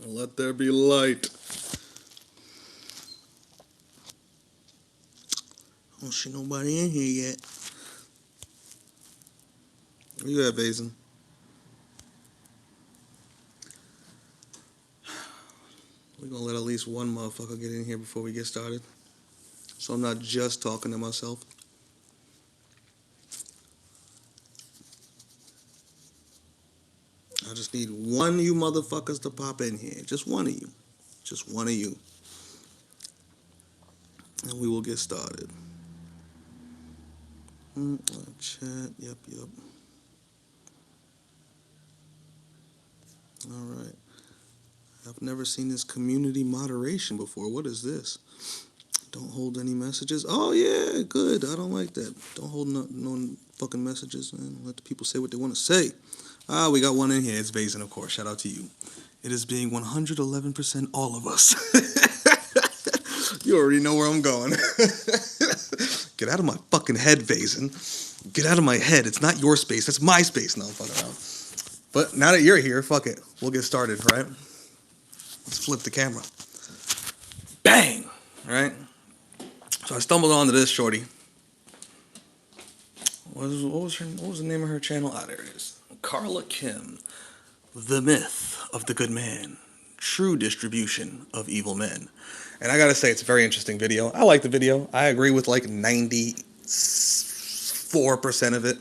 Let there be light. I don't see nobody in here yet. Where you at, Basin? We're gonna let at least one motherfucker get in here before we get started. So I'm not just talking to myself. I just need one of you motherfuckers to pop in here. Just one of you. Just one of you. And we will get started. Chat. Yep. Alright. I've never seen this community moderation before. What is this? Don't hold any messages. Oh, yeah, good. I don't like that. Don't hold no fucking messages, man. Let the people say what they want to say. We got one in here. It's Basin, of course. Shout out to you. It is being 111% all of us. You already know where I'm going. Get out of my fucking head, Basin. Get out of my head. It's not your space. That's my space. No, I'm fucking around. But now that you're here, fuck it. We'll get started, right? Let's flip the camera. Bang! Right? So I stumbled onto this shorty. What was the name of her channel? Ah, there it is. Carla Kim. The Myth of the Good Man. True Distribution of Evil Men. And I gotta say, it's a very interesting video. I like the video. I agree with like 94% of it.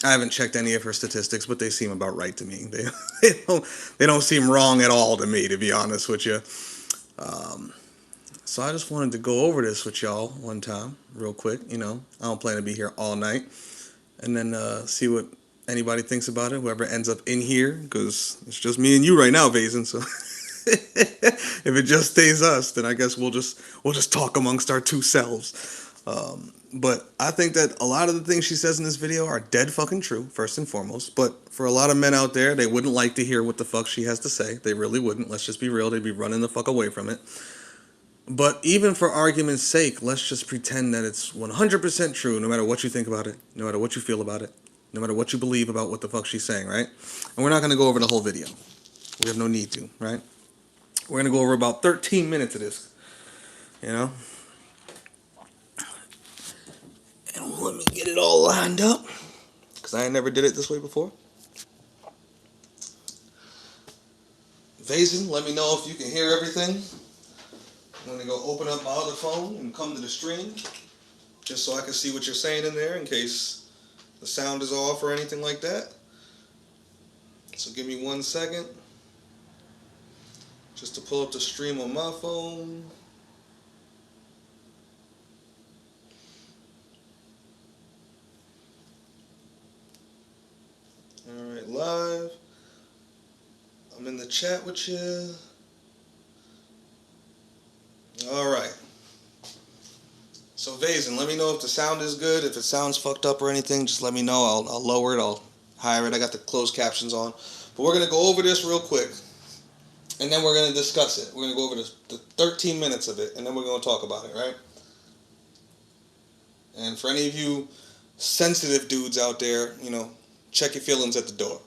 I haven't checked any of her statistics, but they seem about right to me. They don't seem wrong at all to me, to be honest with you. So I just wanted to go over this with y'all one time, real quick. You know, I don't plan to be here all night. And then see what anybody thinks about it, whoever ends up in here, because it's just me and you right now, Vazen. So if it just stays us, then I guess we'll just talk amongst our two selves. But I think that a lot of the things she says in this video are dead fucking true, first and foremost. But for a lot of men out there, they wouldn't like to hear what the fuck she has to say. They really wouldn't. Let's just be real. They'd be running the fuck away from it. But even for argument's sake, let's just pretend that it's 100% true, no matter what you think about it, no matter what you feel about it, no matter what you believe about what the fuck she's saying, right? And we're not going to go over the whole video. We have no need to, right? We're going to go over about 13 minutes of this, you know? And let me get it all lined up, because I ain't never did it this way before. Vazen, let me know if you can hear everything. I'm going to go open up my other phone and come to the stream, just so I can see what you're saying in there in case the sound is off or anything like that. So give me 1 second just to pull up the stream on my phone. Alright, live. I'm in the chat with you. Alright. So Vazen, let me know if the sound is good. If it sounds fucked up or anything, just let me know. I'll lower it, I'll higher it. I got the closed captions on. But we're going to go over this real quick. And then we're going to discuss it. We're going to go over the 13 minutes of it. And then we're going to talk about it, right? And for any of you sensitive dudes out there, you know, check your feelings at the door.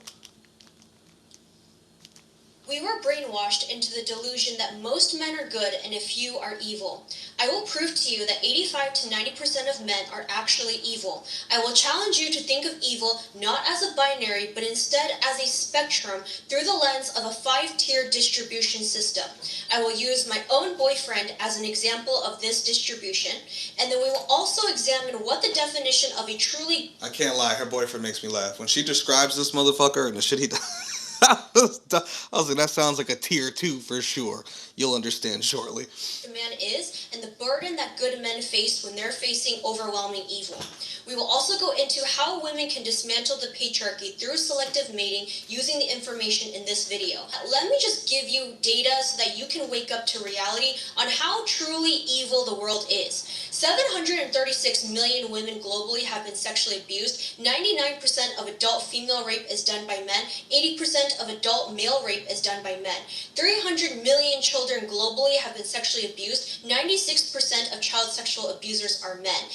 We were brainwashed into the delusion that most men are good and a few are evil. I will prove to you that 85 to 90% of men are actually evil. I will challenge you to think of evil not as a binary, but instead as a spectrum through the lens of a 5-tier distribution system. I will use my own boyfriend as an example of this distribution, and then we will also examine what the definition of a truly... I can't lie, her boyfriend makes me laugh. When she describes this motherfucker and the shit he does... I was like, that sounds like a tier 2 for sure. You'll understand shortly. The man is, and the burden that good men face when they're facing overwhelming evil. We will also go into how women can dismantle the patriarchy through selective mating using the information in this video. Let me just give you data so that you can wake up to reality on how truly evil the world is. 736 million women globally have been sexually abused. 99% of adult female rape is done by men. 80% of adult male rape is done by men. 300 million children globally have been sexually abused. 96% of child sexual abusers are men.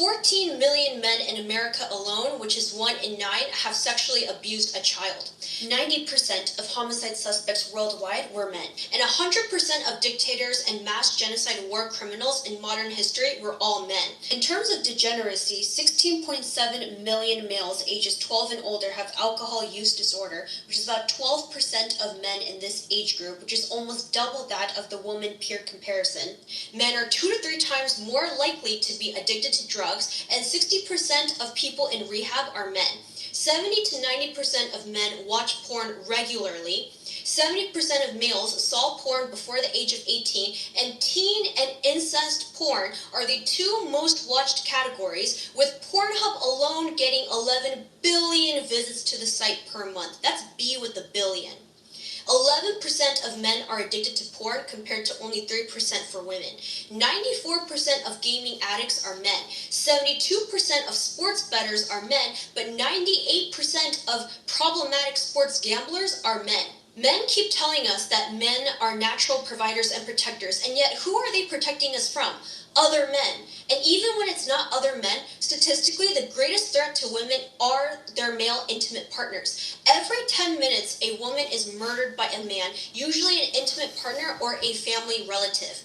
14 million men in America alone, which is 1 in 9, have sexually abused a child. 90% of homicide suspects worldwide were men, and 100% of dictators and mass genocide war criminals in modern history were all men. In terms of degeneracy, 16.7 million males ages 12 and older have alcohol use disorder, which is about 12% of men in this age group, which is almost double that of the woman peer comparison. Men are 2 to 3 times more likely to be addicted to drugs, and 60% of people in rehab are men. 70 to 90% of men watch porn regularly. 70% of males saw porn before the age of 18, and teen and incest porn are the 2 most watched categories, with Pornhub alone getting 11 billion visits to the site per month. That's B with a billion. 11% of men are addicted to porn compared to only 3% for women. 94% of gaming addicts are men. 72% of sports bettors are men, but 98% of problematic sports gamblers are men. Men keep telling us that men are natural providers and protectors, and yet who are they protecting us from? Other men. And even when it's not other men, statistically the greatest threat to women are their male intimate partners. Every 10 minutes a woman is murdered by a man, usually an intimate partner or a family relative.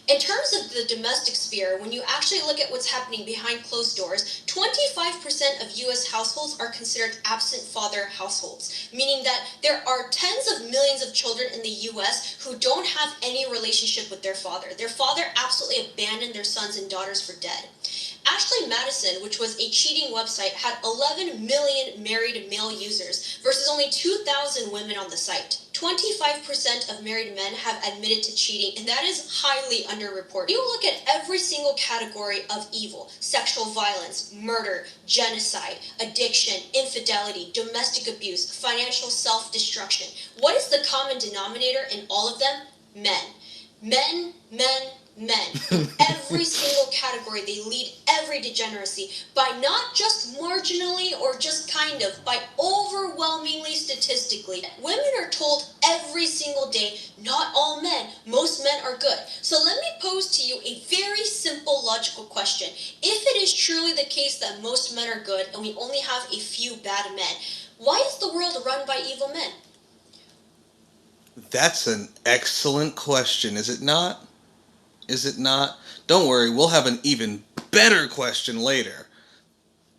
In terms of the domestic sphere, when you actually look at what's happening behind closed doors, 25% of U.S. households are considered absent father households, meaning that there are tens of millions of children in the U.S. who don't have any relationship with their father. Their father absolutely abandoned their sons and daughters for dead. Ashley Madison, which was a cheating website, had 11 million married male users versus only 2,000 women on the site. 25% of married men have admitted to cheating, and that is highly underreported. You look at every single category of evil: sexual violence, murder, genocide, addiction, infidelity, domestic abuse, financial self-destruction. What is the common denominator in all of them? Men. Men, men, men. In every single category, they lead every degeneracy by not just marginally or just kind of, by overwhelmingly statistically. Women are told every single day, not all men, most men are good. So let me pose to you a very simple logical question. If it is truly the case that most men are good and we only have a few bad men, why is the world run by evil men? That's an excellent question, is it not? Is it not? Don't worry, we'll have an even better question later.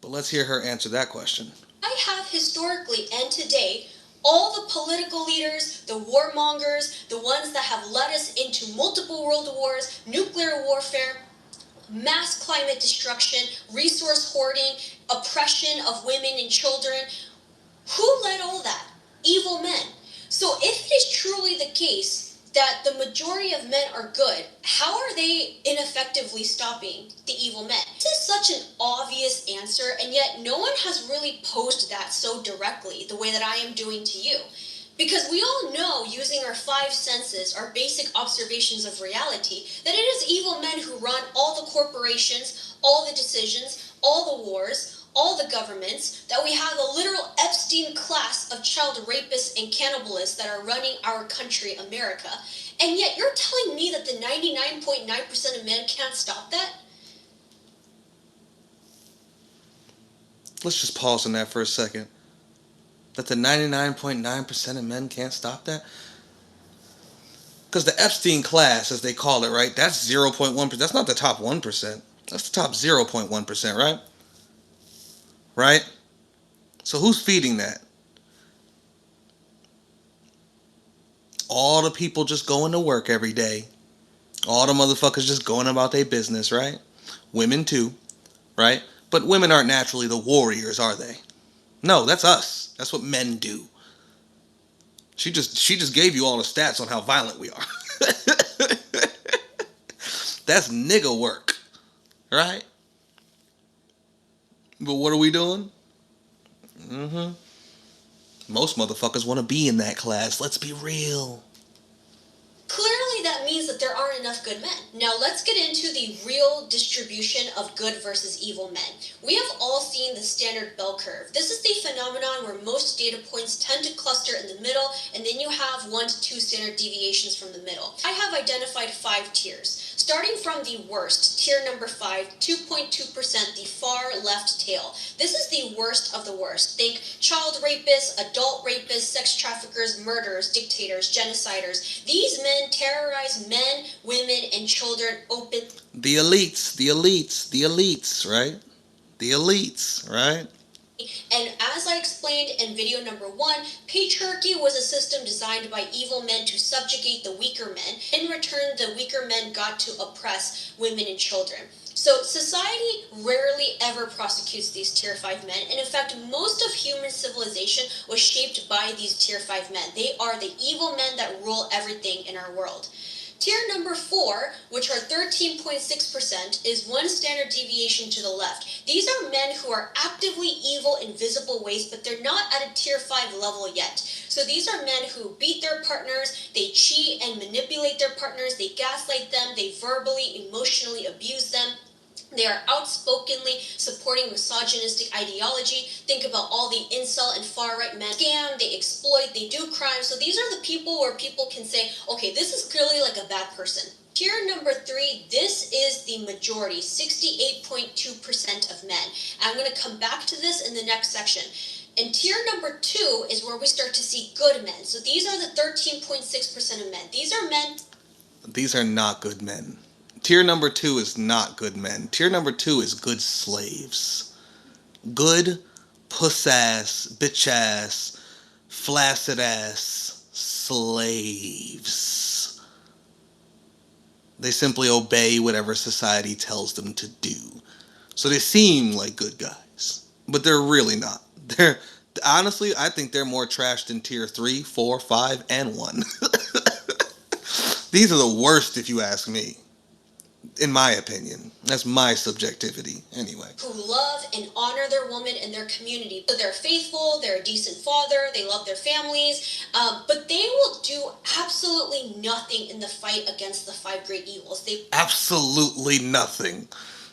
But let's hear her answer that question. I have historically and today all the political leaders, the warmongers, the ones that have led us into multiple world wars, nuclear warfare, mass climate destruction, resource hoarding, oppression of women and children. Who led all that? Evil men. So if it is truly the case that the majority of men are good, how are they ineffectively stopping the evil men? This is such an obvious answer, and yet no one has really posed that so directly the way that I am doing to you. Because we all know, using our 5 senses, our basic observations of reality, that it is evil men who run all the corporations, all the decisions, all the wars, all the governments, that we have a literal Epstein class of child rapists and cannibalists that are running our country, America. And yet you're telling me that the 99.9% of men can't stop that? Let's just pause on that for a second. That the 99.9% of men can't stop that? Because the Epstein class, as they call it, right? That's 0.1%. That's not the top 1%. That's the top 0.1%, right? Right? So who's feeding that? All the people just going to work every day. All the motherfuckers just going about their business, right? Women too, right? But women aren't naturally the warriors, are they? No, that's us. That's what men do. She just gave you all the stats on how violent we are. That's nigga work, right? But what are we doing? Mm-hmm. Most motherfuckers want to be in that class. Let's be real. Clearly that means that there aren't enough good men. Now let's get into the real distribution of good versus evil men. We have all seen the standard bell curve. This is the phenomenon where most data points tend to cluster in the middle, and then you have 1 to 2 standard deviations from the middle. I have identified 5 tiers. Starting from the worst, tier number 5, 2.2%, the far left tail. This is the worst of the worst. Think child rapists, adult rapists, sex traffickers, murderers, dictators, genociders. These men terrorize men, women, and children open. The elites, the elites, the elites, right? The elites, right? And as I explained in video number 1, patriarchy was a system designed by evil men to subjugate the weaker men. In return, the weaker men got to oppress women and children. So society rarely ever prosecutes these tier 5 men, and in fact most of human civilization was shaped by these tier 5 men. They are the evil men that rule everything in our world. Tier number 4, which are 13.6%, is one standard deviation to the left. These are men who are actively evil in visible ways, but they're not at a tier 5 level yet. So these are men who beat their partners, they cheat and manipulate their partners, they gaslight them, they verbally, emotionally abuse them. They are outspokenly supporting misogynistic ideology. Think about all the incel and far-right men. Scam, they exploit, they do crime. So these are the people where people can say, okay, this is clearly like a bad person. Tier number 3, this is the majority, 68.2% of men. I'm going to come back to this in the next section. And tier number 2 is where we start to see good men. So these are the 13.6% of men. These are men. These are not good men. Tier number 2 is not good men. Tier number 2 is good slaves. Good puss ass, bitch ass, flaccid ass slaves. They simply obey whatever society tells them to do. So they seem like good guys, but they're really not. They're honestly, I think they're more trash than tier 3, 4, 5, and 1. These are the worst if you ask me. In my opinion. That's my subjectivity, anyway. Who love and honor their woman and their community. So they're faithful, they're a decent father, they love their families, but they will do absolutely nothing in the fight against the 5 great evils. They absolutely nothing.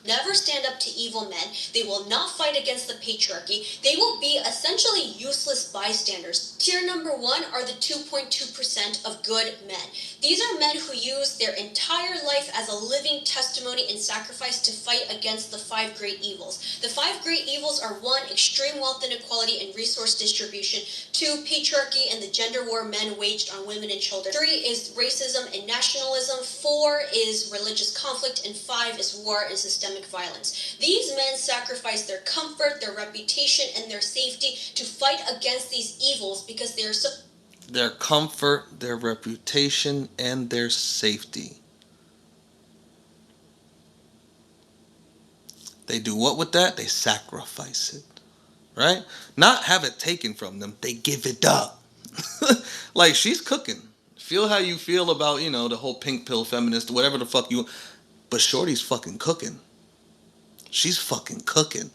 Never stand up to evil men. They will not fight against the patriarchy. They will be essentially useless bystanders. Tier number 1 are the 2.2% of good men. These are men who use their entire life as a living testimony and sacrifice to fight against the 5 great evils. The 5 great evils are 1, extreme wealth inequality and resource distribution, 2, patriarchy and the gender war men waged on women and children, 3 is racism and nationalism, 4 is religious conflict, and 5 is war and systemic violence. These men sacrifice their comfort, their reputation, and their safety to fight against these evils because they are so. Their comfort, their reputation, and their safety. They do what with that? They sacrifice it. Right? Not have it taken from them. They give it up. Like, she's cooking. Feel how you feel about, the whole pink pill feminist, whatever the fuck you. But Shorty's fucking cooking. She's fucking cooking.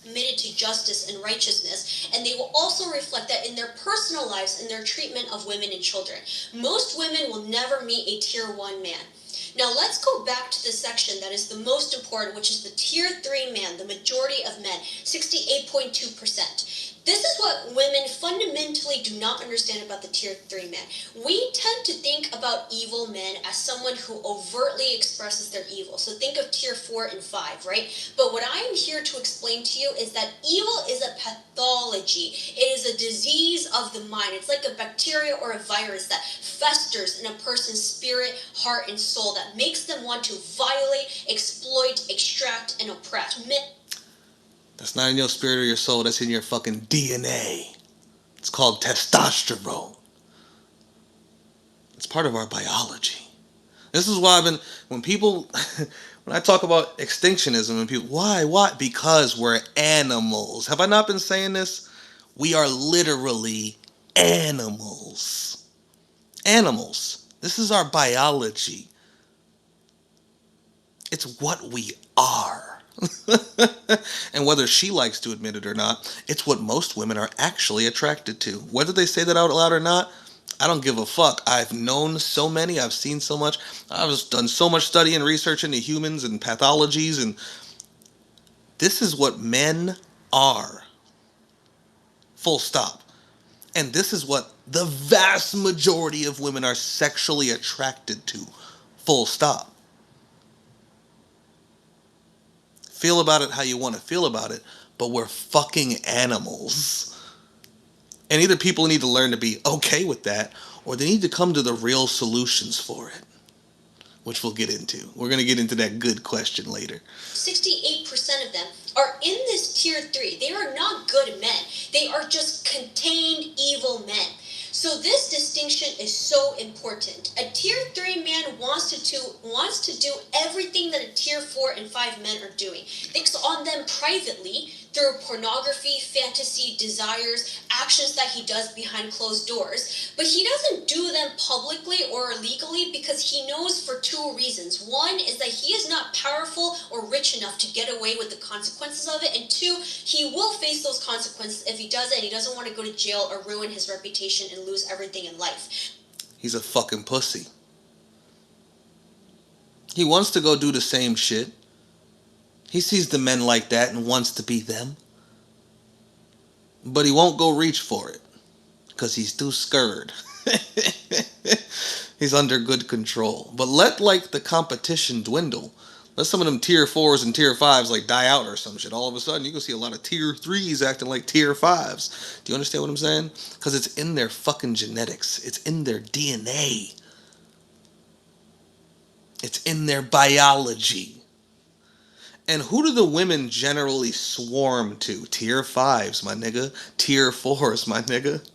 Committed to justice and righteousness, and they will also reflect that in their personal lives and their treatment of women and children. Most women will never meet a tier 1 man. Now let's go back to the section that is the most important, which is the tier 3 man, the majority of men, 68.2%. This is what women fundamentally do not understand about the tier 3 man. We tend to think about evil men as someone who overtly expresses their evil. So think of tier 4 and 5, right? But what I am here to explain to you is that evil is a pathology. It is a disease of the mind. It's like a bacteria or a virus that festers in a person's spirit, heart, and soul that makes them want to violate, exploit, extract, and oppress. That's not in your spirit or your soul. That's in your fucking DNA. It's called testosterone. It's part of our biology. This is why when I talk about extinctionism and people, why? Because we're animals. Have I not been saying this? We are literally animals. Animals. This is our biology. It's what we are. And whether she likes to admit it or not, it's what most women are actually attracted to. Whether they say that out loud or not, I don't give a fuck. I've known so many. I've seen so much. I've just done so much study and research into humans and pathologies. And this is what men are. Full stop. And this is what the vast majority of women are sexually attracted to. Full stop. Feel about it how you want to feel about it, but we're fucking animals. And either people need to learn to be okay with that, or they need to come to the real solutions for it, which we'll get into. We're going to get into that good question later. 68% of them are in this tier 3. They are not good men. They are just contained evil men. So this distinction is so important. A tier 3 man wants to do everything that a tier 4 and 5 men are doing. Thinks on them privately through pornography, fantasy, desires, actions that he does behind closed doors. But he doesn't do them publicly or illegally because he knows for two reasons. One is that he is not powerful or rich enough to get away with the consequences of it. And two, he will face those consequences if he does it, and he doesn't want to go to jail or ruin his reputation and lose everything in life. He's a fucking pussy. He wants to go do the same shit. He sees the men like that and wants to be them. But he won't go reach for it. Because he's too scared. He's under good control. But let like the competition dwindle. Let some of them tier 4s and tier 5s like die out or some shit. All of a sudden you can see a lot of tier 3s acting like tier 5s. Do you understand what I'm saying? Because it's in their fucking genetics. It's in their DNA. It's in their biology. And who do the women generally swarm to? Tier 5s, my nigga. Tier 4s, my nigga.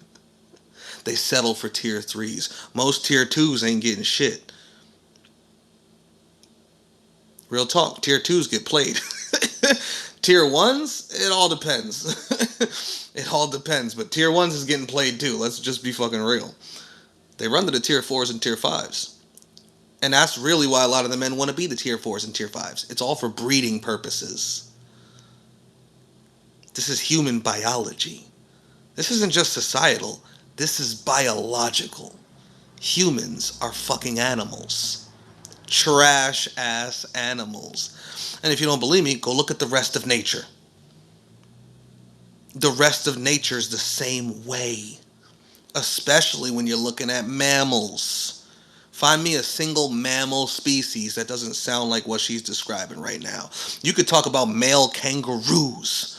They settle for tier 3s. Most tier 2s ain't getting shit. Real talk, tier 2s get played. Tier 1s, it all depends. It all depends, but tier 1s is getting played too. Let's just be fucking real. They run to the tier 4s and tier 5s. And that's really why a lot of the men want to be the tier 4s and tier 5s. It's all for breeding purposes. This is human biology. This isn't just societal. This is biological. Humans are fucking animals. Trash ass animals. And if you don't believe me, go look at the rest of nature. The rest of nature is the same way. Especially when you're looking at mammals. Find me a single mammal species that doesn't sound like what she's describing right now. You could talk about male kangaroos.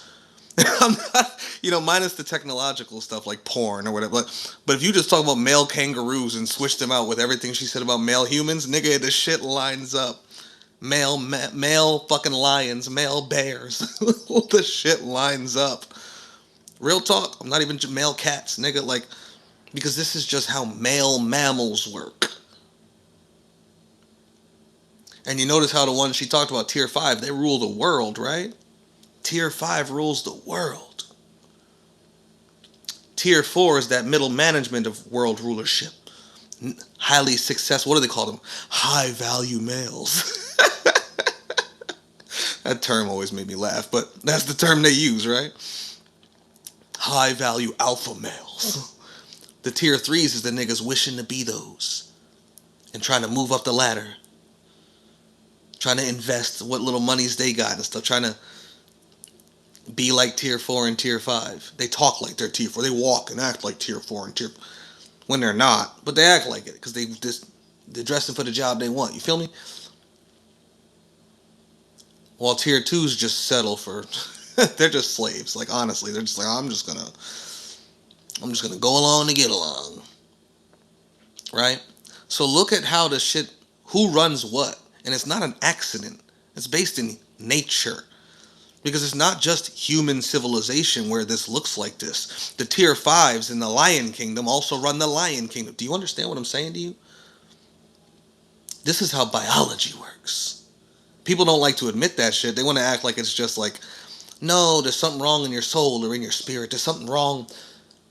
I'm not, minus the technological stuff like porn or whatever. But if you just talk about male kangaroos and switch them out with everything she said about male humans, nigga, the shit lines up. Male fucking lions, male bears. The shit lines up. Real talk. I'm not even male cats, nigga. Because this is just how male mammals work. And you notice how the ones she talked about, tier 5, they rule the world, right? Tier 5 rules the world. Tier 4 is that middle management of world rulership. Highly successful, what do they call them? High value males. That term always made me laugh, but that's the term they use, right? High value alpha males. The tier 3s is the niggas wishing to be those. And trying to move up the ladder. Trying to invest what little monies they got and stuff. Trying to be like tier 4 and tier 5. They talk like they're tier 4. They walk and act like tier 4 and tier... When they're not. But they act like it. Because they're dressing for the job they want. You feel me? While tier 2s just settle for... they're just slaves. Like, honestly. They're just like, I'm just gonna go along to get along. Right? So look at how the shit... Who runs what? And it's not an accident. It's based in nature. Because it's not just human civilization where this looks like this. The tier 5s in the Lion Kingdom also run the Lion Kingdom. Do you understand what I'm saying to you? This is how biology works. People don't like to admit that shit. They want to act like it's just like, no, there's something wrong in your soul or in your spirit. There's something wrong.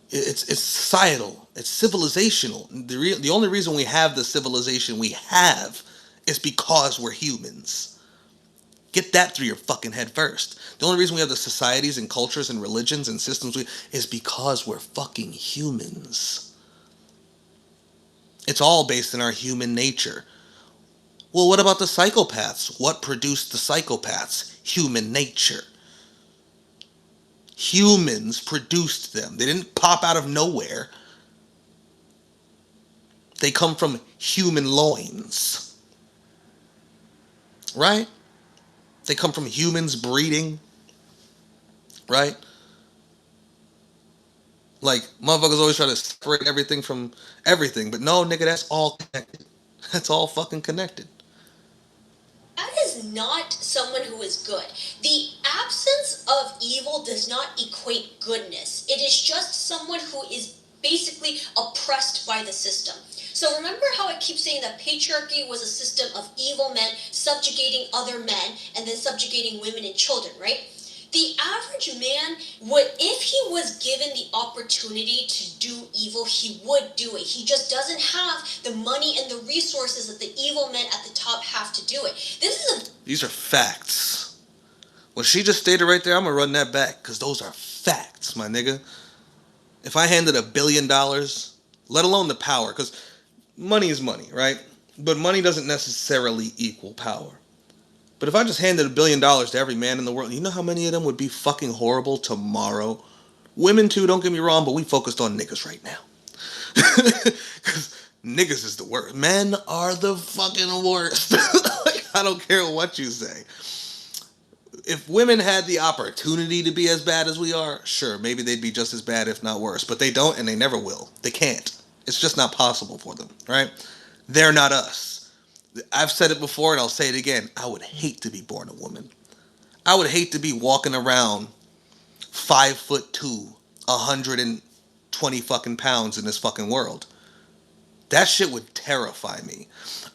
It's societal. It's civilizational. The only reason we have the civilization we have is because we're humans. Get that through your fucking head first. The only reason we have the societies and cultures and religions and systems is because we're fucking humans. It's all based in our human nature. Well, what about the psychopaths? What produced the psychopaths? Human nature. Humans produced them. They didn't pop out of nowhere. They come from human loins. Right? They come from humans breeding, right? Like, motherfuckers always try to separate everything from everything. But no, nigga, that's all connected. That's all fucking connected. That is not someone who is good. The absence of evil does not equate goodness. It is just someone who is basically oppressed by the system. So remember how I keep saying that patriarchy was a system of evil men subjugating other men and then subjugating women and children, right? The average man would, if he was given the opportunity to do evil, he would do it. He just doesn't have the money and the resources that the evil men at the top have to do it. These are facts. What she just stated right there, I'm gonna run that back because those are facts, my nigga. If I handed $1 billion, let alone the power, because money is money, right? But money doesn't necessarily equal power. But if I just handed $1 billion to every man in the world, you know how many of them would be fucking horrible tomorrow? Women too, don't get me wrong, but we focused on niggas right now. Because niggas is the worst. Men are the fucking worst. Like, I don't care what you say. If women had the opportunity to be as bad as we are, sure, maybe they'd be just as bad, if not worse. But they don't, and they never will. They can't. It's just not possible for them, right? They're not us. I've said it before, and I'll say it again. I would hate to be born a woman. I would hate to be walking around 5'2", 120 fucking pounds in this fucking world. That shit would terrify me.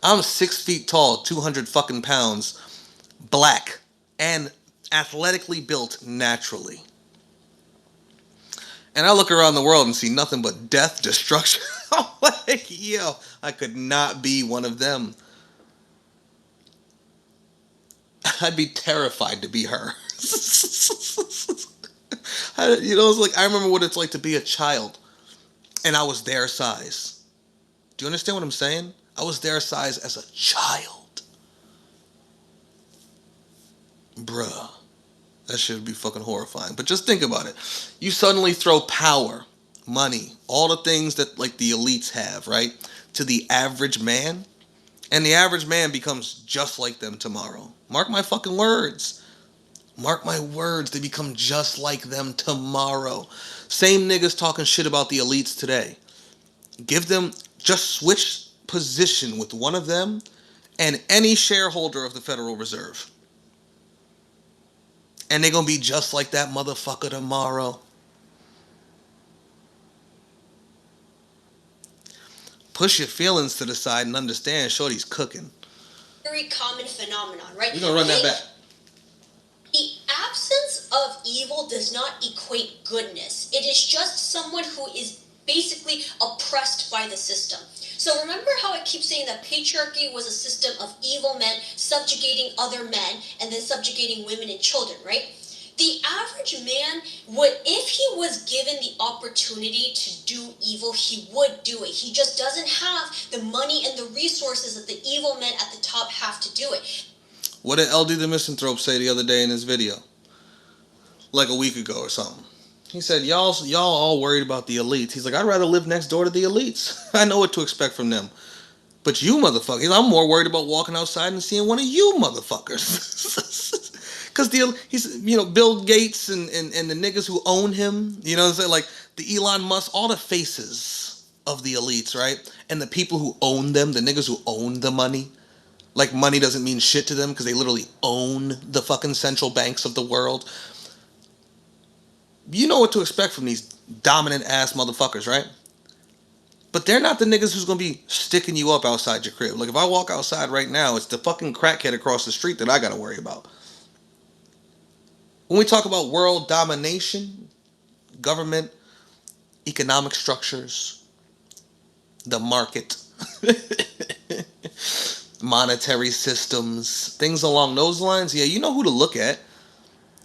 I'm 6 feet tall, 200 fucking pounds, black, and athletically built naturally. And I look around the world and see nothing but death, destruction. I'm like, yo, I could not be one of them. I'd be terrified to be her. It's like, I remember what it's like to be a child, and I was their size. Do you understand what I'm saying? I was their size as a child. Bruh. That shit would be fucking horrifying. But just think about it. You suddenly throw power, money, all the things that like the elites have, right, to the average man, and the average man becomes just like them tomorrow. Mark my fucking words. Mark my words. They become just like them tomorrow. Same niggas talking shit about the elites today. Give them, just switch position with one of them and any shareholder of the Federal Reserve. And they're going to be just like that motherfucker tomorrow. Push your feelings to the side and understand Shorty's cooking. Very common phenomenon, right? We're going to run that back. The absence of evil does not equate goodness. It is just someone who is basically oppressed by the system. So remember how I keep saying that patriarchy was a system of evil men subjugating other men and then subjugating women and children, right? The average man would, if he was given the opportunity to do evil, he would do it. He just doesn't have the money and the resources that the evil men at the top have to do it. What did LD the Misanthrope say the other day in his video? Like a week ago or something. He said, y'all all worried about the elites. He's like, I'd rather live next door to the elites. I know what to expect from them. But you motherfuckers, I'm more worried about walking outside and seeing one of you motherfuckers. Because he's, Bill Gates and the niggas who own him, you know what I'm saying? Like the Elon Musk, all the faces of the elites, right? And the people who own them, the niggas who own the money. Like money doesn't mean shit to them because they literally own the fucking central banks of the world. You know what to expect from these dominant ass motherfuckers, right? But they're not the niggas who's gonna be sticking you up outside your crib. Like if I walk outside right now, it's the fucking crackhead across the street that I gotta worry about. When we talk about world domination, government, economic structures, the market, monetary systems, things along those lines, yeah, you know who to look at.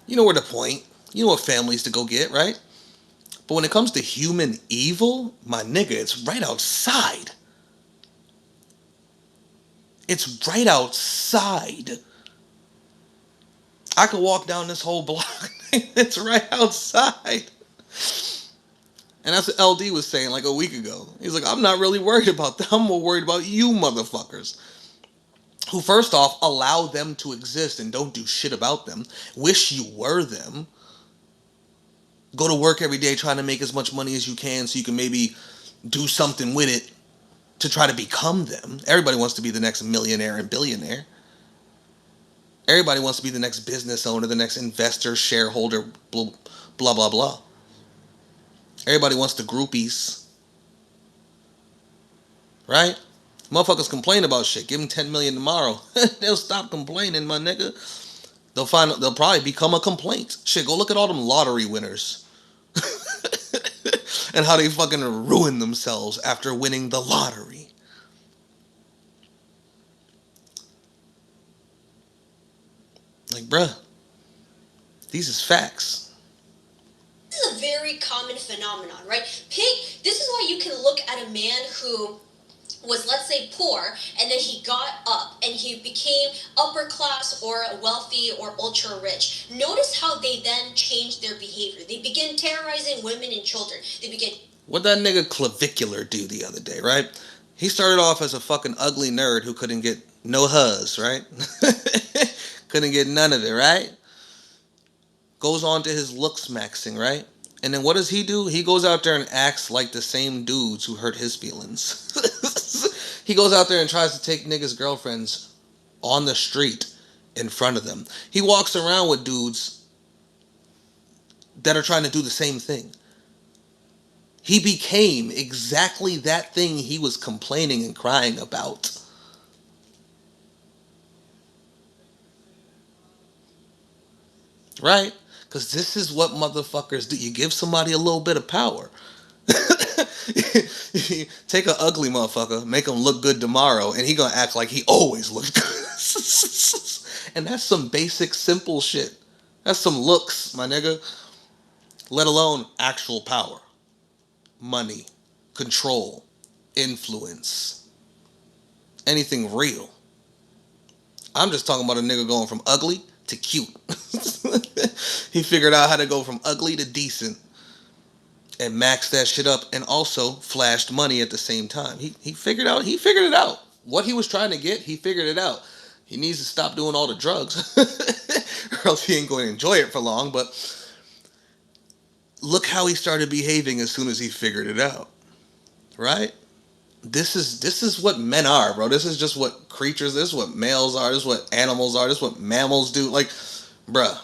You know where to point. You know what families to go get, right? But when it comes to human evil, my nigga, it's right outside. It's right outside. I could walk down this whole block. It's right outside. And that's what LD was saying like a week ago. He's like, I'm not really worried about them. I'm more worried about you motherfuckers. who first off allow them to exist and don't do shit about them, wish you were them, go to work every day trying to make as much money as you can so you can maybe do something with it to try to become them. Everybody wants to be the next millionaire and billionaire. Everybody wants to be the next business owner, the next investor, shareholder, blah, blah, blah, blah. Everybody wants the groupies, right? Motherfuckers complain about shit. Give them 10 million tomorrow. They'll stop complaining, my nigga. They'll probably become a complaint. Shit, go look at all them lottery winners. And how they fucking ruin themselves after winning the lottery. Like, bruh, these is facts. This is a very common phenomenon, right? This is why you can look at a man who was, let's say, poor, and then he got up and he became upper class or wealthy or ultra rich. Notice how they then changed their behavior. They begin terrorizing women and children. They begin. What that nigga Clavicular do the other day, right? He started off as a fucking ugly nerd who couldn't get no huzz, right? Couldn't get none of it, right? Goes on to his looks maxing, right? And then what does he do? He goes out there and acts like the same dudes who hurt his feelings. He goes out there and tries to take niggas' girlfriends on the street in front of them. He walks around with dudes that are trying to do the same thing. He became exactly that thing he was complaining and crying about. Right? Because this is what motherfuckers do. You give somebody a little bit of power. Take an ugly motherfucker, make him look good tomorrow, and he gonna act like he always looks good. And that's some basic, simple shit. That's some looks, my nigga. Let alone actual power, money, control, influence, anything real. I'm just talking about a nigga going from ugly to cute. He figured out how to go from ugly to decent and maxed that shit up and also flashed money at the same time. He figured it out. What he was trying to get, he figured it out. He needs to stop doing all the drugs or else he ain't going to enjoy it for long. But look how he started behaving as soon as he figured it out. Right? This is what men are, bro. This is just what creatures, this is what males are, this is what animals are, this is what mammals do. Like, bruh,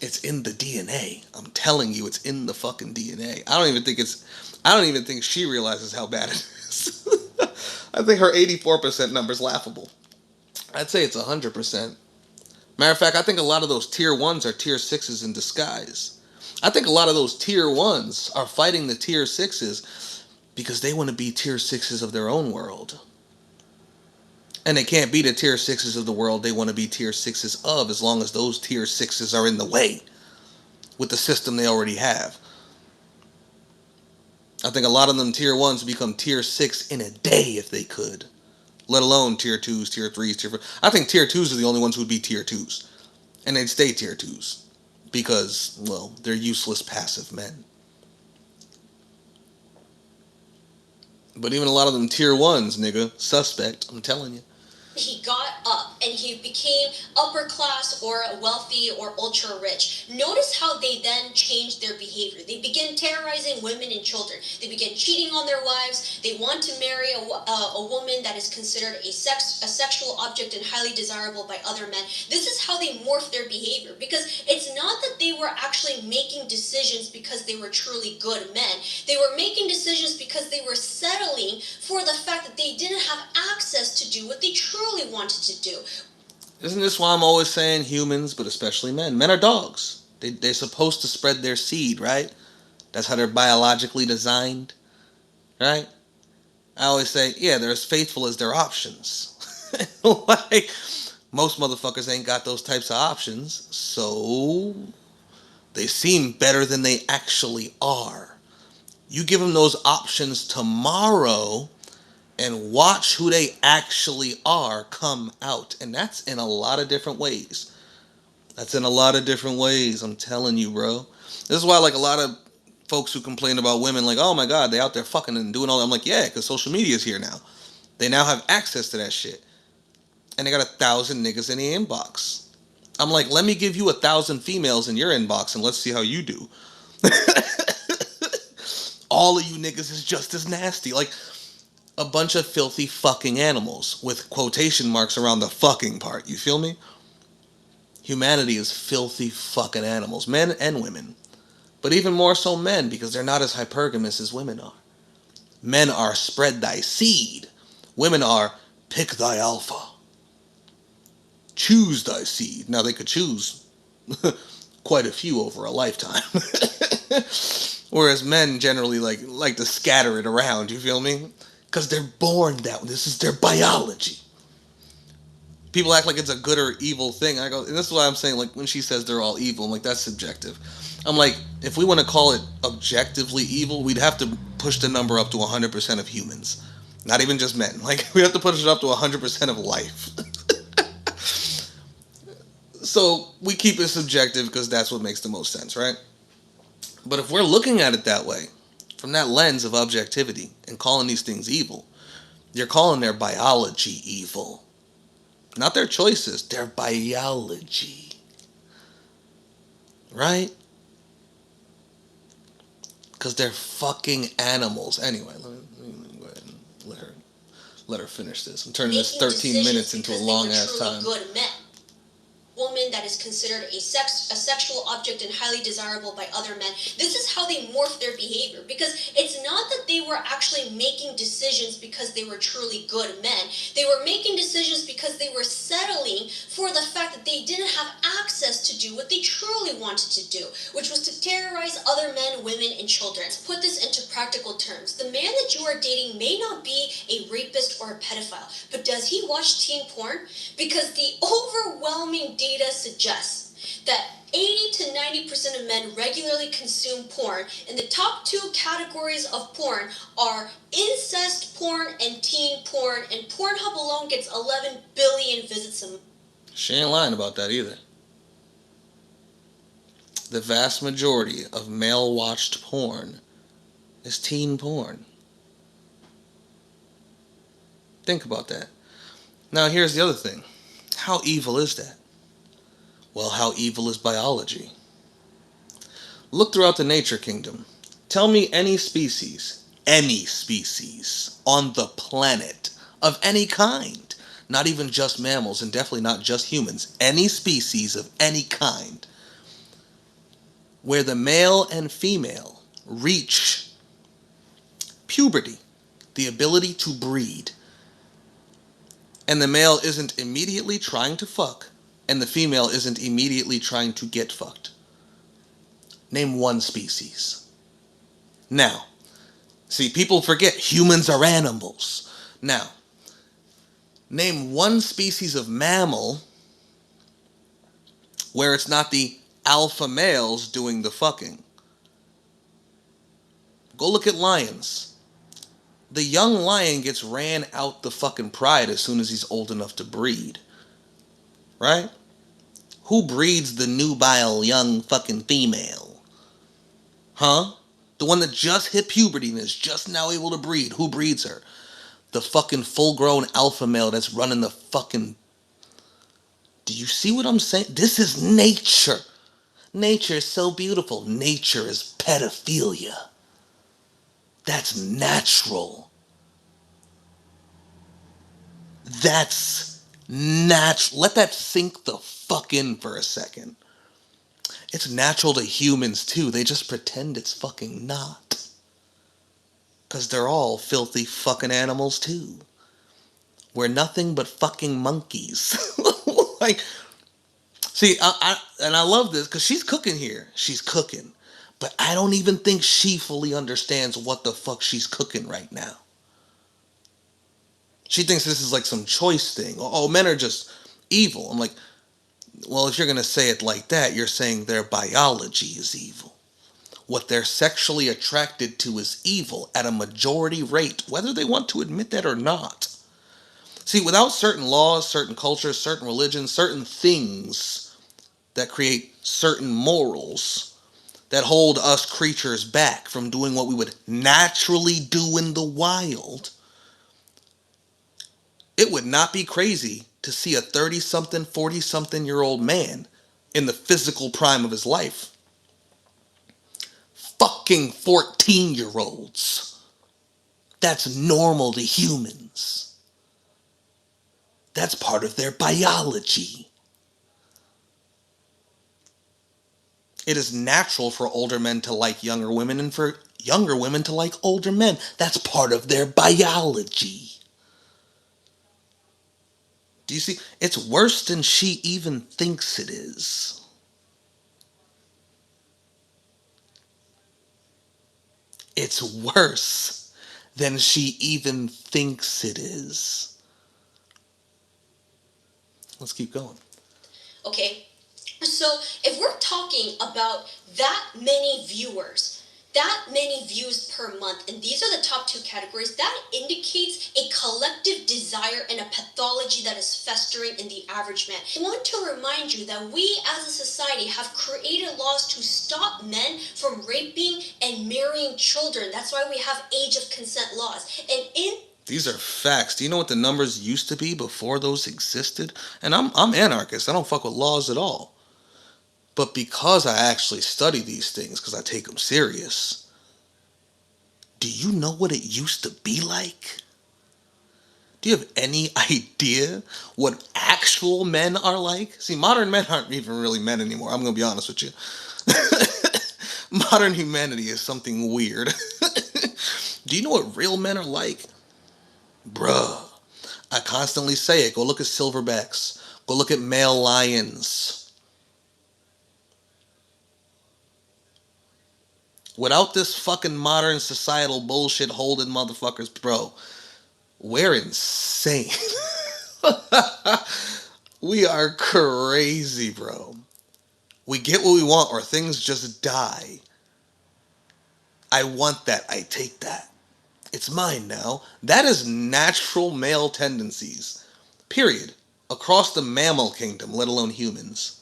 it's in the DNA. I'm telling you, it's in the fucking DNA. I don't even think she realizes how bad it is. I think her 84% number is laughable. I'd say it's 100%. Matter of fact, I think a lot of those tier 1s are tier 6s in disguise. I think a lot of those tier 1s are fighting the tier 6s because they want to be tier 6s of their own world. And they can't be the tier 6s of the world they want to be tier 6s of as long as those tier 6s are in the way with the system they already have. I think a lot of them tier 1s become tier 6 in a day if they could. Let alone tier 2s, tier 3s, tier 4. I think tier 2s are the only ones who would be tier 2s. And they'd stay tier 2s. Because, well, they're useless passive men. But even a lot of them tier 1s, nigga, suspect, I'm telling you. He got up and he became upper class or wealthy or ultra rich. Notice how they then changed their behavior. They begin terrorizing women and children. They begin cheating on their wives. They want to marry a woman that is considered a sexual object and highly desirable by other men. This is how they morph their behavior, because it's not that they were actually making decisions because they were truly good men. They were making decisions because they were settling for the fact that they didn't have access to do what they truly wanted to do. Isn't this why I'm always saying humans, but especially men? Men are dogs. They're supposed to spread their seed, right? That's how they're biologically designed, right? I always say, yeah, they're as faithful as their options. Like, most motherfuckers ain't got those types of options, so they seem better than they actually are. You give them those options tomorrow, and watch who they actually are come out. And that's in a lot of different ways. I'm telling you, bro. This is why, like, a lot of folks who complain about women, like, oh my God, they out there fucking and doing all that. I'm like, yeah, because social media is here now. They now have access to that shit. and they got 1,000 niggas in the inbox. I'm like, let me give you 1,000 females in your inbox and let's see how you do. All of you niggas is just as nasty. Like a bunch of filthy fucking animals with quotation marks around the fucking part. You feel me? Humanity is filthy fucking animals, men and women. But even more so men, because they're not as hypergamous as women are. Men are spread thy seed. Women are pick thy alpha. Choose thy seed. Now they could choose quite a few over a lifetime. Whereas men generally like to scatter it around, you feel me? Because they're born that way. This is their biology. People act like it's a good or evil thing. I go, and this is why I'm saying, like, when she says they're all evil, I'm like, that's subjective. I'm like, if we want to call it objectively evil, we'd have to push the number up to 100% of humans. Not even just men. Like, we have to push it up to 100% of life. So, we keep it subjective because that's what makes the most sense, right? But if we're looking at it that way, from that lens of objectivity, and calling these things evil, you're calling their biology evil. Not their choices, their biology. Right? Because they're fucking animals. Anyway, let me go ahead and let her finish this. I'm turning this 13 minutes into a long ass time. Good men. Woman that is considered a sexual object and highly desirable by other men. This is how they morph their behavior, because it's not that they were actually making decisions because they were truly good men. They were making decisions because they were settling for the fact that they didn't have access to do what they truly wanted to do, which was to terrorize other men, women, and children. To put this into practical terms, the man that you are dating may not be a rapist or a pedophile, but does he watch teen porn? Because the overwhelming data suggests that 80 to 90% of men regularly consume porn, and the top two categories of porn are incest porn and teen porn, and Pornhub alone gets 11 billion visits a month. She ain't lying about that either. The vast majority of male-watched porn is teen porn. Think about that. Now, here's the other thing. How evil is that? Well, how evil is biology? Look throughout the nature kingdom. Tell me any species on the planet of any kind, not even just mammals and definitely not just humans, any species of any kind, where the male and female reach puberty, the ability to breed, and the male isn't immediately trying to fuck, and the female isn't immediately trying to get fucked. Name one species. Now, see, people forget humans are animals. Now, name one species of mammal where it's not the alpha males doing the fucking. Go look at lions. The young lion gets ran out the fucking pride as soon as he's old enough to breed. Right? Who breeds the nubile young fucking female? Huh? The one that just hit puberty and is just now able to breed. Who breeds her? The fucking full-grown alpha male that's running the fucking... Do you see what I'm saying? This is nature. Nature is so beautiful. Nature is pedophilia. That's natural. That's natural. Let that sink the fuck in for a second. It's natural to humans too. They just pretend it's fucking not. Because they're all filthy fucking animals too. We're nothing but fucking monkeys. Like, see, I love this because she's cooking here. She's cooking. But I don't even think she fully understands what the fuck she's cooking right now. She thinks this is like some choice thing. Oh, men are just evil. I'm like, well, if you're going to say it like that, you're saying their biology is evil. What they're sexually attracted to is evil at a majority rate, whether they want to admit that or not. See, without certain laws, certain cultures, certain religions, certain things that create certain morals that hold us creatures back from doing what we would naturally do in the wild, It would not be crazy to see a 30 something, 40 something year old man in the physical prime of his life fucking 14-year olds. That's normal to humans. That's part of their biology. It is natural for older men to like younger women and for younger women to like older men. That's part of their biology. Do you see? It's worse than she even thinks it is. It's worse than she even thinks it is. Let's keep going. Okay, so if we're talking about that many viewers, that many views per month, and these are the top two categories, that indicates a collective desire and a pathology that is festering in the average man. I want to remind you that we as a society have created laws to stop men from raping and marrying children. That's why we have age of consent laws. And in These are facts. Do you know what the numbers used to be before those existed? And I'm anarchist. I don't fuck with laws at all. But because I actually study these things, because I take them serious, do you know what it used to be like? Do you have any idea what actual men are like? See, modern men aren't even really men anymore. I'm going to be honest with you. Modern humanity is something weird. Do you know what real men are like? Bruh. I constantly say it. Go look at silverbacks. Go look at male lions. Without this fucking modern societal bullshit holding motherfuckers, bro, we're insane. We are crazy, bro. We get what we want or things just die. I want that. I take that. It's mine now. That is natural male tendencies. Period. Across the mammal kingdom, let alone humans.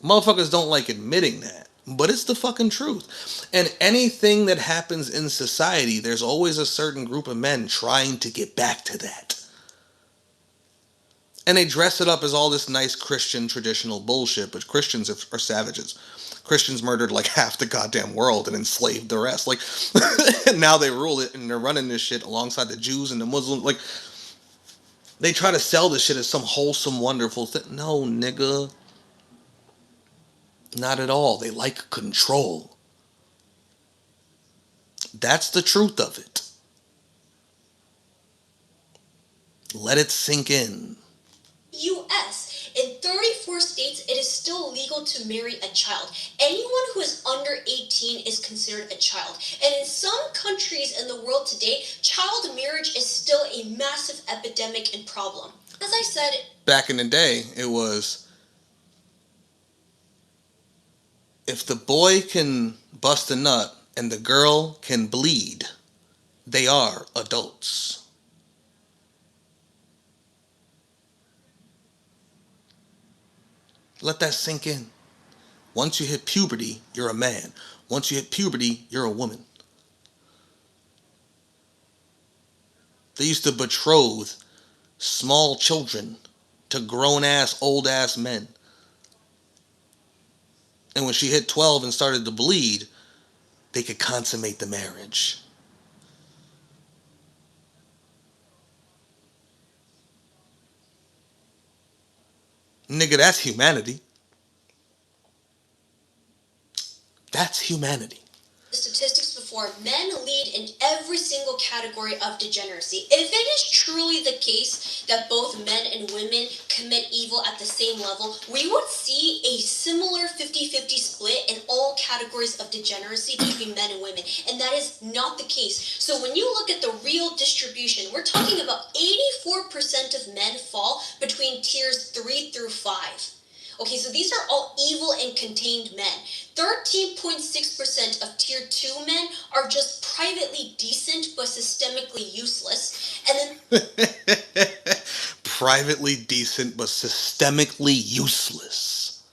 Motherfuckers don't like admitting that. But it's the fucking truth. And anything that happens in society, there's always a certain group of men trying to get back to that. And they dress it up as all this nice Christian traditional bullshit, but Christians are savages. Christians murdered like half the goddamn world and enslaved the rest. Like, and now they rule it and they're running this shit alongside the Jews and the Muslims. Like, they try to sell this shit as some wholesome, wonderful thing. No, nigga. Not at all. They like control. That's the truth of it. Let it sink in. US, in 34 states, it is still legal to marry a child. Anyone who is under 18 is considered a child. And in some countries in the world today, child marriage is still a massive epidemic and problem. As I said, back in the day, it was if the boy can bust a nut and the girl can bleed, they are adults. Let that sink in. Once you hit puberty, you're a man. Once you hit puberty, you're a woman. They used to betroth small children to grown ass, old ass men. And when she hit 12 and started to bleed, they could consummate the marriage. Nigga, that's humanity. That's humanity. the statistics before, men lead in every single category of degeneracy. If it is truly the case that both men and women commit evil at the same level, we would see a similar 50-50 split in all categories of degeneracy between men and women, and that is not the case. So when you look at the real distribution, we're talking about 84% of men fall between tiers 3 through 5. Okay, so these are all evil and contained men. 13.6% of tier 2 men are just privately decent but systemically useless. And then privately decent but systemically useless.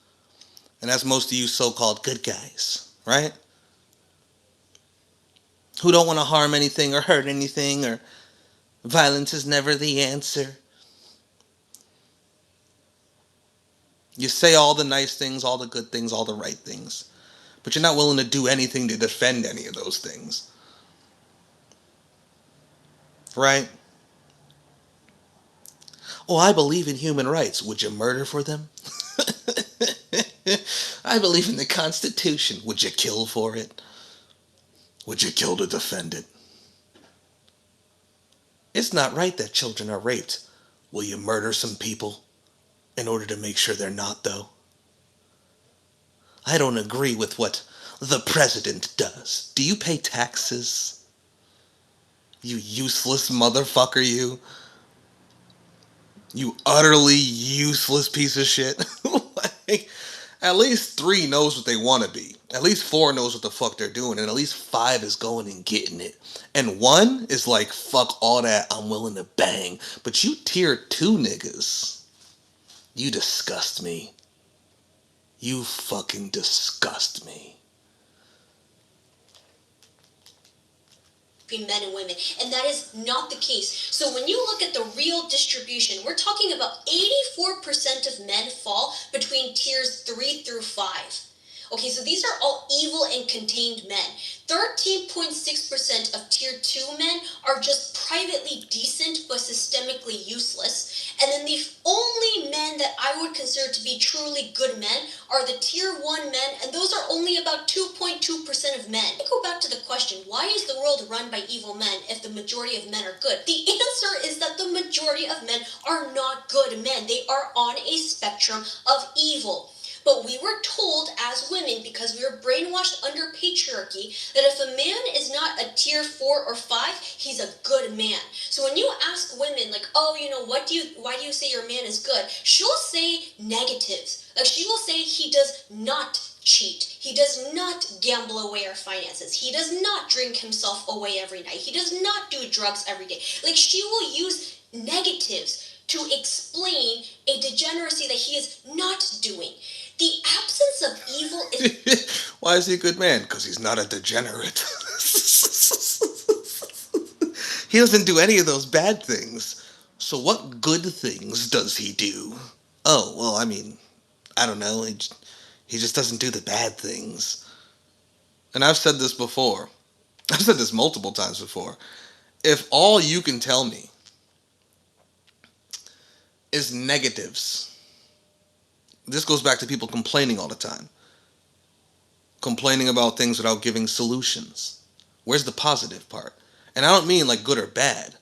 And that's most of you so-called good guys, right? Who don't want to harm anything or hurt anything or Violence is never the answer. You say all the nice things, all the good things, all the right things, but you're not willing to do anything to defend any of those things. Right? Oh, I believe in human rights. Would you murder for them? I believe in the Constitution. Would you kill for it? Would you kill to defend it? It's not right that children are raped. Will you murder some people in order to make sure they're not, though? I don't agree with what the president does. Do you pay taxes? You useless motherfucker, you. You utterly useless piece of shit. Like, at least 3 knows what they want to be. At least 4 knows what the fuck they're doing. And at least 5 is going and getting it. And 1 is like, fuck all that, I'm willing to bang. But you tier 2 niggas, you disgust me. You fucking disgust me. Between men and women, and that is not the case. So when you look at the real distribution, we're talking about 84% of men fall between tiers 3 through 5. Okay, so these are all evil and contained men. 13.6% of tier 2 men are just privately decent but systemically useless. And then the only men that I would consider to be truly good men are the tier 1 men, and those are only about 2.2% of men. I go back to the question, why is the world run by evil men if the majority of men are good? The answer is that the majority of men are not good men. They are on a spectrum of evil. But we were told as women, because we were brainwashed under patriarchy, that if a man is not a tier 4 or 5, he's a good man. So when you ask women, like, oh, why do you say your man is good? She'll say negatives. Like, she will say he does not cheat. He does not gamble away our finances. He does not drink himself away every night. He does not do drugs every day. Like, she will use negatives to explain a degeneracy that he is not doing. The absence of evil is... Why is he a good man? Because he's not a degenerate. He doesn't do any of those bad things. So what good things does he do? Oh, well, I mean, I don't know. He just doesn't do the bad things. And I've said this before. I've said this multiple times before. If all you can tell me is negatives, this goes back to people complaining all the time. Complaining about things without giving solutions. Where's the positive part? And I don't mean like good or bad.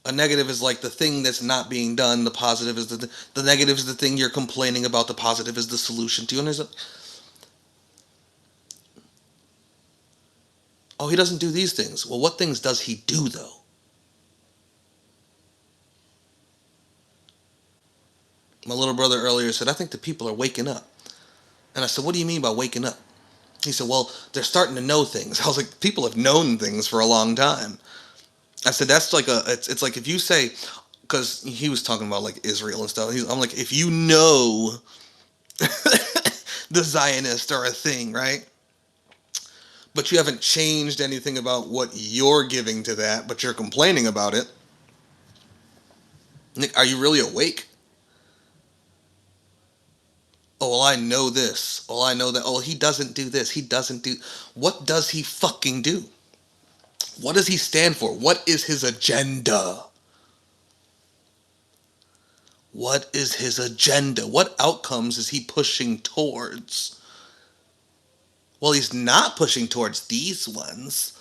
A negative is like the thing that's not being done. The positive is the negative is the thing you're complaining about. The positive is the solution. Do you understand? Oh, he doesn't do these things. Well, what things does he do though? My little brother earlier said, I think the people are waking up. And I said, what do you mean by waking up? He said, well, they're starting to know things. I was like, people have known things for a long time. I said, that's like it's like if you say, because he was talking about like Israel and stuff. I'm like, if you know the Zionists are a thing, right? But you haven't changed anything about what you're giving to that, but you're complaining about it. Nick, are you really awake? Oh, well, I know this. Oh, I know that. Oh, he doesn't do this. He doesn't do. What does he fucking do? What does he stand for? What is his agenda? What is his agenda? What outcomes is he pushing towards? Well, he's not pushing towards these ones.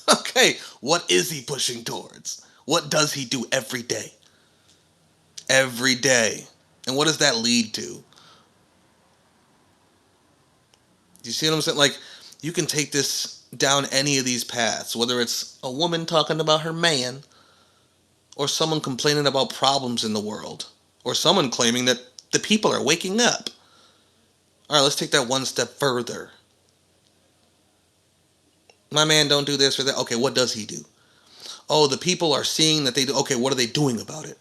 Okay, what is he pushing towards? What does he do every day? Every day. And what does that lead to? Do you see what I'm saying? Like, you can take this down any of these paths, whether it's a woman talking about her man, or someone complaining about problems in the world, or someone claiming that the people are waking up. All right, let's take that one step further. My man don't do this or that. Okay, what does he do? Oh, the people are seeing that they do. Okay, what are they doing about it?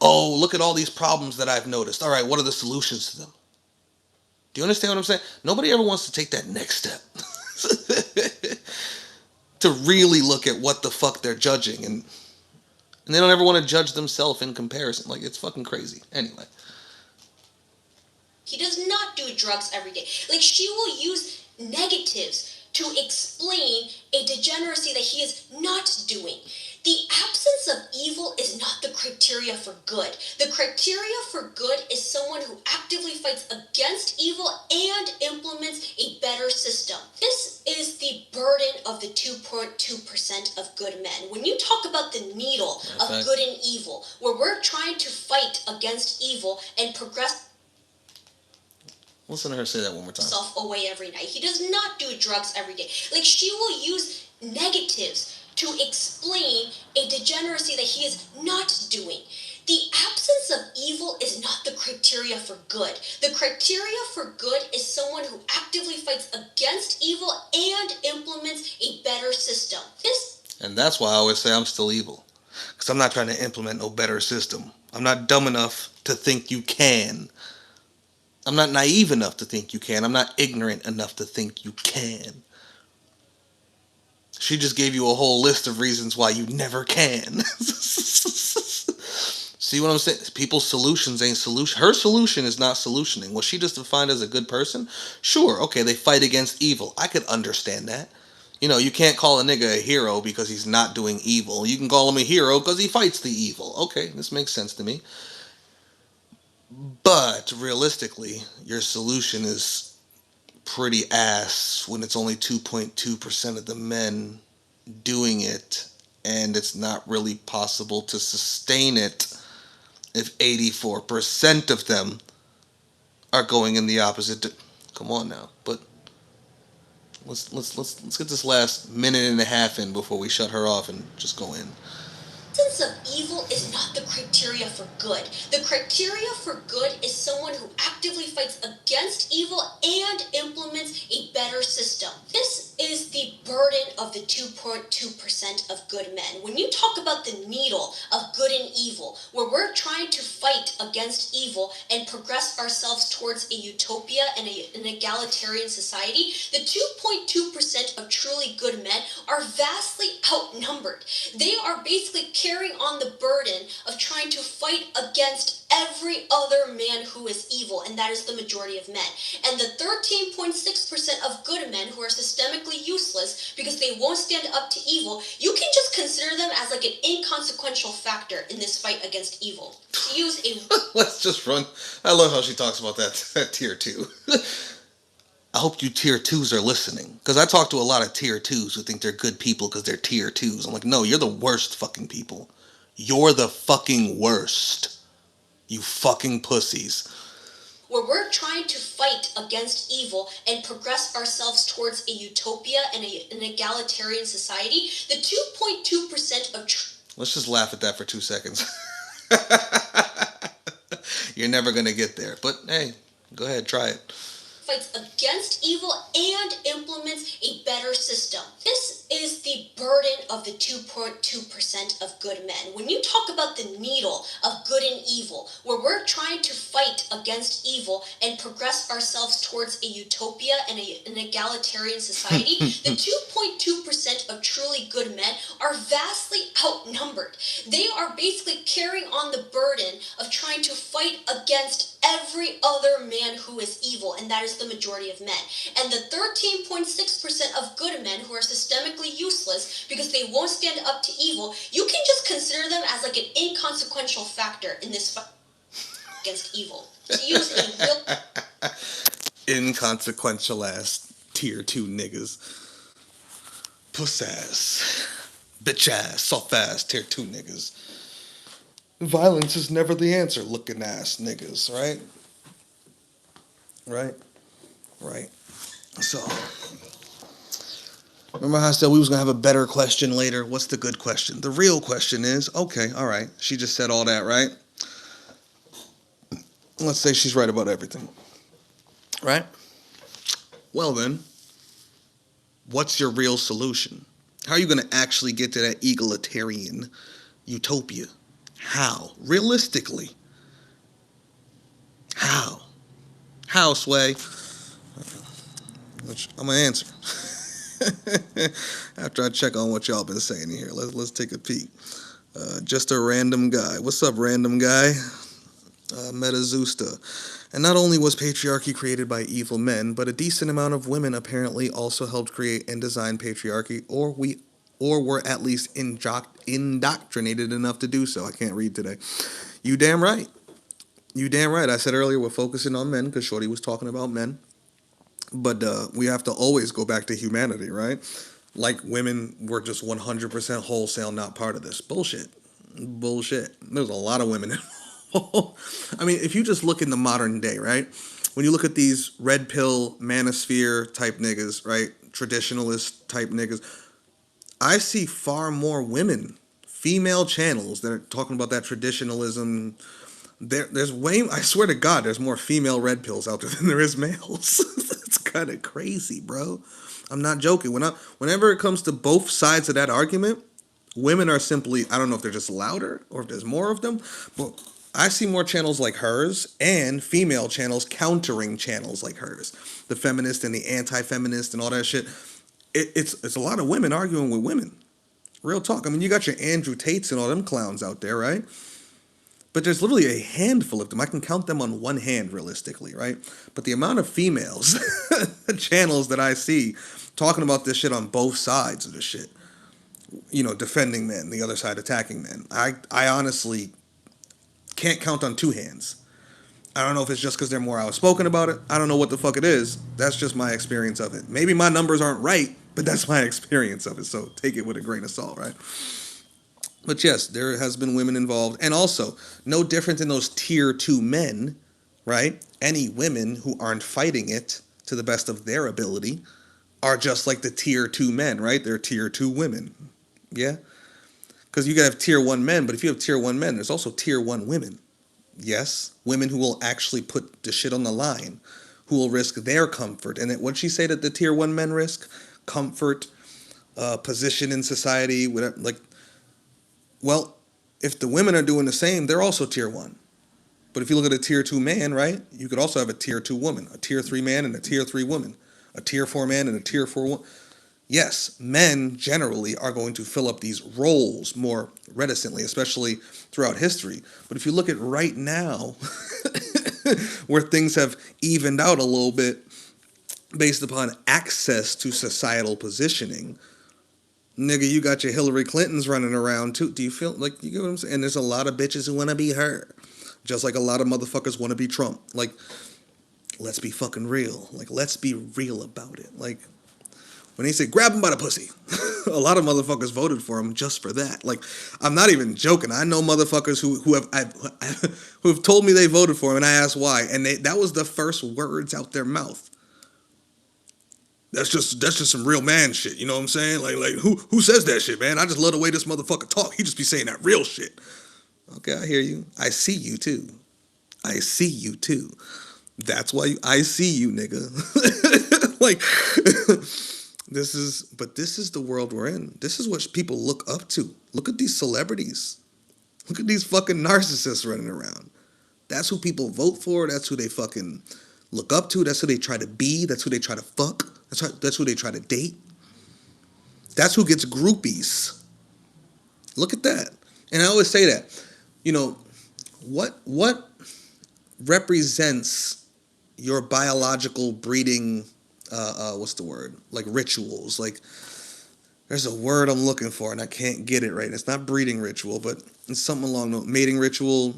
Oh, look at all these problems that I've noticed. All right, what are the solutions to them? Do you understand what I'm saying? Nobody ever wants to take that next step. to really look at what the fuck they're judging, and they don't ever want to judge themselves in comparison. Like, it's fucking crazy. Anyway. He does not do drugs every day. Like, she will use negatives to explain a degeneracy that he is not doing. The absence of evil is not the criteria for good. The criteria for good is someone who actively fights against evil and implements a better system. This is the burden of the 2.2% of good men. When you talk about the needle of good and evil, where we're trying to fight against evil and progress. Listen to her say that one more time. Himself away every night. He does not do drugs every day. Like, she will use negatives to explain a degeneracy that he is not doing. The absence of evil is not the criteria for good. The criteria for good is someone who actively fights against evil and implements a better system. And that's why I always say I'm still evil. Because I'm not trying to implement no better system. I'm not dumb enough to think you can. I'm not naive enough to think you can. I'm not ignorant enough to think you can. She just gave you a whole list of reasons why you never can. See what I'm saying? People's solutions ain't solution. Her solution is not solutioning. Was she just defined as a good person? Sure, okay, they fight against evil. I could understand that. You know, you can't call a nigga a hero because he's not doing evil. You can call him a hero because he fights the evil. Okay, this makes sense to me. But realistically, your solution is pretty ass when it's only 2.2% of the men doing it, and it's not really possible to sustain it if 84% of them are going in the opposite. Come on now, but let's get this last minute and a half in before we shut her off and just go in. The absence of evil is not the criteria for good. The criteria for good is someone who actively fights against evil and implements a better system. This is the burden of the 2.2% of good men. When you talk about the needle of good and evil, where we're trying to fight against evil and progress ourselves towards a utopia and an egalitarian society, the 2.2% of truly good men are vastly outnumbered. They are basically carrying on the burden of trying to fight against every other man who is evil, and that is the majority of men. And the 13.6% of good men who are systemically useless because they won't stand up to evil, you can just consider them as like an inconsequential factor in this fight against evil. To use a let's just run. I love how she talks about that tier 2. I hope you tier 2s are listening, because I talk to a lot of tier 2s who think they're good people because they're tier 2s. I'm like, no, you're the worst fucking people. You're the fucking worst. You fucking pussies. Where we're trying to fight against evil and progress ourselves towards a utopia and an egalitarian society, the 2.2% of... Let's just laugh at that for 2 seconds. You're never going to get there. But hey, go ahead, try it. Fights against evil and implements a better system. This is the burden of the 2.2% of good men. When you talk about the needle of good and evil, where we're trying to fight against evil and progress ourselves towards a utopia and an egalitarian society, the 2.2% of truly good men are vastly outnumbered. They are basically carrying on the burden of trying to fight against every other man who is evil, and that is the majority of men. And the 13.6% of good men who are systemically useless because they won't stand up to evil, you can just consider them as like an inconsequential factor in this fight against evil. To use a real... Inconsequential ass tier 2 niggas. Puss ass. Bitch ass. Soft ass tier 2 niggas. Violence is never the answer, looking ass niggas, right? Right. So, remember how I said we was going to have a better question later? What's the good question? The real question is, okay, all right, she just said all that, right? Let's say she's right about everything, right? Well then, what's your real solution? How are you going to actually get to that egalitarian utopia? How? Realistically. How, Sway? Which I'm going to answer. After I check on what y'all been saying here, let's take a peek. Just a random guy. What's up, random guy? Metazusta. And not only was patriarchy created by evil men, but a decent amount of women apparently also helped create and design patriarchy, or were at least indoctrinated enough to do so. I can't read today. You damn right. You damn right. I said earlier we're focusing on men because Shorty was talking about men, but we have to always go back to humanity, right? Like women were just 100% wholesale, not part of this bullshit. Bullshit. There's a lot of women involved. I mean, if you just look in the modern day, right? When you look at these red pill manosphere type niggas, right? Traditionalist type niggas, I see far more women, female channels that are talking about that traditionalism. There's way. I swear to God, there's more female red pills out there than there is males. It's kind of crazy, bro. I'm not joking. Whenever it comes to both sides of that argument, women are simply. I don't know if they're just louder or if there's more of them, but I see more channels like hers and female channels countering channels like hers. The feminist and the anti-feminist and all that shit. It's a lot of women arguing with women. Real talk. I mean, you got your Andrew Tates and all them clowns out there, right? But there's literally a handful of them. I can count them on one hand, realistically, right? But the amount of females channels that I see talking about this shit on both sides of the shit, defending men, the other side attacking men, I honestly can't count on two hands. I don't know if it's just because they're more outspoken about it. I don't know what the fuck it is. That's just my experience of it. Maybe my numbers aren't right, but that's my experience of it. So take it with a grain of salt, right? But yes, there has been women involved, and also no different than those tier two men, right? Any women who aren't fighting it to the best of their ability are just like the tier two men, right? They're tier two women, yeah. Because you can have tier one men, but if you have tier one men, there's also tier one women. Yes, women who will actually put the shit on the line, who will risk their comfort. And what'd she say that the tier one men risk? Comfort, position in society, whatever. Like, well, if the women are doing the same, they're also tier one. But if you look at a tier two man, right, you could also have a tier two woman, a tier three man and a tier three woman, a tier four man and a tier four woman. Yes, men generally are going to fill up these roles more reticently, especially throughout history. But if you look at right now, where things have evened out a little bit based upon access to societal positioning, nigga, you got your Hillary Clintons running around too. Do you feel like you get what I'm saying? And there's a lot of bitches who want to be her, just like a lot of motherfuckers want to be Trump. Like, let's be fucking real. Like, let's be real about it. Like, when they say grab him by the pussy, a lot of motherfuckers voted for him just for that. Like, I'm not even joking. I know motherfuckers who have told me they voted for him, and I asked why, and that was the first words out their mouth. That's just some real man shit. You know what I'm saying? Like who says that shit, man? I just love the way this motherfucker talk. He just be saying that real shit. Okay, I hear you. I see you too. I see you too. That's why I see you, nigga. Like this is the world we're in. This is what people look up to. Look at these celebrities. Look at these fucking narcissists running around. That's who people vote for. That's who they fucking look up to. That's who they try to be. That's who they try to fuck. That's who they try to date. That's who gets groupies. Look at that. And I always say that. You know, what represents your biological breeding what's the word? Like rituals. Like there's a word I'm looking for and I can't get it right. It's not breeding ritual, but it's something along the mating ritual,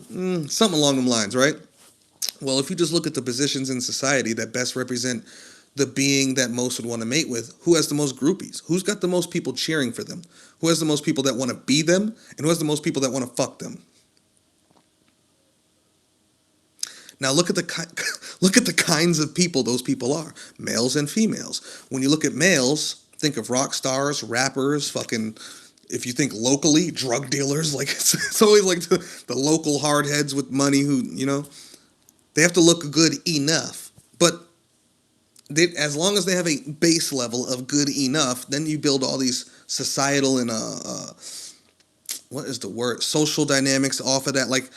something along them lines, right? Well, if you just look at the positions in society that best represent the being that most would want to mate with, who has the most groupies? Who's got the most people cheering for them? Who has the most people that want to be them? And who has the most people that want to fuck them? Now look at look at the kinds of people those people are, males and females. When you look at males, think of rock stars, rappers, fucking. If you think locally, drug dealers, like it's always like the local hardheads with money who they have to look good enough, but as long as they have a base level of good enough, then you build all these societal and what is the word? Social dynamics off of that, like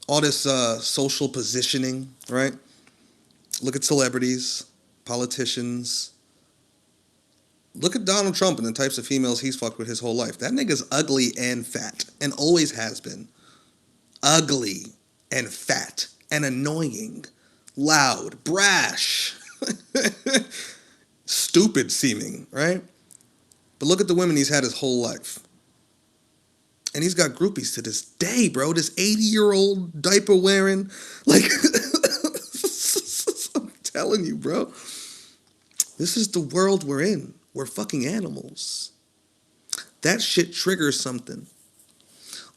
all this social positioning, right? Look at celebrities, politicians. Look at Donald Trump and the types of females he's fucked with his whole life. That nigga's ugly and fat, and always has been. Ugly and fat and annoying, loud, brash, stupid seeming, right? But look at the women he's had his whole life. And he's got groupies to this day, bro. This 80-year-old diaper wearing, like, I'm telling you, bro. This is the world we're in. We're fucking animals. That shit triggers something.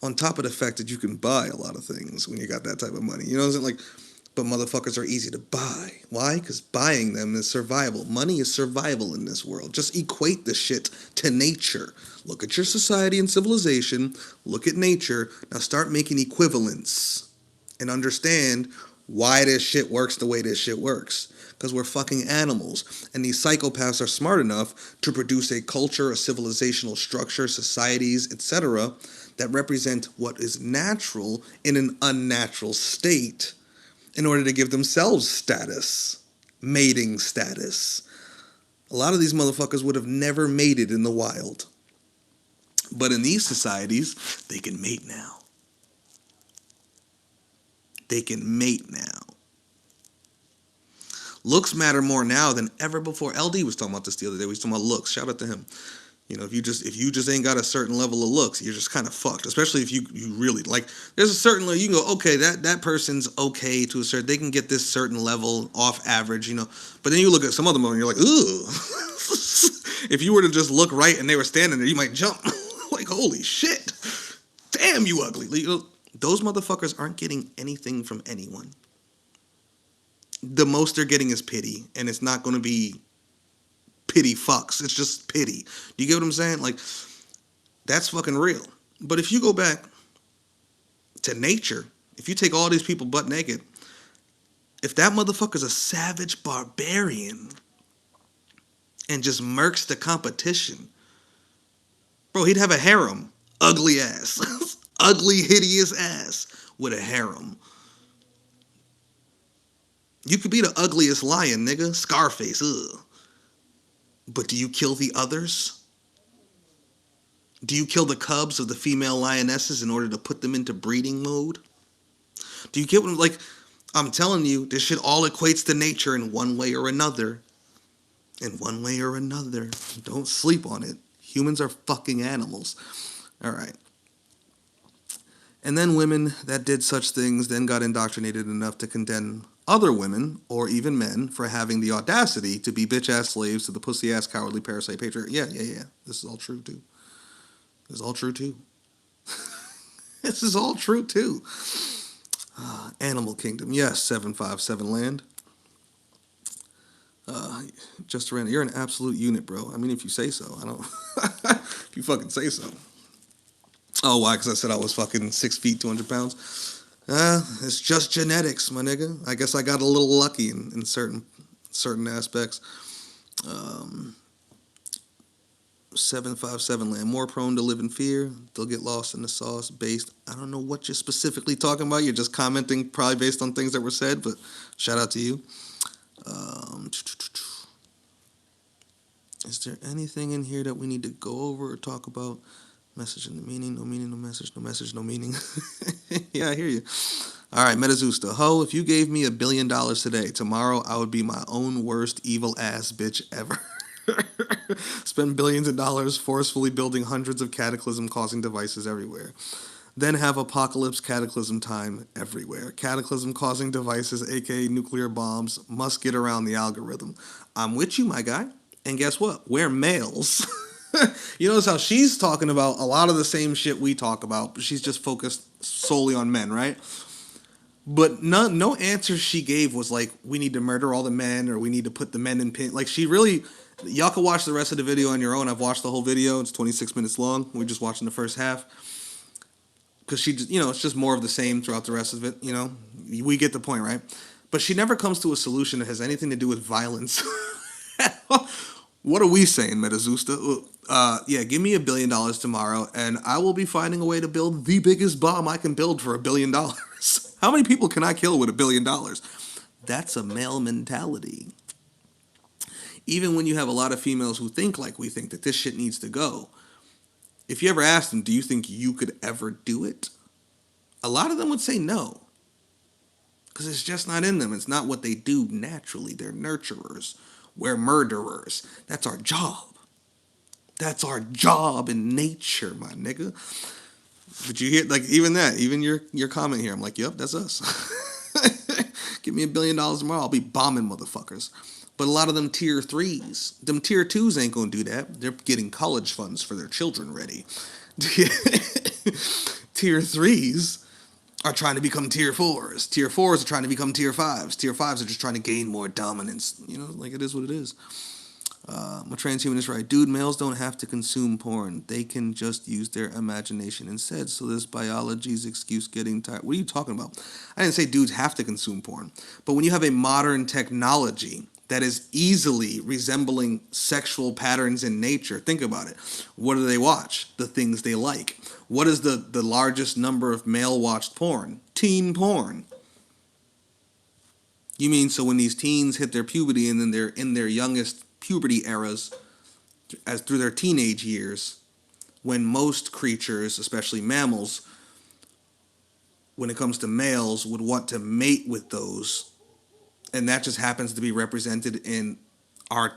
On top of the fact that you can buy a lot of things when you got that type of money. You know what I'm saying? Like, but motherfuckers are easy to buy. Why? Because buying them is survival. Money is survival in this world. Just equate the shit to nature. Look at your society and civilization. Look at nature. Now start making equivalents and understand why this shit works the way this shit works. Because we're fucking animals. And these psychopaths are smart enough to produce a culture, a civilizational structure, societies, etc., that represent what is natural in an unnatural state in order to give themselves status, mating status. A lot of these motherfuckers would have never mated in the wild. But in these societies, they can mate now. They can mate now. Looks matter more now than ever before. LD was talking about this the other day. We was talking about looks. Shout out to him. You know, if you just ain't got a certain level of looks, you're just kind of fucked. Especially if you really like. There's a certain level you can go, okay, that person's okay to a certain. They can get this certain level off average, you know. But then you look at some other and you're like, ooh. If you were to just look right and they were standing there, you might jump. Like, holy shit, damn, you ugly. Those motherfuckers aren't getting anything from anyone. The most they're getting is pity, and it's not going to be pity fucks. It's just pity. Do you get what I'm saying? Like, that's fucking real. But if you go back to nature, if you take all these people butt naked, if that motherfucker's a savage barbarian and just murks the competition, bro, he'd have a harem. Ugly ass. Ugly, hideous ass with a harem. You could be the ugliest lion, nigga. Scarface, ugh. But do you kill the others? Do you kill the cubs of the female lionesses in order to put them into breeding mode? Do you get what I'm like? I'm telling you, this shit all equates to nature in one way or another. In one way or another. Don't sleep on it. Humans are fucking animals. All right. And then women that did such things then got indoctrinated enough to condemn other women, or even men, for having the audacity to be bitch-ass slaves to the pussy-ass, cowardly, parasite, patriarch. Yeah. This is all true, too. This is all true, too. This is all true, too. Animal Kingdom. Yes, 757 land. Just around. You're an absolute unit, bro. I mean, if you say so. I don't... If you fucking say so. Oh, why? Because I said I was fucking 6 feet, 200 pounds? It's just genetics, my nigga. I guess I got a little lucky in certain aspects. 757 land. More prone to live in fear. They'll get lost in the sauce based. I don't know what you're specifically talking about. You're just commenting probably based on things that were said, but shout out to you. Is there anything in here that we need to go over or talk about? Message and the meaning, no message, no meaning. Yeah, I hear you. All right, Metazusta. Ho, if you gave me $1 billion today, tomorrow I would be my own worst evil ass bitch ever. Spend billions of dollars forcefully building hundreds of cataclysm-causing devices everywhere. Then have apocalypse cataclysm time everywhere. Cataclysm-causing devices, aka nuclear bombs, must get around the algorithm. I'm with you, my guy. And guess what? We're males. You notice how she's talking about a lot of the same shit we talk about, but she's just focused solely on men, right? But no answer she gave was like, we need to murder all the men, or we need to put the men in pin. Like, she really, y'all can watch the rest of the video on your own. I've watched the whole video. It's 26 minutes long. We're just watching the first half. Because she just, it's just more of the same throughout the rest of it, We get the point, right? But she never comes to a solution that has anything to do with violence. What are we saying, Metazusta? Yeah, give me $1 billion tomorrow, and I will be finding a way to build the biggest bomb I can build for $1 billion. How many people can I kill with $1 billion? That's a male mentality. even when you have a lot of females who think like we think that this shit needs to go, if you ever ask them, do you think you could ever do it? A lot of them would say no. Because it's just not in them. It's not what they do naturally. They're nurturers. We're murderers. That's our job. That's our job in nature, my nigga. But you hear, like, even that, even your comment here, I'm like, yep, that's us. Give me $1 billion tomorrow, I'll be bombing motherfuckers. But a lot of them tier threes, them tier twos ain't gonna do that. They're getting college funds for their children ready. Tier threes are trying to become tier fours. Tier fours are trying to become tier fives. Tier fives are just trying to gain more dominance. You know, like it is what it is. My transhumanist right. Dude, males don't have to consume porn. They can just use their imagination instead. So this biology's excuse getting tired. What are you talking about? I didn't say dudes have to consume porn. But when you have a modern technology that is easily resembling sexual patterns in nature, think about it. What do they watch? The things they like. What is the largest number of male watched porn? Teen porn. You mean so when these teens hit their puberty and then they're in their youngest puberty eras as through their teenage years, when most creatures, especially mammals, when it comes to males, would want to mate with those, and that just happens to be represented in our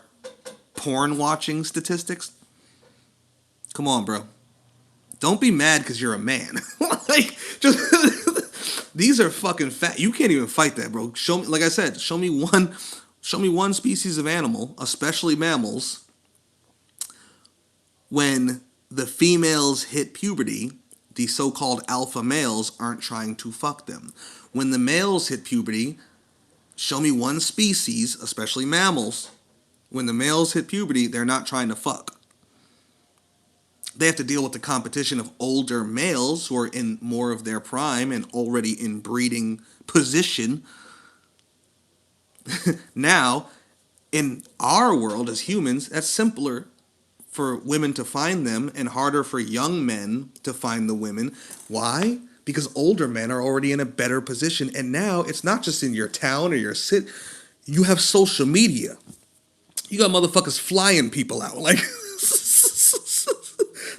porn watching statistics. Come on, bro. Don't be mad because you're a man. Like, just these are fucking fat. You can't even fight that, bro. Show me, like I said, show me one species of animal, especially mammals, when the females hit puberty, the so-called alpha males aren't trying to fuck them. When the males hit puberty, show me one species, especially mammals, when the males hit puberty, they're not trying to fuck. They have to deal with the competition of older males who are in more of their prime and already in breeding position. Now, in our world as humans, that's simpler for women to find them and harder for young men to find the women. Why? Because older men are already in a better position. And now it's not just in your town or your city. You have social media. You got motherfuckers flying people out. Like,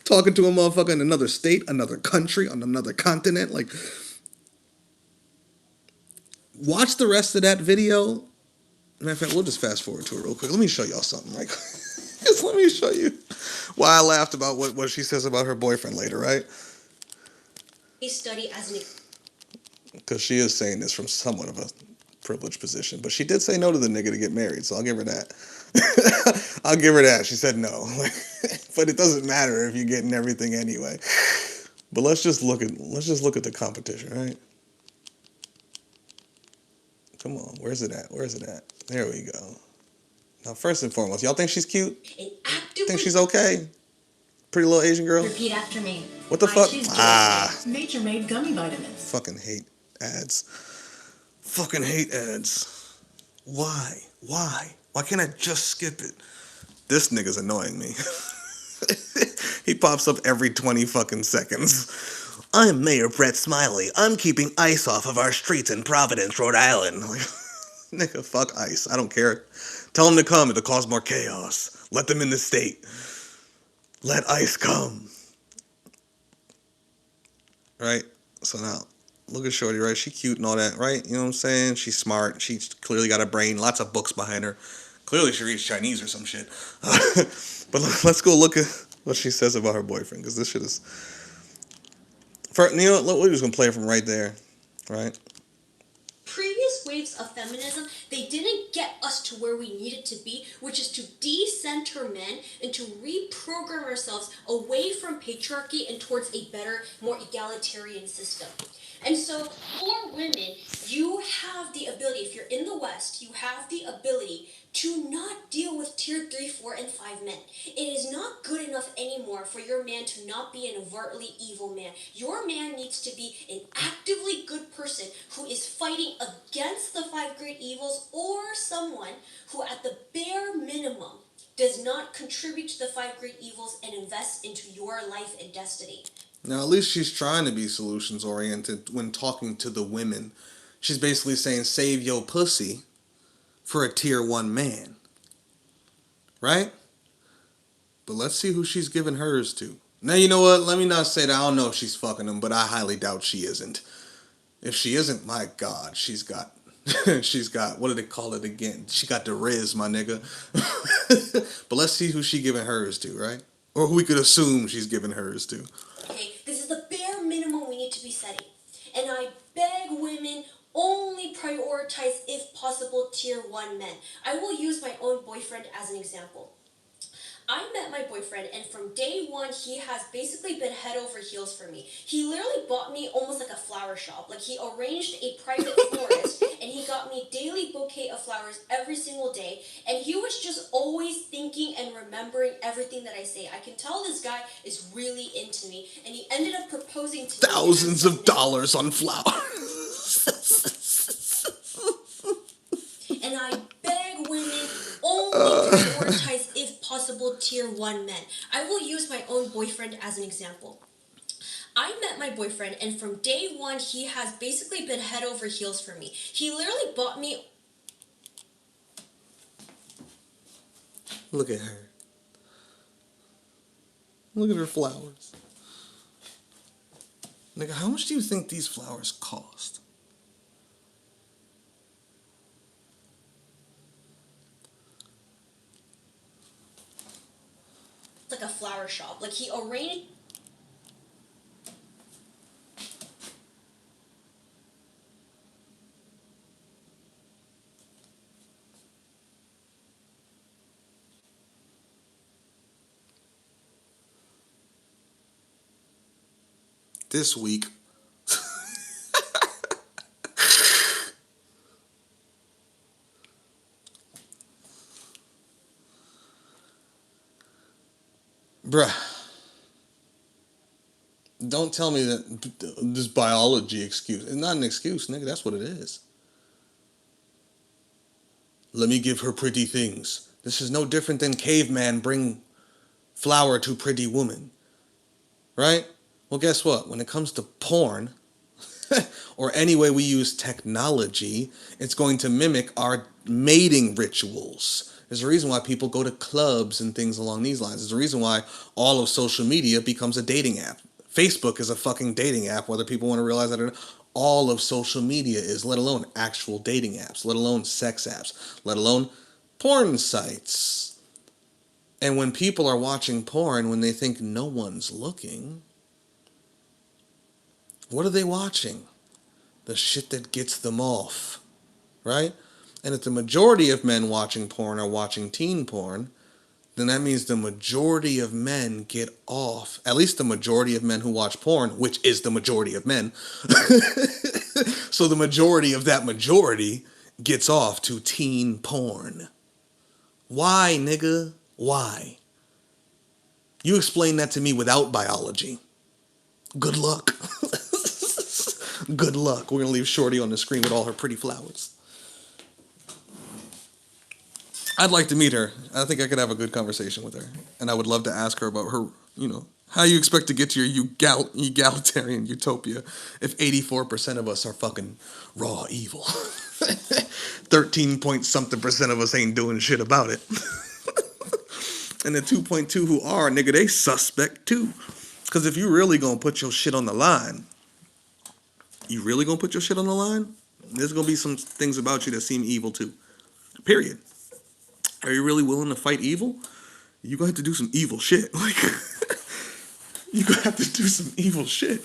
talking to a motherfucker in another state, another country, on another continent. Like, watch the rest of that video. Matter of fact, we'll just fast forward to it real quick. Let me show y'all something, right? Just let me show you why I laughed about what she says about her boyfriend later, right? Study as an Because she is saying this from somewhat of a privileged position. But she did say no to the nigga to get married, so I'll give her that. I'll give her that. She said no. But it doesn't matter if you're getting everything anyway. But let's just look at the competition, right? Come on, where's it at? Where's it at? There we go. Now, first and foremost, y'all think she's cute? Think she's okay? Pretty little Asian girl? Repeat after me. What the fuck? Nature made gummy vitamins. Fucking hate ads. Fucking hate ads. Why? Why? Why can't I just skip it? This nigga's annoying me. He pops up every 20 fucking seconds. I'm Mayor Brett Smiley. I'm keeping ice off of our streets in Providence, Rhode Island. Like, nigga, fuck ice. I don't care. Tell them to come. It'll cause more chaos. Let them in the state. Let ice come. Right? So now, look at Shorty, right? She cute and all that, right? You know what I'm saying? She's smart. She's clearly got a brain. Lots of books behind her. Clearly she reads Chinese or some shit. But let's go look at what she says about her boyfriend, because this shit is... You know what? We're just going to play it from right there, right? previous waves of feminism, they didn't get us to where we needed to be, which is to decenter men and to reprogram ourselves away from patriarchy and towards a better, more egalitarian system. And so for women, you have the ability, if you're in the West, you have the ability to not deal with tier 3, 4, and 5 men. It is not good enough anymore for your man to not be an overtly evil man. Your man needs to be an actively good person who is fighting against the 5 great evils, or someone who at the bare minimum does not contribute to the 5 great evils and invest into your life and destiny. Now, at least she's trying to be solutions oriented when talking to the women. She's basically saying, save your pussy for a tier 1 man. right? But let's see who she's giving hers to. Now, you know what? Let me not say that I don't know if she's fucking him, but I highly doubt she isn't. If she isn't, my God, she's got, she's got, what do they call it again? She got the Riz, my nigga. But let's see who she giving hers to, right? Or who we could assume she's giving hers to. Okay, this is the bare minimum we need to be setting. And I beg women, only prioritize, if possible, tier 1 men. I will use my own boyfriend as an example. I met my boyfriend, and from day one, he has basically been head over heels for me. He literally bought me almost like a flower shop. Like, he arranged a private florist, and he got me daily bouquet of flowers every single day. And he was just always thinking and remembering everything that I say. I can tell this guy is really into me, and he ended up proposing to me. Thousands of dollars on flowers. And I beg women, only prioritize, if possible, tier 1 men. I will use my own boyfriend as an example. I met my boyfriend, and from day one, he has basically been head over heels for me. He literally bought me. Look at her. Look at her flowers. Nigga, how much do you think these flowers cost? Like a flower shop. Like, he arranged. This week. Bruh. Don't tell me that this biology excuse. It's not an excuse, nigga. That's what it is. Let me give her pretty things. This is no different than caveman bring flower to pretty woman. Right? Well, guess what? When it comes to porn, or any way we use technology, it's going to mimic our mating rituals. There's a reason why people go to clubs and things along these lines. There's a reason why all of social media becomes a dating app. Facebook is a fucking dating app, whether people want to realize that or not. All of social media is, let alone actual dating apps, let alone sex apps, let alone porn sites. And when people are watching porn, when they think no one's looking, what are they watching? The shit that gets them off, right? And if the majority of men watching porn are watching teen porn, then that means the majority of men get off. At least the majority of men who watch porn, which is the majority of men. So the majority of that majority gets off to teen porn. Why, nigga? Why? You explain that to me without biology. Good luck. Good luck. We're going to leave Shorty on the screen with all her pretty flowers. I'd like to meet her. I think I could have a good conversation with her. And I would love to ask her about her, how you expect to get to your egalitarian utopia if 84% of us are fucking raw evil. 13 point something percent of us ain't doing shit about it. And the 2.2 who are, nigga, they suspect too. Because if you really gonna put your shit on the line, there's gonna be some things about you that seem evil too. Period. Are you really willing to fight evil? You gonna have to do some evil shit. Like, you gonna have to do some evil shit.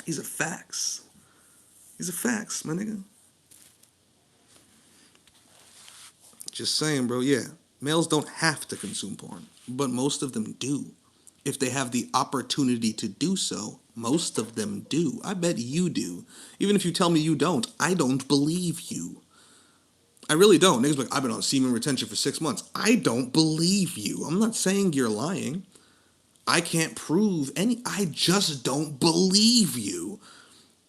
These are facts. These are facts, my nigga. Just saying, bro. Yeah, males don't have to consume porn, but most of them do. If they have the opportunity to do so, most of them do. I bet you do. Even if you tell me you don't, I don't believe you. I really don't. Niggas be like, I've been on semen retention for 6 months. I don't believe you. I'm not saying you're lying. I can't prove any. I just don't believe you.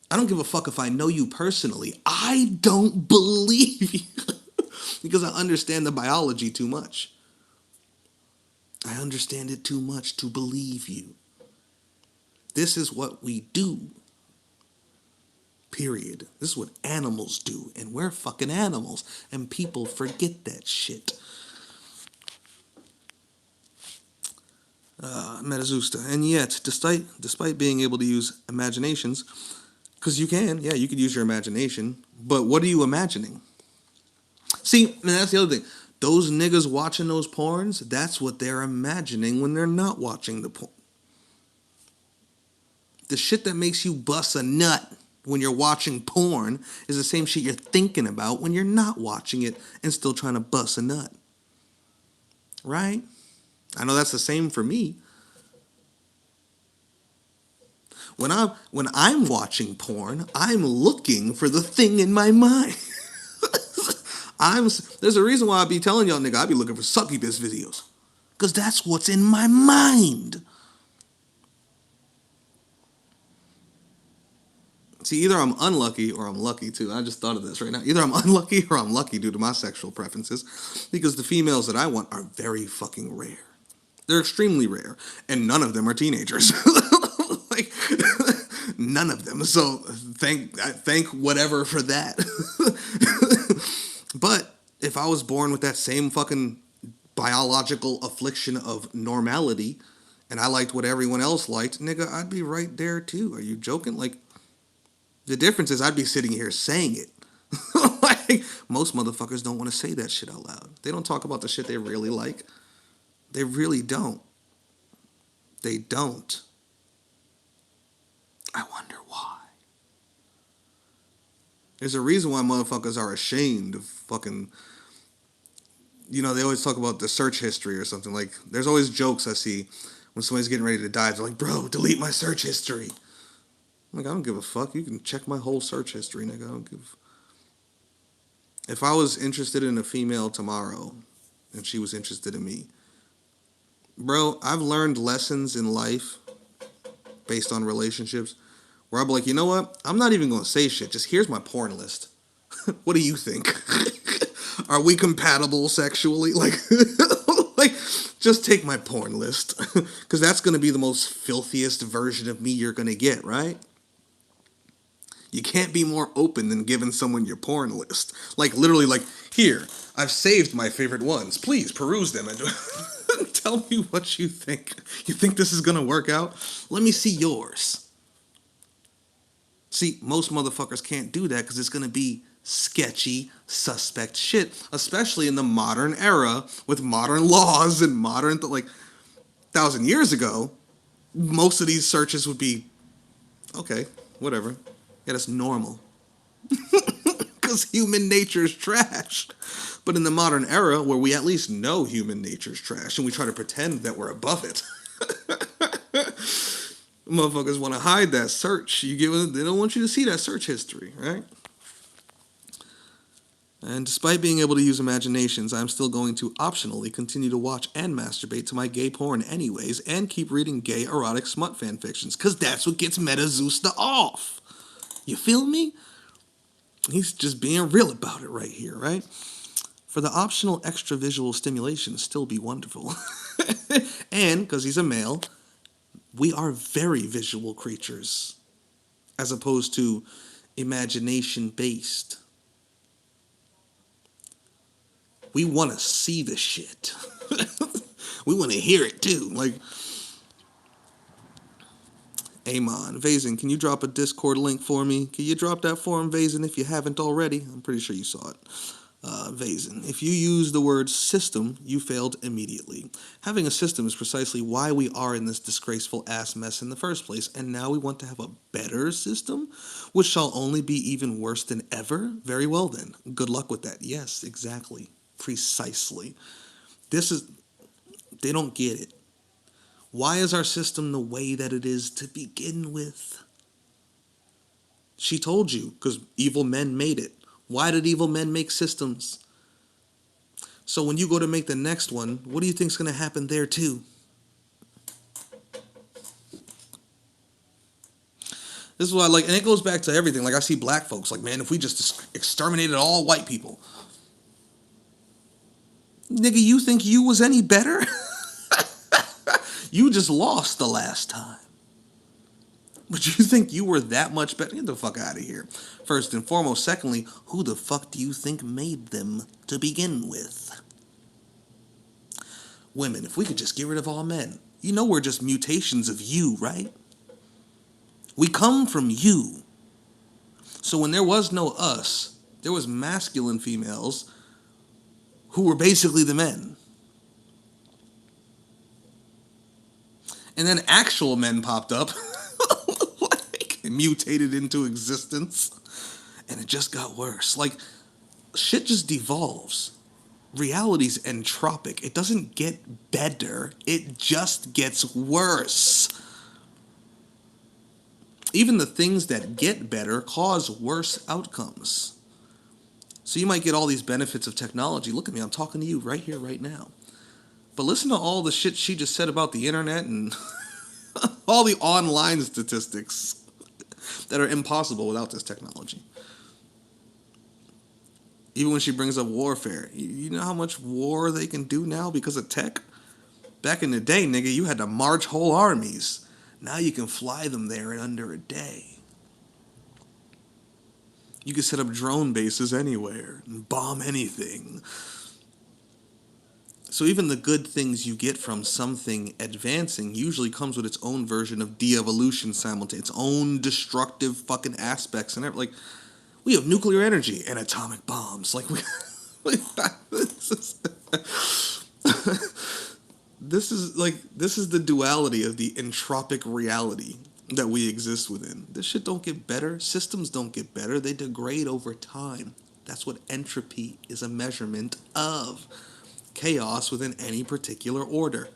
I don't give a fuck if I know you personally. I don't believe you. Because I understand the biology too much. I understand it too much to believe you. This is what we do. Period. This is what animals do. And we're fucking animals. And people forget that shit. Metazusta. And yet, despite being able to use imaginations, because you can, yeah, you could use your imagination, but what are you imagining? See, and that's the other thing. Those niggas watching those porns, that's what they're imagining when they're not watching the porn. The shit that makes you bust a nut when you're watching porn is the same shit you're thinking about when you're not watching it and still trying to bust a nut. Right? I know that's the same for me. When I'm watching porn, I'm looking for the thing in my mind. There's a reason why I be telling y'all nigga I be looking for succubus videos. Cause that's what's in my mind. See, either I'm unlucky or I'm lucky too. I just thought of this right now. Either I'm unlucky or I'm lucky due to my sexual preferences. Because the females that I want are very fucking rare. They're extremely rare. And none of them are teenagers. Like none of them. So thank whatever for that. But if I was born with that same fucking biological affliction of normality and I liked what everyone else liked, nigga, I'd be right there too. Are you joking? Like, the difference is I'd be sitting here saying it. Like, most motherfuckers don't want to say that shit out loud. They don't talk about the shit they really like. They really don't. They don't. I wonder why. There's a reason why motherfuckers are ashamed of fucking. You know, they always talk about the search history or something. Like, there's always jokes I see when somebody's getting ready to die. They're like, bro, delete my search history. I'm like, I don't give a fuck. You can check my whole search history, nigga. I don't give. If I was interested in a female tomorrow and she was interested in me, bro, I've learned lessons in life based on relationships where I'll be like, you know what? I'm not even going to say shit. Just here's my porn list. What do you think? Are we compatible sexually? Like, like, just take my porn list. Because that's going to be the most filthiest version of me you're going to get, right? You can't be more open than giving someone your porn list. Like, literally, like, here, I've saved my favorite ones. Please peruse them and tell me what you think. You think this is going to work out? Let me see yours. See, most motherfuckers can't do that because it's going to be sketchy, suspect shit, especially in the modern era with modern laws and modern, like, 1,000 years ago, most of these searches would be, okay, whatever. Yeah, that's normal. Because human nature is trash. But in the modern era, where we at least know human nature is trash, and we try to pretend that we're above it, motherfuckers want to hide that search. They don't want you to see that search history, right? And despite being able to use imaginations, I'm still going to optionally continue to watch and masturbate to my gay porn anyways, and keep reading gay erotic smut fan fictions, because that's what gets Metazusta off. You feel me? He's just being real about it right here, right? For the optional extra visual stimulation still be wonderful. And, because he's a male, we are very visual creatures, as opposed to imagination-based. We want to see the shit. We want to hear it, too. Like, Amon, Vazen, can you drop a Discord link for me? Can you drop that for him, Vazen, if you haven't already? I'm pretty sure you saw it. Vazen, if you use the word system, you failed immediately. Having a system is precisely why we are in this disgraceful ass mess in the first place, and now we want to have a better system, which shall only be even worse than ever? Very well then. Good luck with that. Yes, exactly. Precisely. They don't get it. Why is our system the way that it is to begin with? She told you, because evil men made it. Why did evil men make systems? So when you go to make the next one, what do you think's going to happen there too? This is what I like, and it goes back to everything. Like, I see black folks, like, man, if we just exterminated all white people. Nigga, you think you was any better? You just lost the last time. But you think you were that much better? Get the fuck out of here. First and foremost. Secondly, who the fuck do you think made them to begin with? Women, if we could just get rid of all men. You know we're just mutations of you, right? We come from you. So when there was no us, there was masculine females who were basically the men. And then actual men popped up, like, mutated into existence, and it just got worse. Like, shit just devolves. Reality's entropic. It doesn't get better, it just gets worse. Even the things that get better cause worse outcomes. So you might get all these benefits of technology. Look at me, I'm talking to you right here, right now. But listen to all the shit she just said about the internet and all the online statistics that are impossible without this technology. Even when she brings up warfare, you know how much war they can do now because of tech? Back in the day, nigga, you had to march whole armies. Now you can fly them there in under a day. You can set up drone bases anywhere and bomb anything. So even the good things you get from something advancing usually comes with its own version of de-evolution simultaneously, its own destructive fucking aspects and everything. Like, we have nuclear energy and atomic bombs. Like, this is the duality of the entropic reality that we exist within. This shit don't get better. Systems don't get better. They degrade over time. That's what entropy is a measurement of. Chaos within any particular order.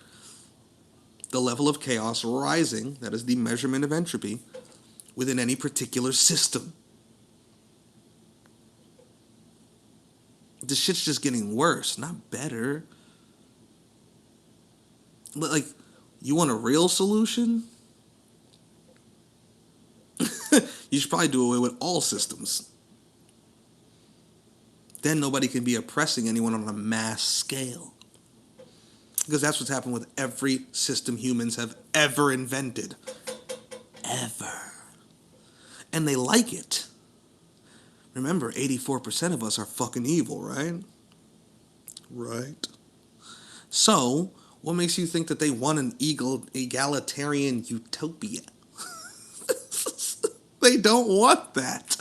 The level of chaos rising, that is the measurement of entropy, within any particular system. This shit's just getting worse, not better. But, like, you want a real solution? You should probably do away with all systems. Then nobody can be oppressing anyone on a mass scale. Because that's what's happened with every system humans have ever invented. Ever. And they like it. Remember, 84% of us are fucking evil, right? Right. So, what makes you think that they want an egalitarian utopia? They don't want that.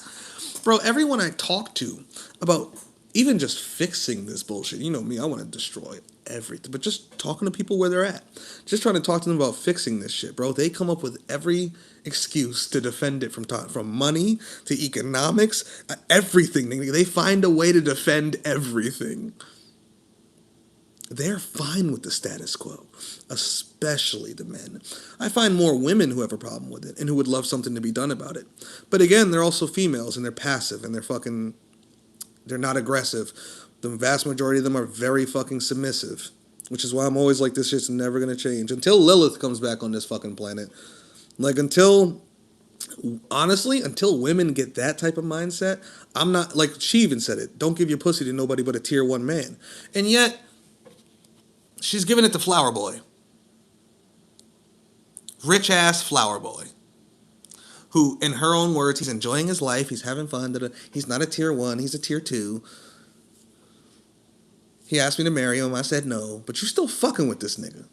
Bro, everyone I talk to about even just fixing this bullshit, you know me, I want to destroy everything. But just talking to people where they're at, just trying to talk to them about fixing this shit, bro, they come up with every excuse to defend it, from money to economics, everything. They find a way to defend everything. They're fine with the status quo, especially the men. I find more women who have a problem with it and who would love something to be done about it. But again, they're also females and they're passive and they're not aggressive. The vast majority of them are very fucking submissive, which is why I'm always like, this shit's never going to change until Lilith comes back on this fucking planet. Like, honestly, until women get that type of mindset, I'm not, like, she even said it, don't give your pussy to nobody but a tier 1 man. And yet, she's giving it to Flower Boy. Rich ass Flower Boy. Who, in her own words, he's enjoying his life, he's having fun, he's not a tier 1, he's a tier 2. He asked me to marry him, I said no, but you're still fucking with this nigga.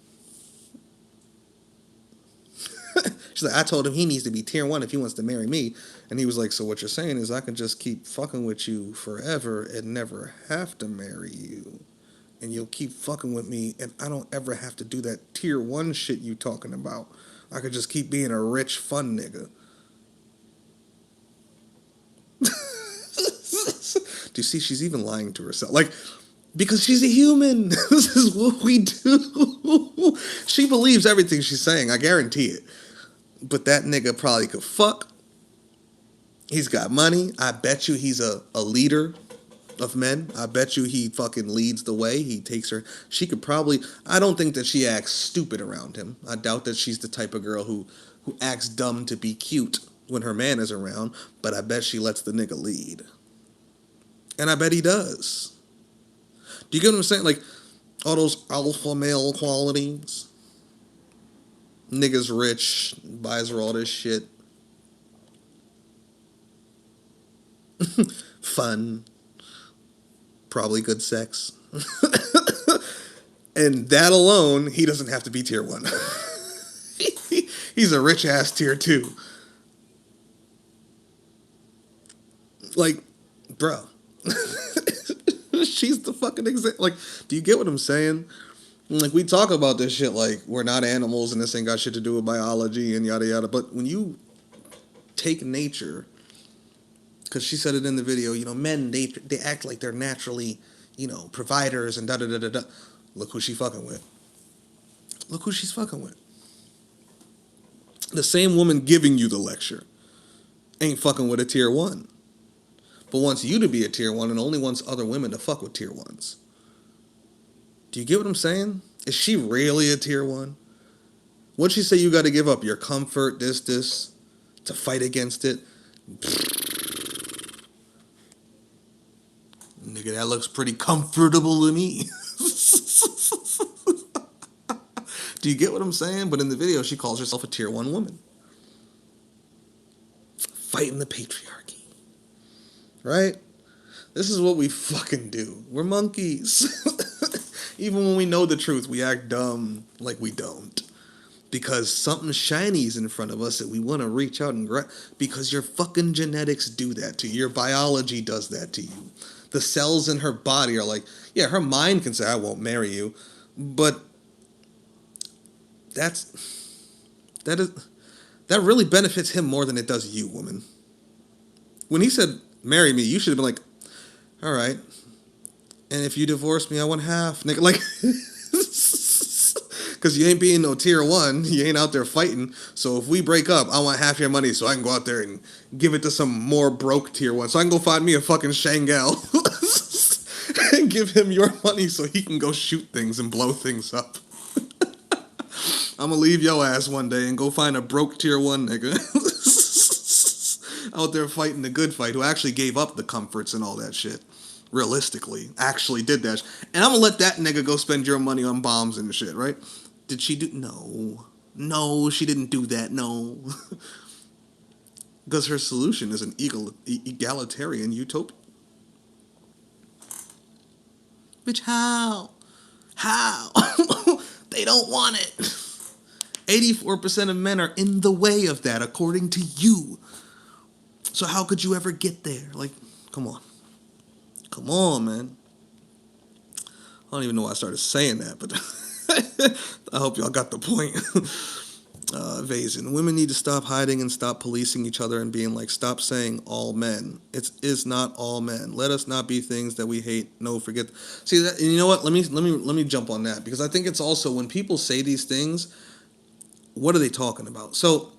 She's like, I told him he needs to be tier 1 if he wants to marry me. And he was like, so what you're saying is I can just keep fucking with you forever and never have to marry you. And you'll keep fucking with me, and I don't ever have to do that tier 1 shit you talking about. I could just keep being a rich, fun nigga. Do you see? She's even lying to herself. Like, because she's a human. This is what we do. She believes everything she's saying. I guarantee it. But that nigga probably could fuck. He's got money. I bet you he's a leader of men. I bet you he fucking leads the way. He takes her. She could probably. I don't think that she acts stupid around him. I doubt that she's the type of girl who acts dumb to be cute when her man is around. But I bet she lets the nigga lead. And I bet he does. Do you get what I'm saying? Like, all those alpha male qualities. Nigga's rich, buys her all this shit. Fun. Probably good sex. And that alone, he doesn't have to be tier 1. He's a rich ass tier 2. Like, bro. She's the fucking example. Like, do you get what I'm saying? Like, we talk about this shit like we're not animals and this ain't got shit to do with biology and yada yada. But when you take nature, because she said it in the video, men, they act like they're naturally, providers and da da da da da. Look who she fucking with. Look who she's fucking with. The same woman giving you the lecture ain't fucking with a tier 1. But wants you to be a tier 1 and only wants other women to fuck with tier 1s. Do you get what I'm saying? Is she really a tier 1? What'd she say you got to give up? Your comfort, this, to fight against it? Nigga, that looks pretty comfortable to me. Do you get what I'm saying? But in the video, she calls herself a tier 1 woman. Fighting the patriarchy. Right? This is what we fucking do. We're monkeys. Even when we know the truth, we act dumb like we don't. Because something shiny is in front of us that we want to reach out and grab. Because your fucking genetics do that to you. Your biology does that to you. The cells in her body are like, yeah, her mind can say, I won't marry you. But that really benefits him more than it does you, woman. When he said, marry me, you should have been like, all right. And if you divorce me, I want half. Nigga, like, because you ain't being no tier 1. You ain't out there fighting. So if we break up, I want half your money so I can go out there and give it to some more broke tier 1. So I can go find me a fucking Shangal and give him your money so he can go shoot things and blow things up. I'm going to leave your ass one day and go find a broke tier 1 nigga out there fighting the good fight who actually gave up the comforts and all that shit. Realistically, actually did that. And I'm going to let that nigga go spend your money on bombs and shit, right? Did she do? No, she didn't do that, no. Because her solution is an egalitarian utopia. Bitch, how? They don't want it. 84% of men are in the way of that, according to you. So how could you ever get there? Like, come on. Come on, man. I don't even know why I started saying that, but I hope y'all got the point. Vazen. Women need to stop hiding and stop policing each other and being like, stop saying all men. It is not all men. Let us not be things that we hate. No, forget. See that? And you know what? Let me jump on that, because I think it's also when people say these things, what are they talking about? So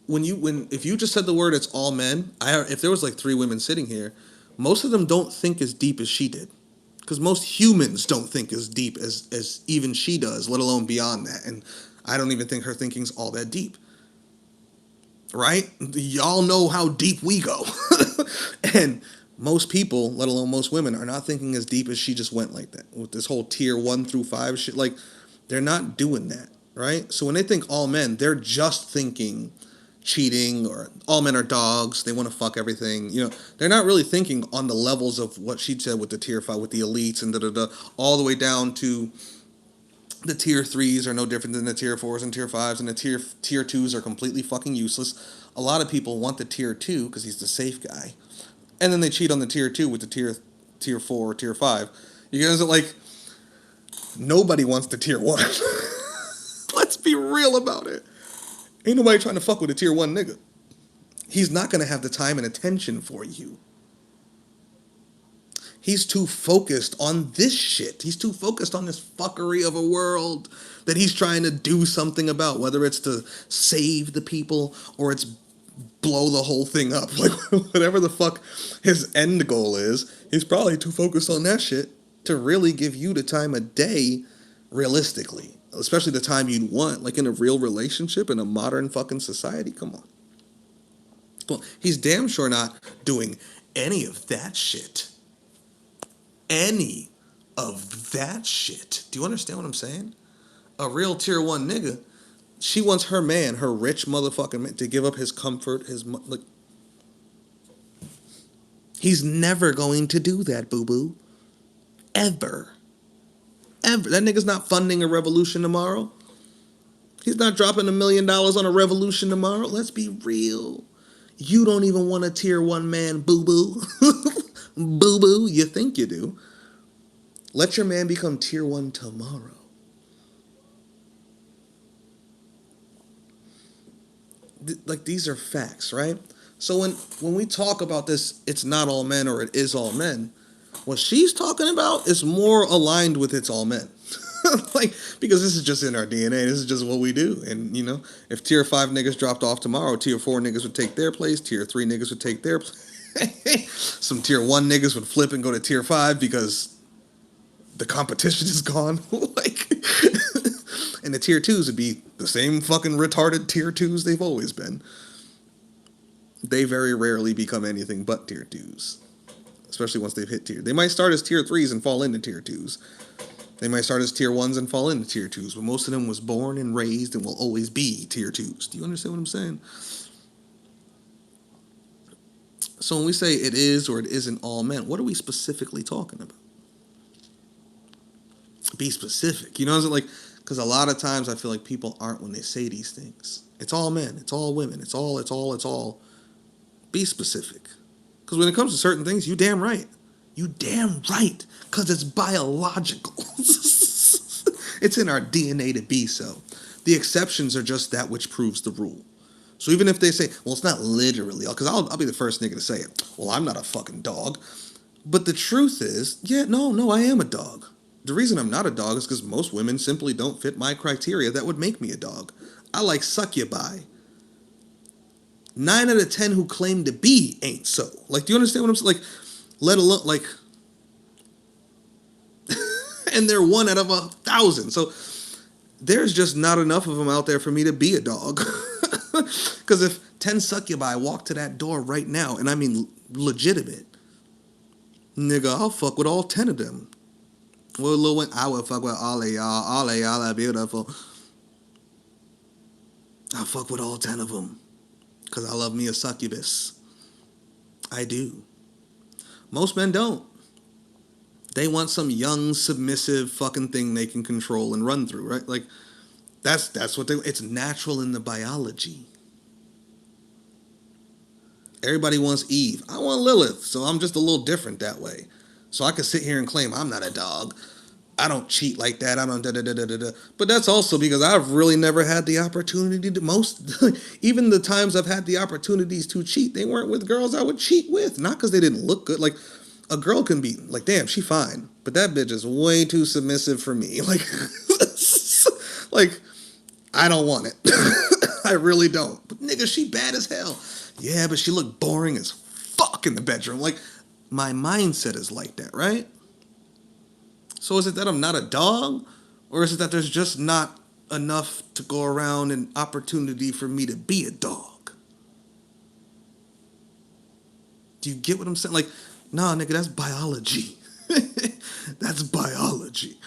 if you just said the word it's all men, if there was like 3 women sitting here, most of them don't think as deep as she did. Because most humans don't think as deep as even she does, let alone beyond that. And I don't even think her thinking's all that deep. Right? Y'all know how deep we go. And most people, let alone most women, are not thinking as deep as she just went like that. With this whole tier 1 through 5 shit. Like, they're not doing that. Right? So when they think all men, they're just thinking cheating or all men are dogs, they want to fuck everything. They're not really thinking on the levels of what she said with the tier 5, with the elites and all the way down to the tier 3s are no different than the tier 4s and tier 5s, and the tier 2s are completely fucking useless. A lot of people want the tier 2 because he's the safe guy, and then they cheat on the tier 2 with the tier 4 or tier 5. You guys are like, nobody wants the tier 1. Let's be real about it. Ain't nobody trying to fuck with a tier 1 nigga. He's not going to have the time and attention for you. He's too focused on this shit. He's too focused on this fuckery of a world that he's trying to do something about, whether it's to save the people or it's blow the whole thing up. Like, whatever the fuck his end goal is, he's probably too focused on that shit to really give you the time of day realistically. Especially the time you'd want, like in a real relationship in a modern fucking society. Come on. Well, he's damn sure not doing any of that shit. Any of that shit. Do you understand what I'm saying? A real tier 1 nigga, she wants her man, her rich motherfucking man, to give up his comfort, like. He's never going to do that, boo-boo. Ever. That nigga's not funding a revolution tomorrow. He's not dropping $1 million on a revolution tomorrow. Let's be real. You don't even want a tier 1 man, boo boo. Boo boo. You think you do. Let your man become tier 1 tomorrow. Like, these are facts, right? So when we talk about this, it's not all men or it is all men. What she's talking about is more aligned with it's all men. Like, because this is just in our DNA. This is just what we do. And, if tier 5 niggas dropped off tomorrow, tier 4 niggas would take their place, tier 3 niggas would take their place. Some tier 1 niggas would flip and go to tier 5 because the competition is gone. Like, and the tier 2s would be the same fucking retarded tier 2s they've always been. They very rarely become anything but tier 2s. Especially once they've hit tier. They might start as tier 3s and fall into tier 2s. They might start as tier 1s and fall into tier 2s. But most of them was born and raised and will always be tier 2s. Do you understand what I'm saying? So when we say it is or it isn't all men, what are we specifically talking about? Be specific. You know what I'm saying? Like, because a lot of times I feel like people aren't when they say these things. It's all men. It's all women. It's all. Be specific. Because when it comes to certain things, you damn right. You damn right. Because it's biological. It's in our DNA to be so. The exceptions are just that which proves the rule. So even if they say, well, it's not literally, because I'll be the first nigga to say it. Well, I'm not a fucking dog. But the truth is, no, I am a dog. The reason I'm not a dog is because most women simply don't fit my criteria that would make me a dog. I like succubi. 9 out of 10 who claim to be ain't so. Like, do you understand what I'm saying? Like, let alone, like, and they're 1 out of 1,000. So there's just not enough of them out there for me to be a dog. Because if 10 succubi walk to that door right now, and I mean legitimate, nigga, I'll fuck with all 10 of them. Well, Lil Wayne, I will fuck with all of y'all. All of y'all are beautiful. I'll fuck with all 10 of them. Because I love me a succubus. I do. Most men don't. They want some young, submissive fucking thing they can control and run through, right? Like, that's what it's natural in the biology. Everybody wants Eve. I want Lilith, so I'm just a little different that way. So I could sit here and claim I'm not a dog. I don't cheat like that. I don't da-da-da-da-da-da. But that's also because I've really never had the opportunity to even the times I've had the opportunities to cheat, they weren't with girls I would cheat with. Not because they didn't look good. Like, a girl can be, like, damn, she fine. But that bitch is way too submissive for me. Like, like, I don't want it. I really don't. But nigga, she bad as hell. Yeah, but she looked boring as fuck in the bedroom. Like, my mindset is like that, right? So is it that I'm not a dog? Or is it that there's just not enough to go around and opportunity for me to be a dog? Do you get what I'm saying? Like, nah, nigga, that's biology. That's biology.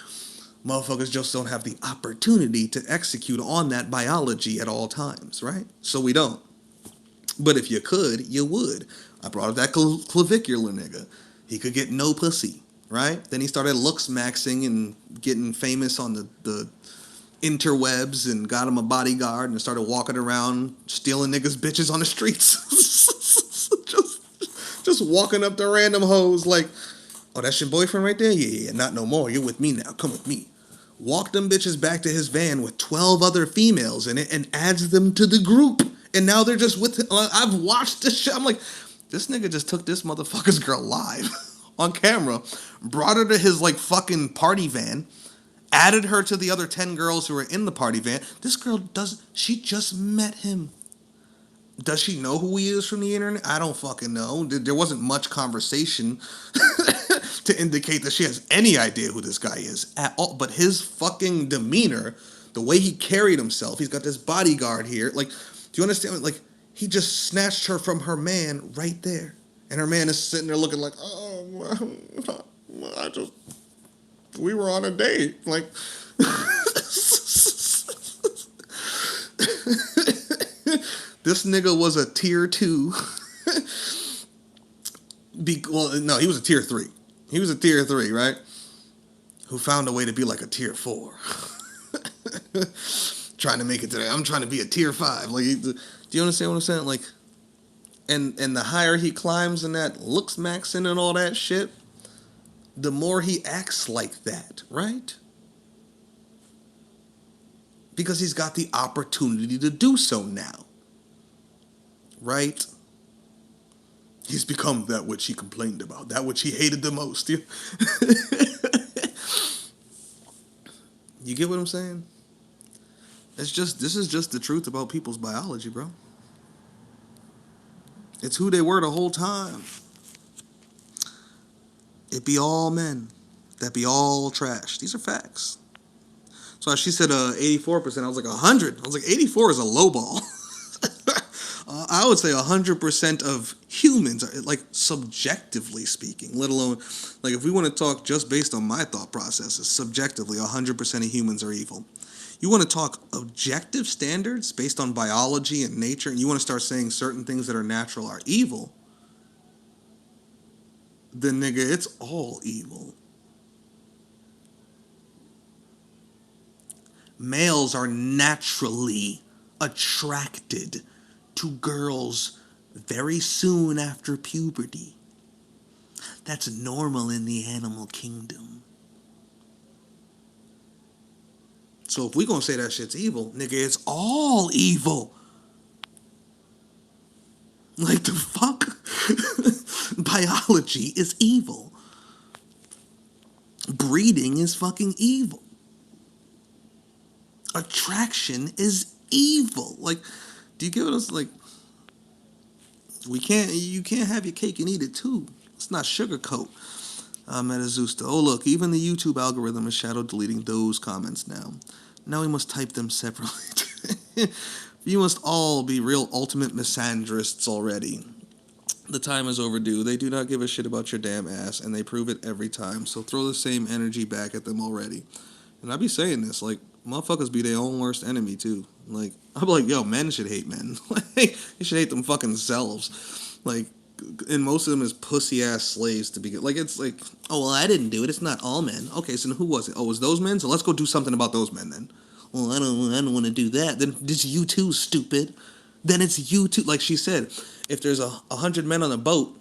Motherfuckers just don't have the opportunity to execute on that biology at all times, right? So we don't. But if you could, you would. I brought up that clavicular nigga. He could get no pussy, right? Then he started looks maxing and getting famous on the interwebs and got him a bodyguard and started walking around stealing niggas' bitches on the streets. just walking up to random hoes like, oh, that's your boyfriend right there? Yeah, not no more. You're with me now. Come with me. Walk them bitches back to his van with 12 other females in it and adds them to the group. And now they're just with him. I've watched this shit. I'm like, this nigga just took this motherfucker's girl live on camera, brought her to his like fucking party van, added her to the other 10 girls who were in the party van. This girl she just met him. Does she know who he is from the internet? I don't fucking know. There wasn't much conversation to indicate that she has any idea who this guy is at all. But his fucking demeanor, the way he carried himself, he's got this bodyguard here. Like, do you understand? Like, he just snatched her from her man right there. And her man is sitting there looking like, oh, we were on a date. Like, this nigga was a tier 2. No, he was a tier 3. He was a tier 3, right? Who found a way to be like a tier 4. trying to make it today. I'm trying to be a tier 5. Like, do you understand what I'm saying? Like, and the higher he climbs in that looks maxing and all that shit, the more he acts like that, right? Because he's got the opportunity to do so now, right? He's become that which he complained about, that which he hated the most. You get what I'm saying? This is just the truth about people's biology, bro. It's who they were the whole time. It be all men. That be all trash. These are facts. So she said 84%. I was like 100. I was like 84 is a low ball. I would say 100% of humans are, like, subjectively speaking, let alone, like, if we want to talk just based on my thought processes, subjectively 100% of humans are evil. You want to talk objective standards based on biology and nature, and you want to start saying certain things that are natural are evil, then nigga, it's all evil. Males are naturally attracted to girls very soon after puberty. That's normal in the animal kingdom. So if we gonna say that shit's evil, nigga, it's all evil. Like, the fuck? Biology is evil. Breeding is fucking evil. Attraction is evil. Like, do you get what I'm like? You can't have your cake and eat it too. It's not sugarcoat. Metazusta. Oh look, even the YouTube algorithm is shadow deleting those comments now. Now we must type them separately. You must all be real ultimate misandrists already. The time is overdue. They do not give a shit about your damn ass, and they prove it every time. So throw the same energy back at them already. And I be saying this, like, motherfuckers be their own worst enemy too. Like, I'm like, yo, men should hate men. Like, they should hate them fucking selves. Like, and most of them is pussy ass slaves to begin. Like, it's like, oh well, I didn't do it. It's not all men. Okay, so who was it? Oh, it was those men. So let's go do something about those men then. Well, I don't want to do that. Then it's you too, stupid. Then it's you too. Like she said, if there's 100 men on a boat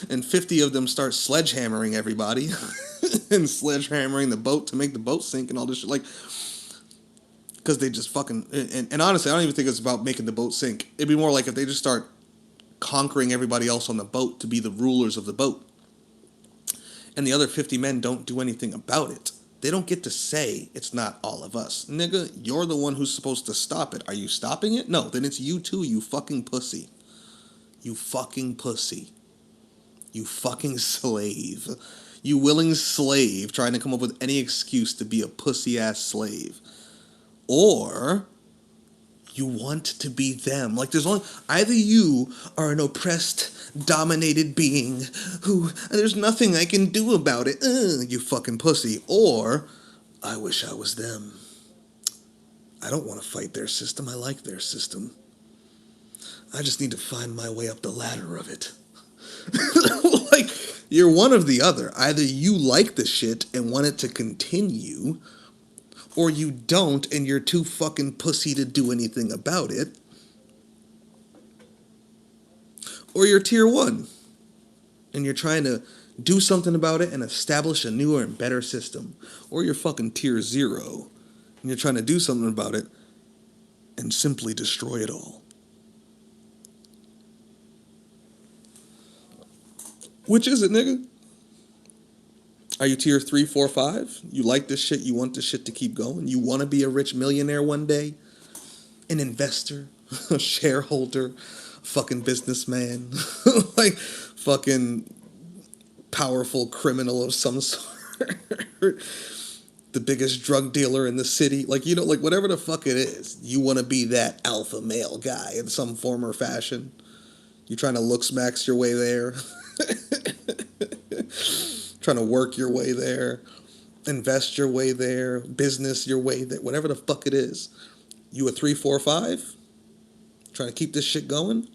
and 50 of them start sledgehammering everybody and sledgehammering the boat to make the boat sink and all this shit, like, because they just fucking, and honestly, I don't even think it's about making the boat sink. It'd be more like if they just start conquering everybody else on the boat to be the rulers of the boat, and the other 50 men don't do anything about it. They don't get to say it's not all of us. Nigga, you're the one who's supposed to stop it. Are you stopping it? No, then it's you too, you fucking pussy. You fucking pussy. You fucking slave. You willing slave trying to come up with any excuse to be a pussy-ass slave. Or you want to be them. Like, there's only, either you are an oppressed, dominated being who, there's nothing I can do about it, you fucking pussy, or I wish I was them. I don't want to fight their system. I like their system. I just need to find my way up the ladder of it. Like, you're one of the other. Either you like the shit and want it to continue, or you don't and you're too fucking pussy to do anything about it. Or you're tier 1 and you're trying to do something about it and establish a newer and better system. Or you're fucking tier 0 and you're trying to do something about it and simply destroy it all. Which is it, nigga? Are you tier 3, 4, 5? You like this shit? You want this shit to keep going? You want to be a rich millionaire one day? An investor? A shareholder? Fucking businessman? Like, fucking powerful criminal of some sort? The biggest drug dealer in the city? Like, you know, like, whatever the fuck it is, you want to be that alpha male guy in some form or fashion? You trying to looks-max your way there? Trying to work your way there, invest your way there, business your way there, whatever the fuck it is. You a 3, 4, 5? Trying to keep this shit going?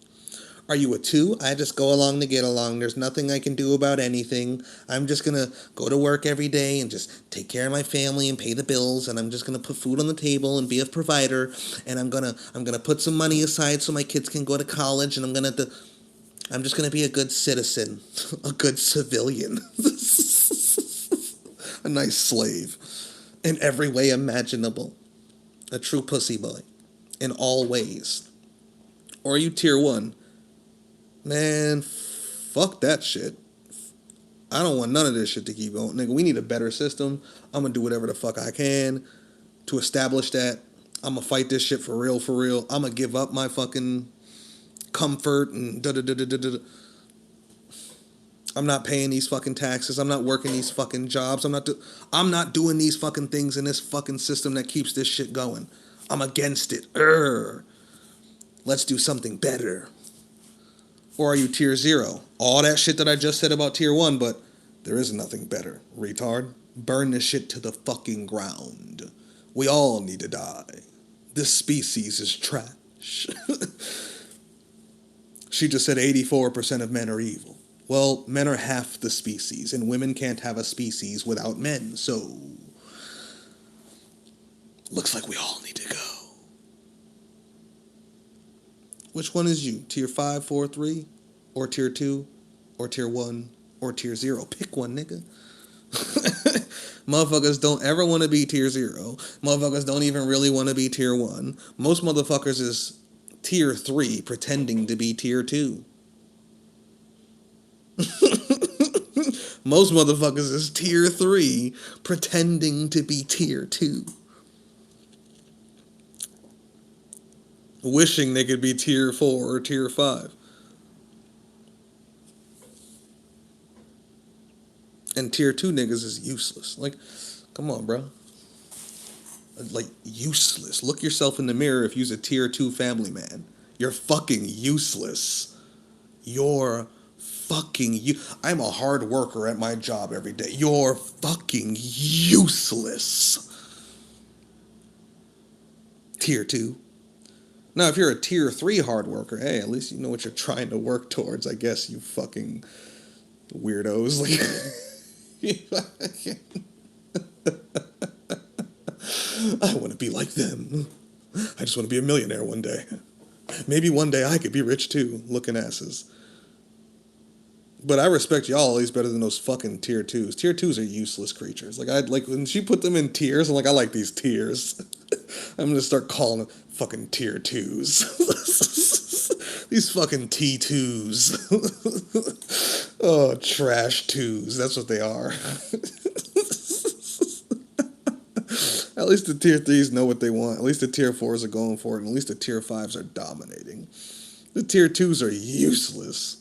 Are you a 2? I just go along to get along. There's nothing I can do about anything. I'm just going to go to work every day and just take care of my family and pay the bills, and I'm just going to put food on the table and be a provider, and I'm going to put some money aside so my kids can go to college, and I'm just going to be a good citizen, a good civilian, a nice slave in every way imaginable, a true pussy boy in all ways. Or are you tier 1? Man, fuck that shit. I don't want none of this shit to keep going. Nigga, we need a better system. I'm gonna do whatever the fuck I can to establish that. I'm gonna fight this shit for real, for real. I'm gonna give up my fucking comfort and da da da da da da. I'm not paying these fucking taxes. I'm not working these fucking jobs. I'm not doing these fucking things in this fucking system that keeps this shit going. I'm against it. Let's do something better. Or are you tier 0? All that shit that I just said about tier 1, but there is nothing better. Retard. Burn this shit to the fucking ground. We all need to die. This species is trash. She just said 84% of men are evil. Well, men are half the species, and women can't have a species without men, so looks like we all need to go. Which one is you? Tier 5, 4, 3? Or tier 2? Or tier 1? Or tier 0? Pick one, nigga. Motherfuckers don't ever want to be tier 0. Motherfuckers don't even really want to be tier 1. Most motherfuckers is tier 3 pretending to be tier 2. Most motherfuckers is tier 3 pretending to be tier 2. Wishing they could be tier 4 or tier 5. And tier 2 niggas is useless. Like, come on, bro. Like, useless. Look yourself in the mirror if you're a tier 2 family man. You're fucking useless. You're fucking I'm a hard worker at my job every day. You're fucking useless. Tier 2. Now, if you're a tier 3 hard worker, hey, at least you know what you're trying to work towards, I guess, you fucking weirdos. Like, I want to be like them. I just want to be a millionaire one day. Maybe one day I could be rich too, looking asses. But I respect y'all at least better than those fucking tier 2s. Tier 2s are useless creatures. Like when she put them in tiers, I'm like, I like these tiers. I'm gonna start calling them fucking tier 2s. These fucking T2s. Oh, trash 2s. That's what they are. At least the tier 3s know what they want. At least the tier 4s are going for it. And at least the tier 5s are dominating. The tier 2s are useless.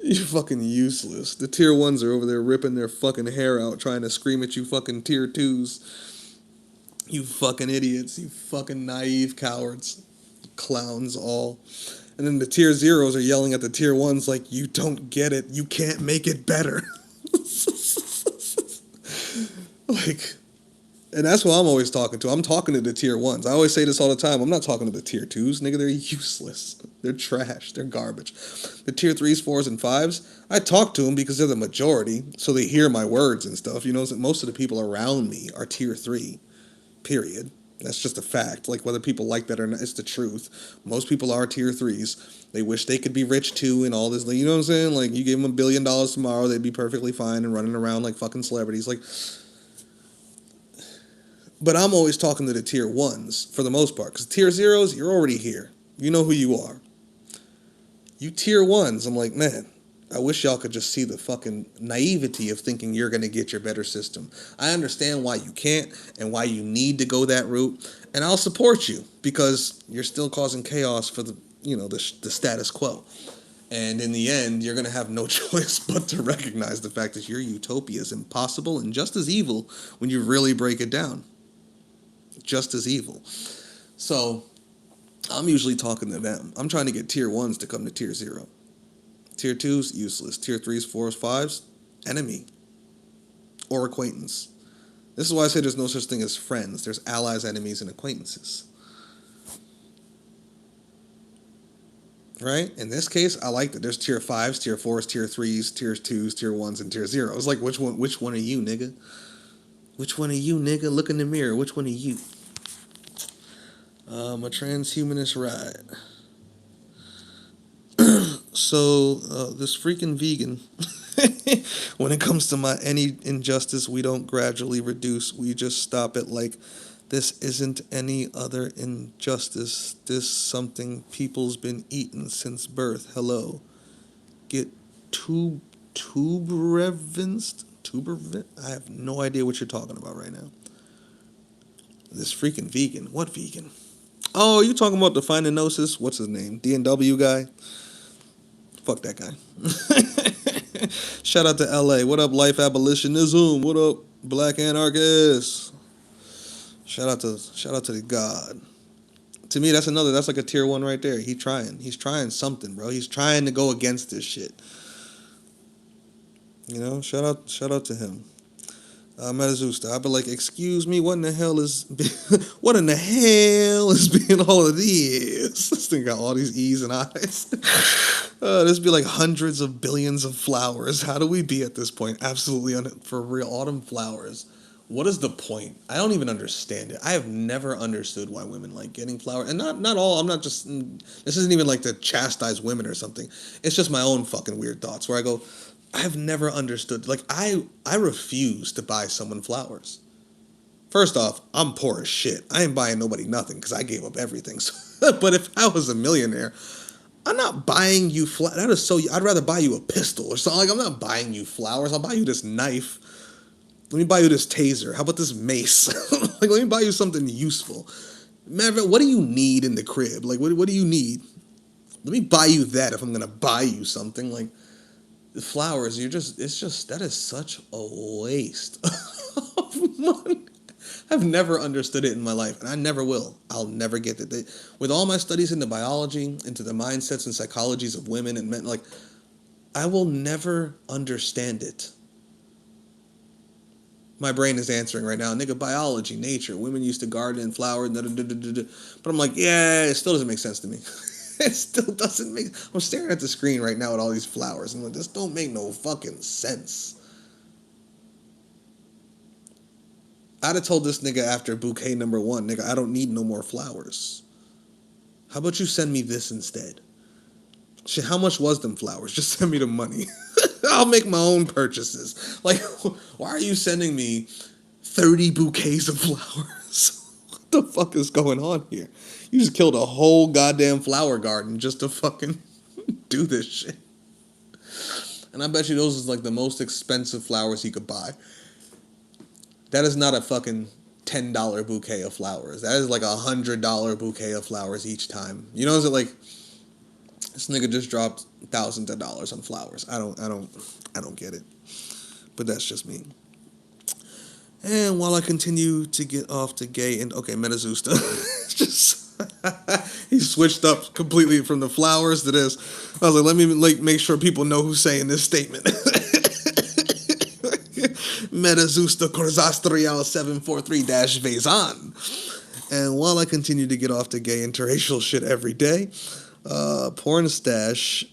You're fucking useless. The tier 1s are over there ripping their fucking hair out trying to scream at you fucking tier 2s. You fucking idiots. You fucking naive cowards. Clowns all. And then the tier 0s are yelling at the tier 1s like, you don't get it. You can't make it better. Like, and that's what I'm always talking to. I'm talking to the tier 1s. I always say this all the time. I'm not talking to the tier 2s. Nigga, they're useless. They're trash. They're garbage. The tier 3s, 4s, and 5s, I talk to them because they're the majority, so they hear my words and stuff. You know, most of the people around me are tier 3, period. That's just a fact. Like, whether people like that or not, it's the truth. Most people are tier 3s. They wish they could be rich too and all this. You know what I'm saying? Like, you gave them $1 billion tomorrow, they'd be perfectly fine and running around like fucking celebrities. Like, but I'm always talking to the tier 1s for the most part. Because tier 0s, you're already here. You know who you are. You tier 1s, I'm like, man, I wish y'all could just see the fucking naivety of thinking you're going to get your better system. I understand why you can't and why you need to go that route. And I'll support you because you're still causing chaos for the status quo. And in the end, you're going to have no choice but to recognize the fact that your utopia is impossible and just as evil when you really break it down. Just as evil. So, I'm usually talking to them. I'm trying to get tier 1s to come to tier 0. Tier 2s, useless. Tier 3s, 4s, 5s, enemy. Or acquaintance. This is why I say there's no such thing as friends. There's allies, enemies, and acquaintances. right? In this case, I like that there's tier 5s, tier 4s, tier 3s, tier 2s, tier 1s, and tier 0s. Like, which one are you, nigga? Which one are you, nigga? Look in the mirror. Which one are you? A transhumanist ride. So, this freaking vegan, when it comes to any injustice, we don't gradually reduce. We just stop it like, this isn't any other injustice. This something people's been eating since birth. Hello. Get tubervenced? I have no idea what you're talking about right now. This freaking vegan. What vegan? Oh, you talking about the Finding Gnosis? What's his name? D&W guy? Fuck that guy. Shout out to LA. What up, Life Abolitionism? What up, Black Anarchists? Shout out to the God. To me, that's like a tier 1 right there. He's trying something, bro. He's trying to go against this shit. You know, shout out to him. Metazusta, I'd be like, excuse me, what in the hell is being all of these? This thing got all these E's and I's. This be like hundreds of billions of flowers. How do we be at this point? Absolutely, for real, autumn flowers. What is the point? I don't even understand it. I have never understood why women like getting flowers. And not all, I'm not just, this isn't even like to chastise women or something. It's just my own fucking weird thoughts where I go, I've never understood. Like, I refuse to buy someone flowers. First off, I'm poor as shit. I ain't buying nobody nothing because I gave up everything. So, but if I was a millionaire, I'm not buying you flowers. That is so. I'd rather buy you a pistol or something. Like, I'm not buying you flowers. I'll buy you this knife. Let me buy you this taser. How about this mace? Like, let me buy you something useful. Man, what do you need in the crib? Like, what do you need? Let me buy you that if I'm gonna buy you something. Like, the flowers, that is such a waste of money. I've never understood it in my life, and I never will. I'll never get it. With all my studies into biology, into the mindsets and psychologies of women and men, like, I will never understand it. My brain is answering right now, nigga, biology, nature, women used to garden and flower, but I'm like, yeah, it still doesn't make sense to me. It still doesn't make. I'm staring at the screen right now at all these flowers. I'm like, this don't make no fucking sense. I'd have told this nigga after bouquet number 1, nigga, I don't need no more flowers. How about you send me this instead? Shit, how much was them flowers? Just send me the money. I'll make my own purchases. Like, why are you sending me 30 bouquets of flowers? What the fuck is going on here? You just killed a whole goddamn flower garden just to fucking do this shit. And I bet you those is like the most expensive flowers he could buy. That is not a fucking $10 bouquet of flowers. That is like $100 bouquet of flowers each time. You know, is it like this nigga just dropped thousands of dollars on flowers? I don't get it. But that's just me. And while I continue to get off to gay and okay, Metazusta, just he switched up completely from the flowers to this. I was like, let me make sure people know who's saying this statement. Metazusta Corzastrial 743-Vezan. And while I continue to get off to gay interracial shit every day, porn stash,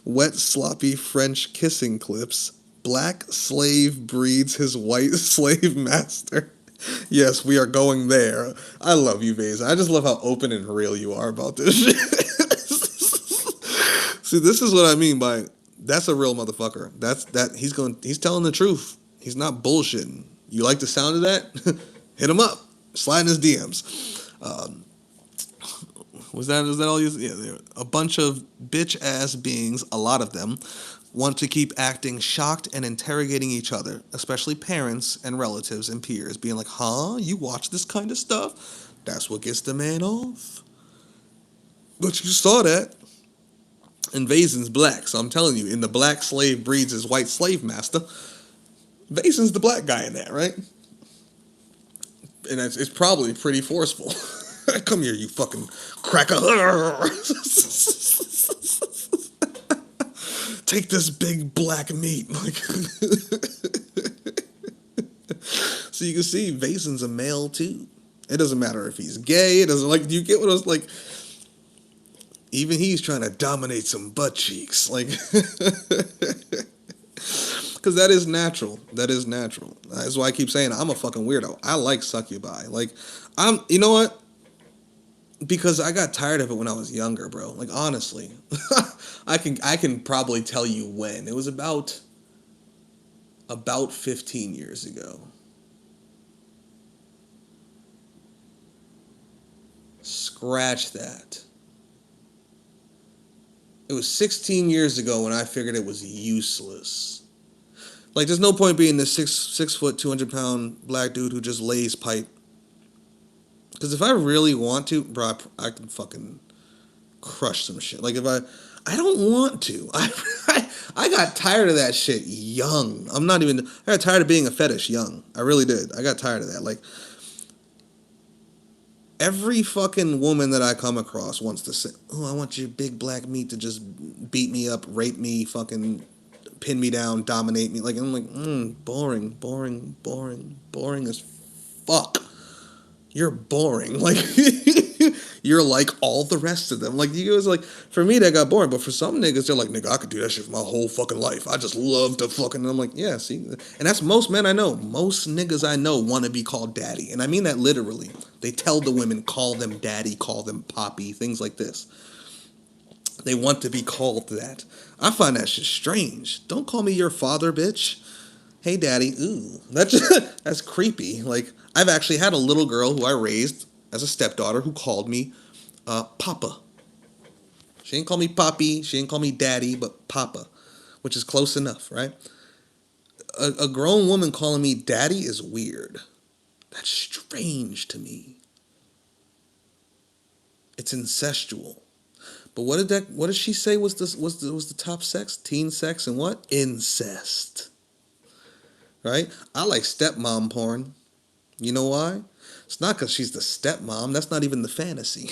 wet sloppy French kissing clips, black slave breeds his white slave master. Yes, we are going there. I love you, Vase. I just love how open and real you are about this shit. See, this is what I mean by that's a real motherfucker. He's telling the truth. He's not bullshitting. You like the sound of that? Hit him up. Slide in his DMs. Was that all you? Yeah, a bunch of bitch ass beings, a lot of them, want to keep acting shocked and interrogating each other, especially parents and relatives and peers, being like, huh? You watch this kind of stuff? That's what gets the man off. But you saw that. Vazen's black, so I'm telling you, in the black slave breeds his white slave master, Vazen's the black guy in that, right? And it's probably pretty forceful. Come here, you fucking cracker. Take this big black meat. Like, so you can see Vazen's a male too. It doesn't matter if he's gay. It doesn't, like, do you get what I was like? Even he's trying to dominate some butt cheeks. Like, because that is natural. That is natural. That's why I keep saying I'm a fucking weirdo. I like succubi. Like, you know what? Because I got tired of it when I was younger, bro. Like, honestly. I can probably tell you when. It was about 15 years ago. Scratch that. It was 16 years ago when I figured it was useless. Like, there's no point being this 6 foot, 200 pound black dude who just lays pipe. Because if I really want to, bro, I can fucking crush some shit. Like, I don't want to. I got tired of that shit young. I got tired of being a fetish young. I really did. I got tired of that. Like, every fucking woman that I come across wants to say, oh, I want your big black meat to just beat me up, rape me, fucking pin me down, dominate me. Like, I'm like, boring, boring, boring, boring as fuck. You're boring. Like, you're like all the rest of them. Like, you guys, like, for me, that got boring. But for some niggas, they're like, nigga, I could do that shit for my whole fucking life. I just love to fucking. And I'm like, yeah, see? And that's most men I know. Most niggas I know want to be called daddy. And I mean that literally. They tell the women, call them daddy, call them poppy, things like this. They want to be called that. I find that shit strange. Don't call me your father, bitch. Hey, daddy. Ooh, that's creepy. Like, I've actually had a little girl who I raised as a stepdaughter who called me Papa. She didn't call me Poppy. She didn't call me Daddy, but Papa, which is close enough, right? A grown woman calling me Daddy is weird. That's strange to me. It's incestual. But what did she say was the top sex? Teen sex and what? Incest. Right? I like stepmom porn. You know why? It's not because she's the stepmom. That's not even the fantasy.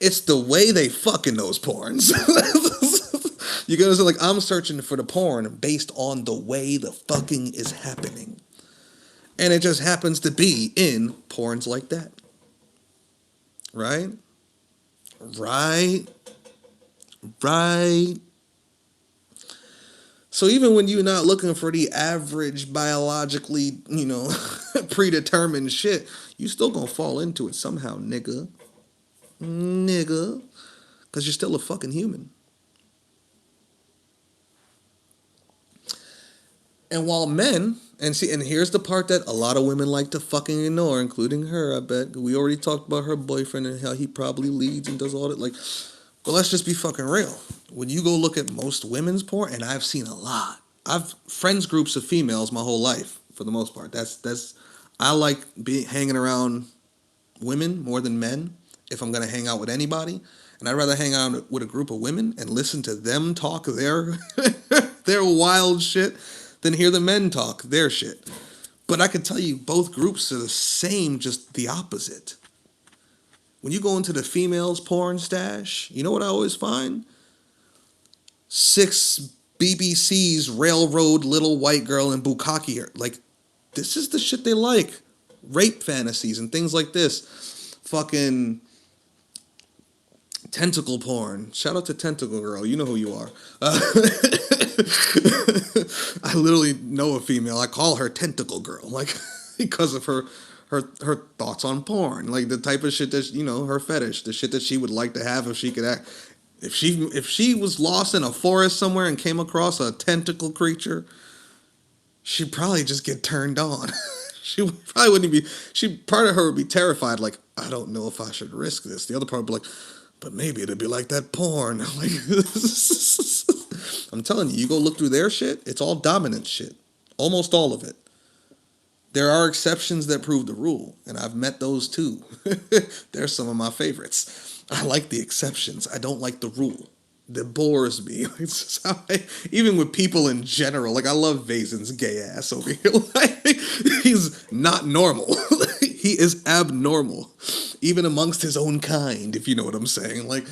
It's the way they fuck in those porns. You get what I'm saying? Like, I'm searching for the porn based on the way the fucking is happening. And it just happens to be in porns like that. Right? Right? Right? So even when you're not looking for the average biologically, predetermined shit, you still gonna fall into it somehow, nigga. Nigga. Because you're still a fucking human. And while men, and here's the part that a lot of women like to fucking ignore, including her, I bet. We already talked about her boyfriend and how he probably leads and does all that. Like, but let's just be fucking real. When you go look at most women's porn, and I've seen a lot. I've friends groups of females my whole life, for the most part. I like hanging around women more than men if I'm gonna hang out with anybody. And I'd rather hang out with a group of women and listen to them talk their their wild shit than hear the men talk their shit. But I can tell you both groups are the same, just the opposite. When you go into the females porn stash, you know what I always find? 6 BBC's railroad little white girl and bukkake. Like, this is the shit they like. Rape fantasies and things like this. Fucking tentacle porn. Shout out to Tentacle Girl. You know who you are. I literally know a female. I call her Tentacle Girl. Like, because of her thoughts on porn. Like, the type of shit that, her fetish. The shit that she would like to have if she could act. If she was lost in a forest somewhere and came across a tentacle creature, she'd probably just get turned on. She probably wouldn't be. Part of her would be terrified. Like, I don't know if I should risk this. The other part would be like, but maybe it'd be like that porn. Like, I'm telling you, you go look through their shit. It's all dominant shit. Almost all of it. There are exceptions that prove the rule, and I've met those too. They're some of my favorites. I like the exceptions. I don't like the rule. That bores me. It's how even with people in general, like, I love Vazen's gay ass over here. Like, he's not normal. He is abnormal, even amongst his own kind, if you know what I'm saying. Like,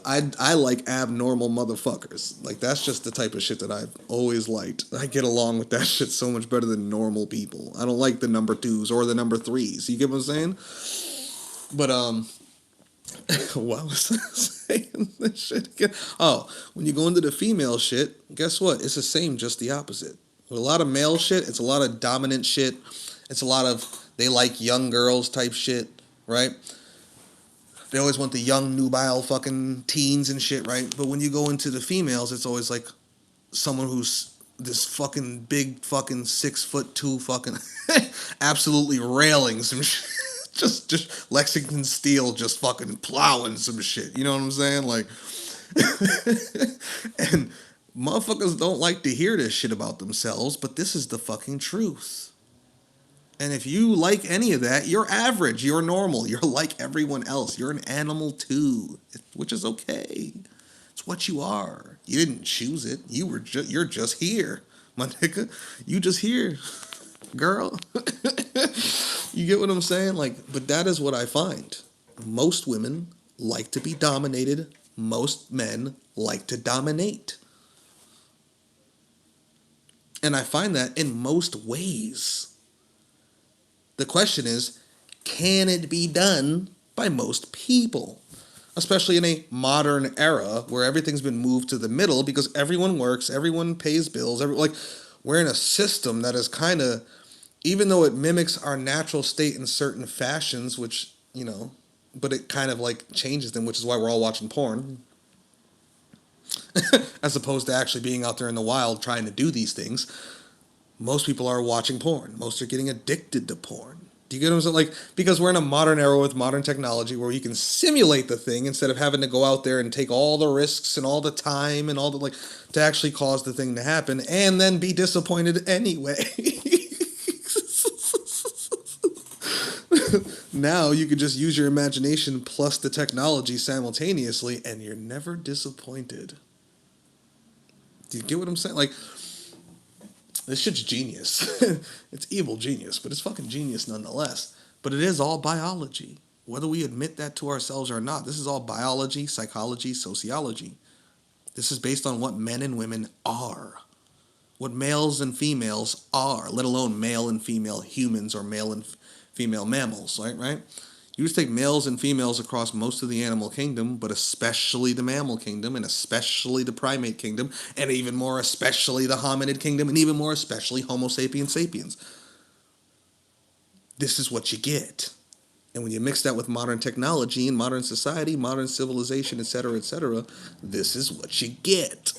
I like abnormal motherfuckers. Like, that's just the type of shit that I've always liked. I get along with that shit so much better than normal people. I don't like the number 2s or the number 3s. You get what I'm saying? But Why was I saying this shit again? Oh, when you go into the female shit, guess what? It's the same, just the opposite. With a lot of male shit, it's a lot of dominant shit. It's a lot of they like young girls type shit, right? They always want the young, nubile fucking teens and shit, right? But when you go into the females, it's always like someone who's this fucking big fucking 6'2" fucking absolutely railing some shit. Just Lexington Steel just fucking plowing some shit. You know what I'm saying? Like, and motherfuckers don't like to hear this shit about themselves, but this is the fucking truth. And if you like any of that, you're average, you're normal, you're like everyone else. You're an animal too, which is okay. It's what you are. You didn't choose it. You're just here, my nigga. You just here, girl. You get what I'm saying? Like, but that is what I find. Most women like to be dominated. Most men like to dominate. And I find that in most ways. The question is, can it be done by most people? Especially in a modern era where everything's been moved to the middle because everyone works, everyone pays bills, like we're in a system that is kind of, even though it mimics our natural state in certain fashions, which, you know, but it kind of like changes them, which is why we're all watching porn. As opposed to actually being out there in the wild trying to do these things. Most people are watching porn. Most are getting addicted to porn. Do you get what I'm saying? Like, because we're in a modern era with modern technology where you can simulate the thing instead of having to go out there and take all the risks and all the time and all the, like, to actually cause the thing to happen and then be disappointed anyway. Now you could just use your imagination plus the technology simultaneously and you're never disappointed. Do you get what I'm saying? Like, this shit's genius. It's evil genius, but it's fucking genius nonetheless. But it is all biology. Whether we admit that to ourselves or not, this is all biology, psychology, sociology. This is based on what men and women are. What males and females are, let alone male and female humans or male and female mammals, right? You just take males and females across most of the animal kingdom, but especially the mammal kingdom, and especially the primate kingdom, and even more especially the hominid kingdom, and even more especially Homo sapiens sapiens. This is what you get. And when you mix that with modern technology and modern society, modern civilization, etc., this is what you get.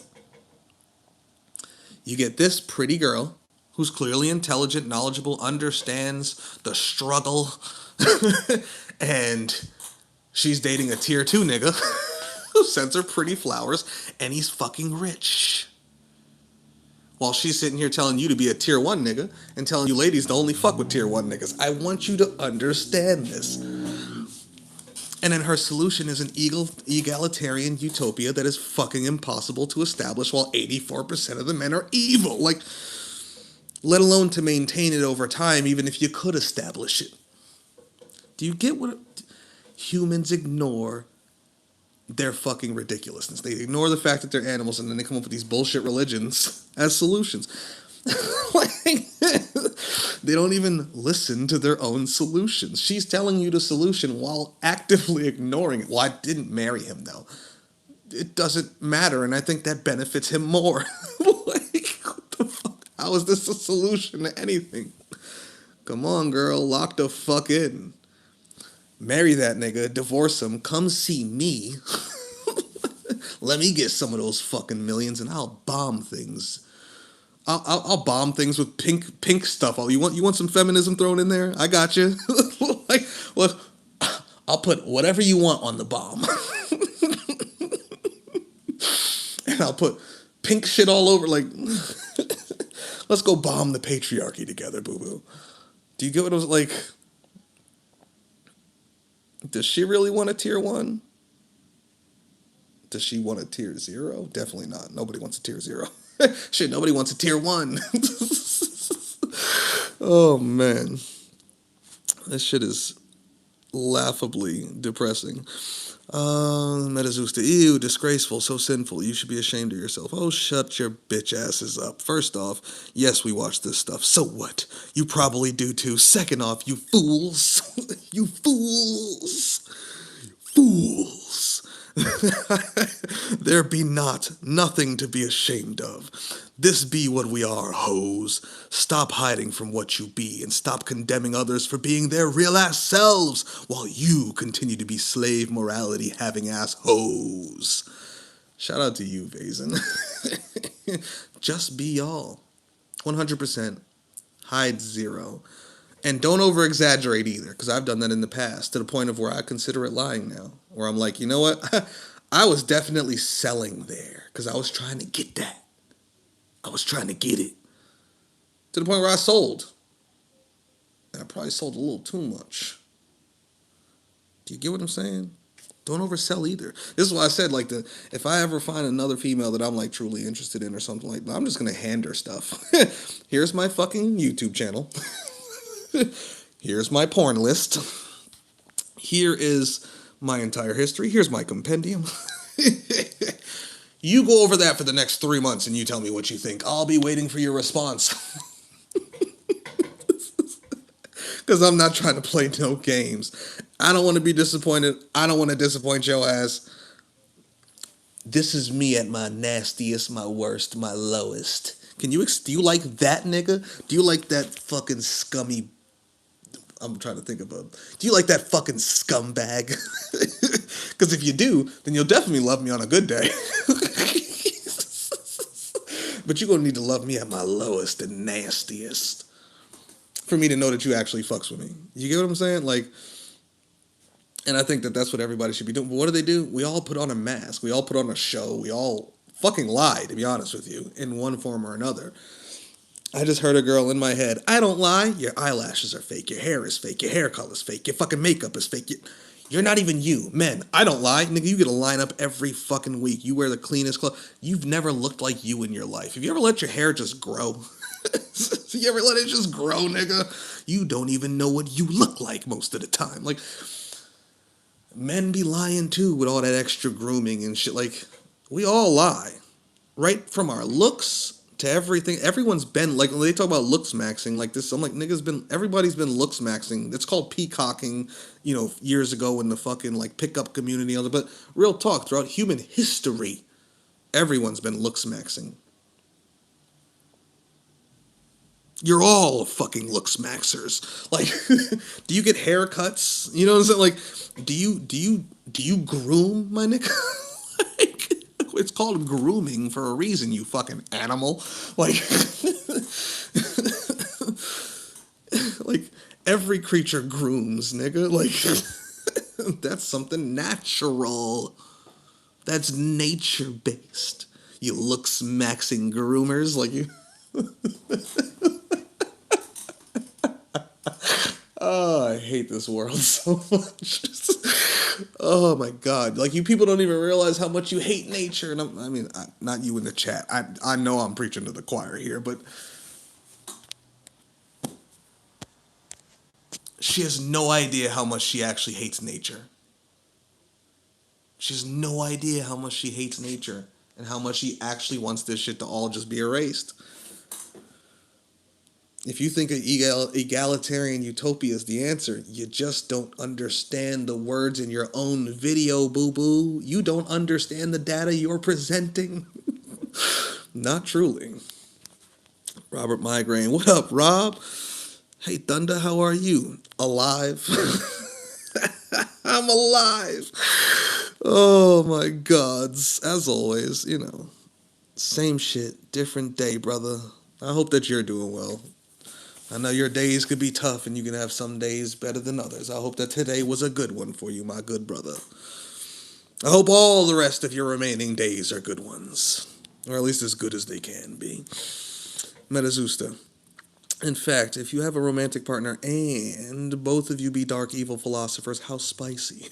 You get this pretty girl who's clearly intelligent, knowledgeable, understands the struggle, and she's dating a tier 2 nigga who sends her pretty flowers, and he's fucking rich. While she's sitting here telling you to be a tier 1 nigga and telling you ladies to only fuck with tier 1 niggas. I want you to understand this. And then her solution is an egalitarian utopia that is fucking impossible to establish while 84% of the men are evil. Like, let alone to maintain it over time, even if you could establish it. Do you get what humans ignore? Their fucking ridiculousness. They ignore the fact that they're animals and then they come up with these bullshit religions as solutions. Like, they don't even listen to their own solutions. She's telling you the solution while actively ignoring it. Well, I didn't marry him though. It doesn't matter, and I think that benefits him more. Like, what the fuck? How is this a solution to anything? Come on, girl, lock the fuck in. Marry that nigga, divorce him, come see me. Let me get some of those fucking millions and I'll bomb things. I'll bomb things with pink stuff. You want some feminism thrown in there? I got you. Like, well, I'll put whatever you want on the bomb. And I'll put pink shit all over. Like, let's go bomb the patriarchy together, boo-boo. Do you get what I was like? Does she really want a tier 1? Does she want a tier 0? Definitely not. Nobody wants a tier 0. Shit, nobody wants a tier 1. Oh, man. This shit is laughably depressing. Metazusta, ew, disgraceful, so sinful. You should be ashamed of yourself. Oh, shut your bitch asses up. First off, yes, we watch this stuff. So what? You probably do too. Second off, you fools. You fools. Fools! There be nothing to be ashamed of. This be what we are, hoes. Stop hiding from what you be, and stop condemning others for being their real ass selves, while you continue to be slave morality having ass hoes. Shout out to you, Vazen. Just be y'all. 100%. Hide zero. And don't over exaggerate either, because I've done that in the past to the point of where I consider it lying now. Where I'm like, you know what? I was definitely selling there because I was trying to get that. I was trying to get it to the point where I sold. And I probably sold a little too much. Do you get what I'm saying? Don't oversell either. This is why I said, like, if I ever find another female that I'm like truly interested in or something like that, I'm just gonna hand her stuff. Here's my fucking YouTube channel. Here's my porn list. Here is my entire history. Here's my compendium. You go over that for the next 3 months and you tell me what you think. I'll be waiting for your response. Because I'm not trying to play no games. I don't want to be disappointed. I don't want to disappoint your ass. This is me at my nastiest, my worst, my lowest. Do you like that, nigga? Do you like that fucking scummy... I'm trying to think of a... Do you like that fucking scumbag? Because if you do, then you'll definitely love me on a good day. But you're going to need to love me at my lowest and nastiest for me to know that you actually fucks with me. You get what I'm saying? Like, and I think that that's what everybody should be doing. But what do? We all put on a mask. We all put on a show. We all fucking lie, to be honest with you, in one form or another. I just heard a girl in my head. I don't lie. Your eyelashes are fake. Your hair is fake. Your hair color is fake. Your fucking makeup is fake. You're not even you. Men, I don't lie. Nigga, you get a lineup every fucking week. You wear the cleanest clothes. You've never looked like you in your life. Have you ever let your hair just grow? You ever let it just grow, nigga? You don't even know what you look like most of the time. Like, men be lying too with all that extra grooming and shit. Like, we all lie. Right from our looks to everything. Everyone's been, like, when they talk about looks maxing, like this, I'm like, everybody's been looks maxing. It's called peacocking, years ago in the fucking, like, pickup community. But real talk, throughout human history, everyone's been looks maxing. You're all fucking looks maxers. Like, do you get haircuts? You know what I'm saying? Like, do you groom, my nigga? Like, it's called grooming for a reason, you fucking animal. Like, like every creature grooms, nigga. Like, that's something natural. That's nature based. You looks maxing groomers, like you. Oh, I hate this world so much. Oh my god! Like, you people don't even realize how much you hate nature. And not you in the chat. I know I'm preaching to the choir here, but she has no idea how much she actually hates nature. She has no idea how much she hates nature and how much she actually wants this shit to all just be erased. If you think an egalitarian utopia is the answer, you just don't understand the words in your own video, boo-boo. You don't understand the data you're presenting. Not truly. Robert Migraine. What up, Rob? Hey, Thunder, how are you? Alive? I'm alive. Oh, my gods. As always, same shit, different day, brother. I hope that you're doing well. I know your days could be tough and you can have some days better than others. I hope that today was a good one for you, my good brother. I hope all the rest of your remaining days are good ones. Or at least as good as they can be. Metazusta. In fact, if you have a romantic partner and both of you be dark evil philosophers, how spicy.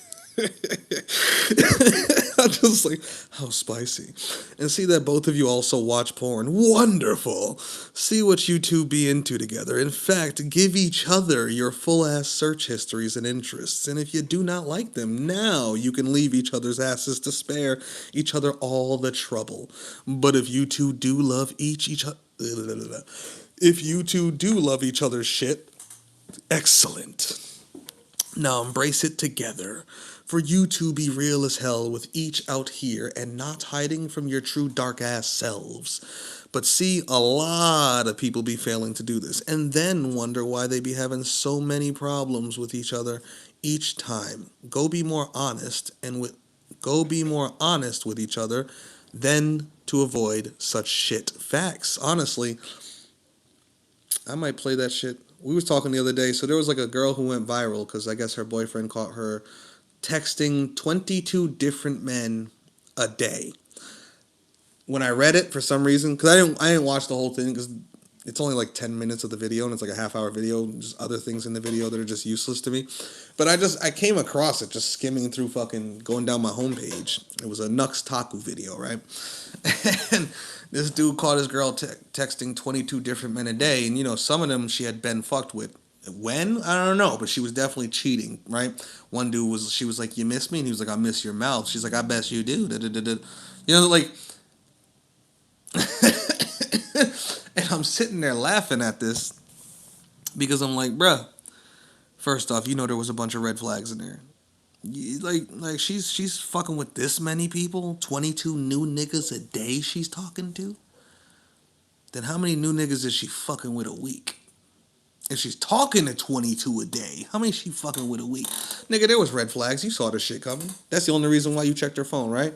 I'm just like, how spicy. And see that both of you also watch porn. Wonderful. See what you two be into together. In fact, give each other your full-ass search histories and interests. And if you do not like them, now you can leave each other's asses to spare each other all the trouble. But if you two do love each other... If you two do love each other's shit, excellent. Now embrace it together. For you to be real as hell with each out here and not hiding from your true dark ass selves. But see, a lot of people be failing to do this and then wonder why they be having so many problems with each other each time. Go be more honest with each other then to avoid such shit. Facts. Honestly, I might play that shit. We was talking the other day, so there was like a girl who went viral because I guess her boyfriend caught her texting 22 different men a day. When I read it, for some reason, because I didn't watch the whole thing because it's only like 10 minutes of the video and it's like a half-hour video, just other things in the video that are just useless to me. But I came across it just skimming through fucking going down my homepage. It was a Nux Taku video, right? And this dude caught his girl texting 22 different men a day, and some of them she had been fucked with. When? I don't know, but she was definitely cheating, right? One dude she was like, "You miss me?" And he was like, "I miss your mouth." She's like, "I bet you do." Da, da, da, da. Like, and I'm sitting there laughing at this because I'm like, bruh, first off, there was a bunch of red flags in there. Like she's fucking with this many people, 22 new niggas a day she's talking to. Then how many new niggas is she fucking with a week? If she's talking to 22 a day, how many she fucking with a week? Nigga, there was red flags. You saw this shit coming. That's the only reason why you checked her phone, right?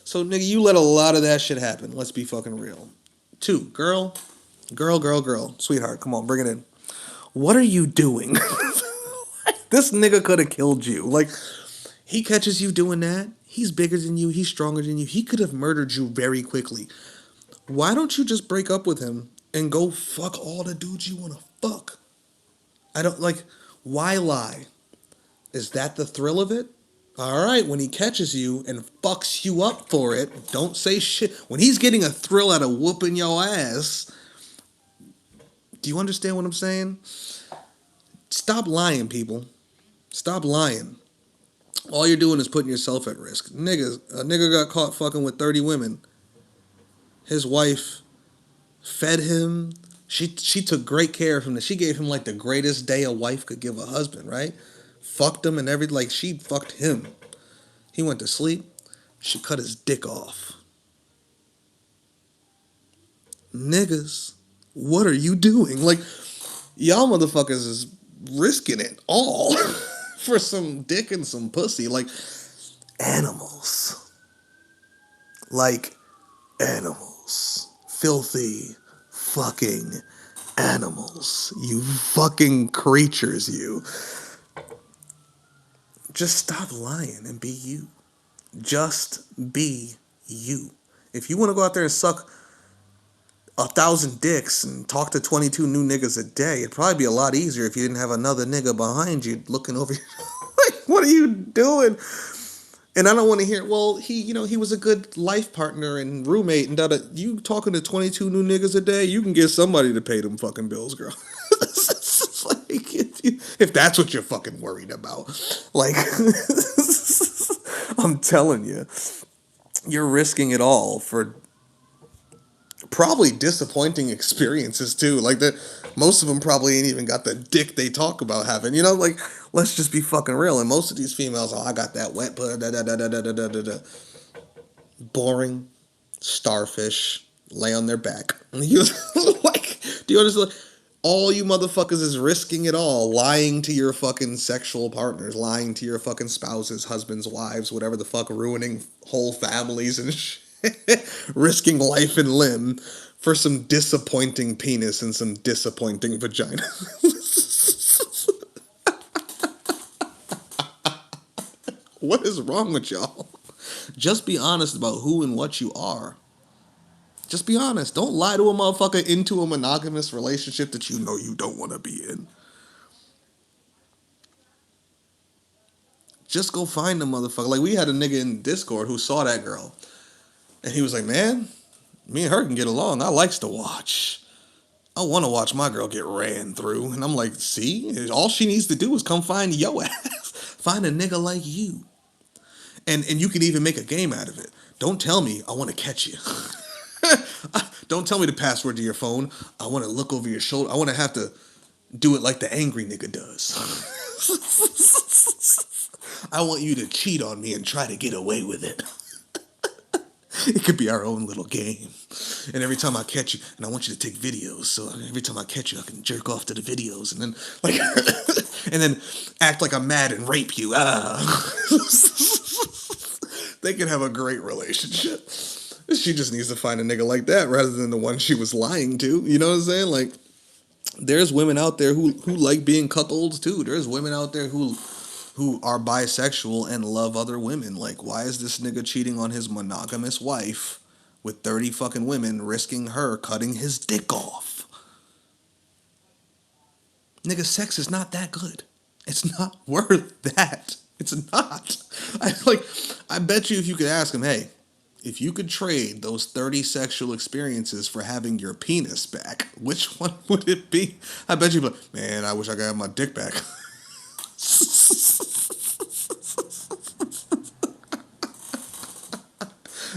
So, nigga, you let a lot of that shit happen. Let's be fucking real. 2, girl, sweetheart, come on, bring it in. What are you doing? This nigga could have killed you. Like, he catches you doing that. He's bigger than you. He's stronger than you. He could have murdered you very quickly. Why don't you just break up with him and go fuck all the dudes you want to fuck? I don't, like, why lie? Is that the thrill of it? All right, when he catches you and fucks you up for it, don't say shit. When he's getting a thrill out of whooping your ass, do you understand what I'm saying? Stop lying, people. Stop lying. All you're doing is putting yourself at risk. A nigga got caught fucking with 30 women. His wife fed him. She took great care of him. She gave him like the greatest day a wife could give a husband, right? Fucked him and everything. Like, she fucked him. He went to sleep. She cut his dick off. Niggas, what are you doing? Like, y'all motherfuckers is risking it all for some dick and some pussy. Like, animals. Like, animals. Filthy fucking animals. You fucking creatures, you. Just stop lying and be you. Just be you. If you want to go out there and suck 1,000 dicks and talk to 22 new niggas a day, it'd probably be a lot easier if you didn't have another nigga behind you looking over you. Like, what are you doing? And I don't want to hear, well, he was a good life partner and roommate and da-da. You talking to 22 new niggas a day, you can get somebody to pay them fucking bills, girl. Like, if that's what you're fucking worried about. Like, I'm telling you, you're risking it all for probably disappointing experiences too. Like, most of them probably ain't even got the dick they talk about having. Like, let's just be fucking real. And most of these females, I got that wet butt, da da da da da da da da. Boring, starfish, lay on their back. Like, do you understand? All you motherfuckers is risking it all, lying to your fucking sexual partners, lying to your fucking spouses, husbands, wives, whatever the fuck, ruining whole families and shit, risking life and limb for some disappointing penis and some disappointing vagina. What is wrong with y'all? Just be honest about who and what you are. Just be honest. Don't lie to a motherfucker into a monogamous relationship that you know you don't want to be in. Just go find the motherfucker. Like, we had a nigga in Discord who saw that girl. And he was like, man, me and her can get along. I likes to watch. I want to watch my girl get ran through. And I'm like, see? All she needs to do is come find yo ass. Find a nigga like you. And you can even make a game out of it. Don't tell me I want to catch you. Don't tell me the password to your phone. I want to look over your shoulder. I want to have to do it like the angry nigga does. I want you to cheat on me and try to get away with it. It could be our own little game. And every time I catch you, and I want you to take videos, so every time I catch you, I can jerk off to the videos, and then like, and then act like I'm mad and rape you. They could have a great relationship. She just needs to find a nigga like that rather than the one she was lying to. You know what I'm saying? Like, there's women out there who like being cuckolds too. There's women out there who are bisexual and love other women. Like, why is this nigga cheating on his monogamous wife with 30 fucking women, risking her cutting his dick off? Nigga, sex is not that good. It's not worth that. It's not. I bet you if you could ask him, hey, if you could trade those 30 sexual experiences for having your penis back, which one would it be? I bet you'd be like, man, I wish I could have my dick back.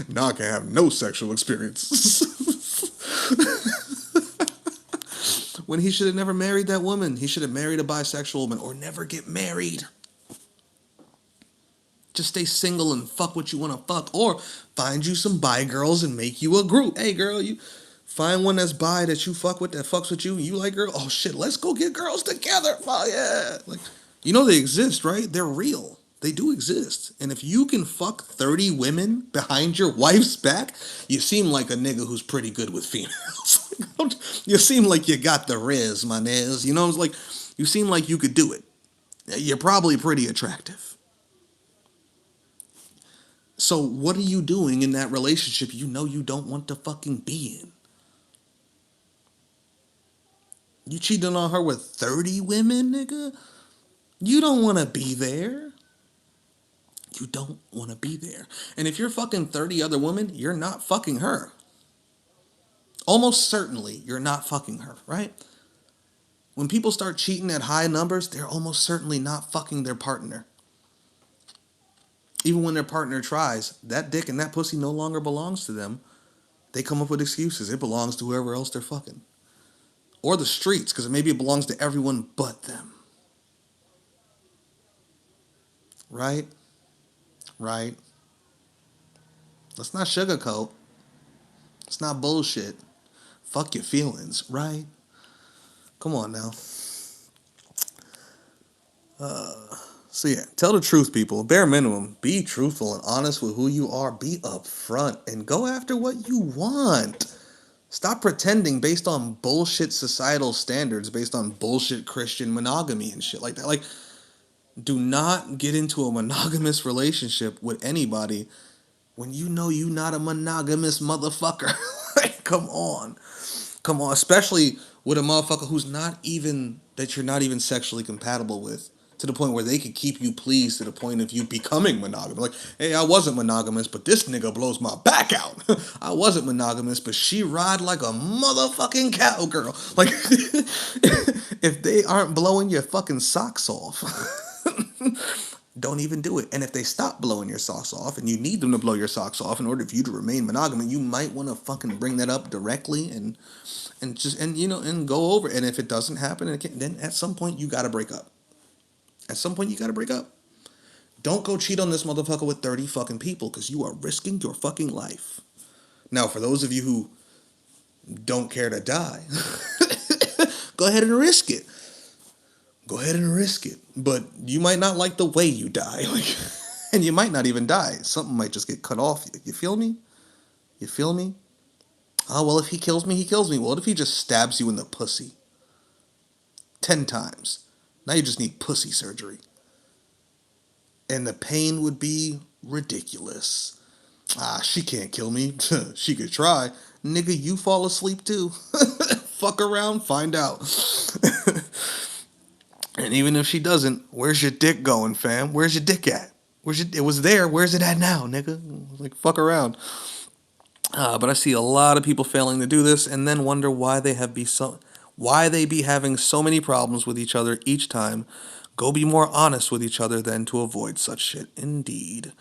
Now I can't have no sexual experiences. When he should have never married that woman. He should have married a bisexual woman or never get married. Just stay single and fuck what you want to fuck. Or find you some bi girls and make you a group. Hey, girl, you find one that's bi that you fuck with, that fucks with you. You like girl? Oh, shit, let's go get girls together. Oh, yeah. Like, you know they exist, right? They're real. They do exist. And if you can fuck 30 women behind your wife's back, you seem like a nigga who's pretty good with females. You seem like you got the riz, my niz. You know, it's like, you seem like you could do it. You're probably pretty attractive. So what are you doing in that relationship you know you don't want to fucking be in? You cheating on her with 30 women, nigga? You don't want to be there. You don't want to be there. And if you're fucking 30 other women, you're not fucking her. Almost certainly you're not fucking her, right? When people start cheating at high numbers, they're almost certainly not fucking their partner. Even when their partner tries, that dick and that pussy no longer belongs to them. They come up with excuses. It belongs to whoever else they're fucking. Or the streets, because maybe it belongs to everyone but them. Right? Right? Let's not sugarcoat. It's not bullshit. Fuck your feelings, right? Come on now. So yeah, tell the truth, people. Bare minimum, be truthful and honest with who you are. Be upfront and go after what you want. Stop pretending based on bullshit societal standards, based on bullshit Christian monogamy and shit like that. Like, do not get into a monogamous relationship with anybody when you know you not a monogamous motherfucker. Like, come on. Come on. Especially with a motherfucker who's not even, that you're not even sexually compatible with. To the point where they could keep you pleased to the point of you becoming monogamous. Like, hey, I wasn't monogamous, but this nigga blows my back out. I wasn't monogamous, but she ride like a motherfucking cowgirl. Like, if they aren't blowing your fucking socks off, don't even do it. And if they stop blowing your socks off and you need them to blow your socks off in order for you to remain monogamous, you might want to fucking bring that up directly and just, and you know, and go over. And if it doesn't happen, then at some point you got to break up. At some point, you gotta break up. Don't go cheat on this motherfucker with 30 fucking people because you are risking your fucking life. Now, for those of you who don't care to die, go ahead and risk it. Go ahead and risk it. But you might not like the way you die. Like, and you might not even die. Something might just get cut off. You feel me? You feel me? Oh, well, if he kills me, he kills me. Well, what if he just stabs you in the pussy? 10 times. Now you just need pussy surgery. And the pain would be ridiculous. Ah, she can't kill me. She could try. Nigga, you fall asleep too. Fuck around, find out. And even if she doesn't, where's your dick going, fam? Where's your dick at? It was there. Where's it at now, nigga? Like, fuck around. But I see a lot of people failing to do this and then wonder why they be having so many problems with each other each time. Go be more honest with each other than to avoid such shit. Indeed.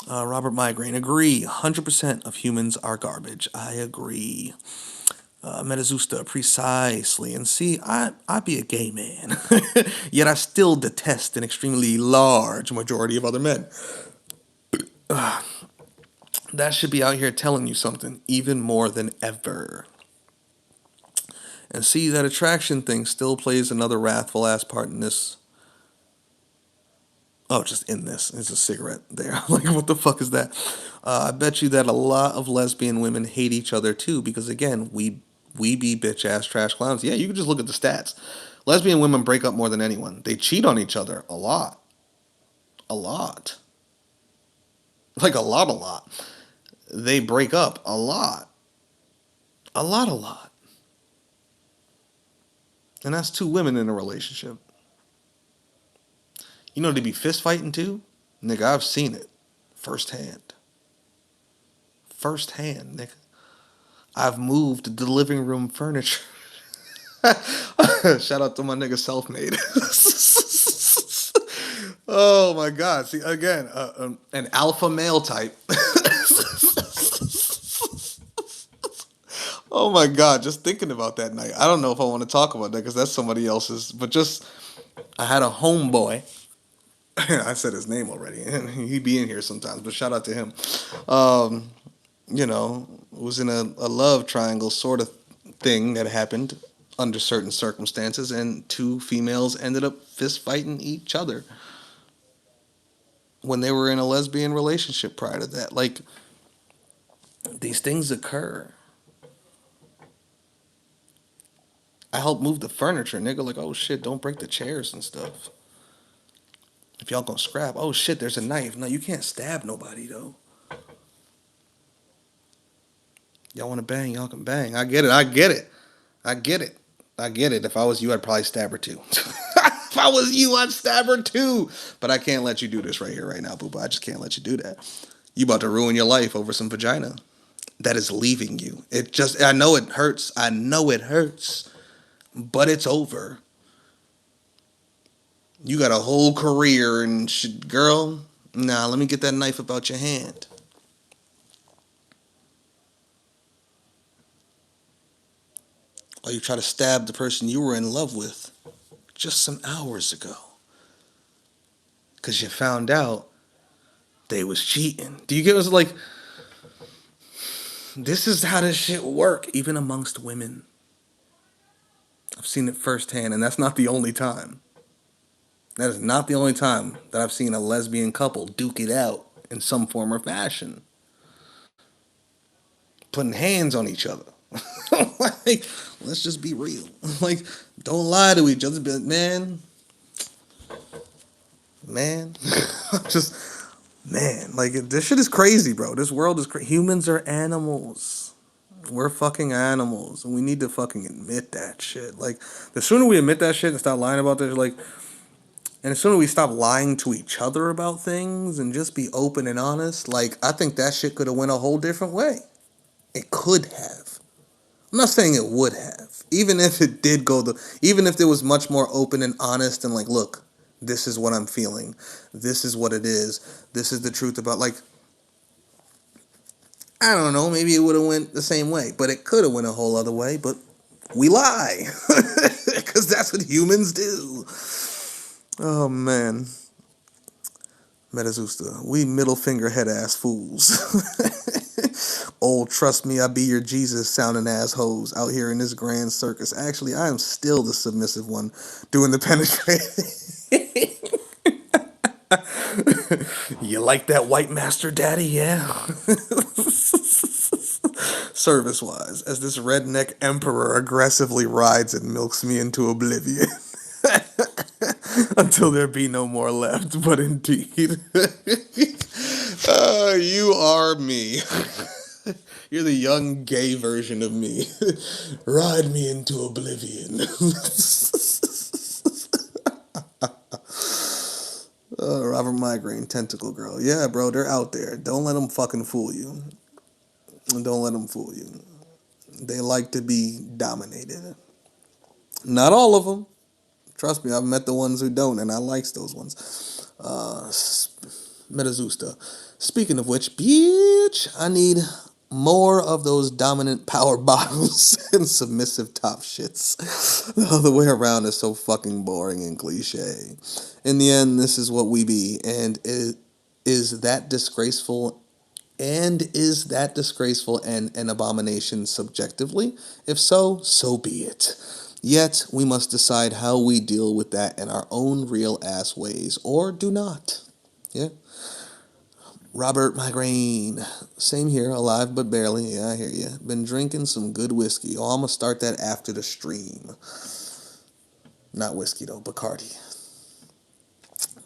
Robert Migraine, agree. 100% of humans are garbage. I agree. Metazusta, precisely. And see, I be a gay man, yet I still detest an extremely large majority of other men. That should be out here telling you something, even more than ever. And see, that attraction thing still plays another wrathful ass part in this. Oh, just in this. It's a cigarette there. Like, what the fuck is that? I bet you that a lot of lesbian women hate each other too, because again, we be bitch ass trash clowns. Yeah, you can just look at the stats. Lesbian women break up more than anyone. They cheat on each other a lot, a lot, like a lot. They break up a lot, a lot, a lot, and that's two women in a relationship. You know they be fist fighting too, nigga. I've seen it firsthand, firsthand, nigga. I've moved the living room furniture. Shout out to my nigga self made. Oh my god. See, again, an alpha male type. Oh my god, just thinking about that night. I don't know if I want to talk about that because that's somebody else's. But just, I had a homeboy. I said his name already. He be in here sometimes, but shout out to him. Um, was in a love triangle sort of thing that happened under certain circumstances, and two females ended up fist fighting each other when they were in a lesbian relationship prior to that. Like, these things occur. I helped move the furniture, nigga. Like, oh shit, don't break the chairs and stuff. If y'all gonna scrap, oh shit, there's a knife. No, you can't stab nobody though. Y'all wanna bang, y'all can bang. I get it, I get it. I get it. I get it. If I was you, I'd probably stab her too. If I was you, I'd stab her too. But I can't let you do this right here, right now, Poopa. I just can't let you do that. You about to ruin your life over some vagina that is leaving you. I know it hurts. I know it hurts. But it's over. You got a whole career and shit, girl. Nah, let me get that knife about your hand. Or you try to stab the person you were in love with just some hours ago. Because you found out they was cheating. Do you get what's like? This is how this shit work, even amongst women. I've seen it firsthand, and that's not the only time. That is not the only time that I've seen a lesbian couple duke it out in some form or fashion. Putting hands on each other. Like, let's just be real. Like, don't lie to each other. But man, just, man, like, this shit is crazy, bro. This world is crazy. Humans are animals. We're fucking animals, and we need to fucking admit that shit. Like, the sooner we admit that shit and stop lying about this, like, and as soon as we stop lying to each other about things and just be open and honest, like, I think that shit could have went a whole different way. It could have. I'm not saying it would have. Even if it did even if it was much more open and honest and like, look, this is what I'm feeling. This is what it is. This is the truth about, like, I don't know, maybe it would have went the same way, but it could have went a whole other way, but we lie. Because that's what humans do. Oh, man. Metazusta, we middle finger head ass fools. Old trust me, I be your Jesus sounding assholes out here in this grand circus. Actually, I am still the submissive one doing the penetrating. You like that white master daddy, yeah? Service wise, as this redneck emperor aggressively rides and milks me into oblivion. Until there be no more left, but indeed. You are me. You're the young gay version of me. Ride me into oblivion. Robert Migraine, Tentacle Girl. Yeah, bro, they're out there. Don't let them fucking fool you. Don't let them fool you. They like to be dominated. Not all of them. Trust me, I've met the ones who don't, and I likes those ones. Metazusta. Speaking of which, bitch, I need More of those dominant power bottoms and submissive top shits. The other way around is so fucking boring and cliche. In the end, this is what we be, and it is that disgraceful. And is that disgraceful and an abomination subjectively? If so, so be it. Yet, we must decide how we deal with that in our own real ass ways, or do not. Yeah. Robert Migraine. Same here, alive but barely. Yeah, I hear you. Been drinking some good whiskey. Oh, I'm gonna start that after the stream. Not whiskey though, Bacardi.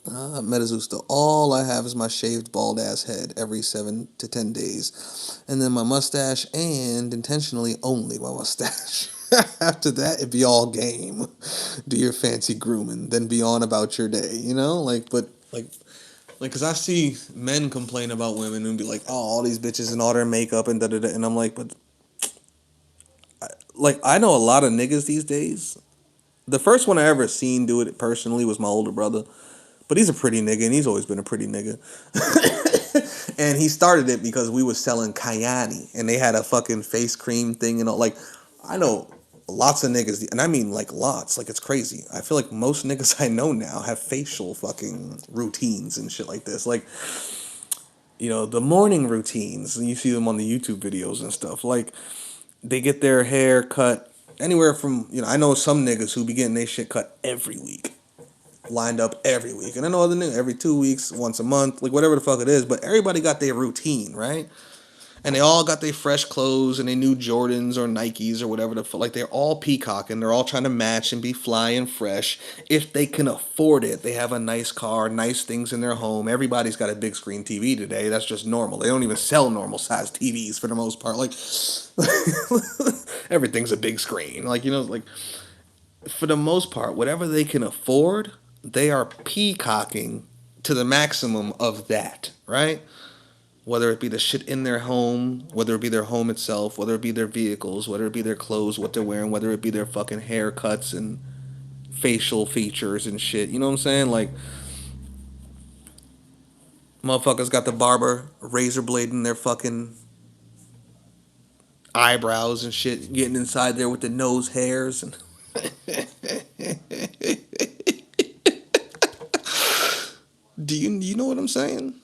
Metazusta. All I have is my shaved bald ass head every 7 to 10 days. And then my mustache, and intentionally only my mustache. After that, it'd be all game. Do your fancy grooming, then be on about your day. You know? Cause I see men complain about women and be like, oh, all these bitches and all their makeup and da da da. And I'm like, but, I know a lot of niggas these days. The first one I ever seen do it personally was my older brother. But he's a pretty nigga, and he's always been a pretty nigga. And he started it because we was selling Kayani, and they had a fucking face cream thing and all. Like, I know lots of niggas, and I mean like lots. Like, it's crazy. I feel like most niggas I know now have facial fucking routines and shit like this. Like, the morning routines, and you see them on the YouTube videos and stuff. Like, they get their hair cut anywhere from, I know some niggas who be getting their shit cut every week, lined up every week. And I know other niggas every 2 weeks, once a month, like whatever the fuck it is. But everybody got their routine, right? And they all got their fresh clothes and they new Jordans or Nikes or whatever the fuck. Like, they're all peacocking. They're all trying to match and be fly and fresh. If they can afford it, they have a nice car, nice things in their home. Everybody's got a big screen TV today. That's just normal. They don't even sell normal size TVs for the most part. Like, everything's a big screen. Like, for the most part, whatever they can afford, they are peacocking to the maximum of that, right? Whether it be the shit in their home, whether it be their home itself, whether it be their vehicles, whether it be their clothes, what they're wearing, whether it be their fucking haircuts and facial features and shit. You know what I'm saying? Like, motherfuckers got the barber razor blade in their fucking eyebrows and shit, getting inside there with the nose hairs and do you know what I'm saying?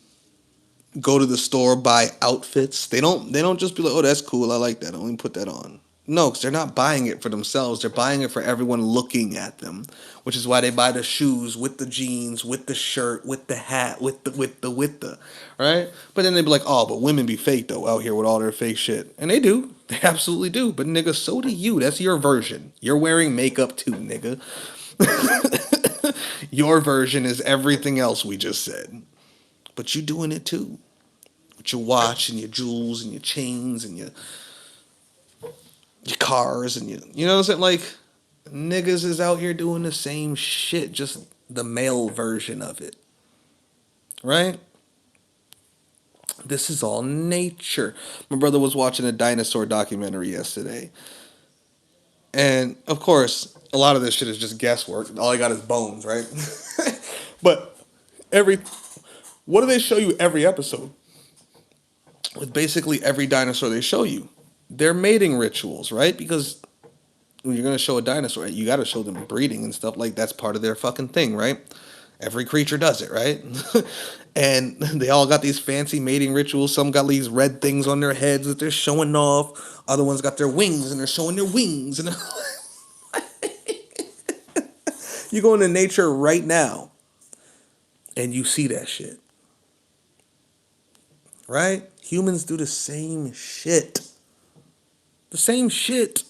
Go to the store, buy outfits. They don't just be like, oh, that's cool, I like that, let me put that on. No, because they're not buying it for themselves. They're buying it for everyone looking at them, which is why they buy the shoes with the jeans, with the shirt, with the hat, with the, right? But then they be like, oh, but women be fake though out here with all their fake shit, and they do. They absolutely do. But nigga, so do you. That's your version. You're wearing makeup too, nigga. Your version is everything else we just said, but you doing it too with your watch and your jewels and your chains and your cars and you know what I'm saying? Like, niggas is out here doing the same shit, just the male version of it, right? This is all nature. My brother was watching a dinosaur documentary yesterday, and of course, a lot of this shit is just guesswork. All I got is bones, right? But every what do they show you every episode? With basically every dinosaur they show you, their mating rituals, right? Because when you're gonna show a dinosaur, you got to show them breeding and stuff. Like, that's part of their fucking thing, right? Every creature does it, right? And they all got these fancy mating rituals. Some got these red things on their heads that they're showing off. Other ones got their wings and they're showing their wings. And you go into nature right now and you see that shit, right? Humans do the same shit. The same shit.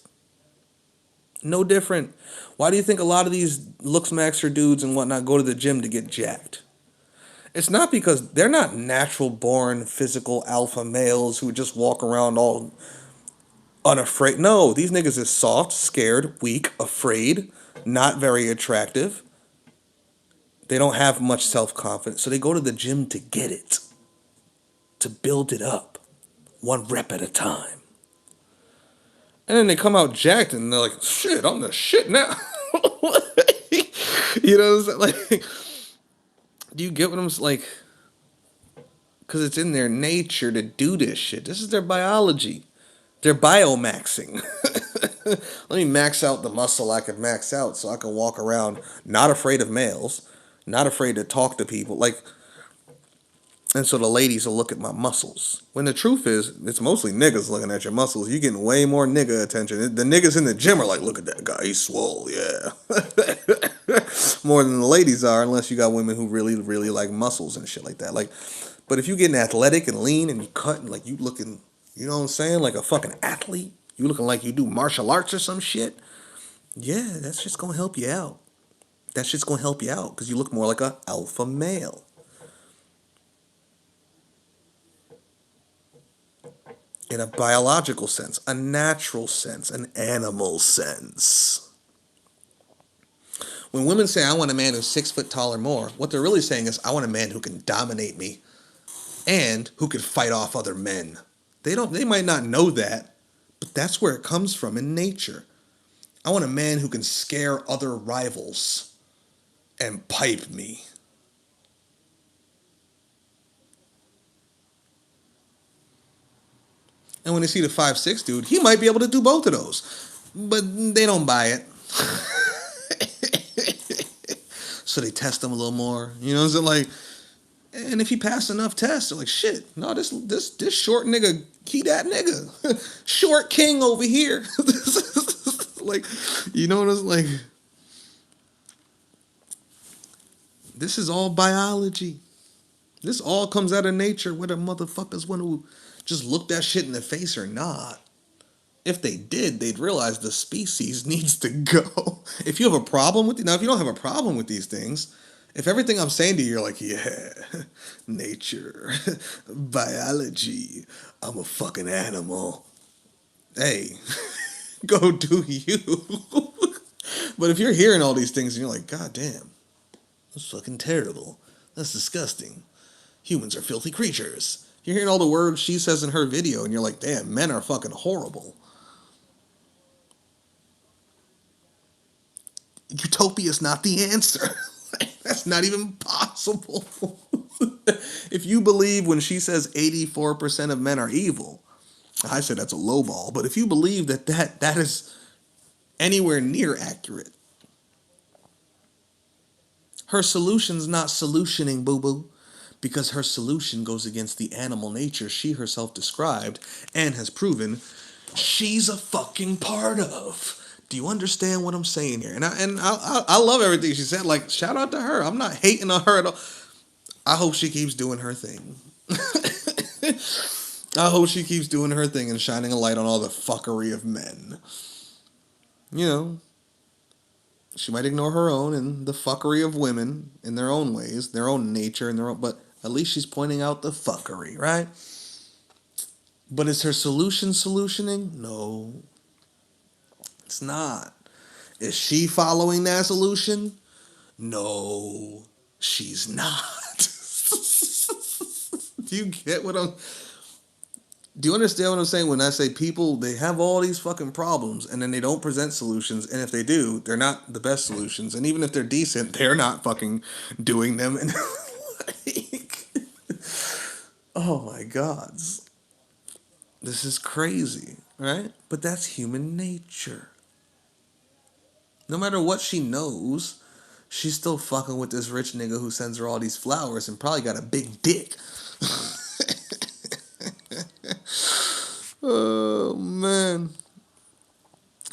No different. Why do you think a lot of these looks-maxer dudes and whatnot go to the gym to get jacked? It's not because they're not natural-born physical alpha males who just walk around all unafraid. No, these niggas is soft, scared, weak, afraid, not very attractive. They don't have much self-confidence, so they go to the gym to get it, to build it up, one rep at a time. And then they come out jacked and they're like, shit, I'm the shit now. You know what I'm saying? Like, do you get what I'm like? Because it's in their nature to do this shit. This is their biology. They're biomaxing. Let me max out the muscle I can max out so I can walk around not afraid of males, not afraid to talk to people. Like, and so the ladies will look at my muscles. When the truth is, it's mostly niggas looking at your muscles. You're getting way more nigga attention. The niggas in the gym are like, look at that guy, he's swole, yeah. More than the ladies are, unless you got women who really, really like muscles and shit like that. Like, but if you getting athletic and lean and you cut and like you looking, you know what I'm saying, like a fucking athlete, you looking like you do martial arts or some shit, yeah, that's just gonna help you out. That shit's gonna help you out because you look more like a alpha male. In a biological sense, a natural sense, an animal sense. When women say, I want a man who's 6 foot tall or more, what they're really saying is, I want a man who can dominate me and who could fight off other men. They might not know that, but that's where it comes from in nature. I want a man who can scare other rivals and pipe me. And when they see the 5'6" dude, he might be able to do both of those. But they don't buy it. So they test him a little more. You know what I'm saying? Like, and if he passed enough tests, they're like, shit, no, this short nigga, he that nigga. Short king over here. Like, you know what I'm like? This is all biology. This all comes out of nature, whether motherfuckers want to just look that shit in the face or not. If they did, they'd realize the species needs to go. If you have a problem with now, if you don't have a problem with these things, if everything I'm saying to you, you're like, yeah, nature, biology, I'm a fucking animal. Hey, go do you. But if you're hearing all these things and you're like, God damn, that's fucking terrible. That's disgusting. Humans are filthy creatures. You're hearing all the words she says in her video and you're like, damn, men are fucking horrible. Utopia is not the answer. That's not even possible. If you believe when she says 84% of men are evil, I said that's a low ball, but if you believe that is anywhere near accurate, her solution's not solutioning, boo-boo, because her solution goes against the animal nature she herself described and has proven she's a fucking part of. Do you understand what I'm saying here? And I love everything she said. Like, shout out to her. I'm not hating on her at all. I hope she keeps doing her thing. I hope she keeps doing her thing and shining a light on all the fuckery of men. You know, she might ignore her own and the fuckery of women in their own ways, their own nature, and their own. But at least she's pointing out the fuckery, right? But is her solution solutioning? No, it's not. Is she following that solution? No, she's not. Do you get what I'm? Do you understand what I'm saying when I say people, they have all these fucking problems and then they don't present solutions, and if they do, they're not the best solutions, and even if they're decent, they're not fucking doing them. And like, oh my God, this is crazy, right? But that's human nature. No matter what she knows, she's still fucking with this rich nigga who sends her all these flowers and probably got a big dick. Oh, man.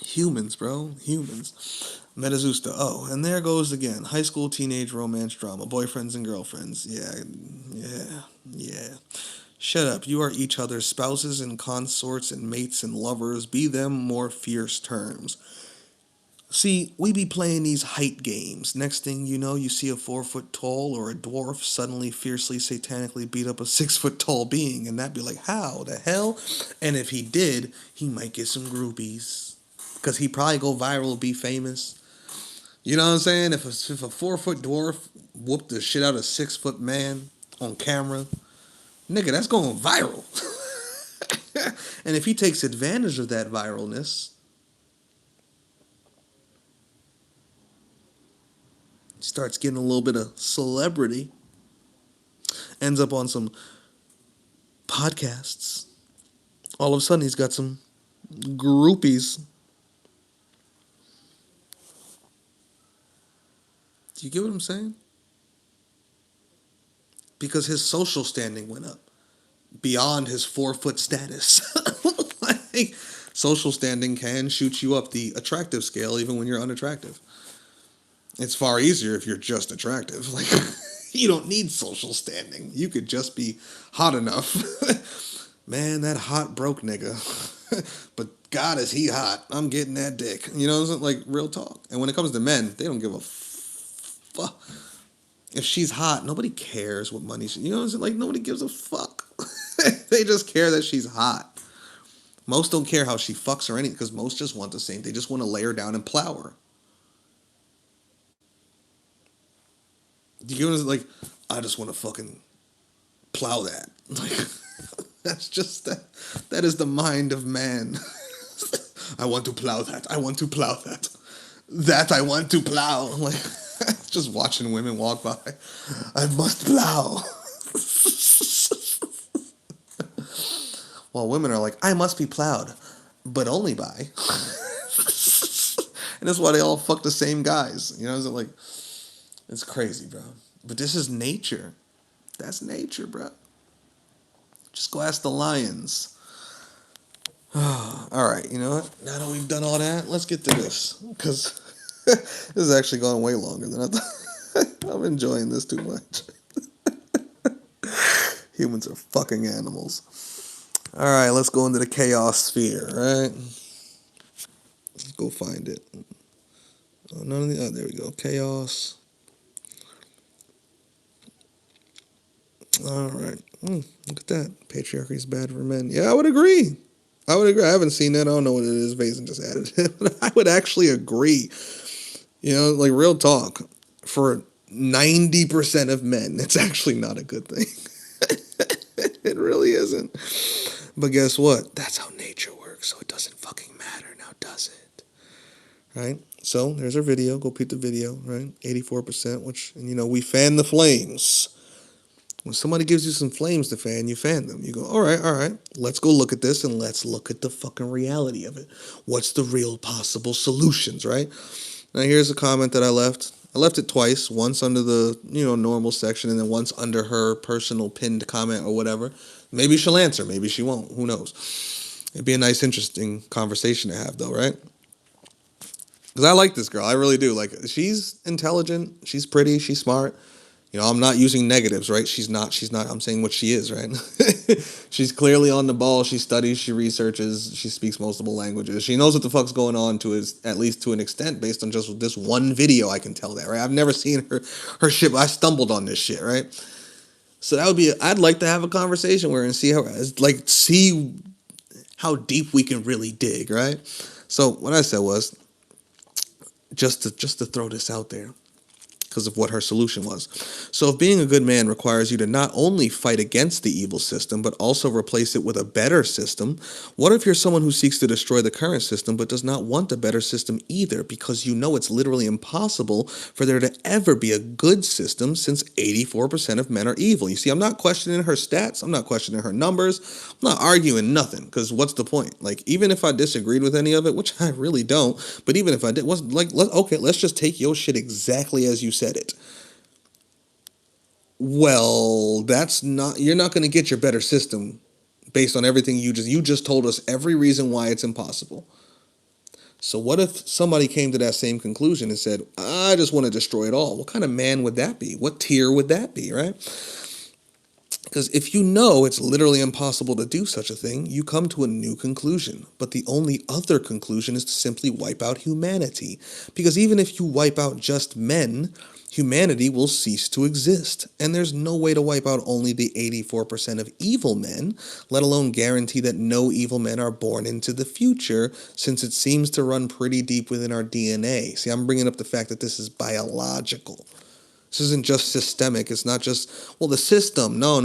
Humans, bro. Humans. Metazusta. Oh, and there goes again. High school teenage romance drama. Boyfriends and girlfriends. Yeah. Shut up. You are each other's spouses and consorts and mates and lovers. Be them more fierce terms. See, we be playing these height games. Next thing you know, you see a 4 foot tall or a dwarf suddenly fiercely satanically beat up a 6 foot tall being, and that'd be like, how the hell? And if he did, he might get some groupies. Because he'd probably go viral, be famous. You know what I'm saying? If a 4 foot dwarf whooped the shit out of a 6 foot man on camera, nigga, that's going viral. And if he takes advantage of that viralness, starts getting a little bit of celebrity, ends up on some podcasts. All of a sudden, he's got some groupies. Do you get what I'm saying? Because his social standing went up beyond his 4-foot status. Like, social standing can shoot you up the attractive scale even when you're unattractive. It's far easier if you're just attractive. Like, you don't need social standing. You could just be hot enough. Man, that hot broke nigga. But God, is he hot? I'm getting that dick. You know, it's like real talk. And when it comes to men, they don't give a fuck. If she's hot, nobody cares what money she. You know, it's like nobody gives a fuck. They just care that she's hot. Most don't care how she fucks or anything because most just want the same. They just want to lay her down and plow her. You know, like, I just want to fucking plow that. Like, that's just that. That is the mind of man. I want to plow that. I want to plow that. That I want to plow. Like, just watching women walk by. I must plow. While women are like, I must be plowed, but only by. And that's why they all fuck the same guys. You know, it's like, it's crazy, bro. But this is nature. That's nature, bro. Just go ask the lions. All right, you know what? Now that we've done all that, let's get to this. Because this is actually going way longer than I thought. I'm enjoying this too much. Humans are fucking animals. All right, let's go into the chaos sphere, right? Let's go find it. Oh, there we go. Chaos. All right. Look at that. Patriarchy is bad for men. Yeah, I would agree. I haven't seen that. I don't know what it is. Vason just added it. But I would actually agree. You know, like real talk. For 90% of men, it's actually not a good thing. It really isn't. But guess what? That's how nature works. So it doesn't fucking matter now, does it? Right? So there's our video. Go peep the video, right? 84%, which, you know, we fan the flames. When somebody gives you some flames to fan, you fan them. You go, all right, let's go look at this and let's look at the fucking reality of it. What's the real possible solutions, right? Now here's a comment that I left. I left it twice, once under the, you know, normal section and then once under her personal pinned comment or whatever. Maybe she'll answer, maybe she won't. Who knows? It'd be a nice, interesting conversation to have though, right? Because I like this girl. I really do. Like, she's intelligent. She's pretty. She's smart. You know, I'm not using negatives, right? She's not. I'm saying what she is, right? She's clearly on the ball. She studies. She researches. She speaks multiple languages. She knows what the fuck's going on at least to an extent based on just this one video. I can tell that, right? I've never seen her shit. I stumbled on this shit, right? So that would be. I'd like to have a conversation where and see how deep we can really dig, right? So what I said was just to throw this out there, because of what her solution was. So if being a good man requires you to not only fight against the evil system, but also replace it with a better system, what if you're someone who seeks to destroy the current system but does not want a better system either, because you know it's literally impossible for there to ever be a good system since 84% of men are evil? You see, I'm not questioning her stats. I'm not questioning her numbers. I'm not arguing nothing, because what's the point? Like, even if I disagreed with any of it, which I really don't, but even if I did, let's just take your shit exactly as you said it. Well, you're not going to get your better system based on everything you just told us every reason why it's impossible. So what if somebody came to that same conclusion and said, I just want to destroy it all? What kind of man would that be? What tier would that be, right? Because if you know it's literally impossible to do such a thing, you come to a new conclusion. But the only other conclusion is to simply wipe out humanity. Because even if you wipe out just men, humanity will cease to exist. And there's no way to wipe out only the 84% of evil men, let alone guarantee that no evil men are born into the future, since it seems to run pretty deep within our DNA. See, I'm bringing up the fact that this is biological. This isn't just systemic. It's not just, well, the system. No.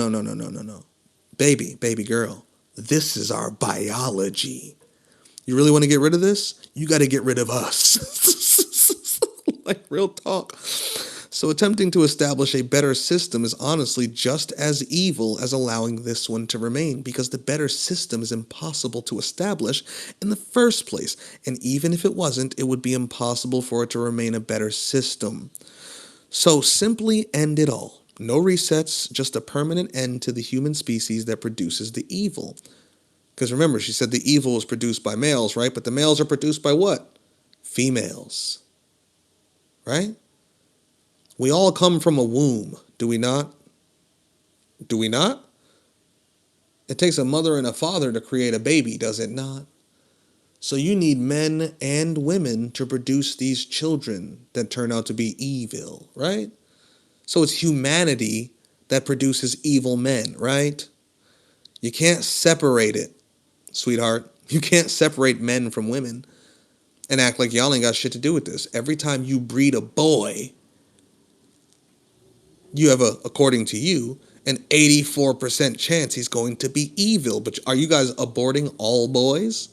Baby girl, this is our biology. You really want to get rid of this? You got to get rid of us. Like, real talk. So attempting to establish a better system is honestly just as evil as allowing this one to remain, because the better system is impossible to establish in the first place. And even if it wasn't, it would be impossible for it to remain a better system. So simply end it all. No resets, just a permanent end to the human species that produces the evil. Because remember, she said the evil was produced by males, right? But the males are produced by what? Females. Right? We all come from a womb, do we not? Do we not? It takes a mother and a father to create a baby, does it not? So you need men and women to produce these children that turn out to be evil, right? So it's humanity that produces evil men, right? You can't separate it, sweetheart. You can't separate men from women and act like y'all ain't got shit to do with this. Every time you breed a boy, you have according to you, an 84% chance he's going to be evil. But are you guys aborting all boys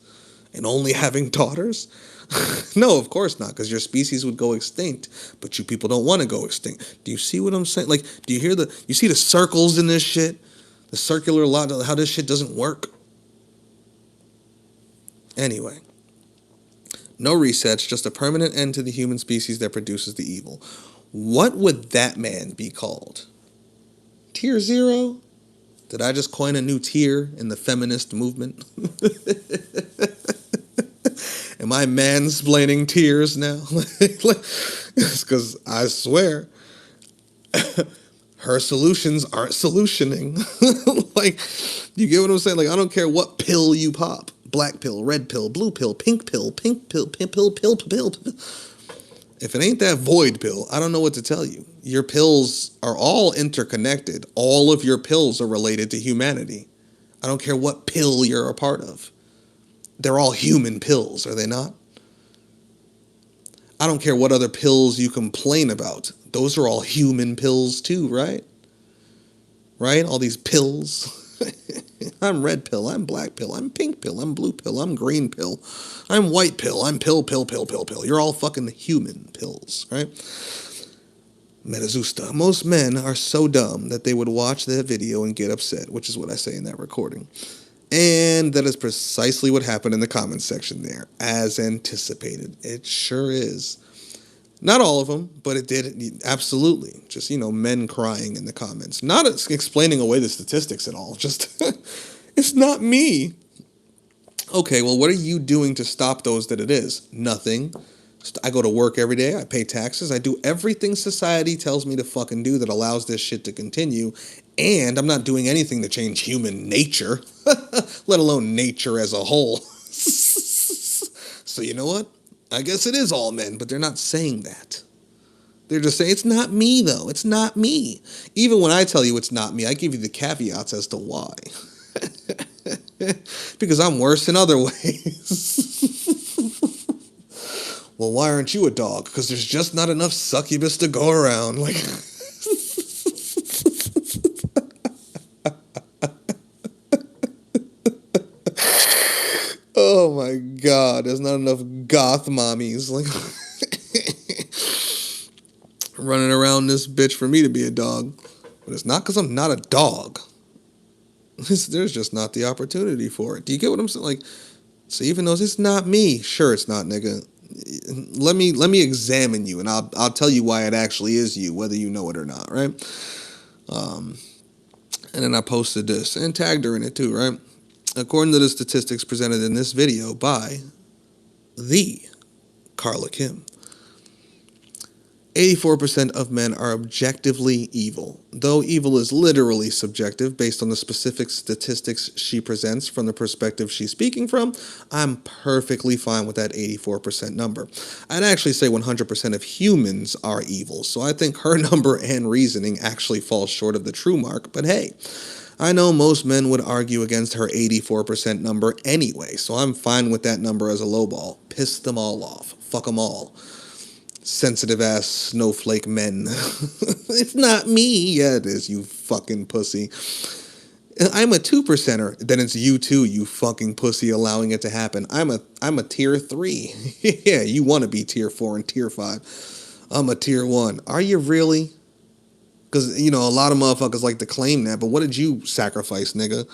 and only having daughters? No, of course not, because your species would go extinct. But you people don't want to go extinct. Do you see what I'm saying? Like, do you hear you see the circles in this shit? The circular law, how this shit doesn't work? Anyway, no resets, just a permanent end to the human species that produces the evil. What would that man be called? Tier zero? Did I just coin a new tier in the feminist movement? Am I mansplaining tears now? It's because I swear, her solutions aren't solutioning. Like, you get what I'm saying? Like, I don't care what pill you pop. Black pill, red pill, blue pill, pink pill, pill. If it ain't that void pill, I don't know what to tell you. Your pills are all interconnected. All of your pills are related to humanity. I don't care what pill you're a part of. They're all human pills, are they not? I don't care what other pills you complain about. Those are all human pills too, right? Right? All these pills. I'm red pill, I'm black pill, I'm pink pill, I'm blue pill, I'm green pill, I'm white pill, I'm pill. You're all fucking human pills, right? Metazusta. Most men are so dumb that they would watch that video and get upset, which is what I say in that recording. And that is precisely what happened in the comments section there, as anticipated. It sure is. Not all of them, but it did, absolutely. Just, men crying in the comments. Not explaining away the statistics at all. Just, it's not me. Okay, well, what are you doing to stop those that it is? Nothing. I go to work every day. I pay taxes. I do everything society tells me to fucking do that allows this shit to continue. And I'm not doing anything to change human nature, let alone nature as a whole. So you know what? I guess it is all men, but they're not saying that. They're just saying, it's not me, though. It's not me. Even when I tell you it's not me, I give you the caveats as to why. Because I'm worse in other ways. Well, why aren't you a dog? Because there's just not enough succubus to go around. Like, oh my God, there's not enough goth mommies like running around this bitch for me to be a dog. But it's not because I'm not a dog. There's just not the opportunity for it. Do you get what I'm saying? Like, so even though it's not me, sure it's not, nigga. Let me examine you, and I'll tell you why it actually is you, whether you know it or not, right? And then I posted this and tagged her in it too, right? According to the statistics presented in this video by the Carla Kim, 84% of men are objectively evil. Though evil is literally subjective based on the specific statistics she presents from the perspective she's speaking from, I'm perfectly fine with that 84% number. I'd actually say 100% of humans are evil, so I think her number and reasoning actually falls short of the true mark, but hey, I know most men would argue against her 84% number anyway, so I'm fine with that number as a lowball. Piss them all off. Fuck them all. Sensitive ass snowflake men. It's not me. Yeah, it is, you fucking pussy. I'm a 2%er. Then it's you too, you fucking pussy, allowing it to happen. I'm a tier 3. Yeah, you want to be tier 4 and tier 5. I'm a tier 1. Are you really? Because, a lot of motherfuckers like to claim that, but what did you sacrifice, nigga?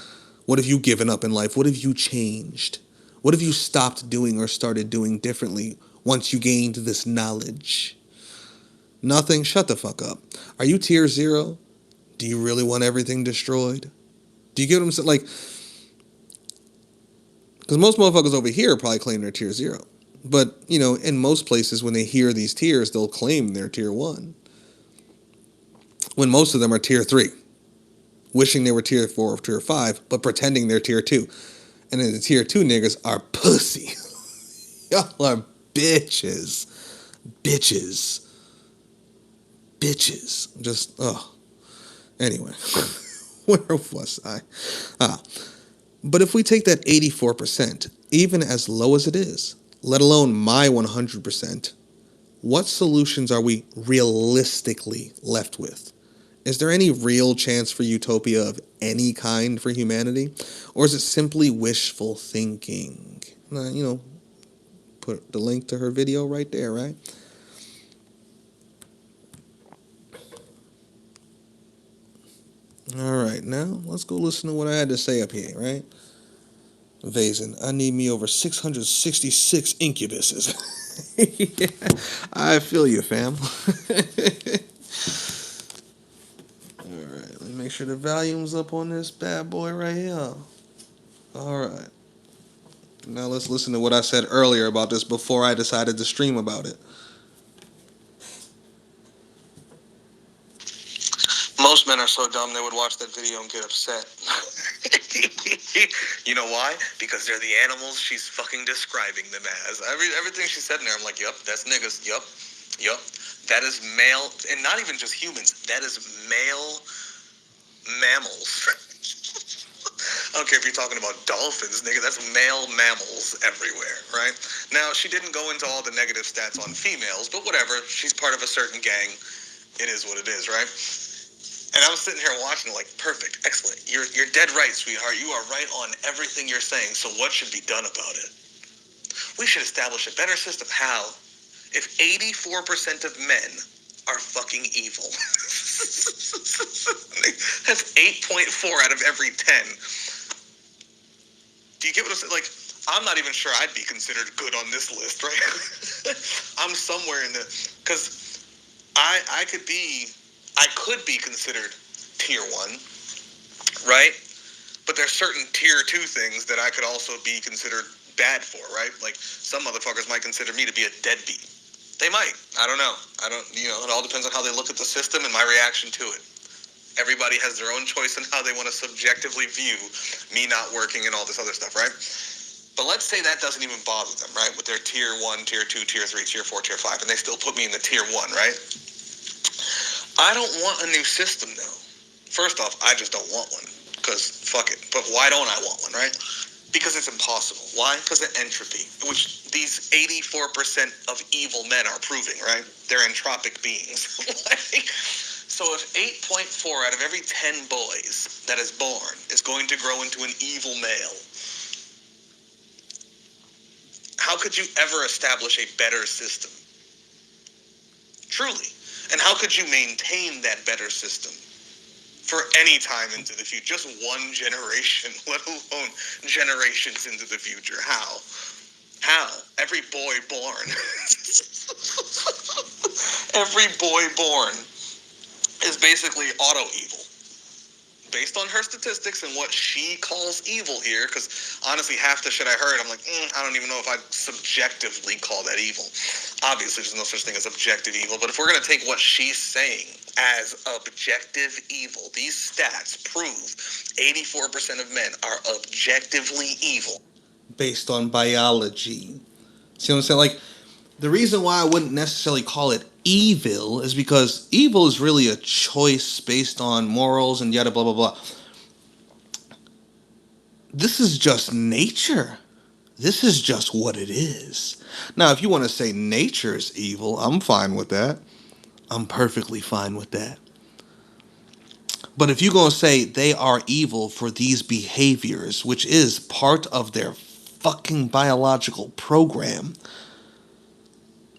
What have you given up in life? What have you changed? What have you stopped doing or started doing differently once you gained this knowledge? Nothing? Shut the fuck up. Are you tier 0? Do you really want everything destroyed? Do you get what I'm saying? Like, because most motherfuckers over here probably claim they're tier 0. But, in most places, when they hear these tiers, they'll claim they're tier 1. When most of them are tier 3. Wishing they were tier 4 or tier 5, but pretending they're tier 2. And then the tier 2 niggas are pussy. Y'all are bitches. Bitches. Bitches. Just, oh. Anyway. Where was I? But if we take that 84%, even as low as it is, let alone my 100%, what solutions are we realistically left with? Is there any real chance for utopia of any kind for humanity? Or is it simply wishful thinking? Put the link to her video right there, right? All right, now let's go listen to what I had to say up here, right? Vazen, I need me over 666 incubuses. Yeah, I feel you, fam. Alright, let me make sure the volume's up on this bad boy right here. Alright. Now let's listen to what I said earlier about this before I decided to stream about it. Most men are so dumb they would watch that video and get upset. You know why? Because they're the animals she's fucking describing them as. Everything she said in there, I'm like, yup, that's niggas. Yup. That is male, and not even just humans. That is male mammals. I don't care if you're talking about dolphins, nigga. That's male mammals everywhere, right? Now, she didn't go into all the negative stats on females, but whatever. She's part of a certain gang. It is what it is, right? And I was sitting here watching, like, perfect, excellent. You're dead right, sweetheart. You are right on everything you're saying. So what should be done about it? We should establish a better system. How? If 84% of men are fucking evil. That's 8.4 out of every 10. Do you get what I'm saying? Like, I'm not even sure I'd be considered good on this list, right? I'm somewhere in the... Because I could be considered tier 1, right? But there's certain tier 2 things that I could also be considered bad for, right? Like, some motherfuckers might consider me to be a deadbeat. They might. I don't know. It all depends on how they look at the system and my reaction to it. Everybody has their own choice in how they want to subjectively view me not working and all this other stuff, right? But let's say that doesn't even bother them, right? With their tier 1, tier 2, tier 3, tier 4, tier 5, and they still put me in the tier 1, right? I don't want a new system, though. First off, I just don't want one, because fuck it. But why don't I want one, right? Because it's impossible. Why? Because of entropy, which these 84% of evil men are proving, right? They're entropic beings. So if 8.4 out of every 10 boys that is born is going to grow into an evil male, how could you ever establish a better system? Truly. And how could you maintain that better system for any time into the future? Just one generation, let alone generations into the future. How? Every boy born. Every boy born is basically auto-evil. Based on her statistics and what she calls evil here, because honestly, half the shit I heard, I'm like, I don't even know if I'd subjectively call that evil. Obviously, there's no such thing as objective evil, but if we're going to take what she's saying as objective evil, these stats prove 84% of men are objectively evil. Based on biology. See what I'm saying? Like, the reason why I wouldn't necessarily call it evil is because evil is really a choice based on morals and yada blah blah blah. This is just nature. This is just what it is. Now, if you want to say nature is evil, I'm fine with that. I'm perfectly fine with that. But if you're going to say they are evil for these behaviors, which is part of their fucking biological program,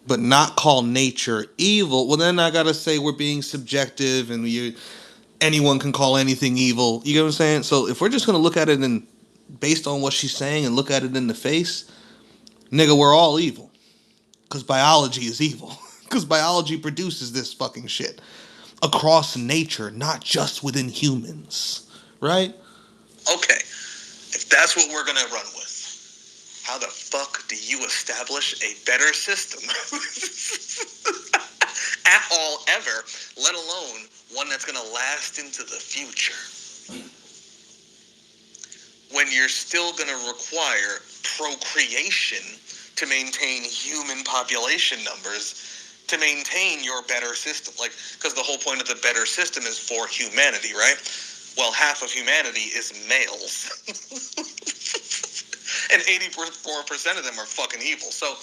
but not call nature evil, well, then I gotta say we're being subjective, and anyone can call anything evil. You get what I'm saying? So if we're just gonna look at it and based on what she's saying and look at it in the face, nigga, we're all evil. Because biology is evil. Because biology produces this fucking shit across nature, not just within humans. Right? Okay, if that's what we're gonna run with, how the fuck do you establish a better system at all ever, let alone one that's gonna last into the future? When you're still gonna require procreation to maintain human population numbers, to maintain your better system. Like, because the whole point of the better system is for humanity, right? Well, half of humanity is males. And 84% of them are fucking evil. So,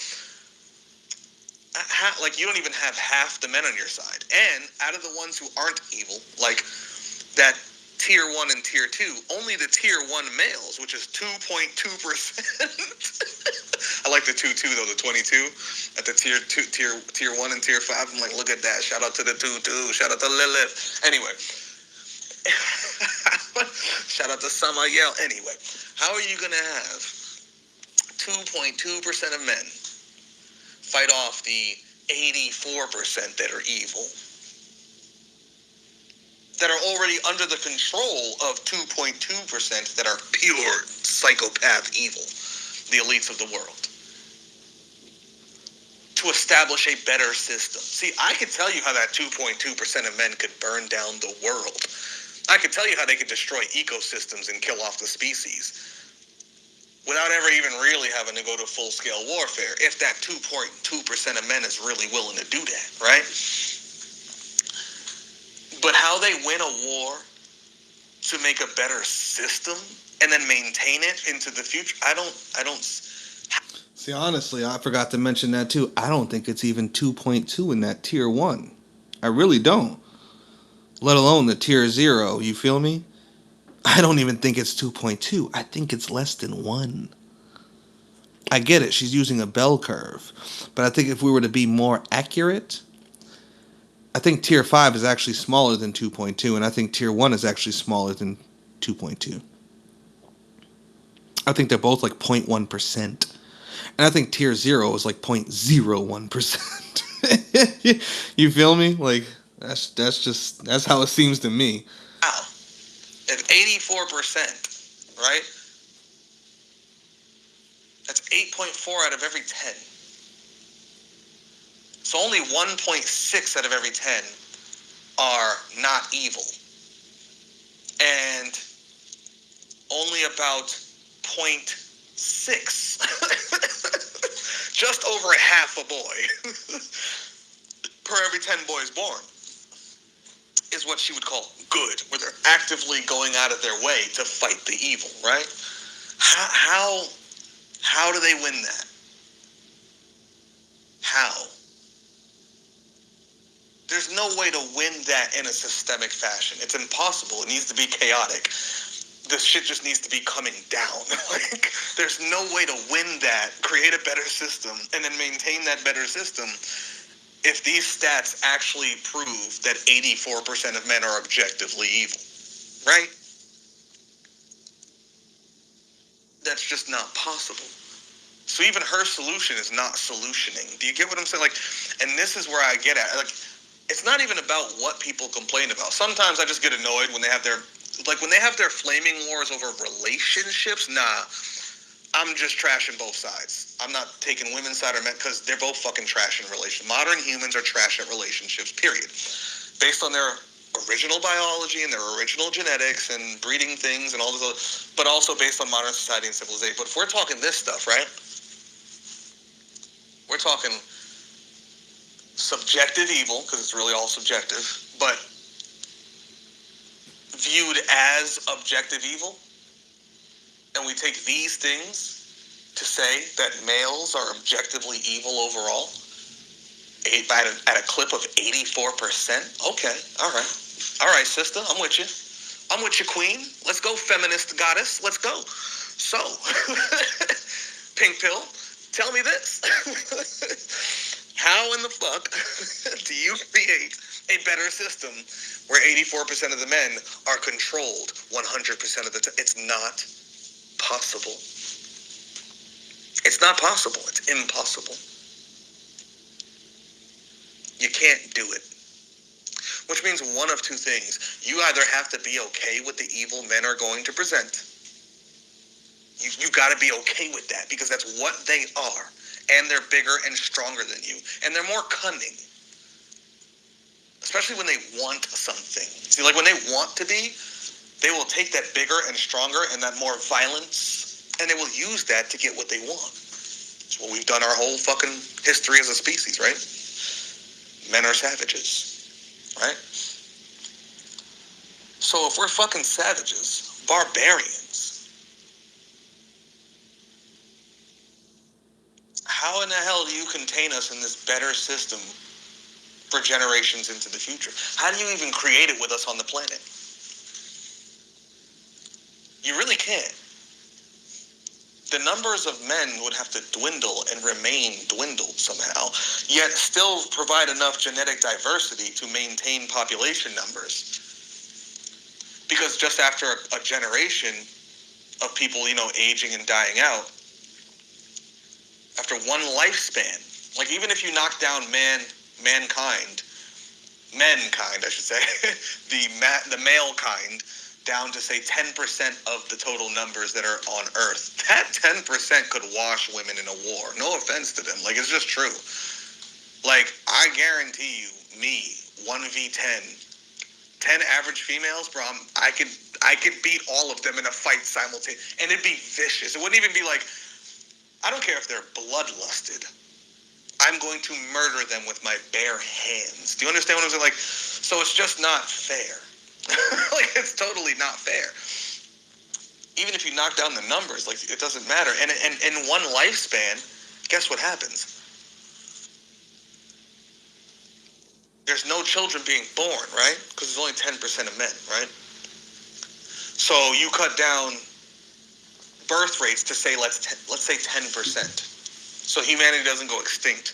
like, you don't even have half the men on your side. And out of the ones who aren't evil, like that tier 1 and tier 2, only the tier 1 males, which is 2.2%. I like the 2 though, the 22 at the tier 1 and tier 5. I'm like, look at that. Shout out to the 2. Shout out to Lilith. Anyway. Shout out to Samael. Anyway, how are you going to have 2.2% of men fight off the 84% that are evil, that are already under the control of 2.2% that are pure psychopath evil, the elites of the world, to establish a better system? See, I could tell you how that 2.2% of men could burn down the world. I could tell you how they could destroy ecosystems and kill off the species without ever even really having to go to full-scale warfare, if that 2.2% of men is really willing to do that, right? But how they win a war to make a better system and then maintain it into the future, I don't. See, honestly, I forgot to mention that too. I don't think it's even 2.2 in that tier 1. I really don't. Let alone the tier 0, you feel me? I don't even think it's 2.2. I think it's less than 1. I get it, she's using a bell curve. But I think if we were to be more accurate, I think tier 5 is actually smaller than 2.2, and I think tier 1 is actually smaller than 2.2. I think they're both like 0.1%. And I think tier 0 is like 0.01%. You feel me? Like, that's how it seems to me. Wow. If 84%, right? That's 8.4 out of every 10. So only 1.6 out of every 10 are not evil. And only about 0.6, just over half a boy, per every 10 boys born, is what she would call good, where they're actively going out of their way to fight the evil, right? How do they win that? How? There's no way to win that in a systemic fashion. It's impossible. It needs to be chaotic. This shit just needs to be coming down. Like, there's no way to win that, create a better system, and then maintain that better system if these stats actually prove that 84% of men are objectively evil. Right? That's just not possible. So even her solution is not solutioning. Do you get what I'm saying? Like, and this is where I get at. Like, it's not even about what people complain about. Sometimes I just get annoyed when they have their flaming wars over relationships. Nah, I'm just trashing both sides. I'm not taking women's side or men, because they're both fucking trash in relationships. Modern humans are trash at relationships, period. Based on their original biology and their original genetics and breeding things and all this other, but also based on modern society and civilization. But if we're talking this stuff, right? We're talking subjective evil, because it's really all subjective, but viewed as objective evil, and we take these things to say that males are objectively evil overall, at a clip of 84%. Okay, all right, sister, I'm with you, queen. Let's go, feminist goddess. Let's go. So, pink pill, tell me this. How in the fuck do you create a better system where 84% of the men are controlled 100% of the time? It's not possible. It's not possible. It's impossible. You can't do it. Which means one of two things. You either have to be okay with the evil men are going to present. You got to be okay with that because that's what they are. And they're bigger and stronger than you. And they're more cunning. Especially when they want something. See, like when they want to be, they will take that bigger and stronger and that more violence, and they will use that to get what they want. It's what we've done our whole fucking history as a species, right? Men are savages, right? So if we're fucking savages, barbarians, how in the hell do you contain us in this better system for generations into the future? How do you even create it with us on the planet? You really can't. The numbers of men would have to dwindle and remain dwindled somehow, yet still provide enough genetic diversity to maintain population numbers. Because just after a generation of people, aging and dying out, after one lifespan, like even if you knock down mankind, I should say, the male kind, down to say 10% of the total numbers that are on Earth, that 10% could wash women in a war. No offense to them, like it's just true. Like I guarantee you, me 1v10, 10 average females, bro. I could beat all of them in a fight simultaneously, and it'd be vicious. It wouldn't even be like, I don't care if they're bloodlusted. I'm going to murder them with my bare hands. Do you understand what I'm saying? Like, so it's just not fair. Like, it's totally not fair. Even if you knock down the numbers, like, it doesn't matter. And in one lifespan, guess what happens? There's no children being born, right? Because there's only 10% of men, right? So you cut down birth rates to say, let's say 10%. So humanity doesn't go extinct.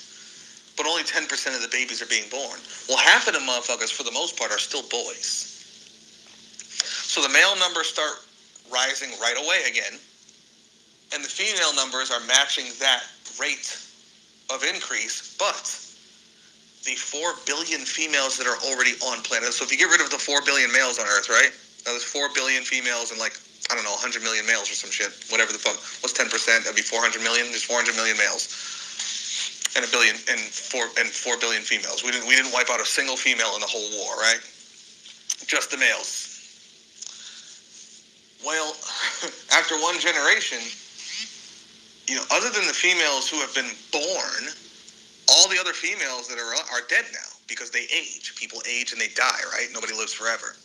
But only 10% of the babies are being born. Well, half of the motherfuckers, for the most part, are still boys. So the male numbers start rising right away again, and the female numbers are matching that rate of increase, but the 4 billion females that are already on planet, so if you get rid of the 4 billion males on Earth, right? Now there's 4 billion females and 100 million males or some shit, whatever the fuck. What's 10%? That'd be 400 million. There's 400 million males. And 4 billion females. We didn't wipe out a single female in the whole war, right? Just the males. Well, after one generation, other than the females who have been born, all the other females that are dead now because they age. People age and they die, right? Nobody lives forever.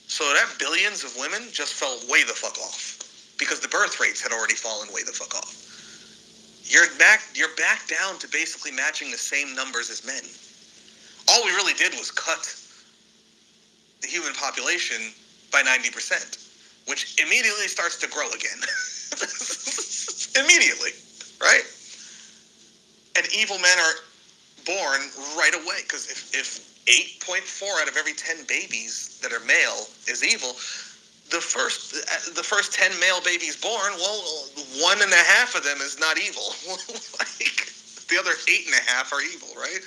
So that billions of women just fell way the fuck off because the birth rates had already fallen way the fuck off. You're back down to basically matching the same numbers as men. All we really did was cut the human population by 90%, which immediately starts to grow again. Immediately, right? And evil men are born right away, because if 8.4 out of every 10 babies that are male is evil, the first 10 male babies born, well, 1.5 of them is not evil. Like, the other 8.5 are evil, right?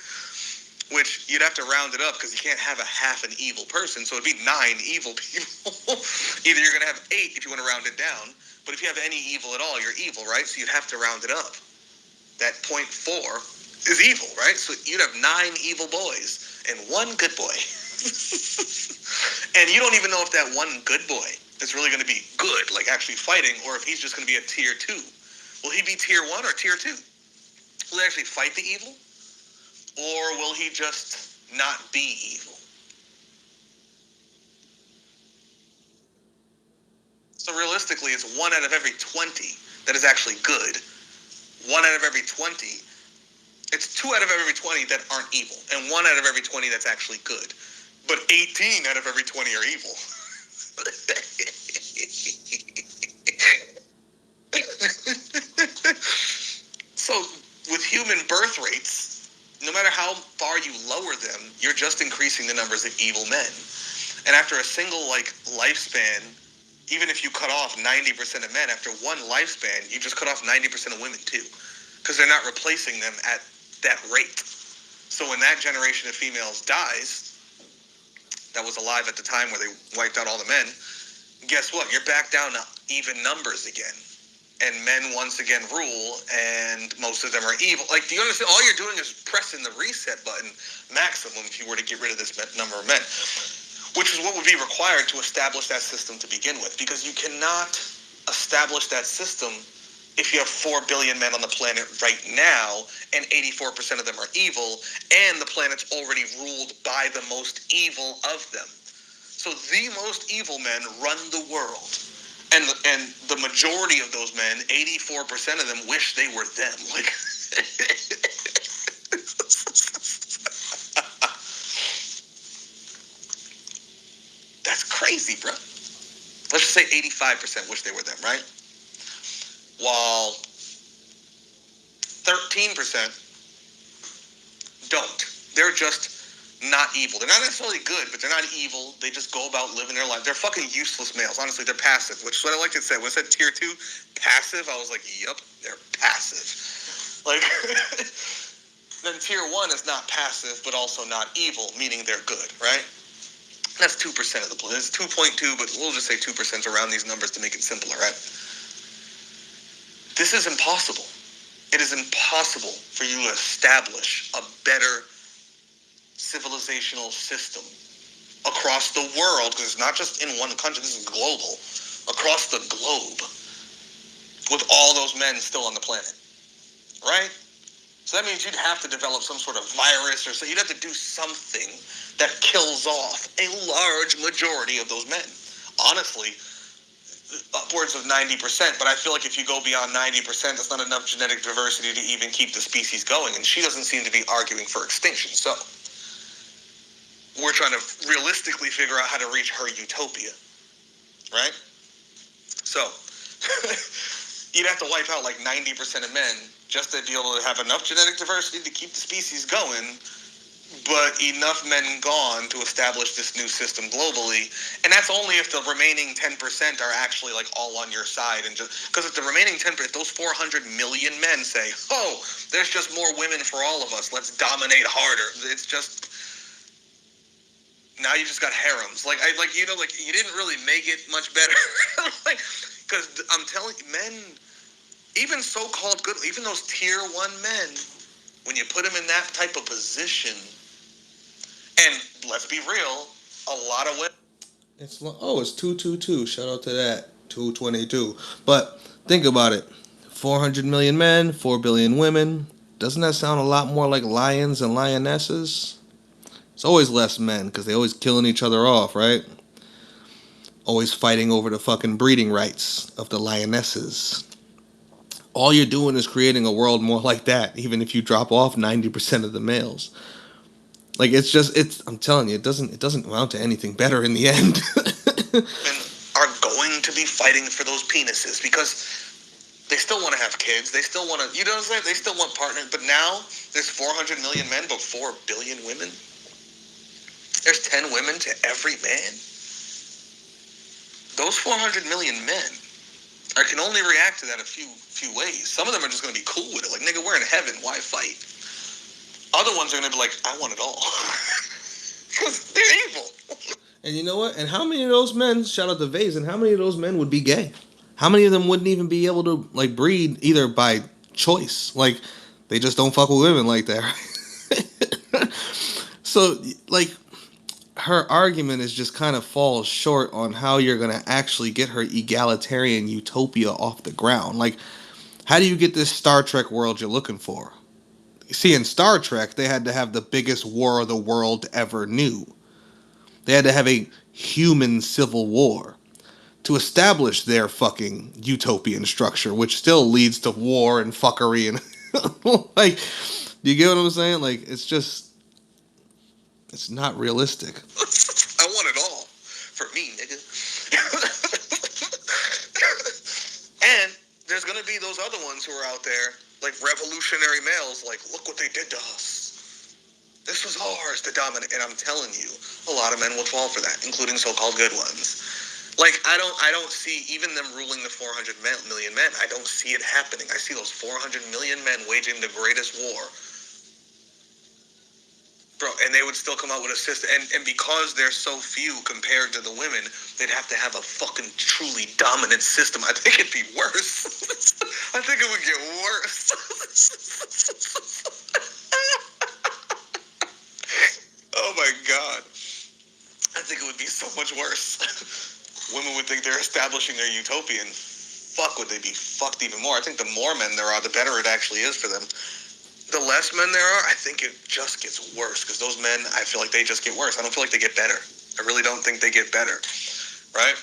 Which you'd have to round it up because you can't have a half an evil person, so it'd be 9 evil people. Either you're going to have 8 if you want to round it down, but if you have any evil at all, you're evil, right? So you'd have to round it up. That 0.4 is evil, right? So you'd have 9 evil boys and 1 good boy. And you don't even know if that one good boy is really going to be good, like actually fighting, or if he's just going to be a tier 2. Will he be tier 1 or tier 2? Will he actually fight the evil? Or will he just not be evil? So realistically, it's 1 out of every 20 that is actually good. 1 out of every 20, it's 2 out of every 20 that aren't evil, and 1 out of every 20 that's actually good. But 18 out of every 20 are evil. So with human birth rates, no matter how far you lower them, you're just increasing the numbers of evil men. And after a single lifespan, even if you cut off 90% of men, after one lifespan, you just cut off 90% of women too, because they're not replacing them at that rate. So when that generation of females dies, that was alive at the time where they wiped out all the men, guess what? You're back down to even numbers again. And men once again rule, and most of them are evil. Like, do you understand? All you're doing is pressing the reset button maximum if you were to get rid of this number of men, which is what would be required to establish that system to begin with, because you cannot establish that system if you have 4 billion men on the planet right now, and 84% of them are evil, and the planet's already ruled by the most evil of them. So the most evil men run the world. And the majority of those men, 84% of them, wish they were them. Like, that's crazy, bro. Let's just say 85% wish they were them, right? While 13% don't. They're just not evil. They're not necessarily good, but they're not evil. They just go about living their life. They're fucking useless males. Honestly, they're passive, which is what I like to say. When I said tier 2, passive, I was like, yup, they're passive. Like, then tier 1 is not passive, but also not evil, meaning they're good, right? That's 2% of the planet. It's 2.2, but we'll just say 2% around these numbers to make it simpler, right? This is impossible. It is impossible for you to establish a better civilizational system across the world, because it's not just in one country, this is global, across the globe, with all those men still on the planet, right? So that means you'd have to develop some sort of virus, or so you'd have to do something that kills off a large majority of those men. Honestly, upwards of 90%, but I feel like if you go beyond 90%, that's not enough genetic diversity to even keep the species going, and she doesn't seem to be arguing for extinction. So we're trying to realistically figure out how to reach her utopia, right? So you'd have to wipe out like 90% of men just to be able to have enough genetic diversity to keep the species going, but enough men gone to establish this new system globally. And that's only if the remaining 10% are actually like all on your side. And just because if the remaining 10%, if those 400 million men say, oh, there's just more women for all of us, let's dominate harder. It's just, now you just got harems. Like, you didn't really make it much better. Like, because I'm telling you, men, even so-called good, even those tier 1 men, when you put them in that type of position, and let's be real, a lot of women. It's 222. Shout out to that 222. But think about it: 400 million men, 4 billion women. Doesn't that sound a lot more like lions and lionesses? It's always less men because they always killing each other off, right? Always fighting over the fucking breeding rights of the lionesses. All you're doing is creating a world more like that, even if you drop off 90% of the males. Like, I'm telling you, it doesn't amount to anything better in the end. Men are going to be fighting for those penises because they still want to have kids. They still want to, you know what I'm saying? They still want partners. But now there's 400 million men, but 4 billion women. There's 10 women to every man. Those 400 million men can only react to that a few ways. Some of them are just going to be cool with it. Like, nigga, we're in heaven. Why fight? Other ones are going to be like, I want it all. Because they're evil. And you know what? And how many of those men, shout out to Vase, and how many of those men would be gay? How many of them wouldn't even be able to, like, breed either by choice? Like, they just don't fuck with women like that. So, like, her argument is just kind of falls short on how you're going to actually get her egalitarian utopia off the ground. Like, how do you get this Star Trek world you're looking for? See, in Star Trek, they had to have the biggest war the world ever knew. They had to have a human civil war to establish their fucking utopian structure, which still leads to war and fuckery and like, do you get what I'm saying? Like, it's not realistic. I want it all for me, nigga. And there's gonna be those other ones who are out there, like revolutionary males, like, look what they did to us. This was ours to dominate. And I'm telling you, a lot of men will fall for that, including so-called good ones. Like, I don't see even them ruling the 400 million men. I don't see it happening. I see those 400 million men waging the greatest war. Bro, and they would still come out with a system. And because they're so few compared to the women, they'd have to have a fucking truly dominant system. I think it'd be worse. I think it would get worse. Oh my God. I think it would be so much worse. Women would think they're establishing their utopia, and fuck, would they be fucked even more. I think the more men there are, the better it actually is for them. The less men there are, I think it just gets worse, because those men, I feel like they just get worse. I don't feel like they get better. I really don't think they get better, right?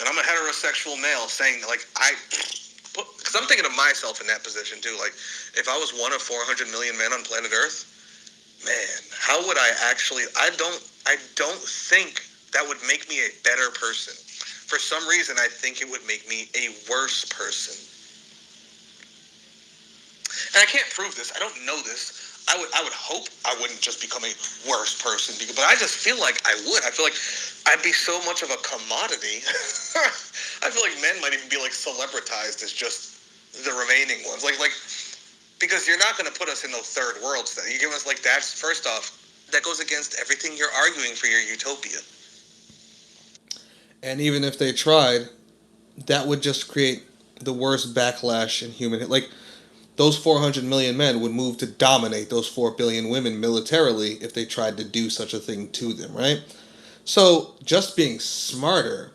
And I'm a heterosexual male saying, like, because I'm thinking of myself in that position too. Like, if I was one of 400 million men on planet Earth, man, how would I actually? I don't think that would make me a better person. For some reason, I think it would make me a worse person. And I can't prove this. I don't know this. I would hope I wouldn't just become a worse person, but I just feel like I would. I feel like I'd be so much of a commodity. I feel like men might even be like celebritized as just the remaining ones. Like because you're not going to put us in no third world stuff. You give us like that's first off, that goes against everything you're arguing for your utopia. And even if they tried, that would just create the worst backlash in human. Like, those 400 million men would move to dominate those 4 billion women militarily if they tried to do such a thing to them, right? So, just being smarter,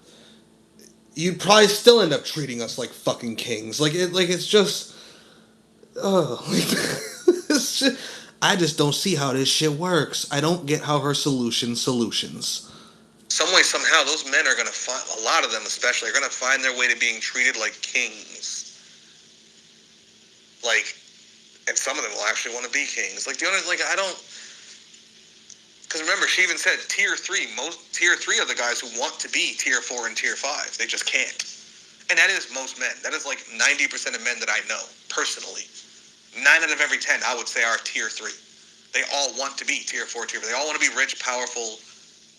you'd probably still end up treating us like fucking kings. It's just, oh, it's just, I just don't see how this shit works. I don't get how her solutions. Some way, somehow, those men are going to find, a lot of them especially, are going to find their way to being treated like kings. Like, and some of them will actually want to be kings. Like, I don't, because remember, she even said tier 3, most tier 3 are the guys who want to be tier 4 and tier 5. They just can't. And that is most men. That is like 90% of men that I know, personally. 9 out of every 10, I would say, are tier 3. They all want to be tier 4, tier 5. They all want to be rich, powerful.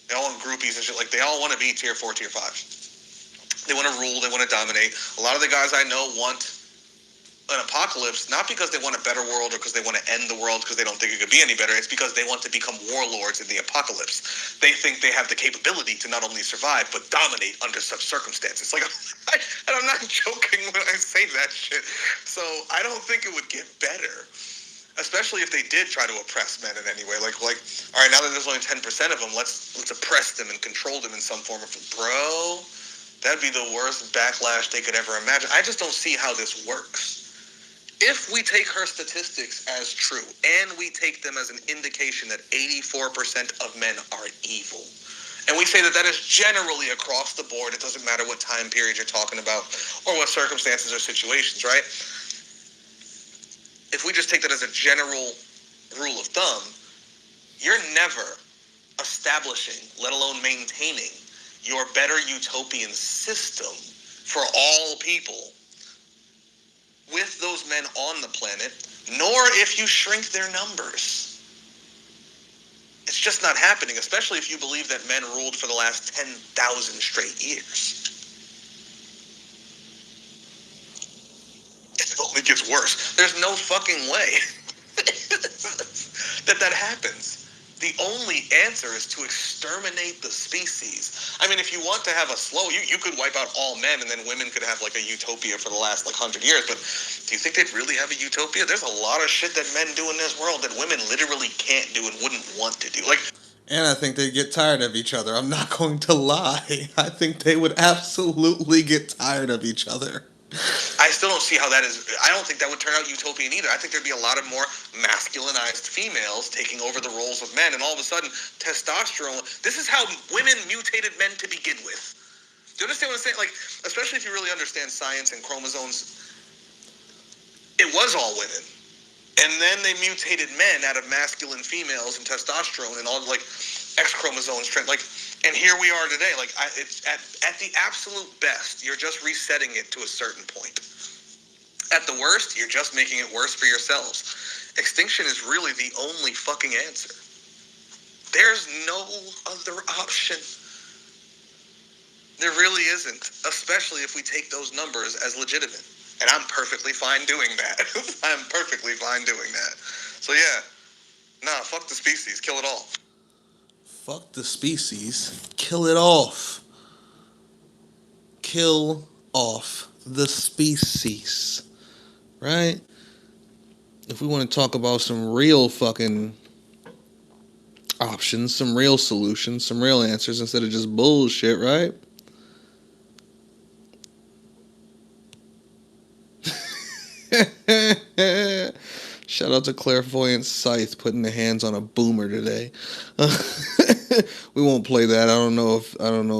They all want groupies and shit. Like, they all want to be tier 4, tier 5. They want to rule. They want to dominate. A lot of the guys I know want an apocalypse, not because they want a better world or because they want to end the world because they don't think it could be any better. It's because they want to become warlords in the apocalypse. They think they have the capability to not only survive, but dominate under such circumstances. Like, and I'm not joking when I say that shit. So I don't think it would get better. Especially if they did try to oppress men in any way. Like, all right, now that there's only 10% of them, let's oppress them and control them in some form of, bro, that'd be the worst backlash they could ever imagine. I just don't see how this works. If we take her statistics as true, and we take them as an indication that 84% of men are evil, and we say that that is generally across the board, it doesn't matter what time period you're talking about, or what circumstances or situations, right? If we just take that as a general rule of thumb, you're never establishing, let alone maintaining, your better utopian system for all people with those men on the planet, nor if you shrink their numbers. It's just not happening, especially if you believe that men ruled for the last 10,000 straight years. It only gets worse. There's no fucking way that happens. The only answer is to exterminate the species. I mean, if you want to have a slow, you could wipe out all men and then women could have like a utopia for the last like 100 years. But do you think they'd really have a utopia? There's a lot of shit that men do in this world that women literally can't do and wouldn't want to do. Like, and I think they'd get tired of each other. I'm not going to lie. I think they would absolutely get tired of each other. I still don't see how that is. I don't think that would turn out utopian either. I think there'd be a lot of more masculinized females taking over the roles of men, and all of a sudden, testosterone. This is how women mutated men to begin with. Do you understand what I'm saying? Like, especially if you really understand science and chromosomes, it was all women. And then they mutated men out of masculine females and testosterone and all like X chromosomes. Like, and here we are today. Like, it's at the absolute best, you're just resetting it to a certain point. At the worst, you're just making it worse for yourselves. Extinction is really the only fucking answer. There's no other option. There really isn't, especially if we take those numbers as legitimate. And I'm perfectly fine doing that. I'm perfectly fine doing that. So yeah, nah, fuck the species, kill it all. Fuck the species, kill it off. Kill off the species, right? If we want to talk about some real fucking options, some real solutions, some real answers instead of just bullshit, right? Shout out to Clairvoyant Scythe putting the hands on a boomer today. We won't play that. I don't know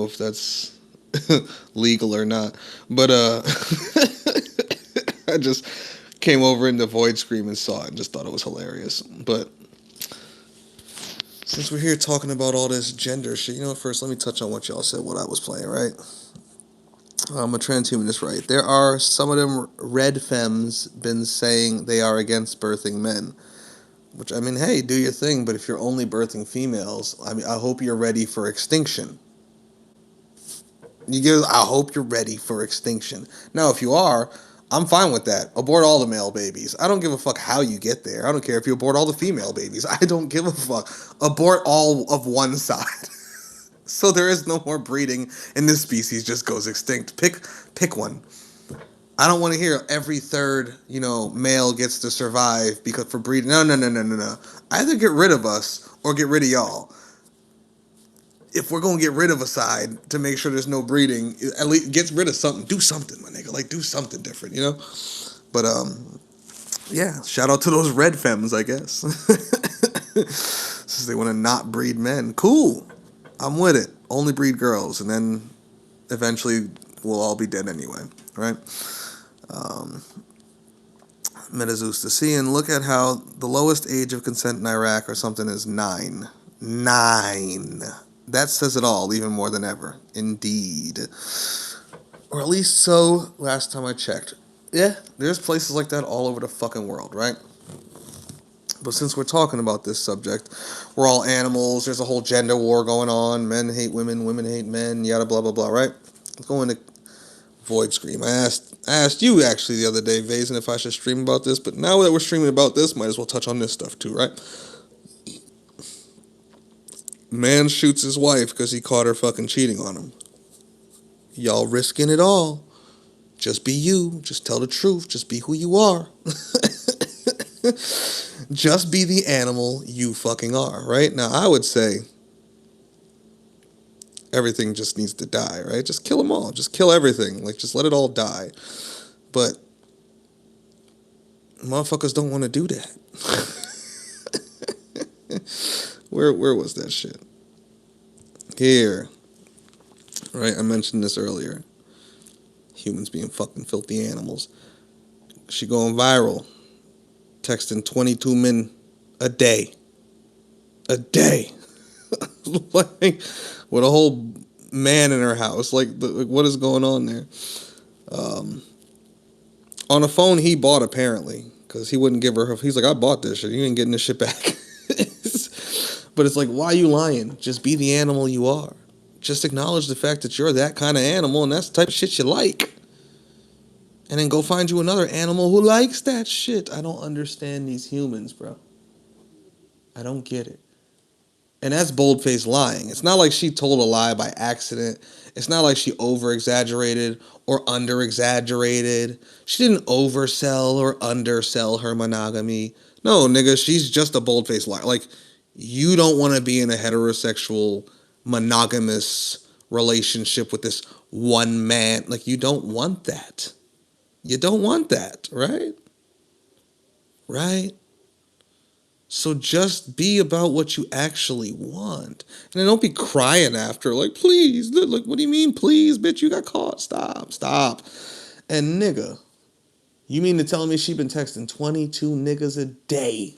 if that's legal or not. But I just came over into Void Scream and saw it and just thought it was hilarious. But since we're here talking about all this gender shit, first let me touch on what y'all said what I was playing, right? I'm a transhumanist, right? There are some of them red femmes been saying they are against birthing men. Which, I mean, hey, do your thing, but if you're only birthing females, I hope you're ready for extinction. I hope you're ready for extinction. Now, if you are, I'm fine with that. Abort all the male babies. I don't give a fuck how you get there. I don't care if you abort all the female babies. I don't give a fuck. Abort all of one side. So there is no more breeding, and this species just goes extinct. Pick one. I don't want to hear every third, male gets to survive because for breeding. No. Either get rid of us or get rid of y'all. If we're going to get rid of a side to make sure there's no breeding, at least get rid of something. Do something, my nigga. Like, do something different, But, yeah, shout out to those red femmes, I guess. Since they want to not breed men. Cool. I'm with it. Only breed girls, and then eventually we'll all be dead anyway, right? Metazeus to see and look at how the lowest age of consent in Iraq or something is 9. 9. That says it all, even more than ever. Indeed. Or at least so last time I checked. Yeah, there's places like that all over the fucking world, right? But since we're talking about this subject, we're all animals, there's a whole gender war going on, men hate women, women hate men, yada blah blah blah, right? Let's go into Void Scream. I asked you actually the other day, Vazen, if I should stream about this, but now that we're streaming about this, might as well touch on this stuff too, right? Man shoots his wife because he caught her fucking cheating on him. Y'all risking it all. Just be you. Just tell the truth. Just be who you are. Just be the animal you fucking are, right? Now, I would say everything just needs to die, right? Just kill them all. Just kill everything. Like, just let it all die. But motherfuckers don't want to do that. Where was that shit? Here. Right, I mentioned this earlier. Humans being fucking filthy animals. She going viral. Texting 22 men a day. A day. Like, with a whole man in her house. Like, what is going on there? On a phone he bought, apparently. Because he wouldn't give her... He's like, I bought this shit. You ain't getting this shit back. But it's like, why are you lying? Just be the animal you are. Just acknowledge the fact that you're that kind of animal and that's the type of shit you like. And then go find you another animal who likes that shit. I don't understand these humans, bro. I don't get it. And that's bold-faced lying. It's not like she told a lie by accident. It's not like she over-exaggerated or under-exaggerated. She didn't oversell or undersell her monogamy. No, nigga, she's just a bold-faced liar. Like, you don't want to be in a heterosexual, monogamous relationship with this one man. Like, you don't want that. You don't want that, right? Right? So just be about what you actually want. And then don't be crying after, like, please, like, what do you mean, please, bitch, you got caught. Stop. And nigga, you mean to tell me she been texting 22 niggas a day,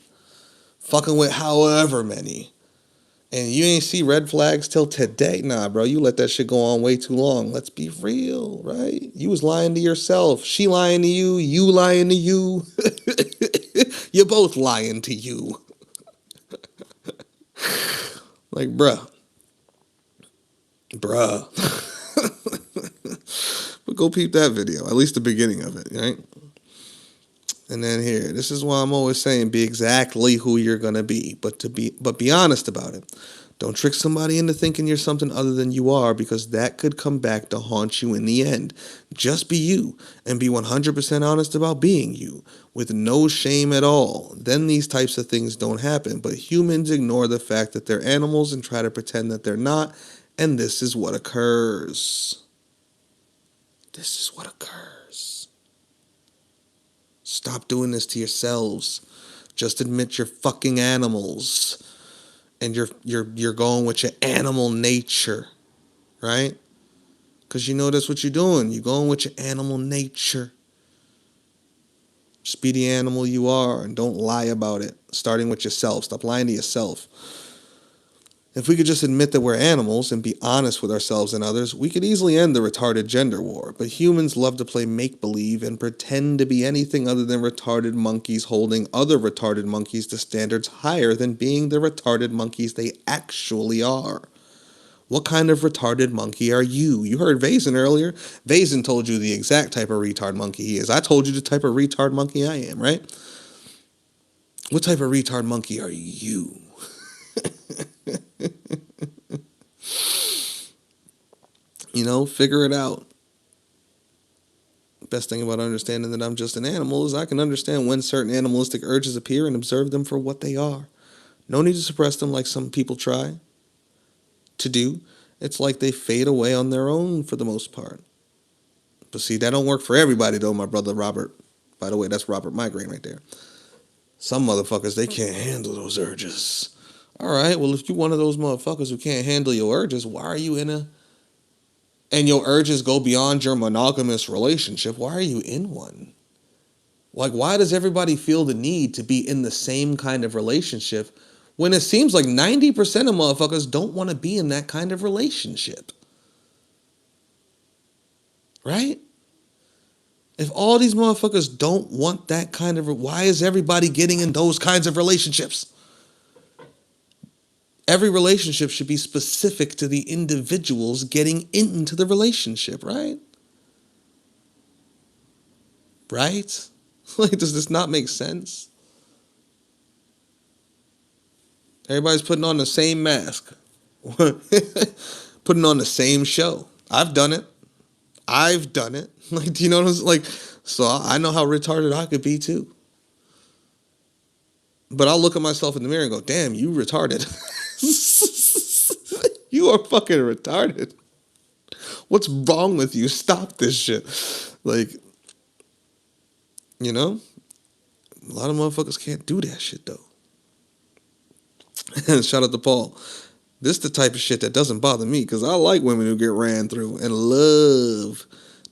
fucking with however many, and you ain't see red flags till today? Nah, bro, you let that shit go on way too long. Let's be real, right? You was lying to yourself. She lying to you. You lying to you. You're both lying to you. Like, bruh. But go peep that video, at least the beginning of it, right? And then here, this is why I'm always saying be exactly who you're gonna be, but be honest about it. Don't trick somebody into thinking you're something other than you are, because that could come back to haunt you in the end. Just be you and be 100% honest about being you with no shame at all. Then these types of things don't happen. But humans ignore the fact that they're animals and try to pretend that they're not, and this is what occurs. This is what occurs. Stop doing this to yourselves. Just admit you're fucking animals. And you're going with your animal nature, right? Because you know that's what you're doing. You're going with your animal nature. Just be the animal you are and don't lie about it. Starting with yourself. Stop lying to yourself. If we could just admit that we're animals and be honest with ourselves and others, we could easily end the retarded gender war. But humans love to play make-believe and pretend to be anything other than retarded monkeys, holding other retarded monkeys to standards higher than being the retarded monkeys they actually are. What kind of retarded monkey are you? You heard Vazen earlier. Vazen told you the exact type of retard monkey he is. I told you the type of retard monkey I am, right? What type of retard monkey are you? You know, figure it out. Best thing about understanding that I'm just an animal is I can understand when certain animalistic urges appear and observe them for what they are. No need to suppress them like some people try to do. It's like they fade away on their own for the most part. But see, that don't work for everybody though, my brother Robert. By the way, that's Robert Migraine right there. Some motherfuckers, they can't handle those urges. All right, well, if you're one of those motherfuckers who can't handle your urges, why are you in a... And your urges go beyond your monogamous relationship, why are you in one? Like, why does everybody feel the need to be in the same kind of relationship when it seems like 90% of motherfuckers don't want to be in that kind of relationship? Right? If all these motherfuckers don't want that kind of... Why is everybody getting in those kinds of relationships? Every relationship should be specific to the individuals getting into the relationship, right? Right? Like, does this not make sense? Everybody's putting on the same mask. Putting on the same show. I've done it. Like, do you know what I'm saying? Like, so I know how retarded I could be too. But I'll look at myself in the mirror and go, damn, you retarded. You are fucking retarded. What's wrong with you? Stop this shit. Like, you know? A lot of motherfuckers can't do that shit though. And shout out to Paul. This is the type of shit that doesn't bother me because I like women who get ran through and love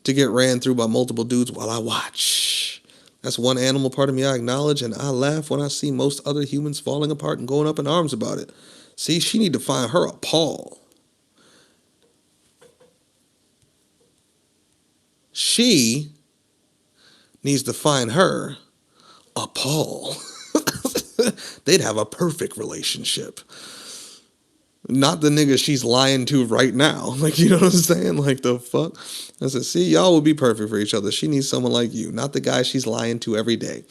to get ran through by multiple dudes while I watch. That's one animal part of me I acknowledge, and I laugh when I see most other humans falling apart and going up in arms about it. See, she need to find her a Paul. She needs to find her a Paul. They'd have a perfect relationship. Not the nigga she's lying to right now. Like, you know what I'm saying? Like, the fuck? I said, see, y'all would be perfect for each other. She needs someone like you, not the guy she's lying to every day.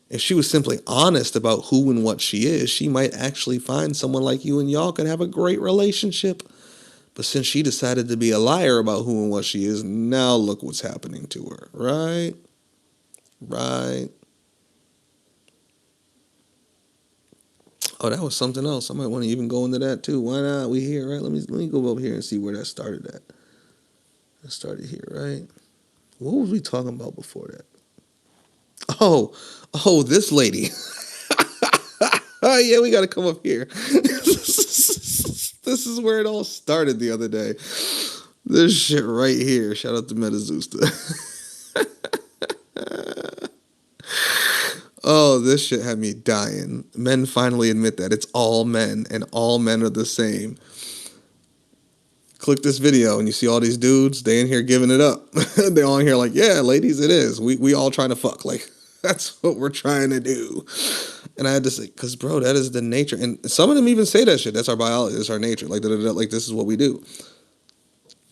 If she was simply honest about who and what she is, she might actually find someone like you and y'all could have a great relationship. But since she decided to be a liar about who and what she is, now look what's happening to her. Right? Right. Oh, that was something else. I might want to even go into that too. Why not? We here, right? Let me go over here and see where that started at. That started here, right? What was we talking about before that? Oh, this lady. Oh, yeah, we got to come up here. This is where it all started the other day. This shit right here. Shout out to Metazusta. Oh, this shit had me dying. Men finally admit that it's all men and all men are the same. Click this video and you see all these dudes, they in here giving it up. They all in here like, yeah, ladies, it is. We all trying to fuck. Like, That's what we're trying to do. And I had to say, because, bro, that is the nature. And some of them even say that shit. That's our biology. That's our nature. Like, like this is what we do.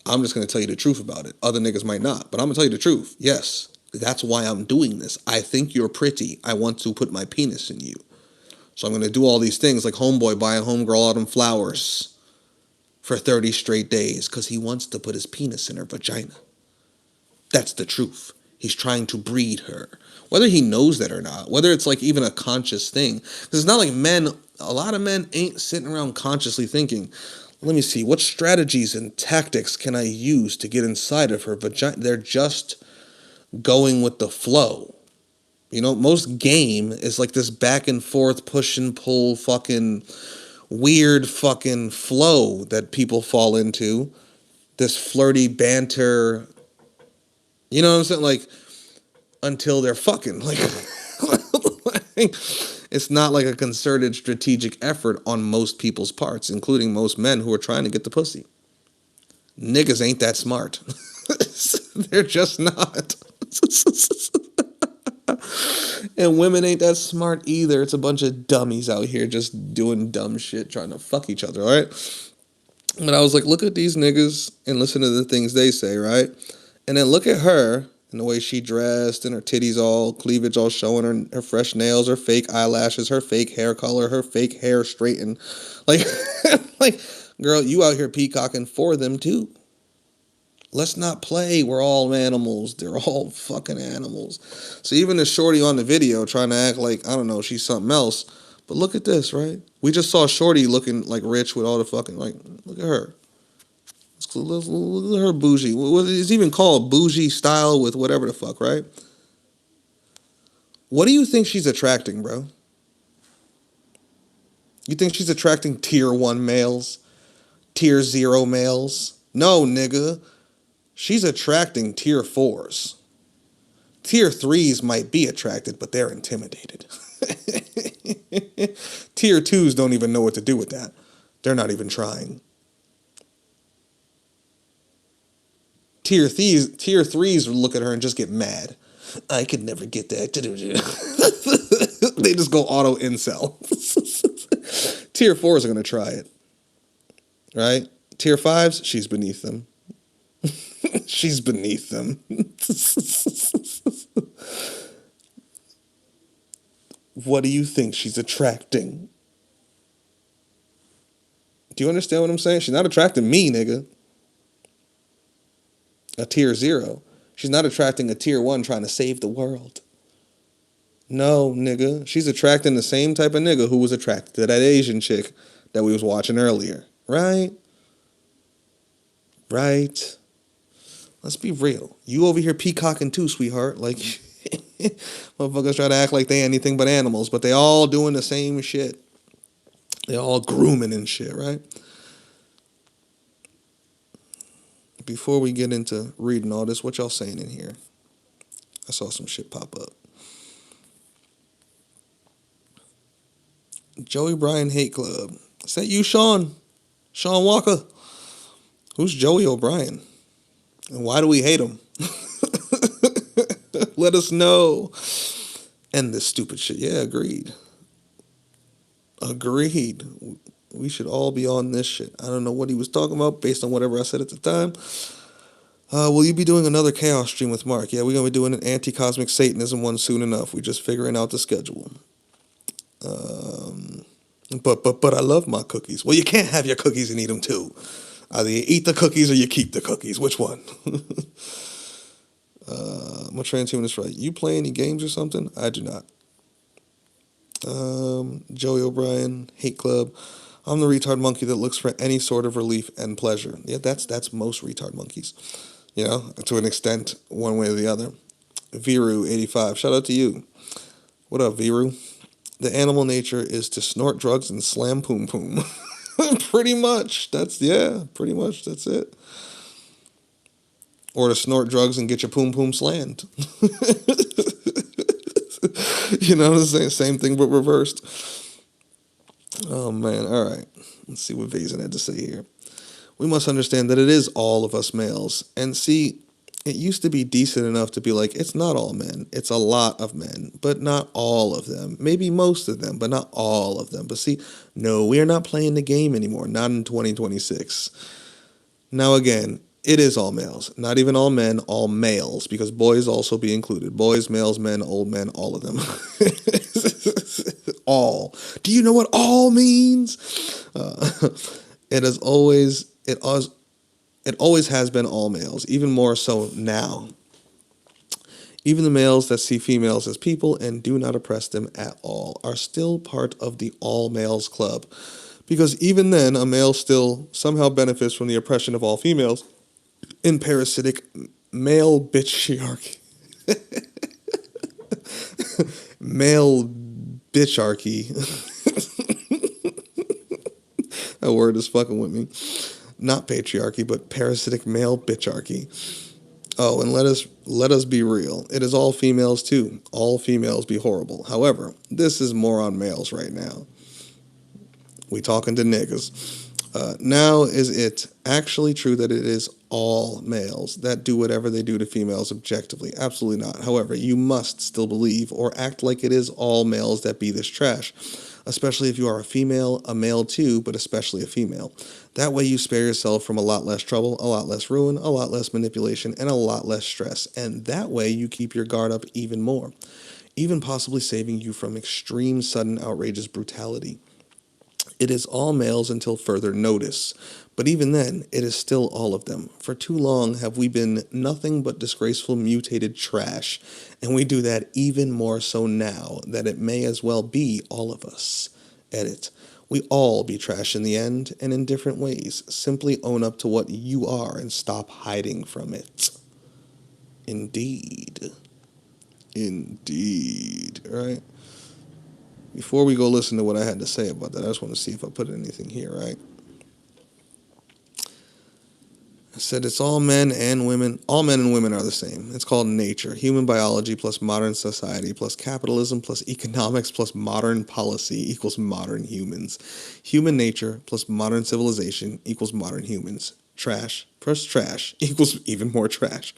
I'm just going to tell you the truth about it. Other niggas might not. But I'm going to tell you the truth. Yes, that's why I'm doing this. I think you're pretty. I want to put my penis in you. So I'm going to do all these things like homeboy buying homegirl all them flowers for 30 straight days because he wants to put his penis in her vagina. That's the truth. He's trying to breed her. Whether he knows that or not, whether it's like even a conscious thing. Because it's not like men, a lot of men ain't sitting around consciously thinking, let me see, what strategies and tactics can I use to get inside of her vagina? They're just going with the flow. You know, most game is like this back and forth, push and pull fucking weird fucking flow that people fall into. This flirty banter, you know what I'm saying? Like, until they're fucking. Like, it's not like a concerted strategic effort on most people's parts, including most men who are trying to get the pussy. Niggas ain't that smart. They're just not. And women ain't that smart either. It's a bunch of dummies out here just doing dumb shit, trying to fuck each other, all right? But I was like, look at these niggas and listen to the things they say, right? And then look at her and the way she dressed and her titties all, cleavage all showing, her fresh nails, her fake eyelashes, her fake hair color, her fake hair straightened. Like, like, girl, you out here peacocking for them too. Let's not play. We're all animals. They're all fucking animals. So even the shorty on the video trying to act like, I don't know, she's something else. But look at this, right? We just saw Shorty looking like rich with all the fucking, like, look at her. Look at her bougie. It's even called bougie style with whatever the fuck, right? What do you think she's attracting, bro? You think she's attracting tier 1 males? Tier 0 males? No, nigga. She's attracting tier 4s. Tier 3s might be attracted, but they're intimidated. Tier 2s don't even know what to do with that. They're not even trying. Tier 3s look at her and just get mad. I could never get that. They just go auto incel. Tier 4s are going to try it. Right? Tier 5s, she's beneath them. She's beneath them. What do you think she's attracting? Do you understand what I'm saying? She's not attracting me, nigga. A tier 0. She's not attracting a tier 1 trying to save the world. No, nigga. She's attracting the same type of nigga who was attracted to that Asian chick that we was watching earlier. Right? Right. Let's be real. You over here peacocking too, sweetheart. Like, motherfuckers try to act like they anything but animals, but they all doing the same shit. They all grooming and shit, right? Before we get into reading all this, what y'all saying in here? I saw some shit pop up. Joey Bryan Hate Club. Is that you, Sean? Sean Walker? Who's Joey O'Brien? And why do we hate him? Let us know. End this stupid shit. Yeah, agreed. Agreed. We should all be on this shit. I don't know what he was talking about based on whatever I said at the time. Will you be doing another Chaos stream with Mark? Yeah, we're going to be doing an anti-cosmic Satanism one soon enough. We're just figuring out the schedule. But I love my cookies. Well, you can't have your cookies and eat them too. Either you eat the cookies or you keep the cookies. Which one? My transhumanist right. You play any games or something? I do not. Joey O'Brien, Hate Club. I'm the retard monkey that looks for any sort of relief and pleasure. Yeah, that's most retard monkeys. You know, to an extent, one way or the other. Viru85, shout out to you. What up, Viru? The animal nature is to snort drugs and slam poom poom. Pretty much. Pretty much. That's it. Or to snort drugs and get your poom poom slammed. You know what I'm saying? Same thing but reversed. Oh, man. All right. Let's see what Vazen had to say here. We must understand that it is all of us males. And see, it used to be decent enough to be like, it's not all men. It's a lot of men, but not all of them. Maybe most of them, but not all of them. But see, no, we are not playing the game anymore. Not in 2026. Now, again, it is all males. Not even all men, all males, because boys also be included. Boys, males, men, old men, all of them. All. Do you know what all means? It has always, it always has been all males, even more so now. Even the males that see females as people and do not oppress them at all are still part of the all males club. Because even then, a male still somehow benefits from the oppression of all females in parasitic male bitchyarchy. Male bitcharchy. That word is fucking with me. Not patriarchy, but parasitic male bitcharchy. Oh, and let us be real. It is all females too. All females be horrible. However, this is more on males right now. We talking to niggas. Now, is it actually true that it is all males that do whatever they do to females objectively? Absolutely not. However, you must still believe or act like it is all males that be this trash, especially if you are a female, a male too, but especially a female. That way you spare yourself from a lot less trouble, a lot less ruin, a lot less manipulation, and a lot less stress. And that way you keep your guard up even more, even possibly saving you from extreme, sudden, outrageous brutality. It is all males until further notice. But even then, it is still all of them. For too long have we been nothing but disgraceful, mutated trash. And we do that even more so now that it may as well be all of us. Edit. We all be trash in the end, and in different ways. Simply own up to what you are and stop hiding from it. Indeed. Indeed. Right? Before we go listen to what I had to say about that, I just want to see if I put anything here, right? I said it's all men and women. All men and women are the same. It's called nature. Human biology plus modern society plus capitalism plus economics plus modern policy equals modern humans. Human nature plus modern civilization equals modern humans. Trash plus trash equals even more trash.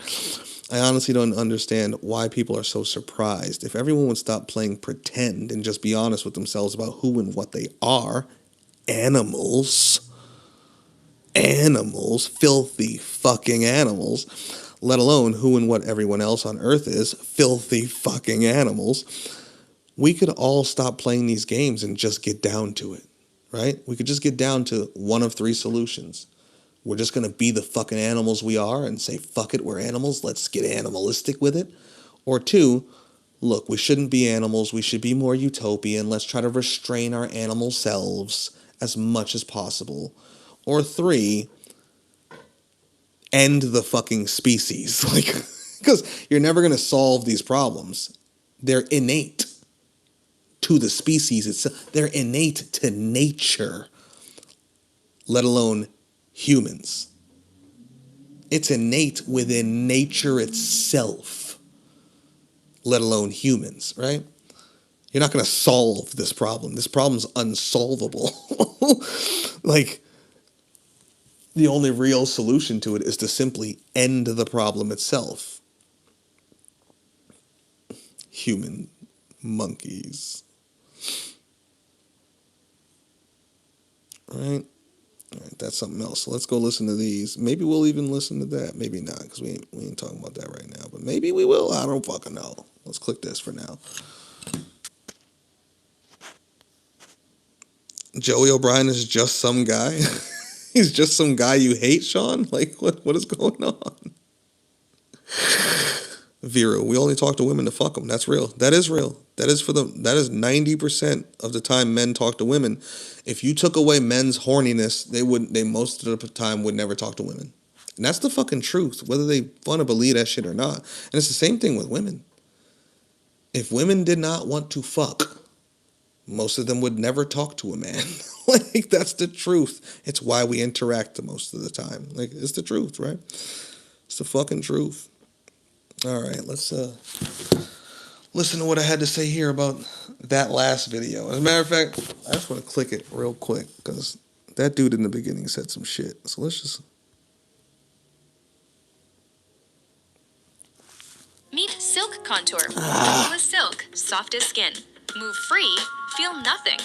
I honestly don't understand why people are so surprised. If everyone would stop playing pretend and just be honest with themselves about who and what they are, animals, filthy fucking animals, let alone who and what everyone else on earth is, filthy fucking animals, we could all stop playing these games and just get down to it, right? We could just get down to one of three solutions. We're just going to be the fucking animals we are and say, fuck it, we're animals, let's get animalistic with it. Or two, look, we shouldn't be animals, we should be more utopian, let's try to restrain our animal selves as much as possible. Or three, end the fucking species. Like, because you're never going to solve these problems. They're innate to the species itself. They're innate to nature, let alone humans. It's innate within nature itself, let alone humans, right? You're not going to solve this problem. This problem's unsolvable. Like, the only real solution to it is to simply end the problem itself. Human monkeys. All right? All right, that's something else. So let's go listen to these. Maybe we'll even listen to that. Maybe not, because we ain't talking about that right now. But maybe we will. I don't fucking know. Let's click this for now. Joey O'Brien is just some guy. He's just some guy you hate, Sean? Like, what is going on? Viru, we only talk to women to fuck them. That's real. That is real. That is 90% of the time men talk to women. If you took away men's horniness, they most of the time would never talk to women. And that's the fucking truth, whether they want to believe that shit or not. And it's the same thing with women. If women did not want to fuck, most of them would never talk to a man. Like, that's the truth. It's why we interact most of the time. Like, it's the truth, right? It's the fucking truth. All right, let's listen to what I had to say here about that last video. As a matter of fact, I just want to click it real quick because that dude in the beginning said some shit. So let's just... contour. Gentle as silk, soft as skin. Move free, feel nothing.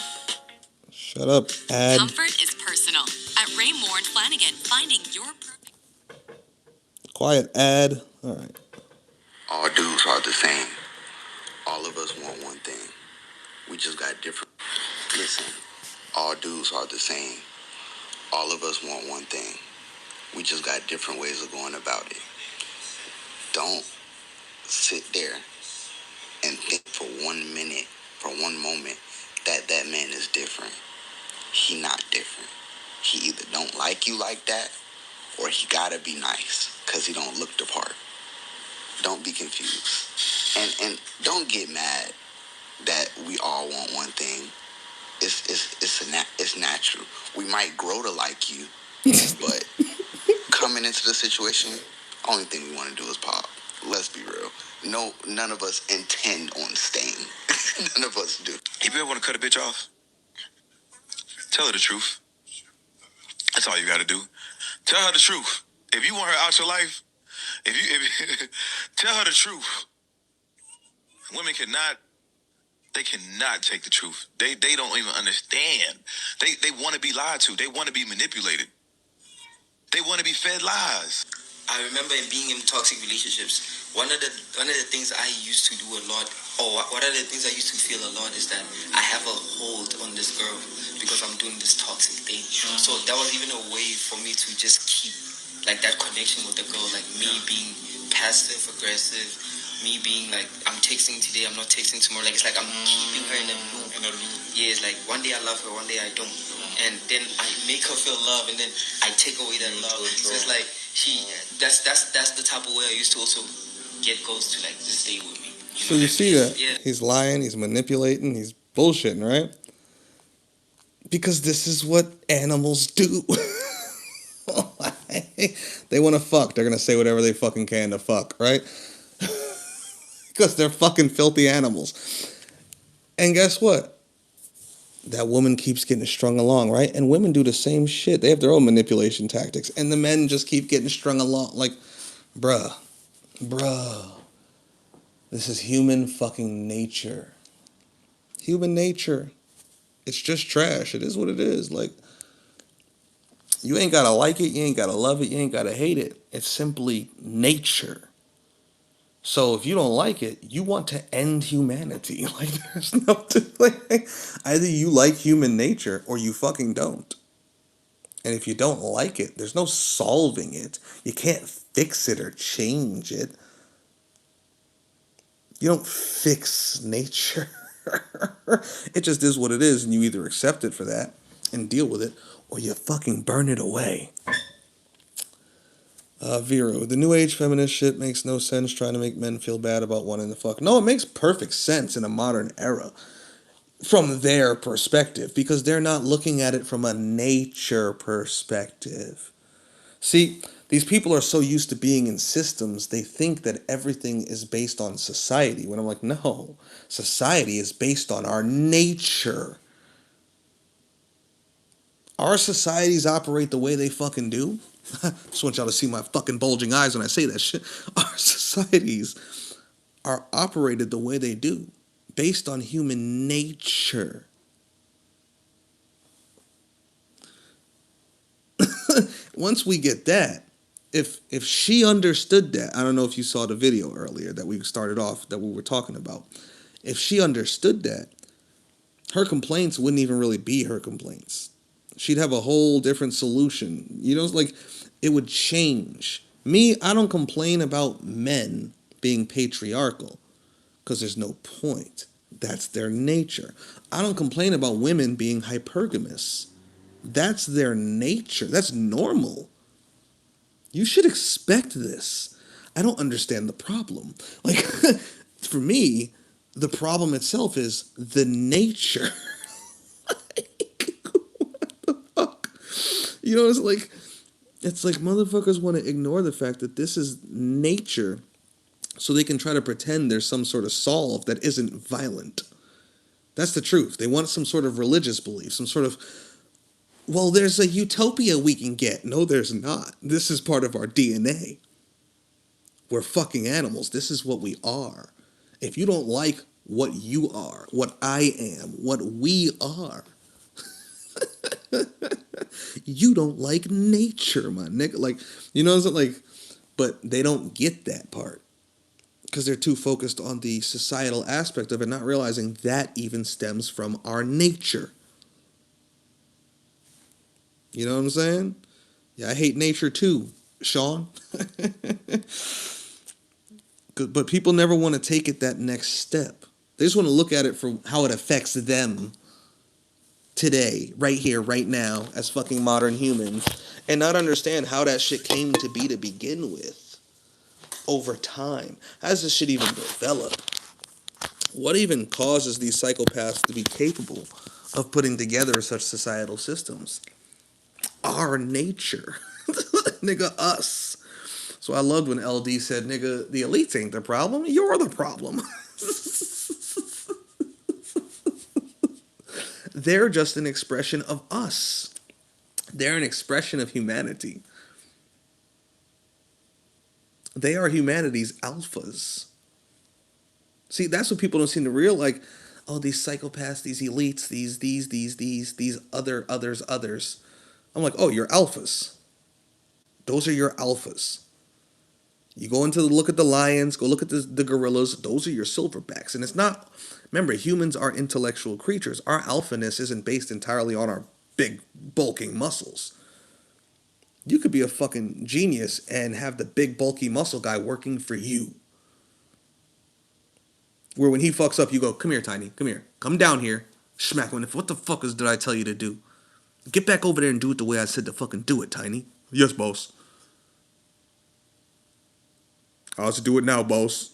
Shut up, ad. Comfort is personal. At Ray Moore and Flanagan, finding your perfect. Quiet, ad. All right. All dudes are the same. All of us want one thing. We just got different. Listen, all dudes are the same. All of us want one thing. We just got different ways of going about it. Don't sit there and think for 1 minute, for one moment, that that man is different. He not different. He either don't like you like that, or he gotta be nice, because he don't look the part. Don't be confused. And don't get mad that we all want one thing. It's natural. We might grow to like you, but coming into the situation, only thing we want to do is pop. Let's be real. No, none of us intend on staying. None of us do. If you ever want to cut a bitch off, tell her the truth. That's all you got to do. Tell her the truth. If you want her out your life, if tell her the truth. Women cannot take the truth. They don't even understand. They want to be lied to. They want to be manipulated. They want to be fed lies. I remember being in toxic relationships. One of the things I used to do a lot, or one of the things I used to feel a lot, is that I have a hold on this girl because I'm doing this toxic thing. So that was even a way for me to just keep like that connection with the girl, like me being passive aggressive, me being like I'm texting today, I'm not texting tomorrow. Like it's like I'm keeping her in a loop. Yeah, it's like one day I love her, one day I don't, and then I make her feel love, and then I take away that love. So it's like that's the type of way I used to also get girls to like just stay with me. So you see that? Yeah. He's lying, he's manipulating, he's bullshitting, right? Because this is what animals do. They want to fuck. They're going to say whatever they fucking can to fuck, right? Because they're fucking filthy animals. And guess what? That woman keeps getting strung along, right? And women do the same shit. They have their own manipulation tactics. And the men just keep getting strung along. Like, bruh. This is human fucking nature. Human nature. It's just trash. It is what it is. Like, you ain't gotta like it. You ain't gotta love it. You ain't gotta hate it. It's simply nature. So if you don't like it, you want to end humanity. Like, there's nothing, like, either you like human nature or you fucking don't. And if you don't like it, there's no solving it. You can't fix it or change it. You don't fix nature. It just is what it is, and you either accept it for that and deal with it, or you fucking burn it away. Vero, the new age feminist shit makes no sense, trying to make men feel bad about wanting to fuck. No, it makes perfect sense in a modern era from their perspective, because they're not looking at it from a nature perspective. See, these people are so used to being in systems, they think that everything is based on society. When I'm like, no, society is based on our nature. Our societies operate the way they fucking do. Just want y'all to see my fucking bulging eyes when I say that shit. Our societies are operated the way they do, based on human nature. Once we get that, if she understood that, I don't know if you saw the video earlier that we started off, that we were talking about. If she understood that, her complaints wouldn't even really be her complaints. She'd have a whole different solution. You know, it's like, it would change. Me, I don't complain about men being patriarchal, because there's no point. That's their nature. I don't complain about women being hypergamous. That's their nature. That's normal. You should expect this. I don't understand the problem. Like, for me, the problem itself is the nature. Like, what the fuck? You know, it's like motherfuckers want to ignore the fact that this is nature, so they can try to pretend there's some sort of solve that isn't violent. That's the truth. They want some sort of religious belief, some sort of, well, there's a utopia we can get. No, there's not. This is part of our DNA. We're fucking animals. This is what we are. If you don't like what you are, what I am, what we are, you don't like nature, my nigga. Like, you know, it's like, but they don't get that part because they're too focused on the societal aspect of it, not realizing that even stems from our nature. You know what I'm saying? Yeah, I hate nature too, Sean. But people never want to take it that next step. They just want to look at it for how it affects them today, right here, right now, as fucking modern humans, and not understand how that shit came to be to begin with over time. How does this shit even develop? What even causes these psychopaths to be capable of putting together such societal systems? Our nature. Nigga, us. So I loved when LD said, nigga, the elites ain't the problem, you're the problem. They're just an expression of us. They're an expression of humanity. They are humanity's alphas. See, that's what people don't seem to realize. Like, oh, these psychopaths, these elites, these others. I'm like, oh, you're alphas. Those are your alphas. You go into the look at the lions, go look at the gorillas. Those are your silverbacks. And it's not, remember, humans are intellectual creatures. Our alphaness isn't based entirely on our big, bulking muscles. You could be a fucking genius and have the big, bulky muscle guy working for you. Where when he fucks up, you go, come here, Tiny, come here. Come down here. Smack him. What the fuck did I tell you to do? Get back over there and do it the way I said to fucking do it, Tiny. Yes, boss. I'll just do it now, boss.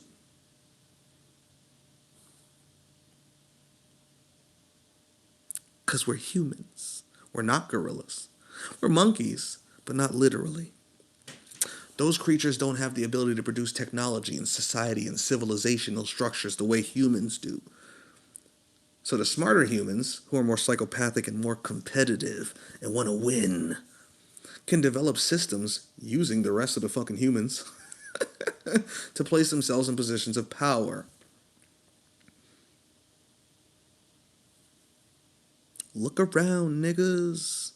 Because we're humans. We're not gorillas. We're monkeys, but not literally. Those creatures don't have the ability to produce technology and society and civilizational structures the way humans do. So the smarter humans, who are more psychopathic and more competitive and want to win, can develop systems using the rest of the fucking humans to place themselves in positions of power. Look around, niggas.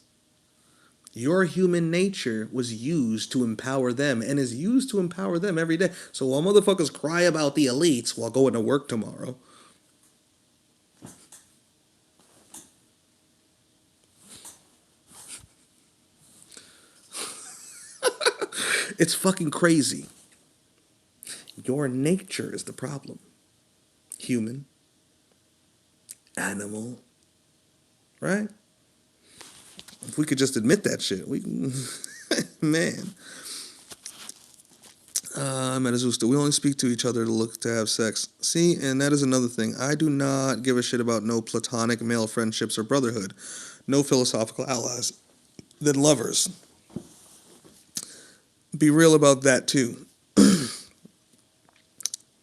Your human nature was used to empower them and is used to empower them every day. So while motherfuckers cry about the elites while going to work tomorrow, it's fucking crazy. Your nature is the problem. Human, animal, right? If we could just admit that shit, we man. Metazusta, we only speak to each other to look to have sex. See, and that is another thing. I do not give a shit about no platonic male friendships or brotherhood. No philosophical allies. Than lovers. Be real about that too.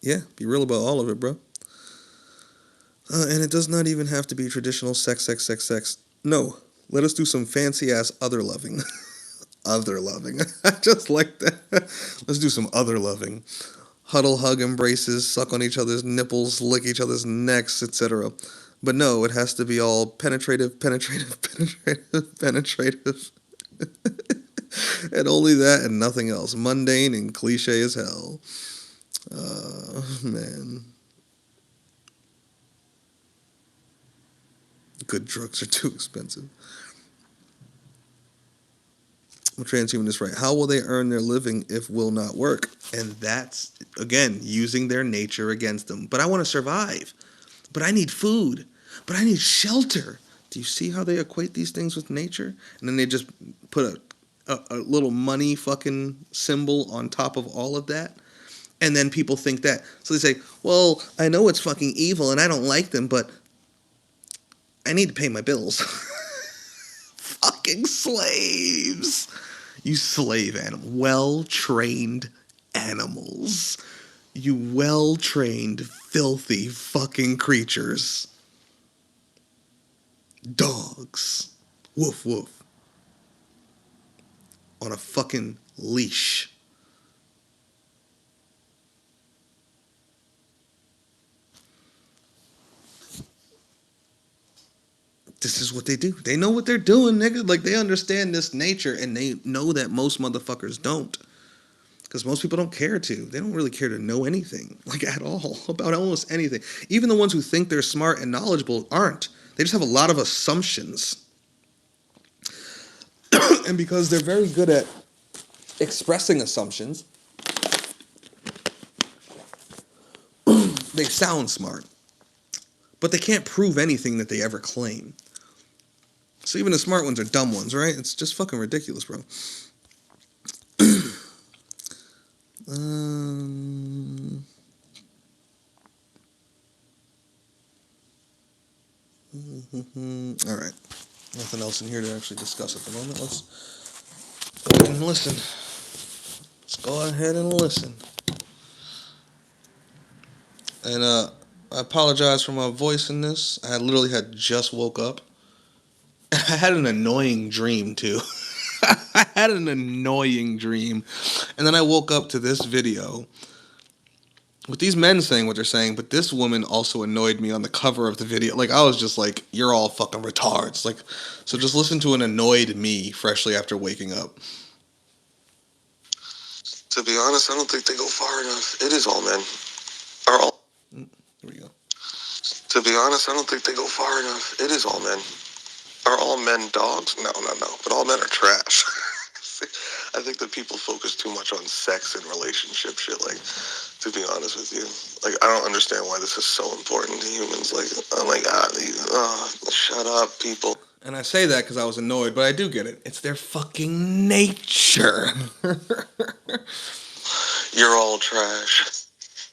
Yeah, be real about all of it, bro. And it does not even have to be traditional sex. No, let us do some fancy ass other loving. Other loving. I just like that. Let's do some other loving. Huddle, hug, embraces, suck on each other's nipples, lick each other's necks, etc. But no, it has to be all penetrative. And only that and nothing else. Mundane and cliche as hell. Man. Good drugs are too expensive. Transhumanist right. How will they earn their living if will not work? And that's, again, using their nature against them. But I want to survive. But I need food. But I need shelter. Do you see how they equate these things with nature? And then they just put a little money fucking symbol on top of all of that. And then people think that. So they say, well, I know it's fucking evil and I don't like them, but I need to pay my bills. Fucking slaves. You slave animal. Well-trained animals. You well-trained, filthy fucking creatures. Dogs. Woof woof. On a fucking leash. this is what they do. They know what they're doing, nigga. Like, they understand this nature, and they know that most motherfuckers don't. Because most people don't care to. They don't really care to know anything, like, at all, about almost anything. Even the ones who think they're smart and knowledgeable aren't. They just have a lot of assumptions. And because they're very good at expressing assumptions, they sound smart. But they can't prove anything that they ever claim. So even the smart ones are dumb ones, right? It's just fucking ridiculous, bro. Um, all right. Nothing else in here to actually discuss at the moment. Let's go ahead and listen. Let's go ahead and listen. And I apologize for my voice in this. I literally had just woke up. I had an annoying dream too. I had an annoying dream. And then I woke up to this video with these men saying what they're saying, but this woman also annoyed me on the cover of the video. Like, I was just like, you're all fucking retards. Like, so just listen to an annoyed me freshly after waking up. To be honest, I don't think they go far enough. It is all men. Are all. Here we go. To be honest, I don't think they go far enough. It is all men. Are all men dogs? No. But all men are trash. I think that people focus too much on sex and relationship shit. Like, to be honest with you, like, I don't understand why this is so important to humans. Like, oh my god, shut up, people. And I say that because I was annoyed, but I do get it. It's their fucking nature. You're all trash.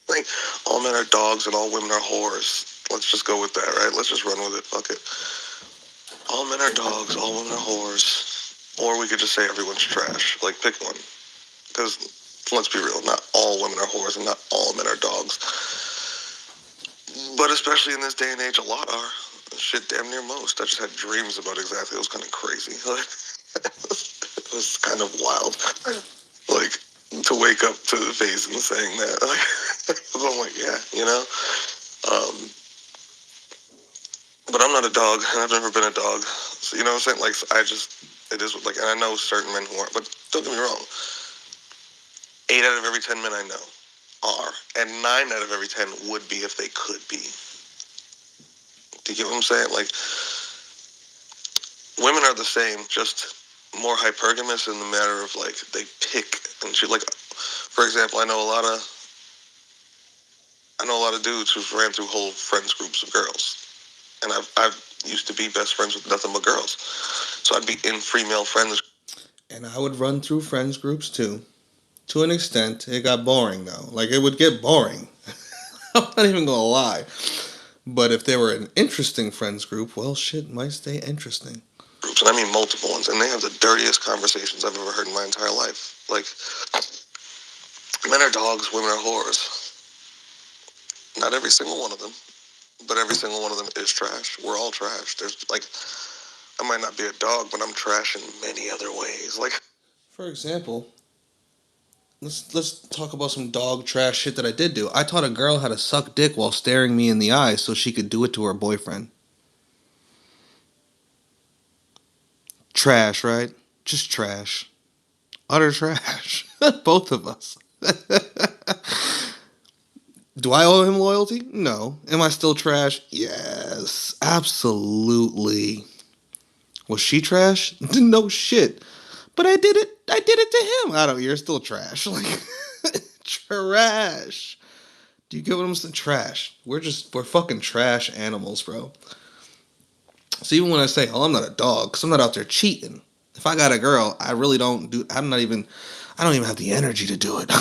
Like, all men are dogs and all women are whores. Let's just go with that, right? Let's just run with it. Fuck it. All men are dogs, all women are whores. Or we could just say everyone's trash. Like, pick one. Because, let's be real, not all women are whores and not all men are dogs. But especially in this day and age, a lot are. Shit, damn near most. I just had dreams about exactly. It was kind of crazy. Like, it was kind of wild. Like, to wake up to the face and saying that. Like, I'm like, yeah, you know? But I'm not a dog, and I've never been a dog. So, you know what I'm saying? Like, it is, like, and I know certain men who aren't, but don't get me wrong. 8 out of every 10 men I know are, and 9 out of every 10 would be if they could be. Do you get what I'm saying? Like, women are the same, just more hypergamous in the matter of, like, they pick and shit. Like, for example, I know a lot of dudes who've ran through whole friends groups of girls. And I've used to be best friends with nothing but girls. So I'd be in female friends. And I would run through friends groups too. To an extent, it got boring though. Like, it would get boring. I'm not even gonna lie. But if they were an interesting friends group, well, shit might stay interesting. Groups, and I mean multiple ones, and they have the dirtiest conversations I've ever heard in my entire life. Like, men are dogs, women are whores. Not every single one of them, but every single one of them is trash. We're all trash. There's, like, I might not be a dog, but I'm trash in many other ways. Like, for example, let's talk about some dog trash shit that I did do. I taught a girl how to suck dick while staring me in the eye so she could do it to her boyfriend. Trash, right? Just trash. Utter trash. Both of us. Do I owe him loyalty? No. Am I still trash? Yes. Absolutely. Was she trash? No shit. But I did it to him. I don't, you're still trash. Like, trash. Do you get what I'm saying? Trash. We're fucking trash animals, bro. So even when I say, oh, I'm not a dog, because I'm not out there cheating. If I got a girl, I don't even have the energy to do it.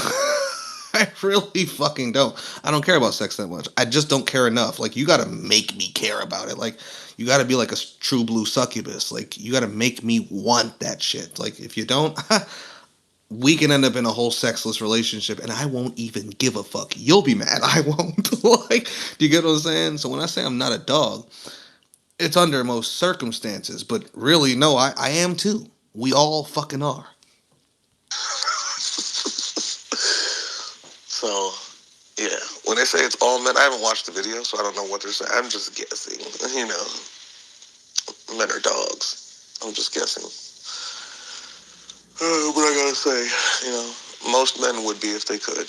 I really fucking don't. I don't care about sex that much. I just don't care enough. Like, you gotta make me care about it. Like, you gotta be like a true blue succubus. Like, you gotta make me want that shit. Like, if you don't, we can end up in a whole sexless relationship and I won't even give a fuck. You'll be mad. I won't. Like, do you get what I'm saying? So when I say I'm not a dog, it's under most circumstances. But really, no, I am too. We all fucking are. so, yeah. When they say it's all men, I haven't watched the video, so I don't know what they're saying. I'm just guessing, you know. Men are dogs. I'm just guessing. But I gotta say, most men would be if they could.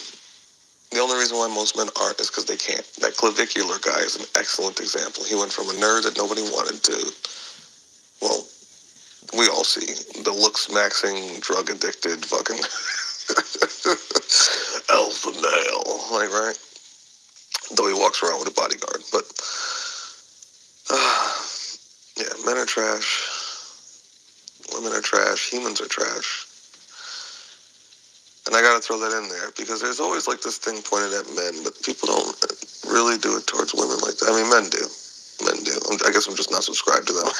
The only reason why most men aren't is because they can't. That clavicular guy is an excellent example. He went from a nerd that nobody wanted to, well, we all see, the looks maxing, drug addicted, fucking alpha male. Like, right? Though he walks around with a bodyguard. But, yeah, men are trash. Women are trash. Humans are trash. And I gotta throw that in there because there's always like this thing pointed at men, but people don't really do it towards women like that. I mean, men do. Men do. I guess I'm just not subscribed to them.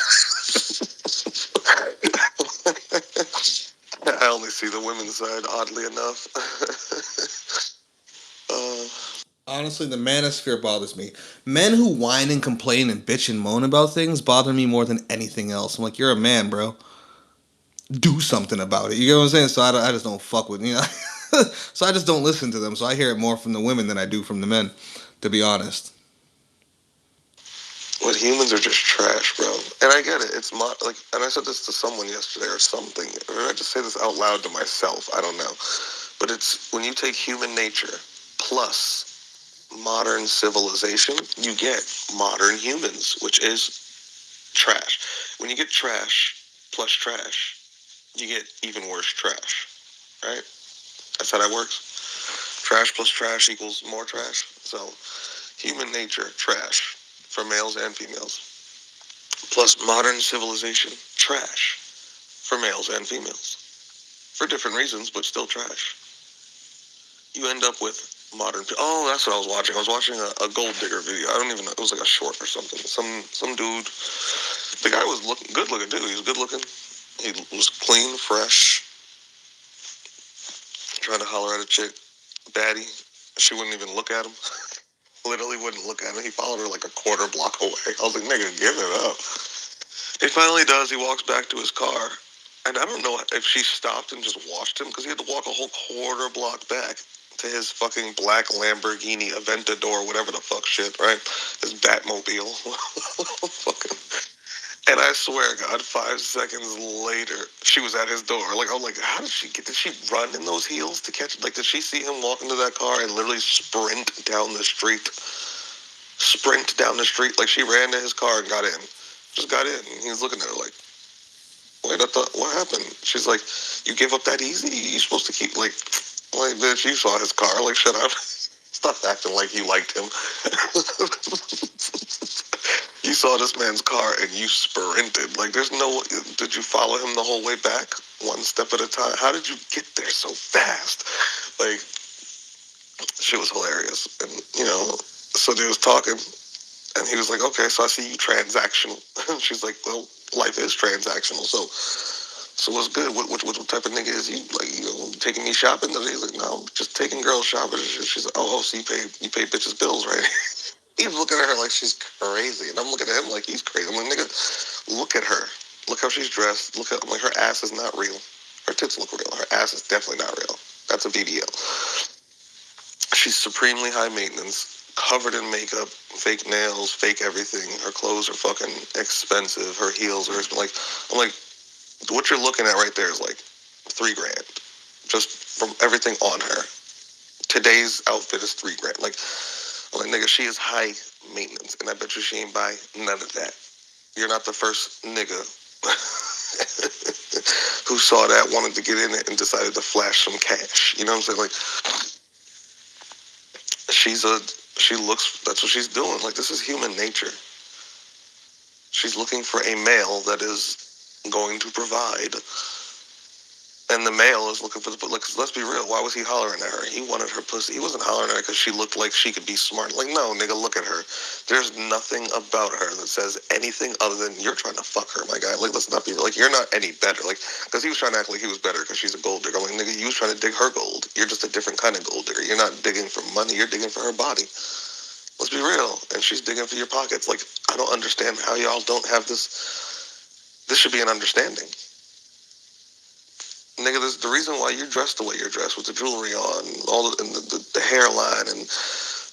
I only see the women's side, oddly enough. Honestly, the manosphere bothers me. Men who whine and complain and bitch and moan about things bother me more than anything else. I'm like, you're a man, bro. Do something about it. You get what I'm saying? So I just don't fuck with, So I just don't listen to them. So I hear it more from the women than I do from the men, to be honest. But humans are just trash, bro. And I get it. It's like, and I said this to someone yesterday or something. Or did I just say this out loud to myself? I don't know. But it's when you take human nature plus modern civilization, you get modern humans, which is trash. When you get trash plus trash, you get even worse trash, right? That's how that works. Trash plus trash equals more trash. So human nature, trash for males and females. Plus modern civilization, trash for males and females. For different reasons, but still trash. You end up with modern. Oh, that's what I was watching. I was watching a gold digger video. I don't even know. It was like a short or something. Some dude. The guy was good looking dude. He was good looking. He was clean, fresh. Trying to holler at a chick, baddie. She wouldn't even look at him. Literally wouldn't look at him. He followed her like a quarter block away. I was like, nigga, give it up. He finally does. He walks back to his car. And I don't know if she stopped and just watched him because he had to walk a whole quarter block back to his fucking black Lamborghini Aventador, whatever the fuck shit, right? His Batmobile. Fucking. And I swear, God, 5 seconds later, she was at his door. Like, I'm like, how did she run in those heels to catch, like, did she see him walk into that car and literally sprint down the street? Sprint down the street? Like, she ran to his car and got in. Just got in. And he was looking at her like, wait, I thought, what happened? She's like, you give up that easy? You're supposed to keep, like, bitch, you saw his car. Like, shut up. Stop acting like you liked him. You saw this man's car and you sprinted. Like, there's no, did you follow him the whole way back? One step at a time? How did you get there so fast? Like, shit was hilarious. And, so they was talking and he was like, okay, so I see you transactional. She's like, well, life is transactional. So what's good? What type of nigga is he? Like, taking me shopping? And he's like, no, just taking girls shopping. She's like, oh, so you pay bitches bills, right? He's looking at her like she's crazy. And I'm looking at him like he's crazy. I'm like, nigga, look at her. Look how she's dressed. I'm like, her ass is not real. Her tits look real. Her ass is definitely not real. That's a BBL. She's supremely high maintenance, covered in makeup, fake nails, fake everything. Her clothes are fucking expensive. Her heels are like, I'm like, what you're looking at right there is like $3,000 just from everything on her. Today's outfit is $3,000. Like, I'm like, nigga, she is high maintenance, and I bet you she ain't buy none of that. You're not the first nigga who saw that, wanted to get in it, and decided to flash some cash. You know what I'm saying? Like, that's what she's doing. Like, this is human nature. She's looking for a male that is going to provide. And the male is looking for let's be real. Why was he hollering at her? He wanted her pussy. He wasn't hollering at her because she looked like she could be smart. Like, no, nigga, look at her. There's nothing about her that says anything other than you're trying to fuck her, my guy. Like, let's not be real. Like, you're not any better. Like, because he was trying to act like he was better because she's a gold digger. I'm like, nigga, you was trying to dig her gold. You're just a different kind of gold digger. You're not digging for money. You're digging for her body. Let's be real. And she's digging for your pockets. Like, I don't understand how y'all don't have this. This should be an understanding. Nigga, the reason why you're dressed the way you're dressed with the jewelry on, all the hairline and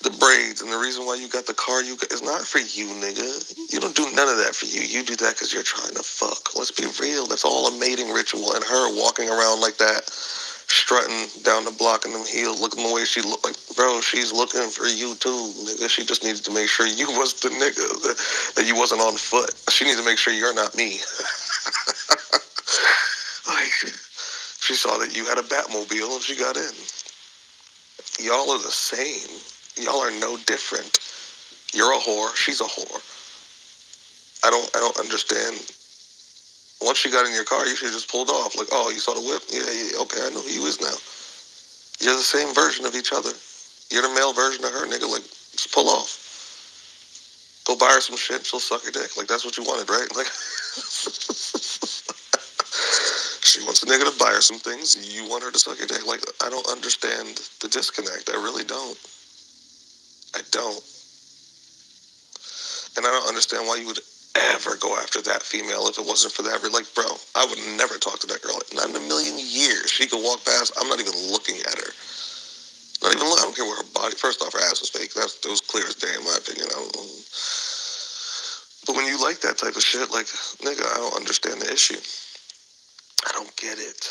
The braids, and the reason why you got the car you got is not for you, nigga. You don't do none of that for you. You do that because you're trying to fuck. Let's be real. That's all a mating ritual. And her walking around like that, strutting down the block in them heels, looking the way she looked like, bro, she's looking for you too, nigga. She just needed to make sure you was the nigga, that you wasn't on foot. She needs to make sure you're not me. Like, she saw that you had a Batmobile and she got in. Y'all are the same. Y'all are no different. You're a whore. She's a whore. I don't understand. Once she got in your car, you should have just pulled off. Like, oh, you saw the whip? Yeah, yeah, okay, I know who you is now. You're the same version of each other. You're the male version of her, nigga. Like, just pull off. Go buy her some shit. She'll suck your dick. Like, that's what you wanted, right? Like, she wants a nigga to buy her some things. You want her to suck your dick. Like, I don't understand the disconnect. I really don't. I don't. And I don't understand why you would ever go after that female if it wasn't for that. Like, bro, I would never talk to that girl. Not in a million years. She could walk past. I'm not even looking at her. Not even. I don't care what her body. First off, her ass was fake. That was clear as day in my opinion. But when you like that type of shit, like, nigga, I don't understand the issue. I don't get it.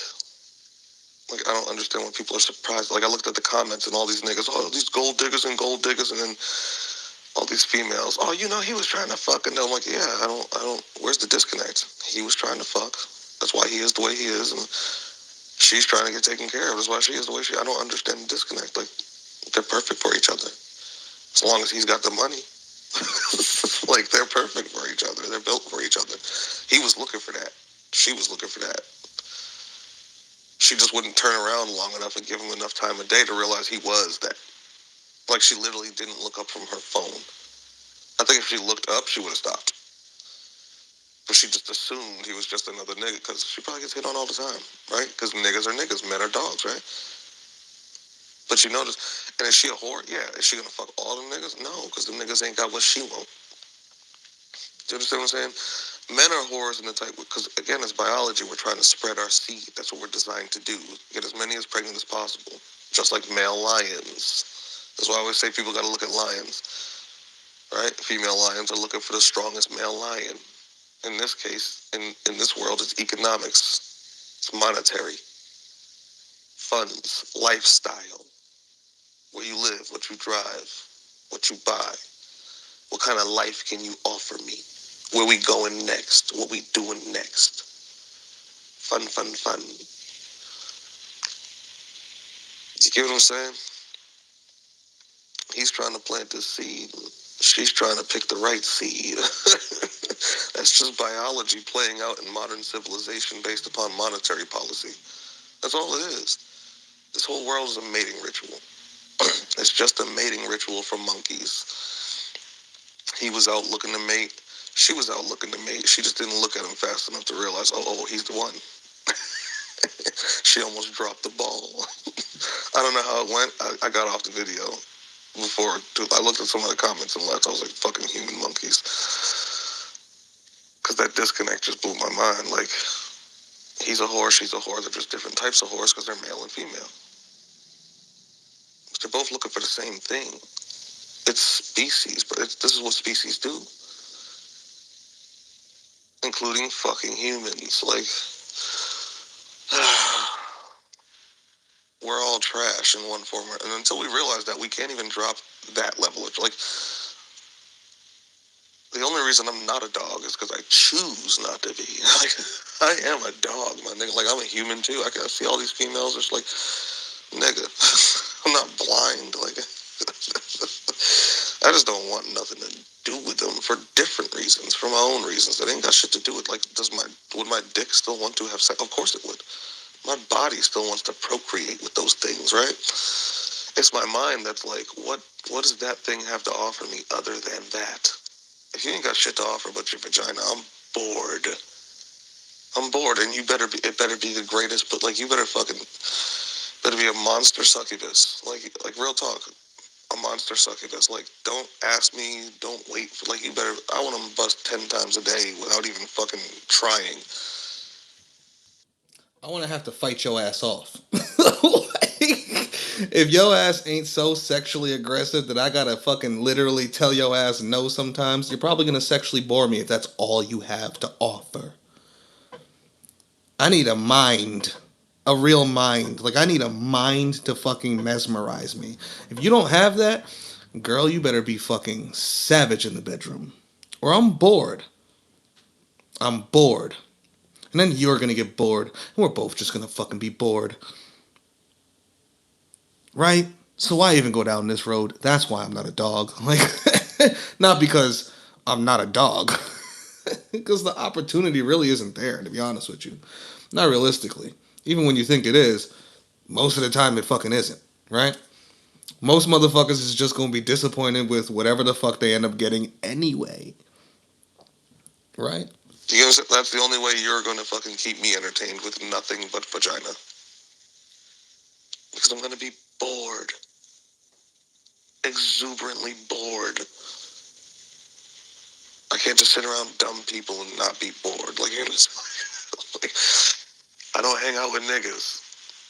Like, I don't understand when people are surprised. Like, I looked at the comments and all these niggas, oh, these gold diggers, and then all these females, oh, you know, he was trying to fuck. And I'm like, yeah, I don't, where's the disconnect? He was trying to fuck. That's why he is the way he is. And she's trying to get taken care of. That's why she is the way I don't understand the disconnect. Like, they're perfect for each other. As long as he's got the money. Like, they're perfect for each other. They're built for each other. He was looking for that. She was looking for that. She just wouldn't turn around long enough and give him enough time of day to realize he was that. Like, she literally didn't look up from her phone. I think if she looked up, she would have stopped. But she just assumed he was just another nigga because she probably gets hit on all the time, right? Because niggas are niggas, men are dogs, right? But you notice, and is she a whore? Yeah. Is she gonna fuck all them niggas? No, because them niggas ain't got what she want. Do you understand what I'm saying? Men are whores in the type, because again, it's biology. We're trying to spread our seed. That's what we're designed to do. Get as many as pregnant as possible. Just like male lions. That's why I always say people got to look at lions, right? Female lions are looking for the strongest male lion. In this case, in this world, it's economics. It's monetary. Funds. Lifestyle. Where you live, what you drive, what you buy. What kind of life can you offer me? Where we going next? What we doing next? Fun, fun, fun. You get what I'm saying? He's trying to plant this seed. She's trying to pick the right seed. That's just biology playing out in modern civilization based upon monetary policy. That's all it is. This whole world is a mating ritual. It's just a mating ritual for monkeys. He was out looking to mate. She was out looking to mate. She just didn't look at him fast enough to realize, oh, he's the one. She almost dropped the ball. I don't know how it went. I got off the video before. I looked at some of the comments and left. I was like, fucking human monkeys. Because that disconnect just blew my mind. Like, he's a whore, she's a whore. They're just different types of whores because they're male and female. They're both looking for the same thing. It's species, but this is what species do. Including fucking humans. Like, we're all trash in one form. And until we realize that, we can't even drop that level of, like, the only reason I'm not a dog is because I choose not to be. Like, I am a dog, my nigga. Like, I'm a human too. I can see all these females. It's like, nigga, I'm not blind. Like, I just don't want nothing to do with them for different reasons, for my own reasons. That ain't got shit to do with, like, would my dick still want to have sex? Of course it would. My body still wants to procreate with those things, right? It's my mind that's like, what does that thing have to offer me other than that? If you ain't got shit to offer but your vagina, I'm bored. I'm bored, and it better be the greatest, but, like, you better be a monster succubus. Like real talk, a monster succubus. Like, don't ask me, don't wait for, like, I want them bust 10 times a day without even fucking trying. I want to have to fight your ass off. Like, If your ass ain't so sexually aggressive that I gotta fucking literally tell your ass no sometimes, you're probably gonna sexually bore me if that's all you have to offer. I need a mind. A real mind. Like, I need a mind to fucking mesmerize me. If you don't have that, girl, you better be fucking savage in the bedroom. Or I'm bored. I'm bored. And then you're gonna get bored. And we're both just gonna fucking be bored. Right? So why even go down this road? That's why I'm not a dog. Like, not because I'm not a dog. Because the opportunity really isn't there, to be honest with you. Not realistically. Even when you think it is, most of the time it fucking isn't. Right? Most motherfuckers is just gonna be disappointed with whatever the fuck they end up getting anyway. Right? That's the only way you're gonna fucking keep me entertained with nothing but vagina. Because I'm gonna be bored. Exuberantly bored. I can't just sit around dumb people and not be bored. Like, like, I don't hang out with niggas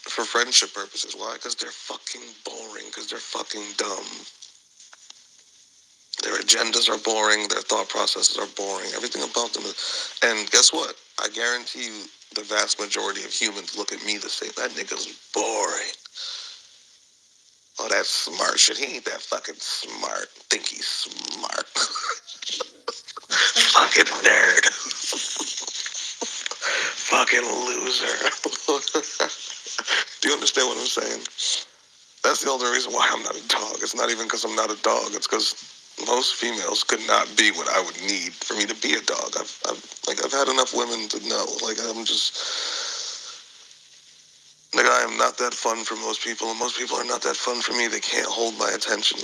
for friendship purposes. Why? Because they're fucking boring. Because they're fucking dumb. Their agendas are boring. Their thought processes are boring. Everything about them is... And guess what? I guarantee you the vast majority of humans look at me the same. That nigga's boring. Oh, that's smart shit. He ain't that fucking smart. Think he's smart. Fucking nerd. Fucking loser. Do you understand what I'm saying? That's the only reason why I'm not a dog. It's not even because I'm not a dog. It's because most females could not be what I would need for me to be a dog. I've had enough women to know. Like, I'm just... Like, I am not that fun for most people, and most people are not that fun for me. They can't hold my attention.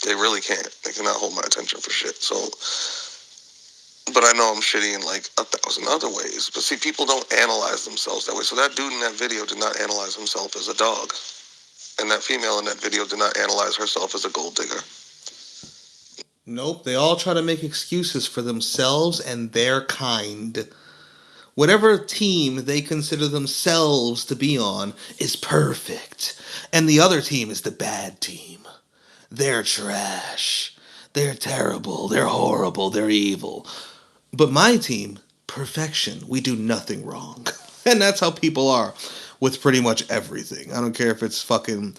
They really can't. They cannot hold my attention for shit. So... But I know I'm shitty in like 1,000 other ways. But see, people don't analyze themselves that way. So that dude in that video did not analyze himself as a dog. And that female in that video did not analyze herself as a gold digger. Nope, they all try to make excuses for themselves and their kind. Whatever team they consider themselves to be on is perfect, and the other team is the bad team. They're trash. They're terrible. They're horrible. They're evil. But my team, perfection. We do nothing wrong. And that's how people are with pretty much everything. I don't care if it's fucking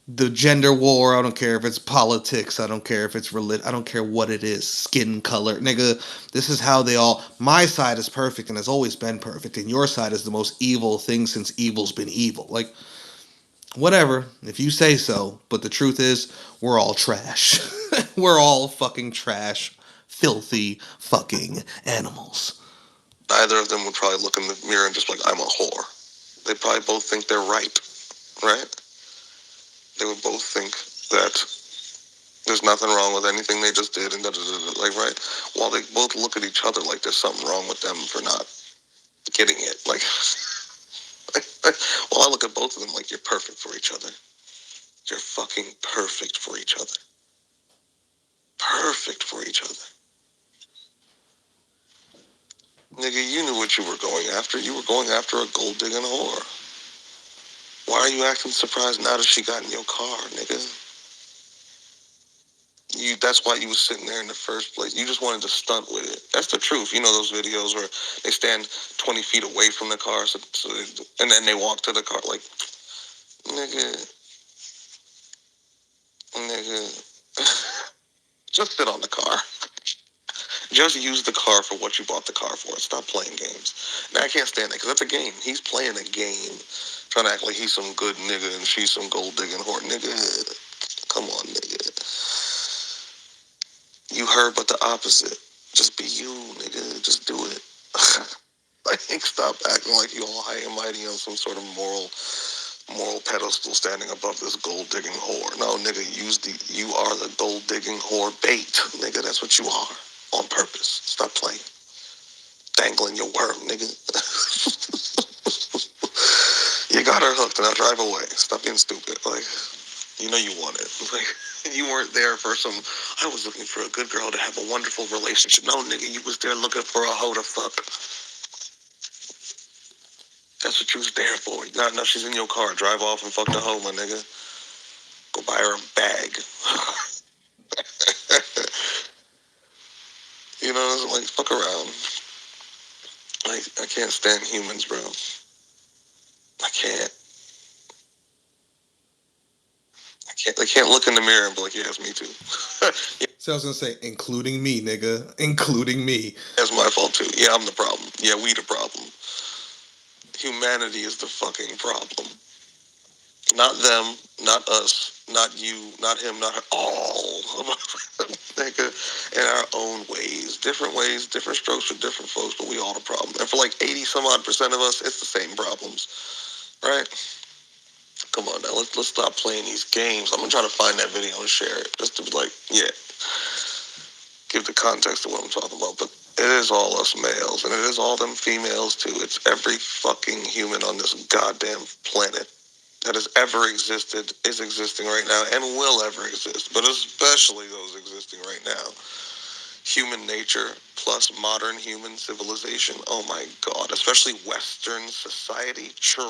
the gender war. I don't care if it's politics. I don't care if it's religion. I don't care what it is. Skin color. Nigga, this is how they all... My side is perfect and has always been perfect. And your side is the most evil thing since evil's been evil. Like, whatever. If you say so. But the truth is, we're all trash. We're all fucking trash. Filthy fucking animals. Neither of them would probably look in the mirror and just be like, I'm a whore. They probably both think they're right. Right? They would both think that there's nothing wrong with anything they just did, and like, right? While they both look at each other like there's something wrong with them for not getting it. Like, well, I look at both of them like you're perfect for each other. You're fucking perfect for each other. Perfect for each other. Nigga, you knew what you were going after. You were going after a gold digging whore. Why are you acting surprised now that she got in your car, nigga? That's why you was sitting there in the first place. You just wanted to stunt with it. That's the truth. You know those videos where they stand 20 feet away from the car, and then they walk to the car like, nigga, just sit on the car. Just use the car for what you bought the car for. Stop playing games. Now, I can't stand that because that's a game. He's playing a game, trying to act like he's some good nigga and she's some gold digging whore. Nigga, come on, nigga. You her, but the opposite. Just be you, nigga. Just do it. Like, stop acting like you all high and mighty on some sort of moral pedestal standing above this gold digging whore. No, nigga, you are the gold digging whore bait. Nigga, that's what you are. On purpose. Stop playing. Dangling your worm, nigga. You got her hooked, now drive away. Stop being stupid. Like, you know you want it. Like, you weren't there for I was looking for a good girl to have a wonderful relationship. No, nigga, you was there looking for a hoe to fuck. That's what you was there for. No, she's in your car. Drive off and fuck the hoe, my nigga. Go buy her a bag. You know, it's like, fuck around. Like, I can't stand humans, bro. I can't. They can't look in the mirror and be like, yeah, it's me too. So I was gonna say, including me, nigga. Including me. That's my fault too. Yeah, I'm the problem. Yeah, we the problem. Humanity is the fucking problem. Not them, not us, not you, not him, not her. All of us, nigga, in our own ways. Different ways, different strokes for different folks, but we all the problem. And for like 80 some odd percent of us, it's the same problems. Right? Come on now, let's stop playing these games. I'm gonna try to find that video and share it. Just to be like, yeah, give the context of what I'm talking about. But it is all us males, and it is all them females too. It's every fucking human on this goddamn planet that has ever existed, is existing right now, and will ever exist, but especially those existing right now. Human nature plus modern human civilization. Oh my God, especially Western society. Trash.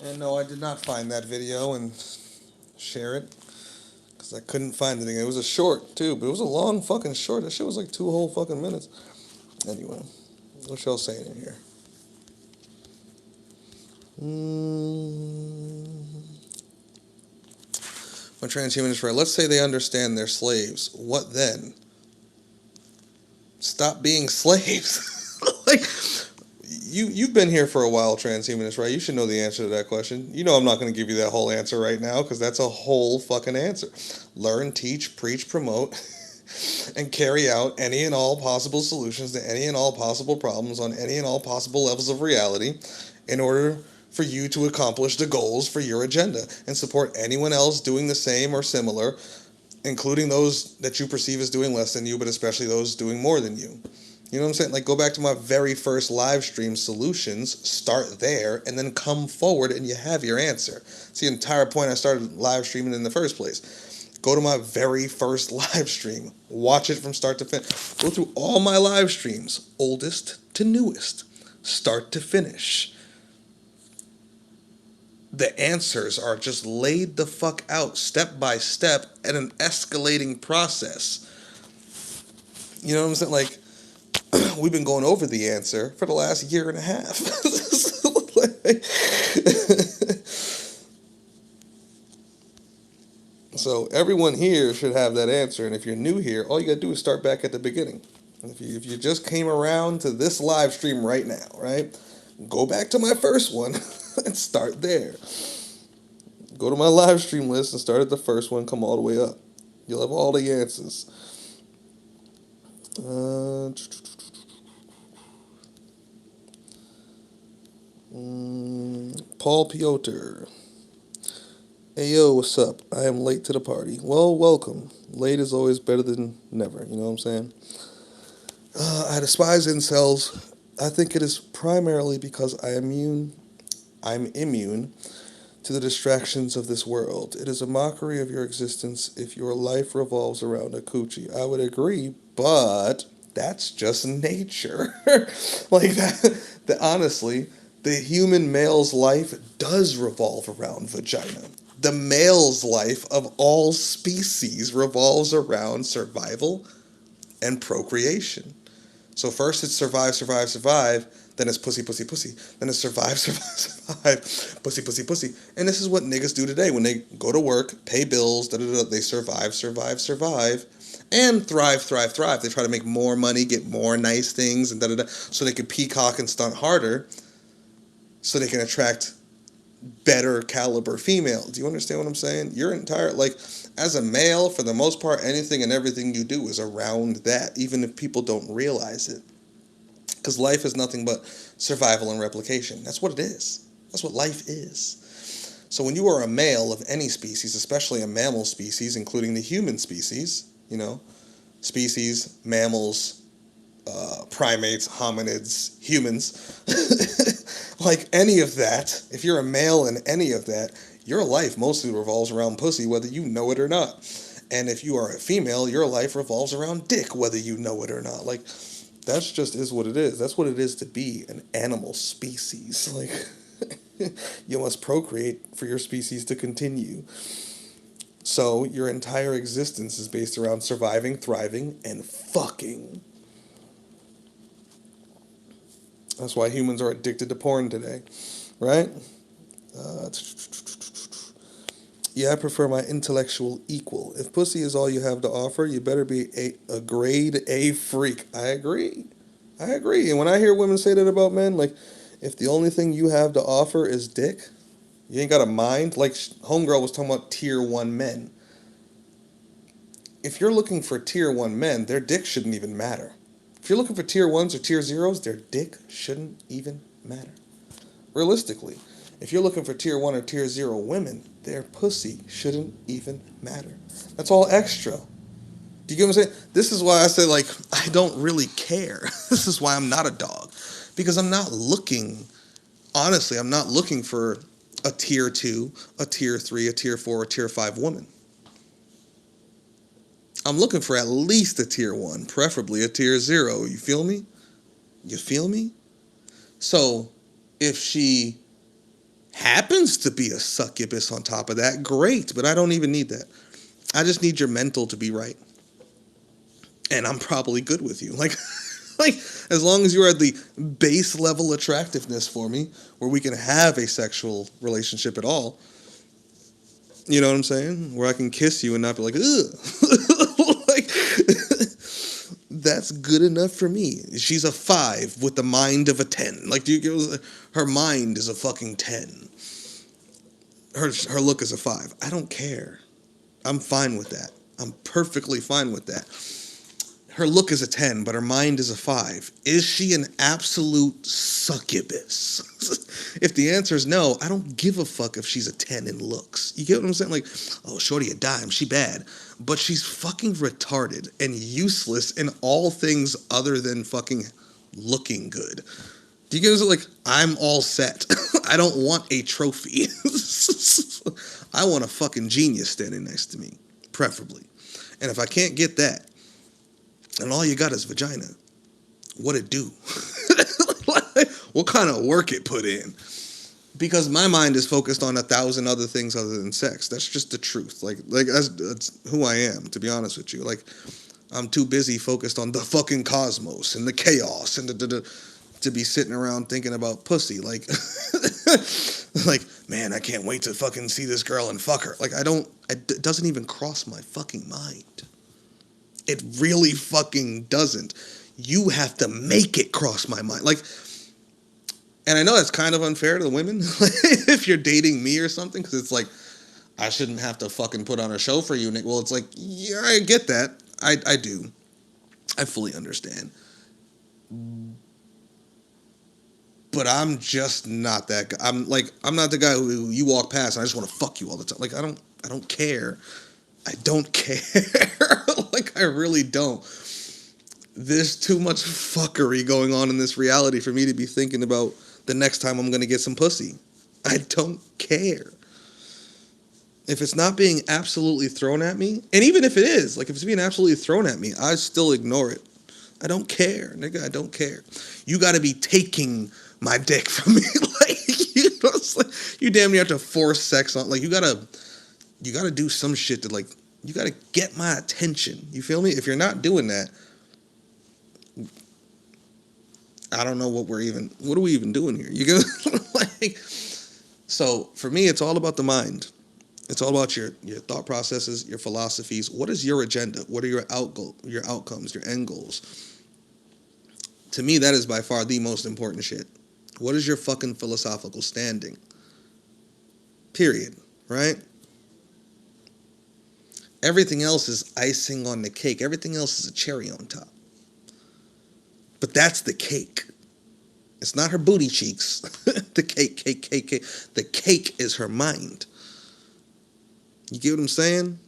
And no, I did not find that video and share it because I couldn't find anything. It was a short too, but it was a long fucking short. That shit was like 2 whole fucking minutes. Anyway, what y'all saying in here? When transhumanists right, let's say they understand they're slaves. What then? Stop being slaves. Like, you've been here for a while, transhumanists, right? You should know the answer to that question. You know I'm not going to give you that whole answer right now because that's a whole fucking answer. Learn, teach, preach, promote, and carry out any and all possible solutions to any and all possible problems on any and all possible levels of reality in order for you to accomplish the goals for your agenda and support anyone else doing the same or similar, including those that you perceive as doing less than you, but especially those doing more than you. You know what I'm saying? Like, go back to my very first live stream, solutions, start there, and then come forward and you have your answer. It's the entire point I started live streaming in the first place. Go to my very first live stream, watch it from start to finish. Go through all my live streams, oldest to newest, start to finish. The answers are just laid the fuck out step by step at an escalating process. You know what I'm saying? Like, we've been going over the answer for the last year and a half. So everyone here should have that answer. And if you're new here, all you gotta do is start back at the beginning. If you just came around to this live stream right now, right? Go back to my first one and start there. Go to my live stream list and start at the first one, come all the way up. You'll have all the answers. Paul Piotr. Hey yo, what's up? I am late to the party. Well, welcome. Late is always better than never, you know what I'm saying? I despise incels. I think it is primarily because I'm immune to the distractions of this world. It is a mockery of your existence if your life revolves around a coochie. I would agree, but that's just nature. Like that, honestly, the human male's life does revolve around vagina. The male's life of all species revolves around survival and procreation. So first it's survive, survive, survive. Then it's pussy, pussy, pussy. Then it's survive, survive, survive. Pussy, pussy, pussy. And this is what niggas do today. When they go to work, pay bills, they survive, survive, survive. And thrive, thrive, thrive. They try to make more money, get more nice things, and so they can peacock and stunt harder so they can attract better caliber female. Do you understand what I'm saying? Your entire, like, as a male, for the most part, anything and everything you do is around that, even if people don't realize it. Because life is nothing but survival and replication. That's what it is. That's what life is. So when you are a male of any species, especially a mammal species, including the human species, you know, species, mammals, primates, hominids, humans, like any of that, if you're a male in any of that, your life mostly revolves around pussy, whether you know it or not. And if you are a female, your life revolves around dick, whether you know it or not. Like, That's just is what it is. That's what it is to be an animal species. Like, you must procreate for your species to continue. So your entire existence is based around surviving, thriving, and fucking. That's why humans are addicted to porn today, right? Uh, yeah, I prefer my intellectual equal. If pussy is all you have to offer, you better be a grade A freak. I agree. I agree. And when I hear women say that about men, like, if the only thing you have to offer is dick, you ain't got a mind. Like, Homegirl was talking about tier 1 men. If you're looking for tier 1 men, their dick shouldn't even matter. If you're looking for tier 1s or tier 0s, their dick shouldn't even matter. Realistically, if you're looking for tier 1 or tier 0 women, their pussy shouldn't even matter. That's all extra. Do you get what I'm saying? This is why I say, like, I don't really care. This is why I'm not a dog. Because I'm not looking, honestly, I'm not looking for a tier 2, a tier 3, a tier 4, a tier 5 woman. I'm looking for at least a tier 1, preferably a tier 0. You feel me? You feel me? So, if she happens to be a succubus on top of that, great, but I don't even need that. I just need your mental to be right. And I'm probably good with you. Like, as long as you are at the base level attractiveness for me, where we can have a sexual relationship at all. You know what I'm saying? Where I can kiss you and not be like, ugh. Like, that's good enough for me. She's a 5 with the mind of a 10. Like, do you get her mind is a fucking 10. Her look is a 5. I don't care. I'm fine with that. I'm perfectly fine with that. Her look is a 10, but her mind is a 5. Is she an absolute succubus? If the answer is no, I don't give a fuck if she's a 10 in looks. You get what I'm saying? Like, oh, shorty a dime, she bad. But she's fucking retarded and useless in all things other than fucking looking good. Do you get what I'm saying? Like, I'm all set. I don't want a trophy. I want a fucking genius standing next to me, preferably. And if I can't get that, and all you got is vagina, what it do? What kind of work it put in? Because my mind is focused on 1,000 other things other than sex. That's just the truth. Like that's who I am, to be honest with you. Like, I'm too busy focused on the fucking cosmos and the chaos and to be sitting around thinking about pussy. Like, like, man, I can't wait to fucking see this girl and fuck her. Like, it doesn't even cross my fucking mind. It really fucking doesn't. You have to make it cross my mind. Like, and I know that's kind of unfair to the women if you're dating me or something, because it's like, I shouldn't have to fucking put on a show for you, Nick. Well, it's like, yeah, I get that. I do. I fully understand. But I'm just not that guy. I'm not the guy who you walk past and I just want to fuck you all the time. Like, I don't care. I don't care. Like, I really don't. There's too much fuckery going on in this reality for me to be thinking about the next time I'm going to get some pussy. I don't care. If it's not being absolutely thrown at me, and even if it is, like, if it's being absolutely thrown at me, I still ignore it. I don't care, nigga. I don't care. You got to be taking my dick from me. Like, you know, it's like, you damn near have to force sex on. Like, you gotta do some shit to, like, you gotta get my attention. You feel me? If you're not doing that, I don't know what are we even doing here? You get like, so for me, it's all about the mind. It's all about your thought processes, your philosophies. What is your agenda? What are your outcomes, your end goals? To me, that is by far the most important shit. What is your fucking philosophical standing? Period. Right? Everything else is icing on the cake. Everything else is a cherry on top. But that's the cake. It's not her booty cheeks. The cake. The cake is her mind. You get what I'm saying?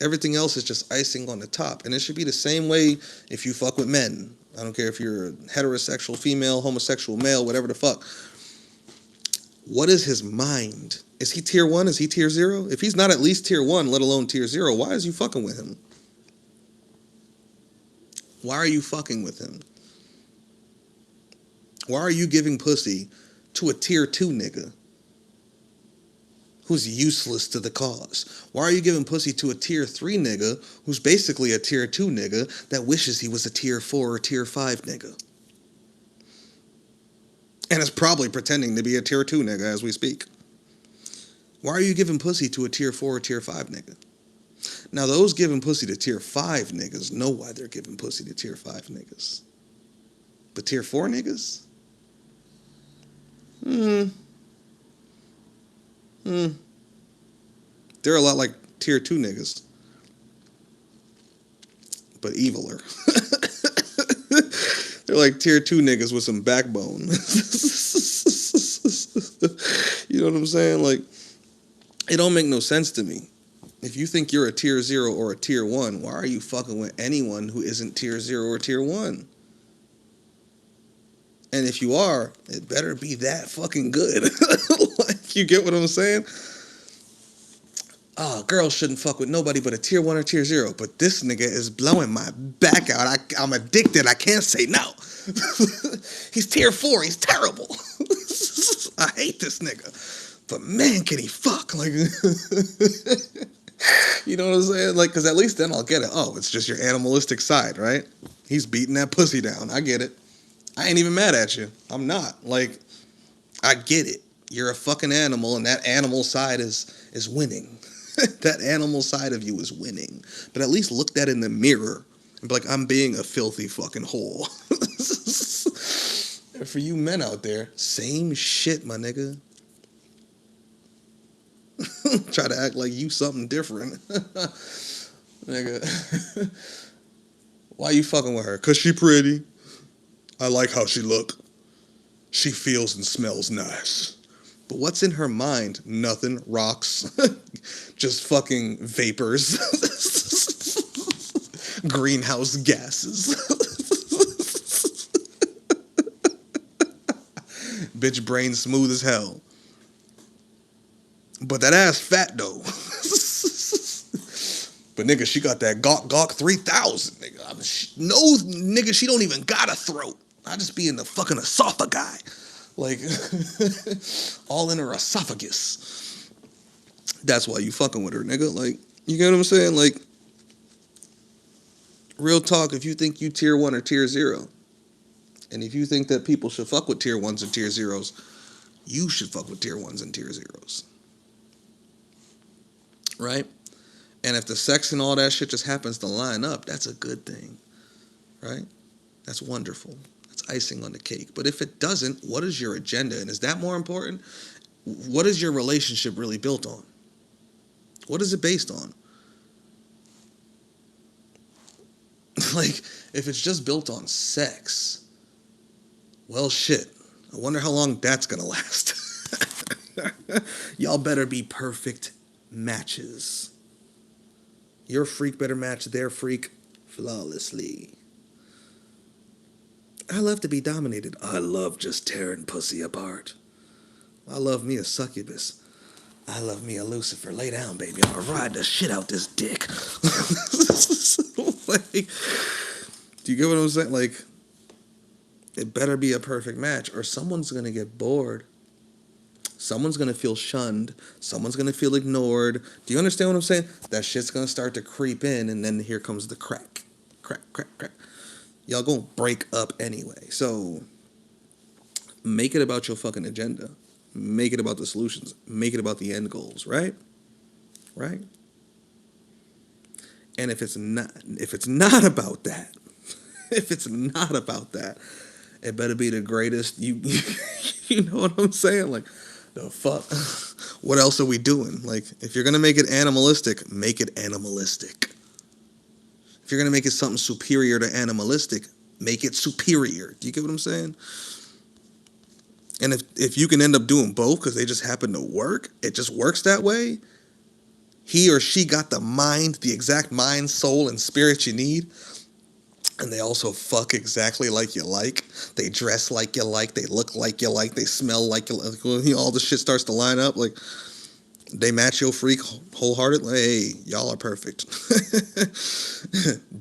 Everything else is just icing on the top. And it should be the same way if you fuck with men. I don't care if you're a heterosexual female, homosexual male, whatever the fuck. What is his mind? Is he tier 1? Is he tier 0? If he's not at least tier 1, let alone tier 0, why is you fucking with him? Why are you fucking with him? Why are you giving pussy to a tier 2 nigga who's useless to the cause? Why are you giving pussy to a tier 3 nigga who's basically a tier 2 nigga that wishes he was a tier 4 or tier 5 nigga? And is probably pretending to be a tier 2 nigga as we speak. Why are you giving pussy to a tier 4 or tier 5 nigga? Now, those giving pussy to tier 5 niggas know why they're giving pussy to tier 5 niggas. But tier 4 niggas? They're a lot like tier 2 niggas, but eviler. They're like tier 2 niggas with some backbone. You know what I'm saying? Like, it don't make no sense to me. If you think you're a tier 0 or a tier 1, why are you fucking with anyone who isn't tier 0 or tier 1? And if you are, it better be that fucking good. Like, you get what I'm saying? Oh, girls shouldn't fuck with nobody but a tier 1 or tier 0. But this nigga is blowing my back out. I'm addicted. I can't say no. He's tier 4. He's terrible. I hate this nigga. But man, can he fuck? Like, you know what I'm saying? Like, because at least then I'll get it. Oh, it's just your animalistic side, right? He's beating that pussy down. I get it. I ain't even mad at you. I'm not. Like, I get it. You're a fucking animal, and that animal side is winning. That animal side of you is winning. But at least look that in the mirror and be like, I'm being a filthy fucking whore. And for you men out there, same shit, my nigga. Try to act like you something different. Nigga. Why you fucking with her? Cause she pretty. I like how she look. She feels and smells nice. But what's in her mind? Nothing. Rocks. Just fucking vapors. Greenhouse gases. Bitch brain smooth as hell. But that ass fat though. But nigga, she got that Gawk 3000, nigga. No, nigga, she don't even got a throat. I just be in the fucking esophagus. Like, all in her esophagus. That's why you fucking with her, nigga. Like, you get what I'm saying? Like, real talk, if you think you tier 1 or tier 0, and if you think that people should fuck with tier 1s and tier 0s, you should fuck with tier 1s and tier 0s. Right? And if the sex and all that shit just happens to line up, that's a good thing. Right? That's wonderful. That's icing on the cake. But if it doesn't, what is your agenda? And is that more important? What is your relationship really built on? What is it based on? Like, if it's just built on sex, well, shit. I wonder how long that's gonna last. Y'all better be perfect matches. Your freak better match their freak flawlessly. I love to be dominated. I love just tearing pussy apart. I love me a succubus. I love me a Lucifer. Lay down, baby. I'm gonna ride the shit out this dick. Like, do you get what I'm saying? Like, it better be a perfect match, or someone's gonna get bored. Someone's gonna feel shunned. Someone's gonna feel ignored. Do you understand what I'm saying? That shit's gonna start to creep in, and then here comes the crack. Crack, crack, crack. Y'all gonna break up anyway. So, make it about your fucking agenda. Make it about the solutions. Make it about the end goals, right? Right? And if it's not about that, if it's not about that, it better be the greatest. You know what I'm saying? Like, the fuck? What else are we doing? Like, if you're gonna make it animalistic, make it animalistic. If you're gonna make it something superior to animalistic, make it superior. Do you get what I'm saying? And if you can end up doing both because they just happen to work, it just works that way. He or she got the mind, the exact mind, soul, and spirit you need. And they also fuck exactly like you like. They dress like you like. They look like you like. They smell like you like. All the shit starts to line up. Like, they match your freak wholeheartedly. Hey, y'all are perfect.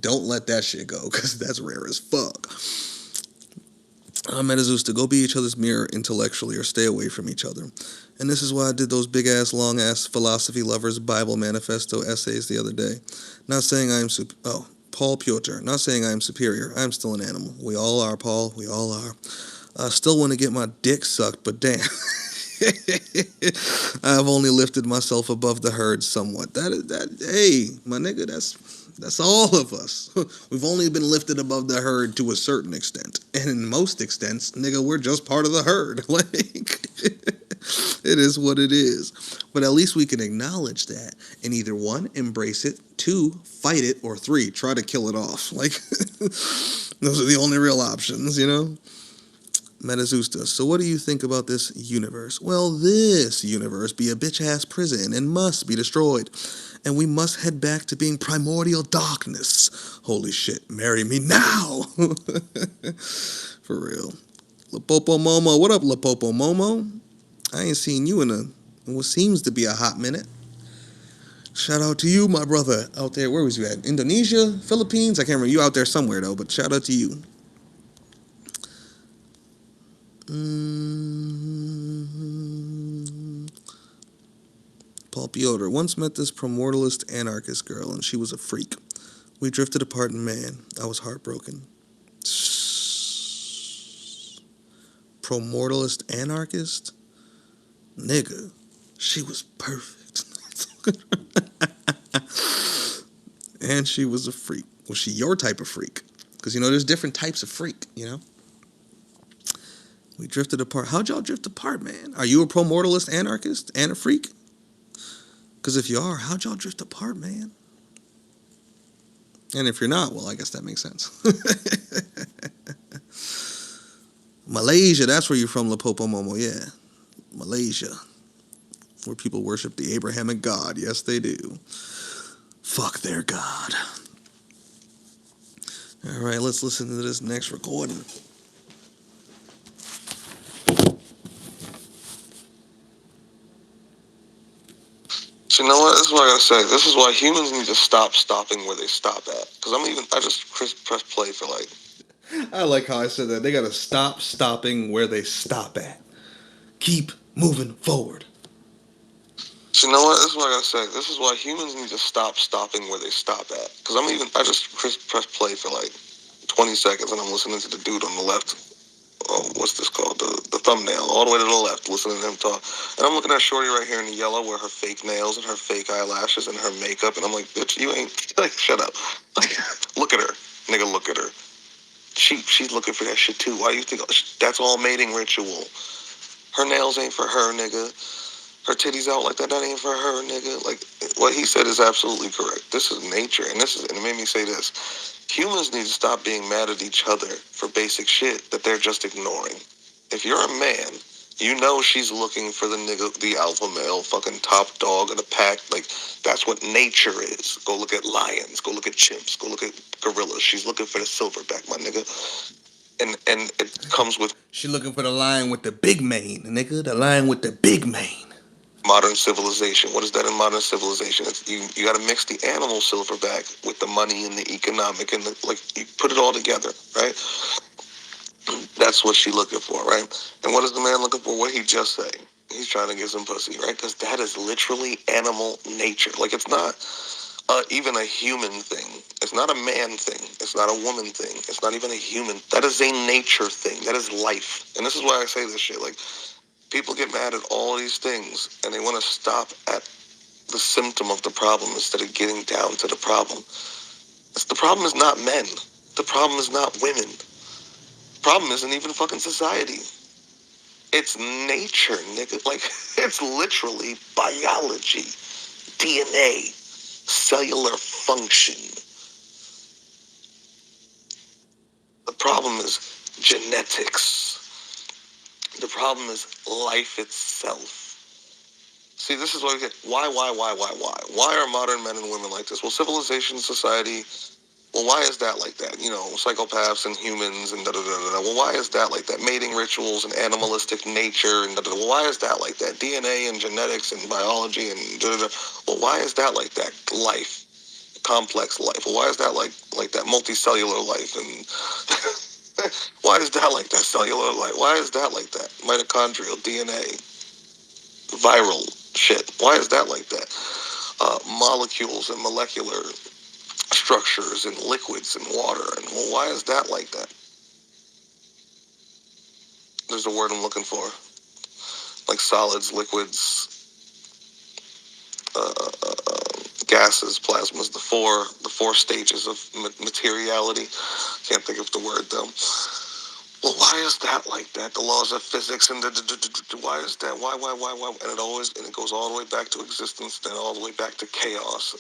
Don't let that shit go because that's rare as fuck. Metazusta, go be each other's mirror intellectually or stay away from each other. And this is why I did those big ass, long ass philosophy lovers Bible manifesto essays the other day. Not saying I am Paul Piotr. Not saying I am superior. I am still an animal. We all are, Paul. We all are. I still want to get my dick sucked, but damn. I've only lifted myself above the herd somewhat. Hey, my nigga, that's all of us. We've only been lifted above the herd to a certain extent. And in most extents, nigga, we're just part of the herd. Like, it is what it is. But at least we can acknowledge that and either one, embrace it, two, fight it, or three, try to kill it off. Like, those are the only real options, you know? Metazusta, so what do you think about this universe? Well, this universe be a bitch-ass prison and must be destroyed. And we must head back to being primordial darkness. Holy shit, marry me now! For real. Lapopo Momo, what up, Lapopo Momo? I ain't seen you in what seems to be a hot minute. Shout out to you, my brother, out there. Where was you at? Indonesia? Philippines? I can't remember. You out there somewhere, though, but shout out to you. Paul Piotr once met this promortalist anarchist girl, and she was a freak. We drifted apart, and man, I was heartbroken. Promortalist anarchist? Nigga, she was perfect. And she was a freak. Was she your type of freak? Because, there's different types of freak, We drifted apart. How'd y'all drift apart, man? Are you a promortalist anarchist and a freak? Because if you are, how'd y'all drift apart, man? And if you're not, well, I guess that makes sense. Malaysia, that's where you're from, Lapopo Momo, yeah. Malaysia, where people worship the Abrahamic God. Yes, they do. Fuck their God. All right, let's listen to this next recording. So you know what? This is what I gotta say. This is why humans need to stop stopping where they stop at. Because I just press play for like. I like how I said that. They gotta stop stopping where they stop at. Keep moving forward. So you know what? This is what I gotta say. This is why humans need to stop stopping where they stop at. Because I just press play for like 20 seconds and I'm listening to the dude on the left. Oh, what's this called? The thumbnail, all the way to the left, listening to him talk. And I'm looking at Shorty right here in the yellow with her fake nails and her fake eyelashes and her makeup. And I'm like, bitch, you ain't, like, shut up. Like, look at her. Nigga, look at her. She's looking for that shit too. Why do you think that's all mating ritual? Her nails ain't for her, nigga. Her titties out like that ain't for her, nigga. Like, what he said is absolutely correct. This is nature. And it made me say this. Humans need to stop being mad at each other for basic shit that they're just ignoring. If you're a man, you know she's looking for the nigga, the alpha male, fucking top dog of the pack. Like, that's what nature is. Go look at lions. Go look at chimps. Go look at gorillas. She's looking for the silverback, my nigga. And it comes with... She looking for the lion with the big mane, nigga. The lion with the big mane. Modern civilization. What is that in modern civilization? You got to mix the animal silverback with the money and the economic and you put it all together, right? That's what she's looking for, right? And what is the man looking for? What he just say? He's trying to get some pussy, right? Because that is literally animal nature. Like, it's not even a human thing. It's not a man thing. It's not a woman thing. It's not even a human. That is a nature thing. That is life. And this is why I say this shit. Like, people get mad at all these things, and they want to stop at the symptom of the problem instead of getting down to the problem. The problem is not men. The problem is not women. The problem isn't even fucking society. It's nature, nigga. Like, it's literally biology, DNA, cellular function. The problem is genetics. The problem is life itself. See, this is what we get. Why? Why are modern men and women like this? Well, civilization, society. Well, why is that like that? Psychopaths and humans and da-da-da-da. Well, why is that like that? Mating rituals and animalistic nature and da-da-da. Well, why is that like that? DNA and genetics and biology and da-da-da. Well, why is that like that? Life. Complex life. Well, why is that like that? Multicellular life and Why is that like that? Cellular life. Why is that like that? Mitochondrial DNA, viral shit. Why is that like that? Molecules and molecular structures and liquids and water. And well, why is that like that? There's a word I'm looking for. Like solids, liquids, gases, plasmas, the four stages of materiality. Can't think of the word though. Well, why is that like that? The laws of physics and why is that? Why? And it goes all the way back to existence, then all the way back to chaos.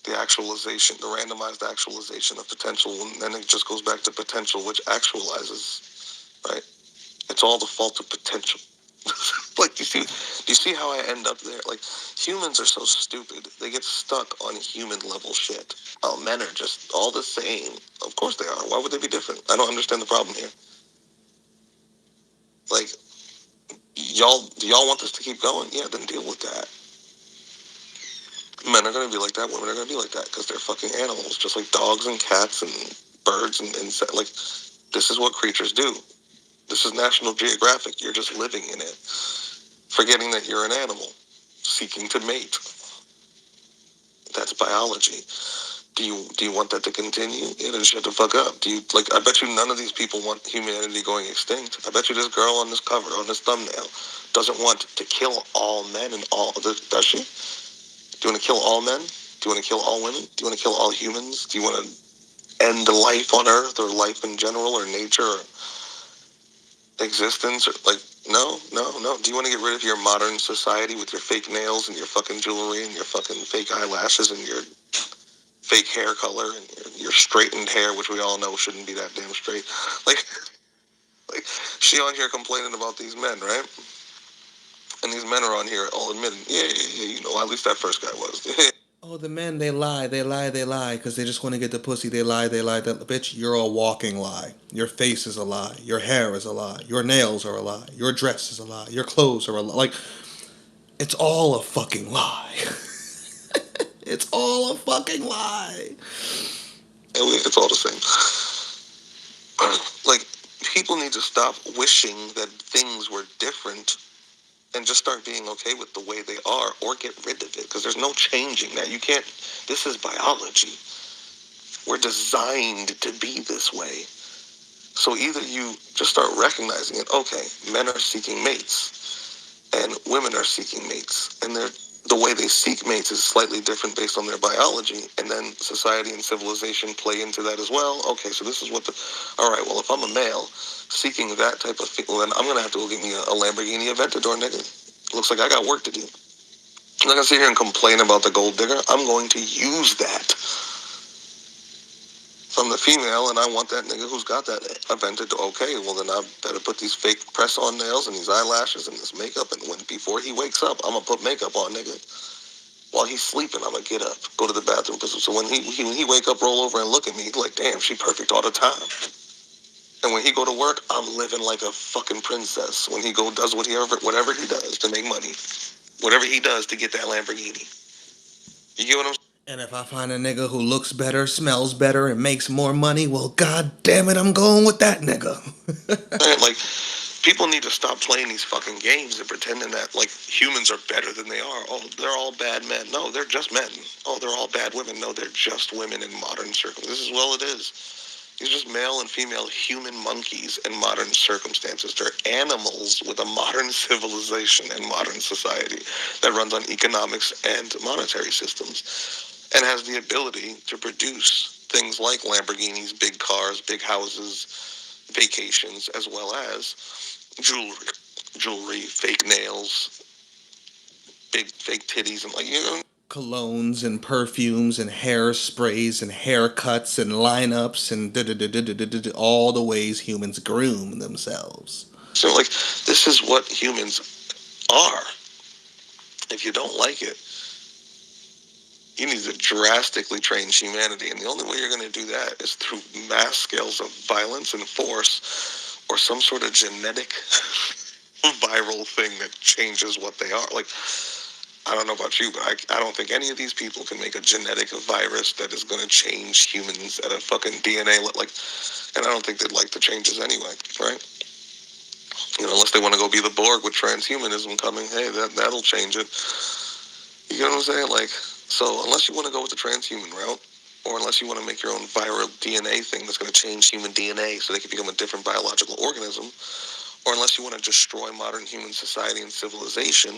The actualization, the randomized actualization of potential, and then it just goes back to potential, which actualizes, right? It's all the fault of potential. Like, do you see how I end up there? Like, humans are so stupid. They get stuck on human level shit. Oh, men are just all the same. Of course they are. Why would they be different? I don't understand the problem here. Like, do y'all want this to keep going? Yeah, then deal with that. Men are going to be like that. Women are going to be like that because they're fucking animals, just like dogs and cats and birds and insects. Like, this is what creatures do. This is National Geographic. You're just living in it, forgetting that you're an animal seeking to mate. That's biology. Do you want that to continue? Yeah, then shut the fuck up. I bet you none of these people want humanity going extinct. I bet you this girl on this cover, on this thumbnail, doesn't want to kill all men and all, does she? Do you want to kill all men? Do you want to kill all women? Do you want to kill all humans? Do you want to end life on Earth or life in general or nature or existence? Or, like, no. Do you want to get rid of your modern society with your fake nails and your fucking jewelry and your fucking fake eyelashes and your fake hair color and your straightened hair, which we all know shouldn't be that damn straight? Like she on here complaining about these men, right? And these men are on here all admitting, yeah, at least that first guy was. Oh, the men, they lie, because they just want to get the pussy. They lie. That bitch, you're a walking lie. Your face is a lie. Your hair is a lie. Your nails are a lie. Your dress is a lie. Your clothes are a lie. Like, it's all a fucking lie. It's all a fucking lie. It's all the same. Like, people need to stop wishing that things were different and just start being okay with the way they are or get rid of it because there's no changing that. You can't, this is biology. We're designed to be this way. So either you just start recognizing it, okay, men are seeking mates and women are seeking mates, and the way they seek mates is slightly different based on their biology, and then society and civilization play into that as well. Okay, so this is all right, well, if I'm a male seeking that type of thing, well, then I'm going to have to go get me a Lamborghini Aventador, nigga. Looks like I got work to do. I'm not going to sit here and complain about the gold digger. I'm going to use that from the female, and I want that nigga who's got that Aventador. Okay, well, then I better put these fake press-on nails and these eyelashes and this makeup, and before he wakes up, I'm going to put makeup on, nigga. While he's sleeping, I'm going to get up, go to the bathroom. So when he wake up, roll over, and look at me, he's like, damn, she perfect all the time. And when he go to work, I'm living like a fucking princess. When he does whatever he does to make money. Whatever he does to get that Lamborghini. You get what I'm saying? And if I find a nigga who looks better, smells better, and makes more money, well, god damn it, I'm going with that nigga. Like, people need to stop playing these fucking games and pretending that, like, humans are better than they are. Oh, they're all bad men. No, they're just men. Oh, they're all bad women. No, they're just women in modern circumstances. Well, it is. These are just male and female human monkeys in modern circumstances. They're animals with a modern civilization and modern society that runs on economics and monetary systems and has the ability to produce things like Lamborghinis, big cars, big houses, vacations, as well as jewelry, fake nails, big fake titties, and Colognes and perfumes and hairsprays and haircuts and lineups and all the ways humans groom themselves. So, like, this is what humans are. If you don't like it, you need to drastically change humanity. And the only way you're going to do that is through mass scales of violence and force or some sort of genetic viral thing that changes what they are. Like, I don't know about you, but I don't think any of these people can make a genetic virus that is going to change humans at a fucking DNA. Like, and I don't think they'd like the changes anyway, right? You know, unless they want to go be the Borg with transhumanism coming, hey, that'll change it. You know what I'm saying? Like, so unless you want to go with the transhuman route, or unless you want to make your own viral DNA thing that's going to change human DNA so they can become a different biological organism, or unless you want to destroy modern human society and civilization,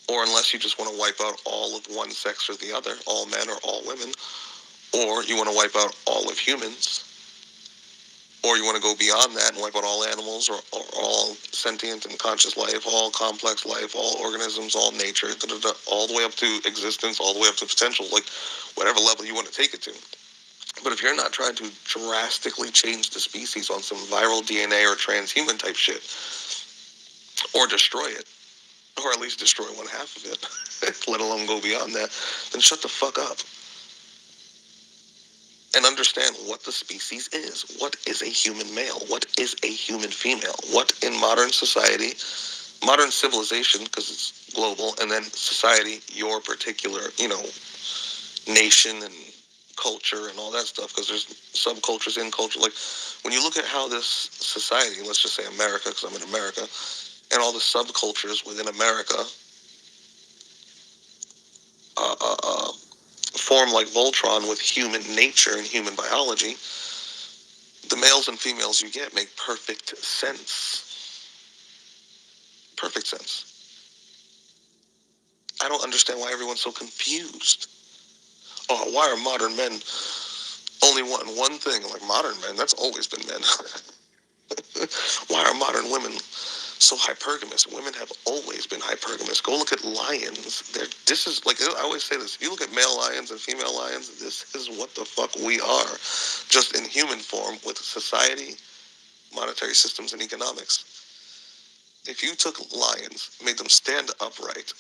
or unless you just want to wipe out all of one sex or the other, all men or all women, or you want to wipe out all of humans, or you want to go beyond that and wipe out all animals or all sentient and conscious life, all complex life, all organisms, all nature, all the way up to existence, all the way up to potential, like whatever level you want to take it to. But if you're not trying to drastically change the species on some viral DNA or transhuman type shit, or destroy it, or at least destroy one half of it, let alone go beyond that, then shut the fuck up. And understand what the species is. What is a human male? What is a human female? What in modern society, modern civilization, because it's global, and then society, your particular, nation and culture and all that stuff, because there's subcultures in culture. Like, when you look at how this society, let's just say America, because I'm in America, and all the subcultures within America form like Voltron with human nature and human biology, the males and females you get make perfect sense. Perfect sense. I don't understand why everyone's so confused. Oh, why are modern men only wanting one thing? Like, modern men, that's always been men. Why are modern women so hypergamous? Women have always been hypergamous. Go look at lions. This is, like, I always say this. If you look at male lions and female lions, this is what the fuck we are. Just in human form with society, monetary systems, and economics. If you took lions, made them stand upright,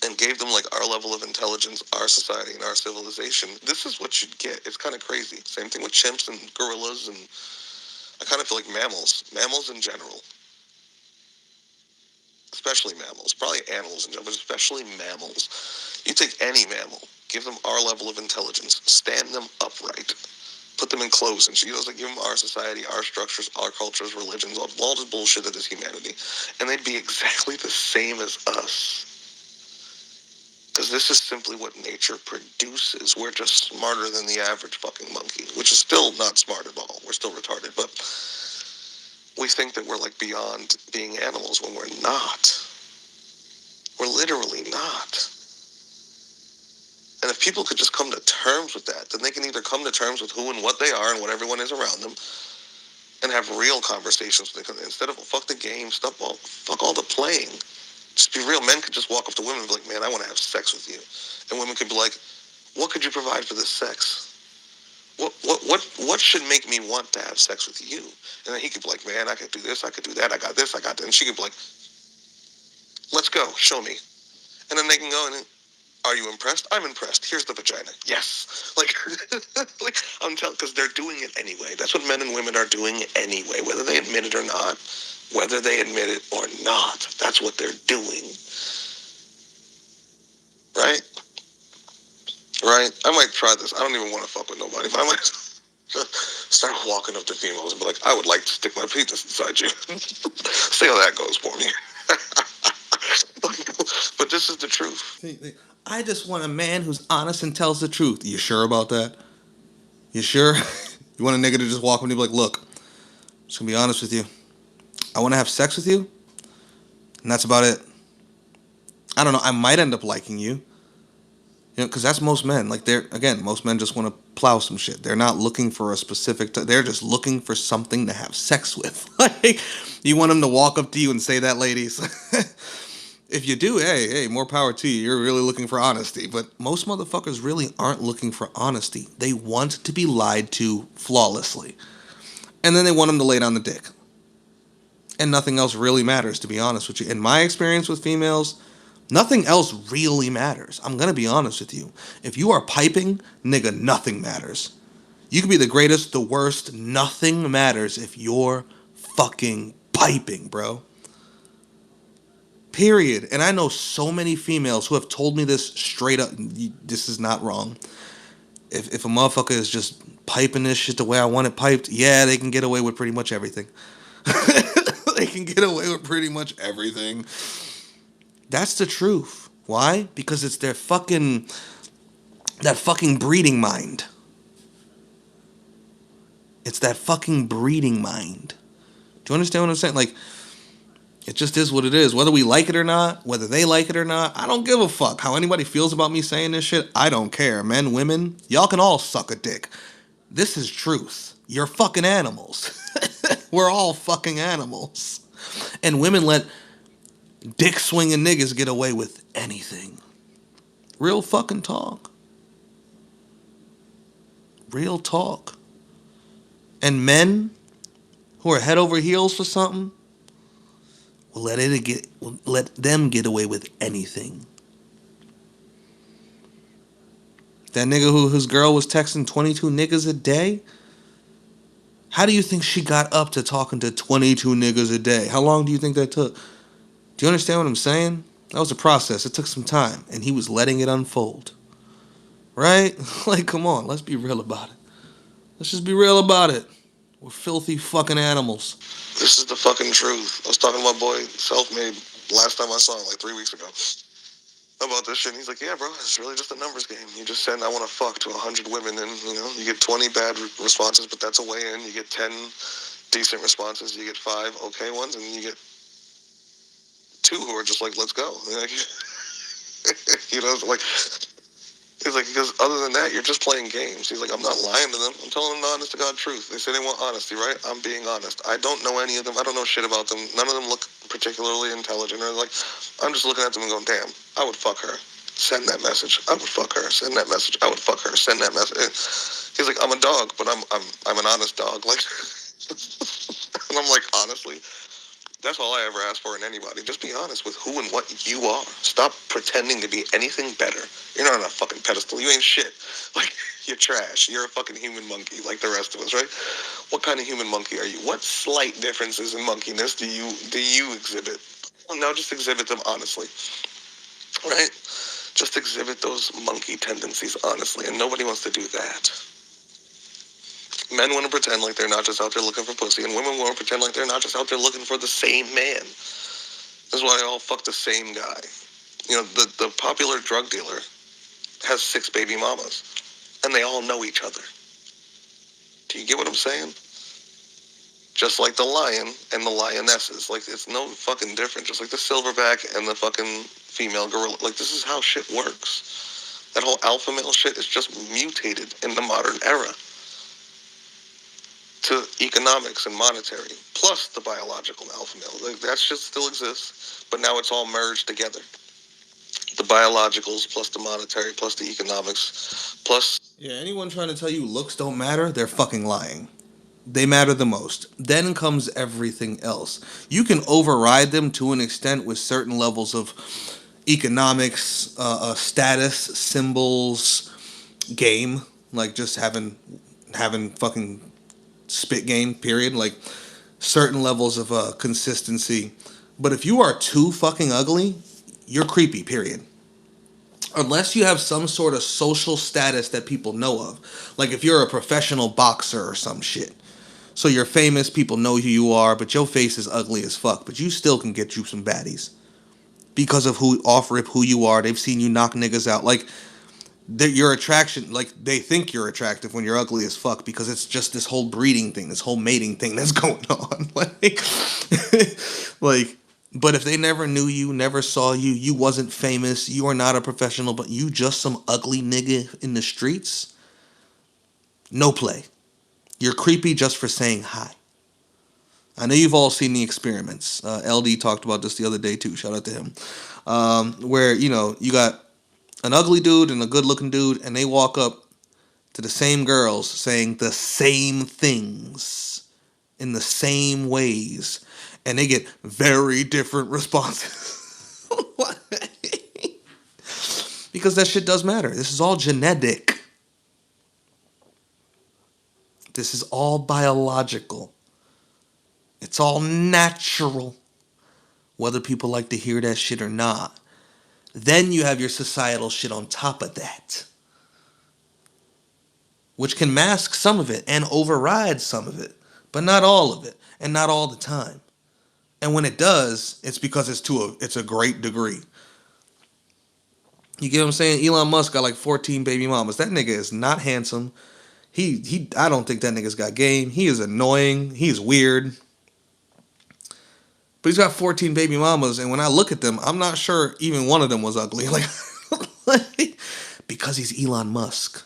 and gave them like our level of intelligence, our society, and our civilization, this is what you'd get. It's kind of crazy. Same thing with chimps and gorillas, and I kind of feel like mammals in general, especially mammals, probably animals in general, but especially mammals. You take any mammal, give them our level of intelligence, stand them upright, put them in clothes and shit. Like, give them our society, our structures, our cultures, religions, all this bullshit that is humanity, and they'd be exactly the same as us. Because this is simply what nature produces. We're just smarter than the average fucking monkey, which is still not smart at all. We're still retarded, but we think that we're like beyond being animals when we're not. We're literally not. And if people could just come to terms with that, then they can either come to terms with who and what they are and what everyone is around them, and have real conversations with them. Instead of fuck the game, fuck all the playing. Just be real. Men could just walk up to women and be like, man, I want to have sex with you. And women could be like, what could you provide for this sex? What should make me want to have sex with you? And then he could be like, man, I could do this, I could do that, I got this, I got that. And she could be like, let's go, show me. And then they can go and, are you impressed? I'm impressed. Here's the vagina. Yes. Like, like I'm telling, because they're doing it anyway. That's what men and women are doing anyway, whether they admit it or not. Whether they admit it or not, that's what they're doing. Right? Right? I might try this. I don't even want to fuck with nobody, but I might start walking up to females and be like, I would like to stick my penis inside you. See how that goes for me. But this is the truth. I just want a man who's honest and tells the truth. You sure about that? You sure? You want a nigga to just walk up and be like, look, I'm just gonna be honest with you. I want to have sex with you, and that's about it. I don't know. I might end up liking you. You know, because that's most men. Like, most men just want to plow some shit. They're not looking for a specific. They're just looking for something to have sex with. Like, you want them to walk up to you and say that, ladies. If you do, hey, more power to you. You're really looking for honesty. But most motherfuckers really aren't looking for honesty. They want to be lied to flawlessly, and then they want them to lay down the dick. And nothing else really matters, to be honest with you. In my experience with females, nothing else really matters. I'm going to be honest with you. If you are piping, nigga, nothing matters. You could be the greatest, the worst. Nothing matters if you're fucking piping, bro. Period. And I know so many females who have told me this straight up. This is not wrong. If a motherfucker is just piping this shit the way I want it piped, yeah, they can get away with pretty much everything. They can get away with pretty much everything. That's the truth. Why? Because it's their fucking that fucking breeding mind. It's that fucking breeding mind. Do you understand what I'm saying? Like, it just is what it is. Whether we like it or not, whether they like it or not, I don't give a fuck. How anybody feels about me saying this shit, I don't care. Men, women, y'all can all suck a dick. This is truth. You're fucking animals. We're all fucking animals. And women let dick swinging niggas get away with anything. Real fucking talk. Real talk. And men who are head over heels for something will let them get away with anything. That nigga whose girl was texting 22 niggas a day? How do you think she got up to talking to 22 niggas a day? How long do you think that took? Do you understand what I'm saying? That was a process. It took some time. And he was letting it unfold. Right? Like, come on. Let's be real about it. Let's just be real about it. We're filthy fucking animals. This is the fucking truth. I was talking to my boy, Self-Made, last time I saw him, like 3 weeks ago, about this shit. And he's like, yeah, bro, it's really just a numbers game. You just send, I want to fuck to 100 women, and, you get 20 bad responses, but that's a way in. You get 10 decent responses. You get 5 okay ones, and you get 2 who are just like, let's go. Like, like, he's like, because other than that, you're just playing games. He's like, I'm not lying to them. I'm telling them the honest to God truth. They say they want honesty, right? I'm being honest. I don't know any of them. I don't know shit about them. None of them look particularly intelligent. Or like, I'm just looking at them and going, damn, I would fuck her. Send that message. I would fuck her. Send that message. I would fuck her. Send that message. He's like, I'm a dog, but I'm an honest dog. Like, and I'm like, honestly. That's all I ever ask for in anybody. Just be honest with who and what you are. Stop pretending to be anything better. You're not on a fucking pedestal. You ain't shit. Like, you're trash. You're a fucking human monkey like the rest of us, right? What kind of human monkey are you? What slight differences in monkeyness do you exhibit? Well, now just exhibit them honestly, right? Just exhibit those monkey tendencies honestly, and nobody wants to do that. Men want to pretend like they're not just out there looking for pussy, and women want to pretend like they're not just out there looking for the same man. That's why they all fuck the same guy. The popular drug dealer has 6 baby mamas, and they all know each other. Do you get what I'm saying? Just like the lion and the lionesses. Like, it's no fucking different. Just like the silverback and the fucking female gorilla. Like, this is how shit works. That whole alpha male shit is just mutated in the modern era to economics and monetary, plus the biological alpha male. Like, that shit still exists, but now it's all merged together. The biologicals, plus the monetary, plus the economics, plus... Yeah, anyone trying to tell you looks don't matter, they're fucking lying. They matter the most. Then comes everything else. You can override them to an extent with certain levels of economics, status, symbols, game, like just having fucking spit game, period. Like certain levels of consistency. But if you are too fucking ugly, you're creepy, period. Unless you have some sort of social status that people know of. Like if you're a professional boxer or some shit. So you're famous, people know who you are, but your face is ugly as fuck. But you still can get you some baddies. Because of who you are. They've seen you knock niggas out. Like, your attraction, like, they think you're attractive when you're ugly as fuck. Because it's just this whole breeding thing, this whole mating thing that's going on. Like, but if they never knew you, never saw you, you wasn't famous, you are not a professional, but you just some ugly nigga in the streets, no play. You're creepy just for saying hi. I know you've all seen the experiments. LD talked about this the other day too. Shout out to him. Where, you got an ugly dude and a good looking dude, and they walk up to the same girls saying the same things in the same ways, and they get very different responses. Because that shit does matter. This is all genetic. This is all biological. It's all natural. whether people like to hear that shit or not. Then you have your societal shit on top of that, which can mask some of it and override some of it, but not all of it, and not all the time. And when it does, it's because it's a great degree. You get what I'm saying? Elon Musk got like 14 baby mamas. That nigga is not handsome. I don't think that nigga's got game. He is annoying. He's weird. But he's got 14 baby mamas, and when I look at them, I'm not sure even one of them was ugly. Because he's Elon Musk.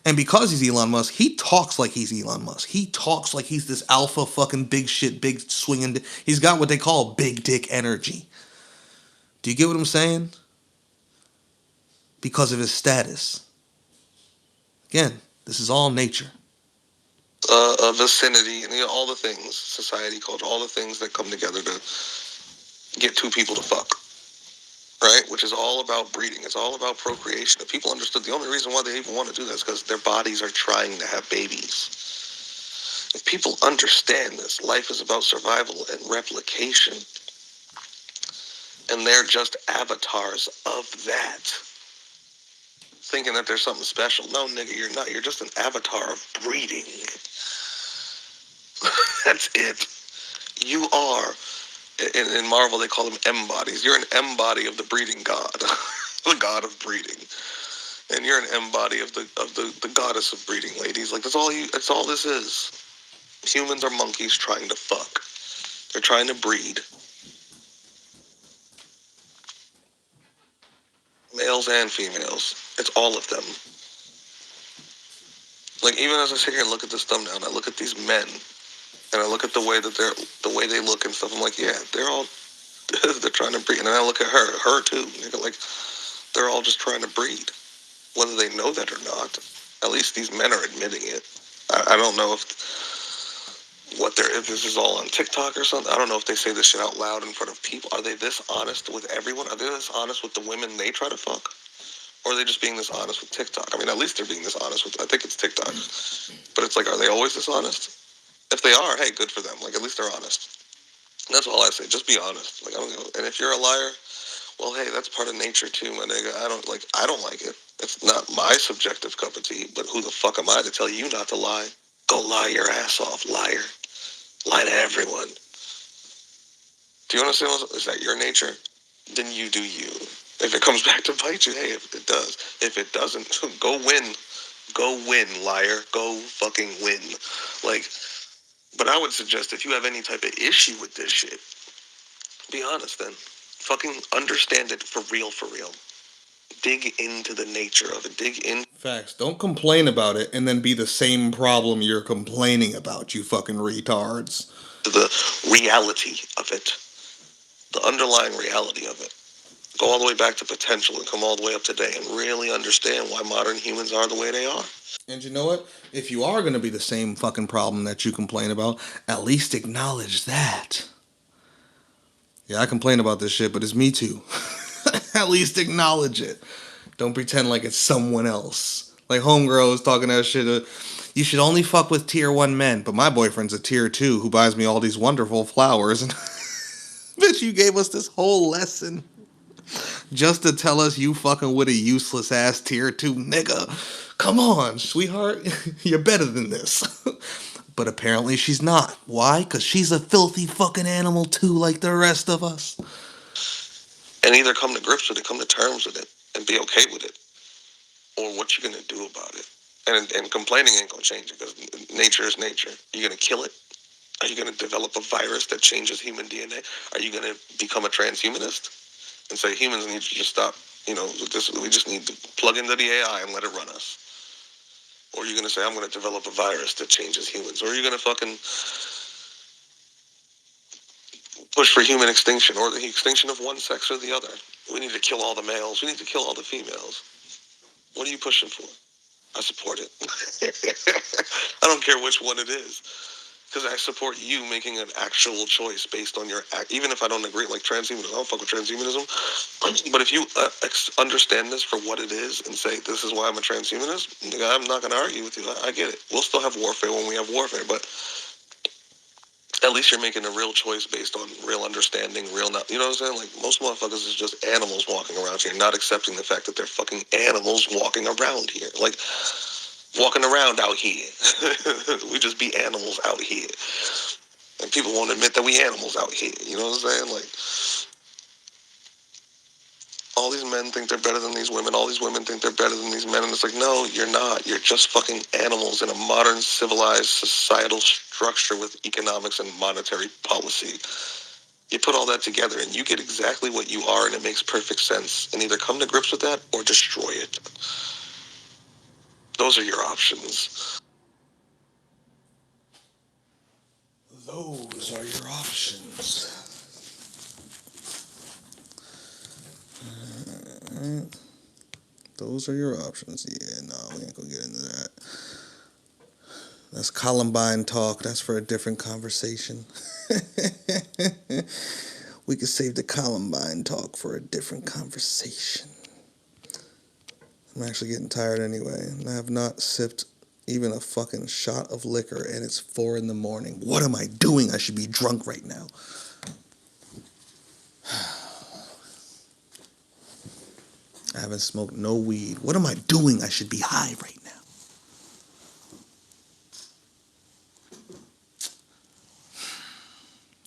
And because he's Elon Musk, he talks like he's Elon Musk. He talks like he's this alpha fucking big shit, big swinging. He's got what they call big dick energy. Do you get what I'm saying? Because of his status. Again, this is all nature. Vicinity, and all the things, society, culture, all the things that come together to get two people to fuck, right? Which is all about breeding. It's all about procreation. If people understood the only reason why they even want to do that is because their bodies are trying to have babies. If people understand this, life is about survival and replication, and they're just avatars of that. Thinking that there's something special. No, nigga, you're not. You're just an avatar of breeding. That's it. You are, in Marvel, they call them M-bodies. You're an M-body of the breeding god, the god of breeding, and you're an M-body of the goddess of breeding, ladies. Like that's all this is. Humans are monkeys trying to fuck. They're trying to breed. Males and females. It's all of them. Like even as I sit here and look at this thumbnail, and I look at these men, and I look at the way they look and stuff. I'm like, yeah, they're trying to breed. And then I look at her too. Like they're all just trying to breed, whether they know that or not. At least these men are admitting it. I don't know if this is all on TikTok or something. I don't know if they say this shit out loud in front of people. Are they this honest with everyone? Are they this honest with the women they try to fuck? Or are they just being this honest with TikTok? I mean, at least they're being this honest with, I think it's TikTok. But it's like, are they always this honest? If they are, hey, good for them. Like, at least they're honest. And that's all I say. Just be honest. Like, I don't know. And if you're a liar, well, hey, that's part of nature too, my nigga. I don't like it. It's not my subjective cup of tea, but who the fuck am I to tell you not to lie? Go lie your ass off, liar. Lie to everyone. Do you understand? Is that your nature? Then you do you. If it comes back to bite you, hey, if it does. If it doesn't, go win. Go win, liar. Go fucking win. Like, but I would suggest if you have any type of issue with this shit, be honest then. Fucking understand it for real, for real. Dig into the nature of it. Dig in. Facts. Don't complain about it and then be the same problem you're complaining about, you fucking retards. The reality of it. The underlying reality of it. Go all the way back to potential and come all the way up today and really understand why modern humans are the way they are. And you know what? If you are going to be the same fucking problem that you complain about, at least acknowledge that. Yeah, I complain about this shit, but it's me too. At least acknowledge it. Don't pretend like it's someone else. Like homegirl is talking that shit. You should only fuck with tier 1 men, but my boyfriend's a tier 2 who buys me all these wonderful flowers. And bitch, you gave us this whole lesson just to tell us you fucking with a useless ass tier 2 nigga. Come on, sweetheart. You're better than this. But apparently she's not. Why? Because she's a filthy fucking animal too, like the rest of us. And either come to grips with it, come to terms with it, and be okay with it. Or what you gonna do about it. And complaining ain't gonna change it, because nature is nature. You gonna kill it? Are you gonna develop a virus that changes human DNA? Are you gonna become a transhumanist and say humans need to just stop, we just need to plug into the AI and let it run us? Or are you gonna say, I'm gonna develop a virus that changes humans? Or are you gonna fucking push for human extinction, or the extinction of one sex or the other? We need to kill all the males. We need to kill all the females. What are you pushing for? I support it. I don't care which one it is. Because I support you making an actual choice based on your even if I don't agree, like transhumanism. I don't fuck with transhumanism. But if you understand this for what it is and say, this is why I'm a transhumanist, I'm not going to argue with you. I get it. We'll still have warfare when we have warfare, but At least you're making a real choice based on real understanding, you know what I'm saying? Like, most motherfuckers is just animals walking around here, not accepting the fact that they're fucking animals walking around here. Like, walking around out here. We just be animals out here. And people won't admit that we animals out here. You know what I'm saying? Like, all these men think they're better than these women. All these women think they're better than these men. And it's like, no, you're not. You're just fucking animals in a modern, civilized, societal structure with economics and monetary policy. You put all that together and you get exactly what you are, and it makes perfect sense. And either come to grips with that or destroy it. Those are your options. Those are your options. Those are your options. Yeah, no, we ain't gonna get into that. That's Columbine talk. That's for a different conversation. We could save the Columbine talk for a different conversation. I'm actually getting tired anyway. And I have not sipped even a fucking shot of liquor, and it's 4 in the morning. What am I doing? I should be drunk right now. I haven't smoked no weed. What am I doing? I should be high right now.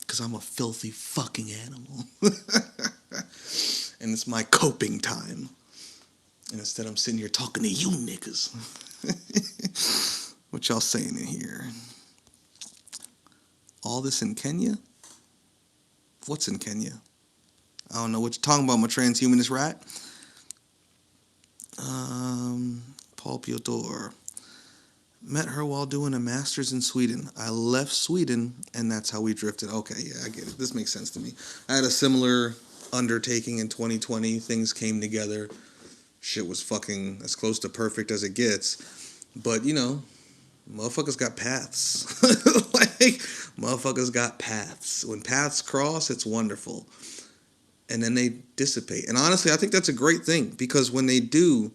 Because I'm a filthy fucking animal. And it's my coping time. And instead I'm sitting here talking to you niggas. What y'all saying in here? All this in Kenya? What's in Kenya? I don't know what you're talking about, my transhumanist rat. Paul Piotr. Met her while doing a master's in Sweden. I left Sweden, and that's how we drifted. Okay, yeah, I get it. This makes sense to me. I had a similar undertaking in 2020. Things came together. Shit was fucking as close to perfect as it gets. But, you know, motherfuckers got paths. Like, motherfuckers got paths. When paths cross, it's wonderful. And then they dissipate. And honestly, I think that's a great thing, because when they do,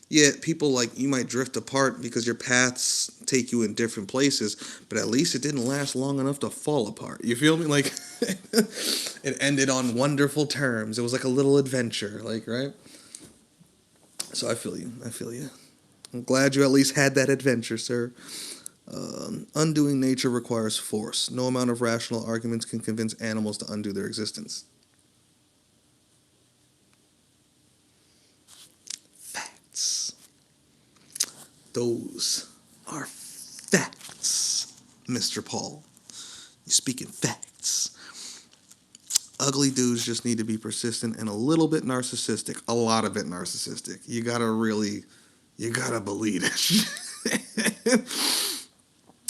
yeah, people, like, you might drift apart because your paths take you in different places, but at least it didn't last long enough to fall apart. You feel me? Like, it ended on wonderful terms. It was like a little adventure, like, right? So I feel you. I feel you. I'm glad you at least had that adventure, sir. Undoing nature requires force. No amount of rational arguments can convince animals to undo their existence. Facts. Those are facts, Mr. Paul. You're speaking facts. Ugly dudes just need to be persistent and a little bit narcissistic. A lot of it narcissistic. You gotta believe it.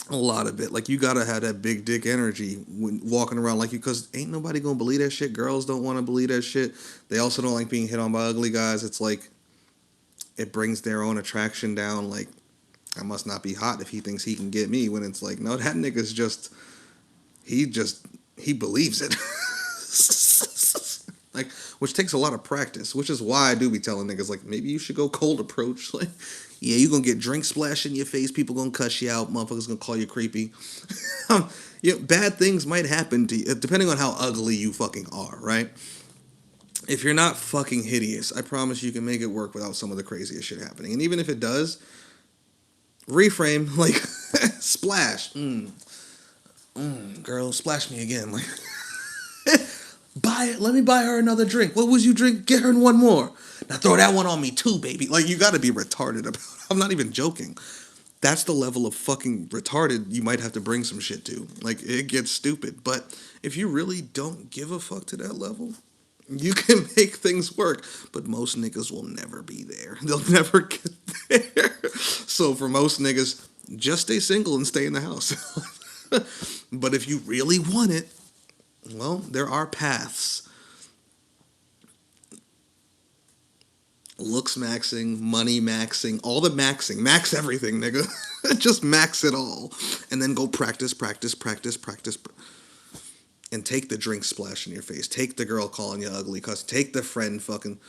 A lot of it. Like, you gotta have that big dick energy when walking around like you, because ain't nobody gonna believe that shit. Girls don't want to believe that shit. They also don't like being hit on by ugly guys. It's like, it brings their own attraction down. Like, I must not be hot if he thinks he can get me, when it's like, no, that nigga's just, he believes it. Like, which takes a lot of practice, which is why I do be telling niggas, like, maybe you should go cold approach. Like, yeah, you gonna get drink splashed in your face, people gonna cuss you out, motherfuckers gonna call you creepy. Bad things might happen to you, depending on how ugly you fucking are, right? If you're not fucking hideous, I promise you can make it work without some of the craziest shit happening. And even if it does, reframe, like, splash. Girl, splash me again. Like, buy it. Let me buy her another drink. What was you drink? Get her one more. Now throw that one on me too, baby. Like, you got to be retarded about it. I'm not even joking. That's the level of fucking retarded you might have to bring some shit to. Like, it gets stupid. But if you really don't give a fuck to that level, you can make things work. But most niggas will never be there. They'll never get there. So for most niggas, just stay single and stay in the house. But if you really want it, well, there are paths. Looks maxing, money maxing, all the maxing. Max everything, nigga. Just max it all. And then go practice. And take the drink splash in your face. Take the girl calling you ugly cuss. Take the friend fucking...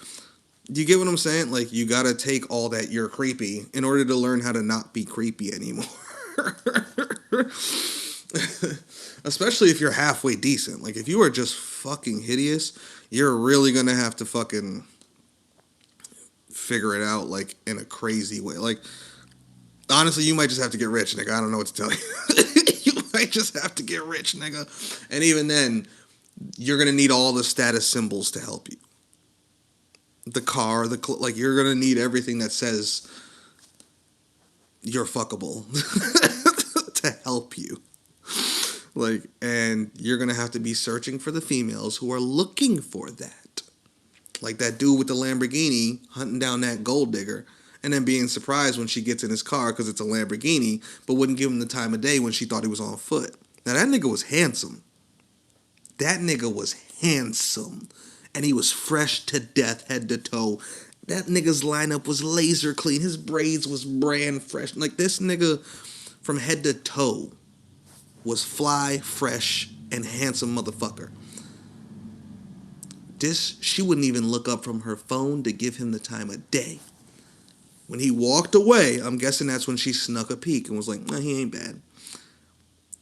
Do you get what I'm saying? Like, you gotta take all that you're creepy in order to learn how to not be creepy anymore. Especially if you're halfway decent. Like if you are just fucking hideous, you're really gonna have to fucking figure it out like in a crazy way. Like honestly, you might just have to get rich, nigga. I don't know what to tell you. You might just have to get rich, nigga. And even then, you're gonna need all the status symbols to help you. The car, like you're gonna need everything that says you're fuckable to help you. Like, and you're gonna have to be searching for the females who are looking for that. Like that dude with the Lamborghini hunting down that gold digger, and then being surprised when she gets in his car because it's a Lamborghini, but wouldn't give him the time of day when she thought he was on foot. Now that nigga was handsome. That nigga was handsome. And he was fresh to death, head to toe. That nigga's lineup was laser clean. His braids was brand fresh. Like this nigga from head to toe was fly, fresh, and handsome motherfucker. She wouldn't even look up from her phone to give him the time of day. When he walked away, I'm guessing that's when she snuck a peek and was like, nah, he ain't bad.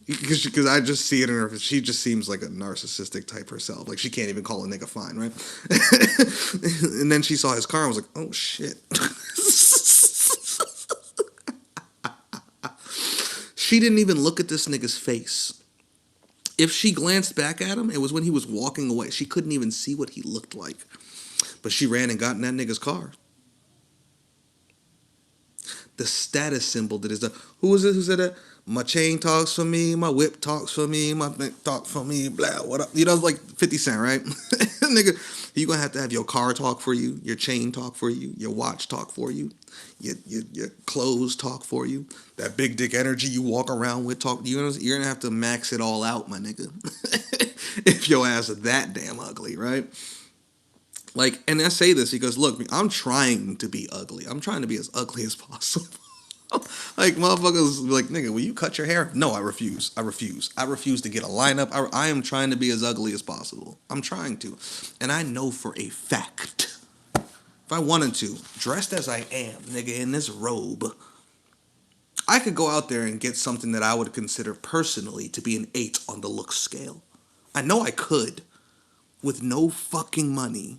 Because I just see it in her. She just seems like a narcissistic type herself. Like she can't even call a nigga fine, right? And then she saw his car and was like, oh shit. She didn't even look at this nigga's face. If she glanced back at him, it was when he was walking away. She couldn't even see what he looked like. But she ran and got in that nigga's car. The status symbol that is the who was it who said that? My chain talks for me, my whip talks for me, my thing talks for me, blah, what up? You know, like 50 Cent, right? Nigga, you're going to have your car talk for you, your chain talk for you, your watch talk for you, your clothes talk for you, that big dick energy you walk around with talk. You're going to have to max it all out, my nigga. If your ass is that damn ugly, right? Like, and I say this because, look, I'm trying to be ugly. I'm trying to be as ugly as possible. Like, motherfuckers like, nigga, will you cut your hair? No, I refuse. I refuse. I refuse to get a lineup. I am trying to be as ugly as possible. I'm trying to. And I know for a fact, if I wanted to, dressed as I am, nigga, in this robe, I could go out there and get something that I would consider personally to be an 8 on the look scale. I know I could. With no fucking money.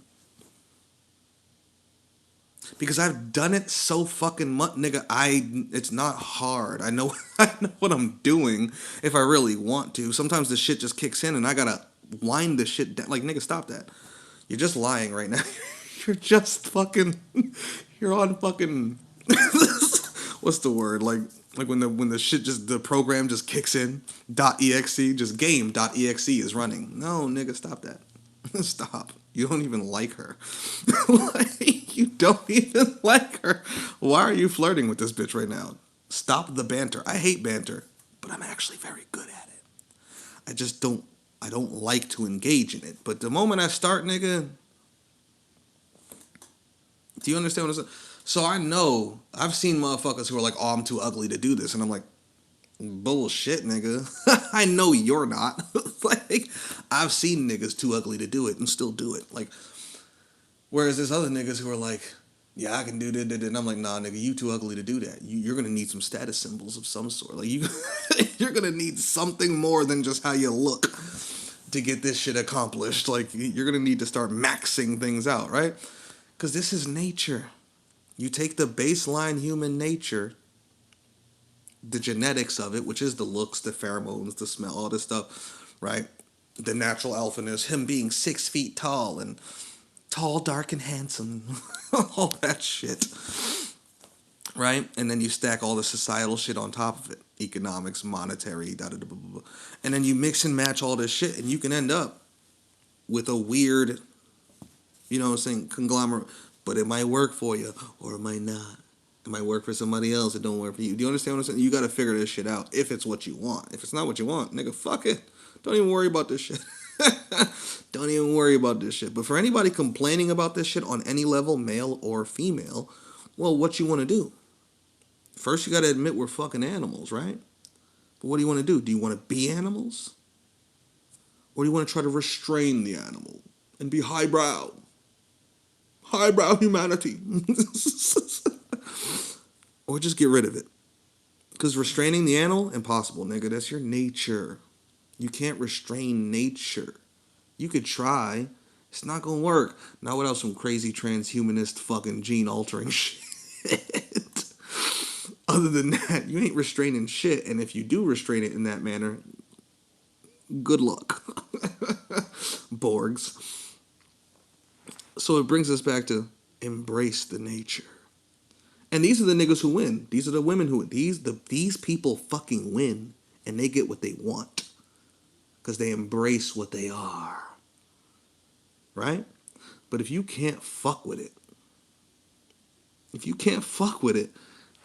Because I've done it so fucking much, nigga. It's not hard. I know what I'm doing if I really want to. Sometimes the shit just kicks in and I gotta wind the shit down. Like, nigga, stop that. You're just lying right now. You're just fucking. You're on fucking. What's the word? Like when the shit just the program just kicks in. .exe just game.exe is running. No, nigga, stop that. Stop. You don't even like her. Like, you don't even like her. Why are you flirting with this bitch right now? Stop the banter. I hate banter, but I'm actually very good at it. I don't like to engage in it. But the moment I start, nigga, do you understand what I'm saying? So I know, I've seen motherfuckers who are like, oh, I'm too ugly to do this. And I'm like, bullshit, nigga. I know you're not. Like, I've seen niggas too ugly to do it and still do it. Like, whereas there's other niggas who are like, yeah, I can do that. And I'm like, nah, nigga, you too ugly to do that. You're gonna need some status symbols of some sort. Like, you're gonna need something more than just how you look to get this shit accomplished. Like, you're gonna need to start maxing things out, right? Because this is nature. You take the baseline human nature, the genetics of it, which is the looks, the pheromones, the smell, all this stuff, right? The natural alphaness, him being 6 feet tall and tall, dark, and handsome, all that shit, right? And then you stack all the societal shit on top of it, economics, monetary, da da da, blah, blah, blah. And then you mix and match all this shit, and you can end up with a weird, you know what I'm saying, conglomerate. But it might work for you, or it might not. It might work for somebody else. It don't work for you. Do you understand what I'm saying? You got to figure this shit out if it's what you want. If it's not what you want, nigga, fuck it. Don't even worry about this shit. Don't even worry about this shit. But for anybody complaining about this shit on any level, male or female, well, what you want to do? First, you got to admit we're fucking animals, right? But what do you want to do? Do you want to be animals? Or do you want to try to restrain the animal and be highbrow? Highbrow humanity. Or just get rid of it. Because restraining the animal, impossible, nigga. That's your nature. You can't restrain nature. You could try. It's not gonna work. Now what else? Some crazy transhumanist fucking gene altering shit. Other than that, you ain't restraining shit. And if you do restrain it in that manner, good luck. Borgs. So it brings us back to embrace the nature. And these are the niggas who win. These are the women who win. These people fucking win, and they get what they want because they embrace what they are, right? But if you can't fuck with it,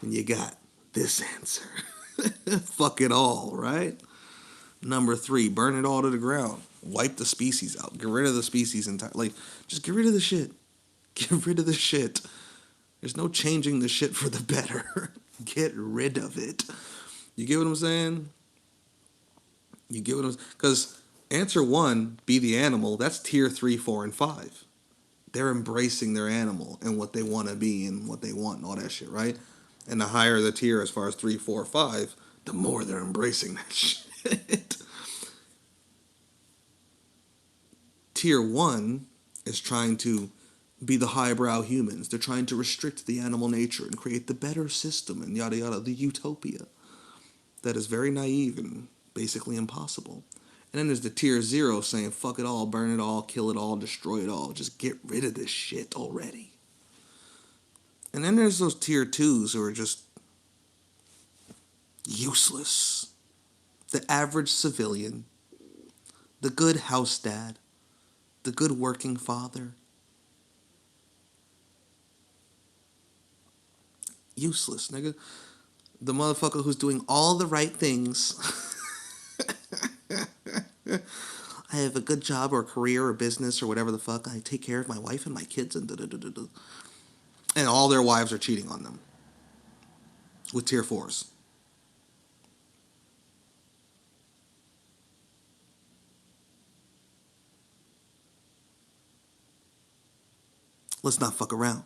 then you got this answer. Fuck it all, right? Number 3, burn it all to the ground. Wipe the species out. Get rid of the species entirely. Like, just get rid of the shit. Get rid of the shit. There's no changing the shit for the better. Get rid of it. You get what I'm saying? You get what I'm saying? Because answer 1, be the animal, that's tier 3, 4, and 5. They're embracing their animal and what they want to be and what they want and all that shit, right? And the higher the tier as far as 3, 4, 5, the more they're embracing that shit. Tier 1 is trying to be the highbrow humans. They're trying to restrict the animal nature and create the better system and yada yada, the utopia. That is very naive and basically impossible. And then there's the tier 0 saying, fuck it all, burn it all, kill it all, destroy it all. Just get rid of this shit already. And then there's those tier 2s who are just useless. The average civilian, the good house dad, the good working father. Useless, nigga. The motherfucker who's doing all the right things. I have a good job or career or business or whatever the fuck. I take care of my wife and my kids and da-da-da-da-da. And all their wives are cheating on them with tier 4s. Let's not fuck around.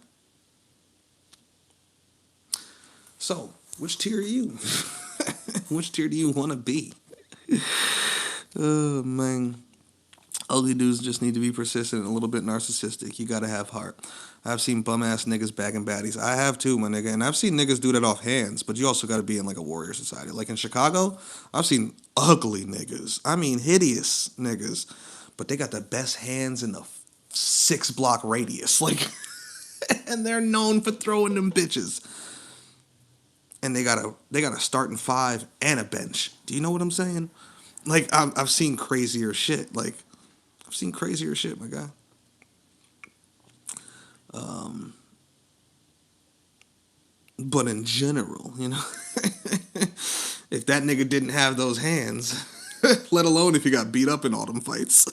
So, which tier are you? Which tier do you want to be? Oh, man. Ugly dudes just need to be persistent and a little bit narcissistic. You gotta have heart. I've seen bum-ass niggas bagging baddies. I have too, my nigga. And I've seen niggas do that off hands, but you also gotta be in like a warrior society. Like in Chicago, I've seen ugly niggas. I mean hideous niggas. But they got the best hands in the 6-block radius. Like, and they're known for throwing them bitches. And they got a starting 5 and a bench. Do you know what I'm saying? Like, I've seen crazier shit. Like, I've seen crazier shit, my guy. But in general, you know, if that nigga didn't have those hands, let alone if he got beat up in all them fights,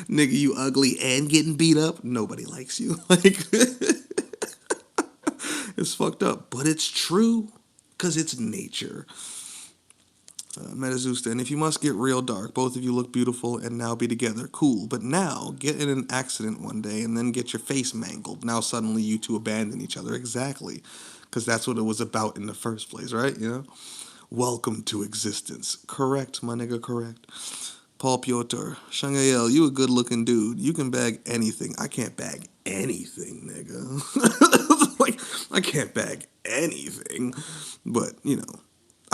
nigga, you ugly and getting beat up, nobody likes you. Like, it's fucked up, but it's true because it's nature. Metazusta, and if you must get real dark, both of you look beautiful and now be together. Cool. But now, get in an accident one day and then get your face mangled. Now suddenly you two abandon each other. Exactly. Because that's what it was about in the first place, right? You know? Welcome to existence. Correct, my nigga, correct. Paul Piotr, Shangael, you a good looking dude. You can bag anything. I can't bag anything, nigga. Like, I can't bag anything. But, you know.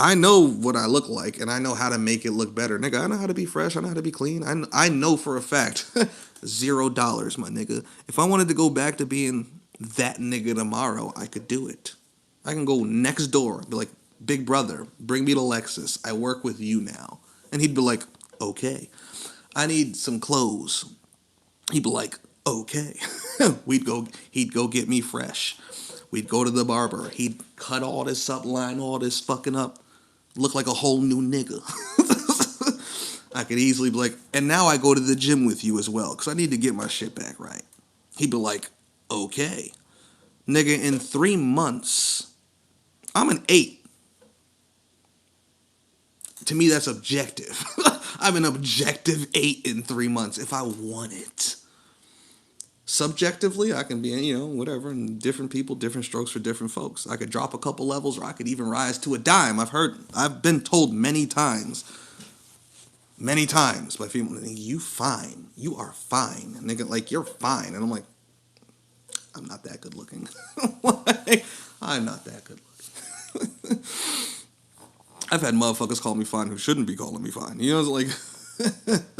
I know what I look like, and I know how to make it look better. Nigga, I know how to be fresh. I know how to be clean. I know for a fact, $0, my nigga. If I wanted to go back to being that nigga tomorrow, I could do it. I can go next door, be like, big brother, bring me to Lexus. I work with you now. And he'd be like, okay. I need some clothes. He'd be like, okay. He'd go get me fresh. We'd go to the barber. He'd cut all this up, line all this fucking up. Look like a whole new nigga. I could easily be like, and now I go to the gym with you as well, because I need to get my shit back right. He'd be like, okay. Nigga, in 3 months, I'm an 8. To me, that's objective. I'm an objective 8 in 3 months if I want it. Subjectively, I can be, whatever, and different people, different strokes for different folks. I could drop a couple levels, or I could even rise to a dime. I've been told many times by people, you fine, you are fine, and they get like, you're fine, and I'm like, I'm not that good looking. Like, I'm not that good looking. I've had motherfuckers call me fine who shouldn't be calling me fine. Like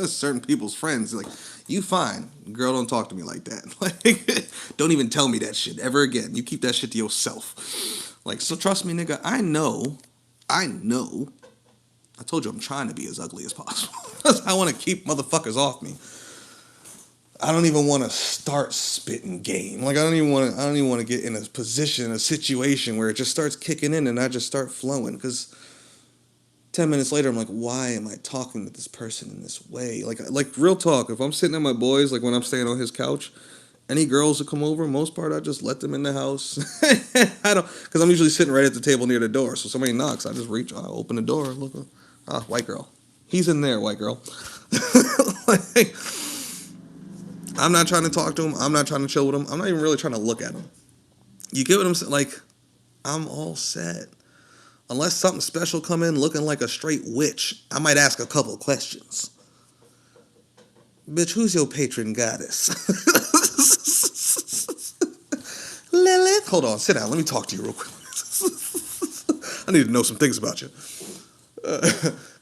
certain people's friends, like, you fine. Girl, don't talk to me like that. Like, don't even tell me that shit ever again. You keep that shit to yourself. Like, so trust me, nigga, I know. I told you I'm trying to be as ugly as possible. I want to keep motherfuckers off me. I don't even want to start spitting game. Like, I don't even want to get in a position, a situation where it just starts kicking in and I just start flowing. Because 10 minutes later, I'm like, why am I talking to this person in this way? Like real talk, if I'm sitting at my boys, like when I'm staying on his couch, any girls that come over, most part, I just let them in the house. I don't, because I'm usually sitting right at the table near the door. So somebody knocks, I just reach, I open the door, look, white girl. He's in there, white girl. Like, I'm not trying to talk to him. I'm not trying to chill with him. I'm not even really trying to look at him. You get what I'm saying? Like, I'm all set. Unless something special come in looking like a straight witch, I might ask a couple questions. Bitch, who's your patron goddess? Lilith? Hold on, sit down. Let me talk to you real quick. I need to know some things about you.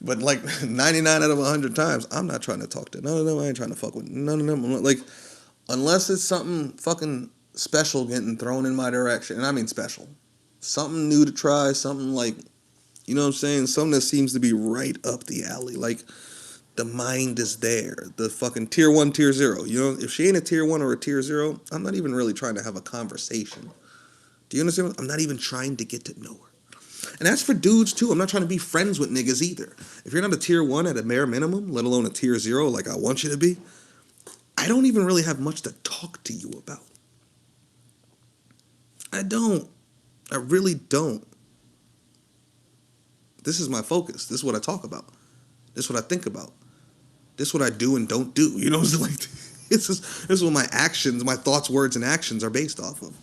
But like 99 out of 100 times, I'm not trying to talk to none of them. I ain't trying to fuck with none of them. I'm not, like, unless it's something fucking special getting thrown in my direction, and I mean special. Something new to try, something like, you know what I'm saying? Something that seems to be right up the alley. Like, the mind is there. The fucking tier 1, tier 0. If she ain't a tier 1 or a tier 0, I'm not even really trying to have a conversation. Do you understand? I'm not even trying to get to know her. And that's for dudes, too. I'm not trying to be friends with niggas either. If you're not a tier 1 at a bare minimum, let alone a tier 0 like I want you to be, I don't even really have much to talk to you about. I don't. I really don't. This is my focus. This is what I talk about. This is what I think about. This is what I do and don't do. You know what I'm saying? Like, this is what my actions, my thoughts, words, and actions are based off of.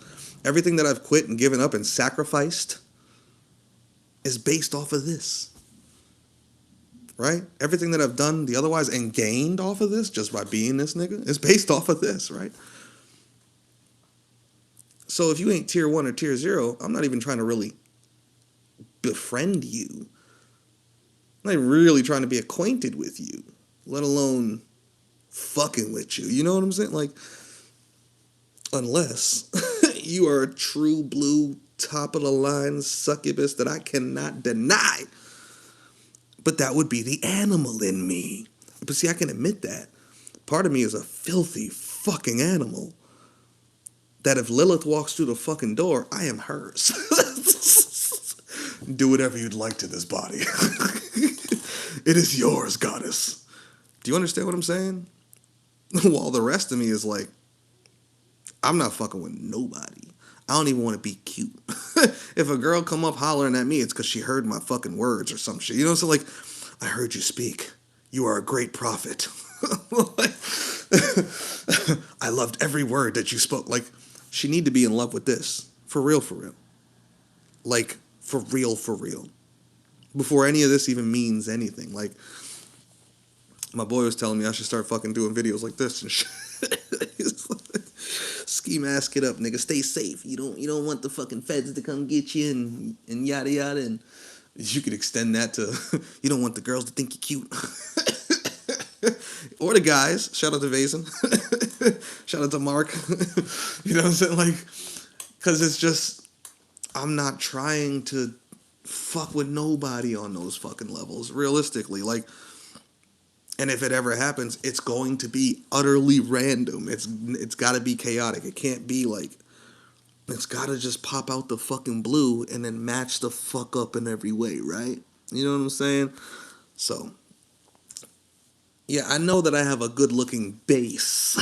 Everything that I've quit and given up and sacrificed is based off of this. Right? Everything that I've done the otherwise and gained off of this just by being this nigga is based off of this, right? So if you ain't tier 1 or tier 0, I'm not even trying to really befriend you. I'm not really trying to be acquainted with you, let alone fucking with you. You know what I'm saying? Like, unless you are a true blue, top of the line succubus that I cannot deny. But that would be the animal in me. But see, I can admit that. Part of me is a filthy fucking animal. That if Lilith walks through the fucking door, I am hers. Do whatever you'd like to this body. It is yours, goddess. Do you understand what I'm saying? While the rest of me is like, I'm not fucking with nobody. I don't even want to be cute. If a girl come up hollering at me, it's because she heard my fucking words or some shit. You know, so like, I heard you speak. You are a great prophet. I loved every word that you spoke. Like, she need to be in love with this. For real, for real. Like, for real, for real. Before any of this even means anything. Like, my boy was telling me I should start fucking doing videos like this and shit. He's like, ski mask it up, nigga. Stay safe. You don't want the fucking feds to come get you and yada yada. And you could extend that to you don't want the girls to think you're cute. Or the guys. Shout out to Vason. Shout out to Mark. You know what I'm saying? Like, because it's just, I'm not trying to fuck with nobody on those fucking levels, realistically. Like, and if it ever happens, it's going to be utterly random. It's got to be chaotic. It can't be like, it's got to just pop out the fucking blue and then match the fuck up in every way, right? You know what I'm saying? So, yeah, I know that I have a good-looking base.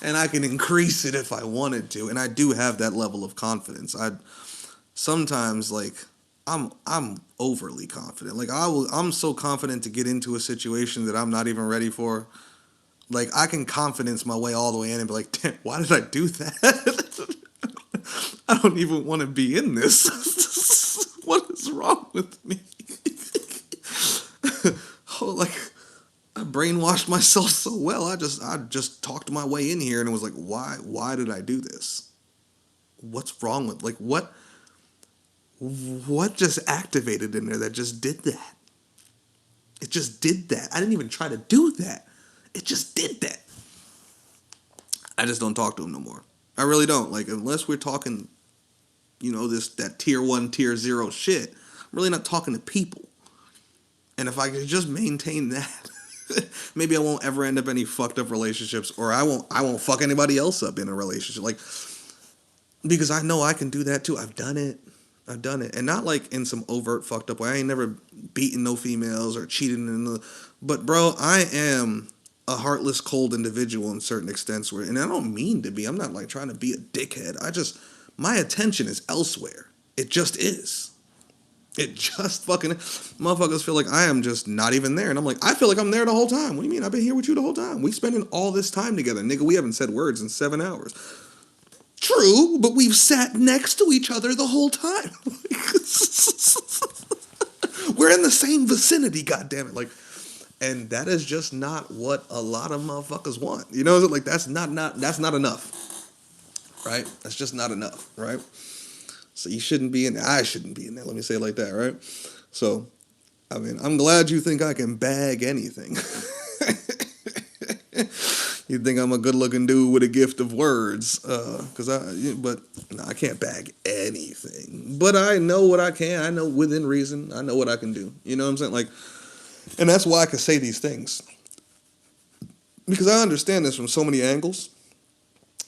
And I can increase it if I wanted to. And I do have that level of confidence. Sometimes, like, I'm overly confident. Like, I'm so confident to get into a situation that I'm not even ready for. Like, I can confidence my way all the way in and be like, damn, why did I do that? I don't even want to be in this. What is wrong with me? Oh, like, I brainwashed myself so well. I just talked my way in here and it was like, why did I do this? What's wrong with, like, what just activated in there that just did that? It just did that. I didn't even try to do that. It just did that. I just don't talk to him no more. I really don't. Like, unless we're talking, that tier 1, tier 0 shit, I'm really not talking to people. And if I could just maintain that, maybe I won't ever end up any fucked up relationships, or I won't fuck anybody else up in a relationship. Like, because I know I can do that too. I've done it. And not like in some overt fucked up way. I ain't never beaten no females or cheated but bro, I am a heartless, cold individual in certain extents and I don't mean to be. I'm not like trying to be a dickhead. My attention is elsewhere. It just is. It just fucking, motherfuckers feel like I am just not even there. And I'm like, I feel like I'm there the whole time. What do you mean? I've been here with you the whole time. We spending all this time together. Nigga, we haven't said words in 7 hours. True, but we've sat next to each other the whole time. We're in the same vicinity, goddammit. Like, and that is just not what a lot of motherfuckers want. You know, like that's not enough. Right? That's just not enough, right? So you shouldn't be in there. I shouldn't be in there. Let me say it like that, right? So, I mean, I'm glad you think I can bag anything. You think I'm a good-looking dude with a gift of words, but no, I can't bag anything. But I know what I can. I know within reason. I know what I can do. You know what I'm saying? Like, and that's why I can say these things, because I understand this from so many angles,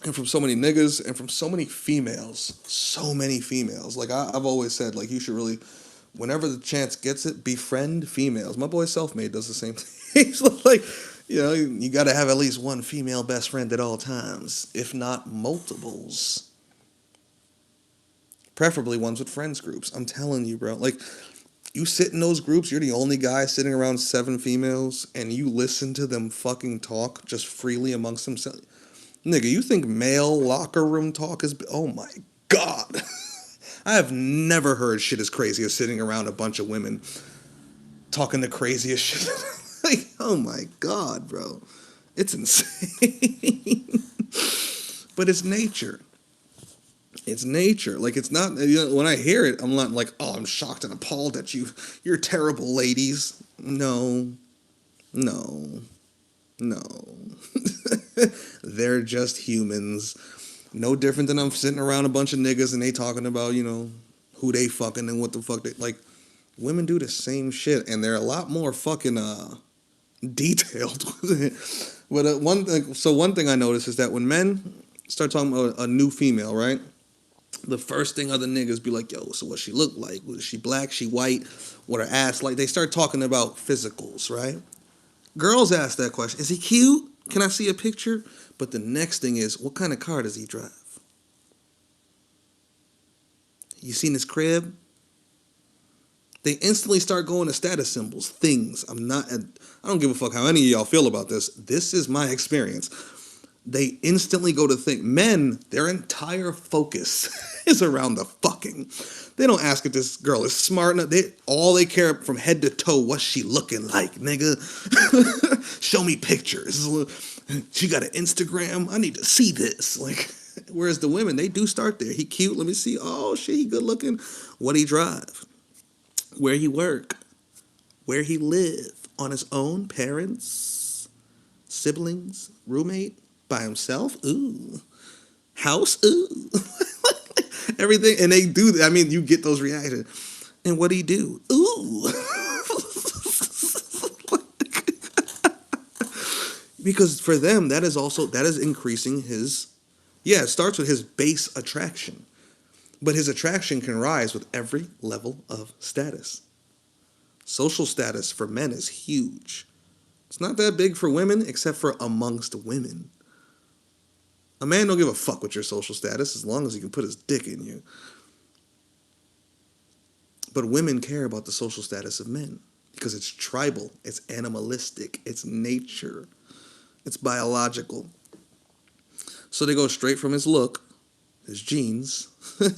and from so many niggas, and from so many females. So many females. Like I've always said, like you should really, whenever the chance gets it, befriend females. My boy Selfmade does the same thing. He's like, you got to have at least one female best friend at all times, if not multiples. Preferably ones with friends groups. I'm telling you, bro. Like, you sit in those groups, you're the only guy sitting around 7 females, and you listen to them fucking talk just freely amongst themselves. Nigga, you think male locker room talk is... Oh my God. I have never heard shit as crazy as sitting around a bunch of women talking the craziest shit. Like, oh my God, bro. It's insane. But it's nature. It's nature. Like, it's not, when I hear it, I'm not like, oh, I'm shocked and appalled at you. You're terrible, ladies. No. They're just humans. No different than I'm sitting around a bunch of niggas and they talking about, who they fucking and what the fuck they, like, women do the same shit and they're a lot more fucking, detailed. But one thing I noticed is that when men start talking about a new female, right? The first thing other niggas be like, yo, so what she look like? Was she black? She white? What her ass like? They start talking about physicals, right? Girls ask that question. Is he cute? Can I see a picture? But the next thing is, what kind of car does he drive? You seen his crib? They instantly start going to status symbols, things. I don't give a fuck how any of y'all feel about this. This is my experience. They instantly go to think. Men, their entire focus is around the fucking. They don't ask if this girl is smart enough. All they care from head to toe, what's she looking like, nigga? Show me pictures. She got an Instagram. I need to see this. Like, whereas the women, they do start there. He cute. Let me see. Oh shit, he good looking. What he drive? Where he work? Where he live? On his own? Parents? Siblings? Roommate? By himself? Ooh. House? Ooh. Everything. And they do, I mean, you get those reactions. And what do he do? Ooh. Because for them, that is increasing his, it starts with his base attraction. But his attraction can rise with every level of status. Social status for men is huge. It's not that big for women, except for amongst women. A man don't give a fuck with your social status as long as he can put his dick in you. But women care about the social status of men because it's tribal, it's animalistic, it's nature. It's biological. So they go straight from his look, his genes,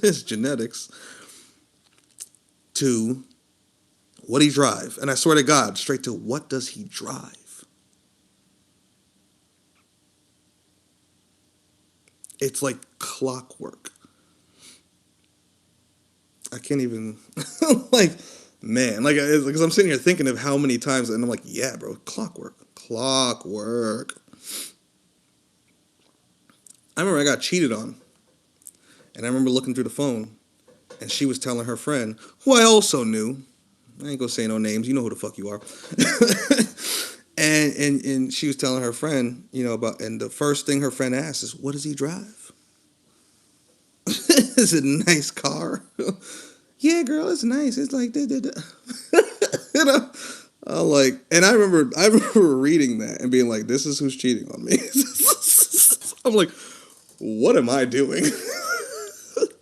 his genetics, to what he drive. And I swear to God, straight to what does he drive? It's like clockwork. I can't even, like, man, like, because I'm sitting here thinking of how many times, and I'm like, yeah, bro, clockwork. Clockwork. I remember I got cheated on, and I remember looking through the phone, and she was telling her friend, who I also knew, I ain't gonna say no names, you know who the fuck you are, and she was telling her friend, about, and the first thing her friend asked is, what does he drive? Is it a nice car? Yeah, girl, it's nice. It's like, I'm like, and I remember reading that and being like, this is who's cheating on me. I'm like, what am I doing?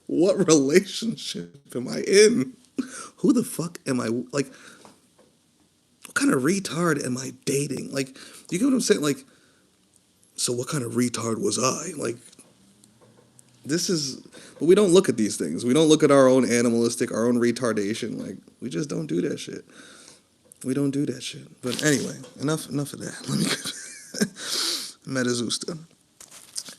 What relationship am I in? Who the fuck am I? Like, what kind of retard am I dating? Like, you get what I'm saying? Like, so what kind of retard was I? Like, this is, but we don't look at these things. We don't look at our own animalistic, our own retardation. Like, we just don't do that shit. We don't do that shit. But anyway, enough of that. Let me get Metazusta.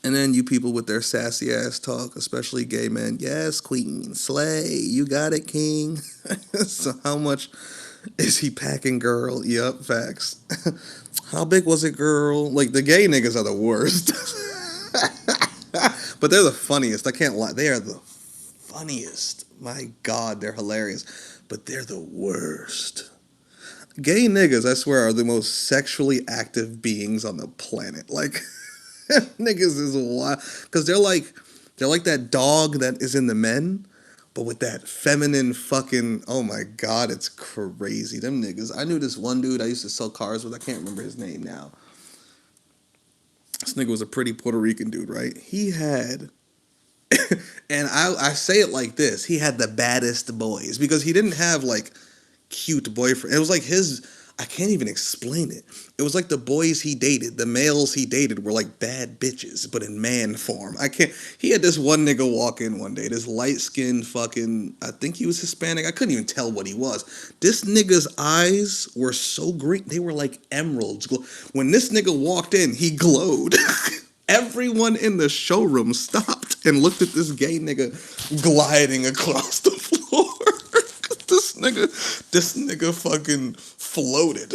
And then you people with their sassy ass talk, especially gay men. Yes, queen, slay, you got it, king. So how much is he packing, girl? Yup, facts. How big was it, girl? Like, the gay niggas are the worst. But they're the funniest. I can't lie. They are the funniest. My God, they're hilarious. But they're the worst. Gay niggas, I swear, are the most sexually active beings on the planet. Like, niggas is wild. Because they're like that dog that is in the men, but with that feminine fucking, oh my God, it's crazy. Them niggas. I knew this one dude I used to sell cars with. I can't remember his name now. This nigga was a pretty Puerto Rican dude, right? He had, and I say it like this, he had the baddest boys, because he didn't have like cute boyfriend. It was like I can't even explain it. It was like the boys he dated, the males he dated were like bad bitches, but in man form. He had this one nigga walk in one day, this light-skinned fucking, I think he was Hispanic. I couldn't even tell what he was. This nigga's eyes were so green. They were like emeralds. When this nigga walked in, he glowed. Everyone in the showroom stopped and looked at this gay nigga gliding across the floor. This nigga fucking floated.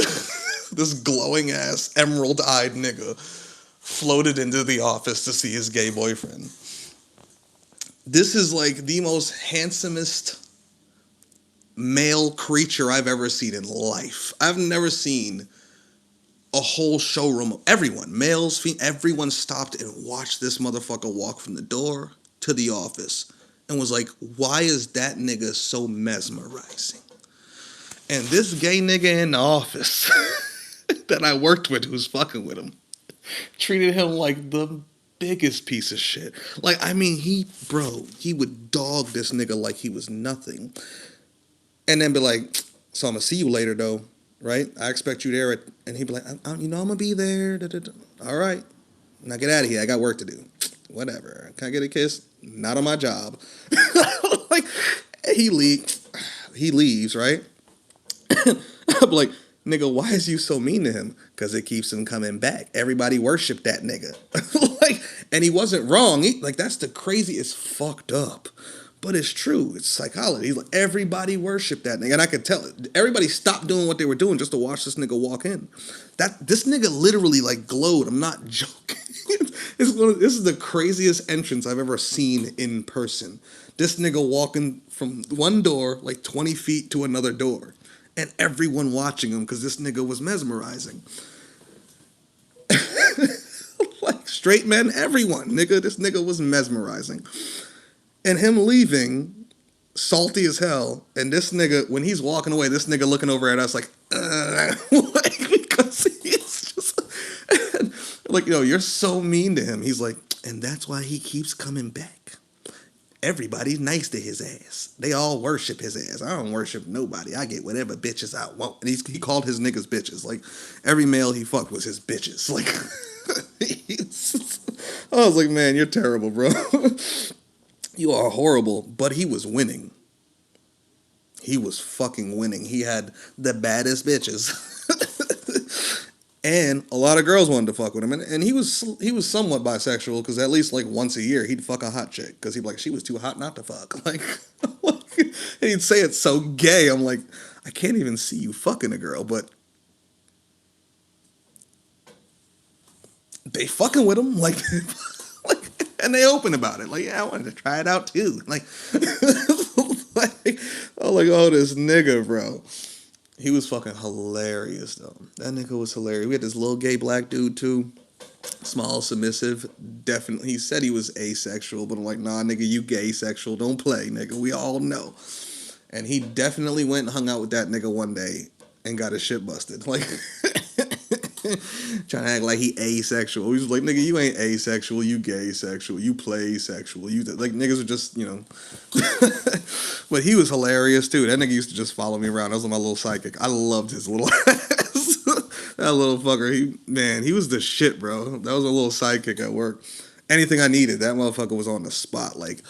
This glowing ass, emerald eyed nigga floated into the office to see his gay boyfriend. This is like the most handsomest male creature I've ever seen in life. I've never seen a whole showroom of everyone, males, females, everyone stopped and watched this motherfucker walk from the door to the office and was like, why is that nigga so mesmerizing? And this gay nigga in the office that I worked with who's fucking with him treated him like the biggest piece of shit. Like, I mean, he would dog this nigga like he was nothing. And then be like, so I'm gonna see you later though, right? I expect you there. And he'd be like, I'm gonna be there. Da, da, da. All right, now get out of here. I got work to do. Whatever. Can I get a kiss? Not on my job. Like, he leaves, right? I'm like, nigga, why is you so mean to him? Because it keeps him coming back. Everybody worshiped that nigga. Like, and he wasn't wrong. That's the craziest fucked up. But it's true. It's psychology. He's like, everybody worshiped that nigga. And I could tell it. Everybody stopped doing what they were doing just to watch this nigga walk in. This nigga literally like glowed. I'm not joking. This is the craziest entrance I've ever seen in person. This nigga walking from one door like 20 feet to another door. And everyone watching him because this nigga was mesmerizing. Like, straight men, everyone. Nigga, this nigga was mesmerizing. And him leaving, salty as hell. And this nigga, when he's walking away, this nigga looking over at us like, like, because he's just, like, yo, you're so mean to him. He's like, and that's why he keeps coming back. Everybody's nice to his ass. They all worship his ass. I don't worship nobody. I get whatever bitches I want. And he called his niggas bitches. Like, every male he fucked was his bitches. Like, I was like, man, you're terrible, bro. You are horrible. But he was winning. He was fucking winning. He had the baddest bitches. And a lot of girls wanted to fuck with him, and he was somewhat bisexual because at least like once a year he'd fuck a hot chick because he'd be like she was too hot not to fuck, like and he'd say it so gay. I'm like, I can't even see you fucking a girl, but they fucking with him, like, and they open about it, like, yeah, I wanted to try it out too, like, like, I'm like, oh, this nigga, bro. He was fucking hilarious though. That nigga was hilarious. We had this little gay black dude too. Small, submissive. Definitely. He said he was asexual, but I'm like, nah, nigga, you gay sexual. Don't play, nigga. We all know. And he definitely went and hung out with that nigga one day and got his shit busted. Like, trying to act like he asexual. He was like, nigga, you ain't asexual. You gay sexual. You play sexual. You like niggas are just, you know. But he was hilarious too. That nigga used to just follow me around. That was my little sidekick. I loved his little ass. That little fucker. He was the shit, bro. That was a little sidekick at work. Anything I needed, that motherfucker was on the spot. Like,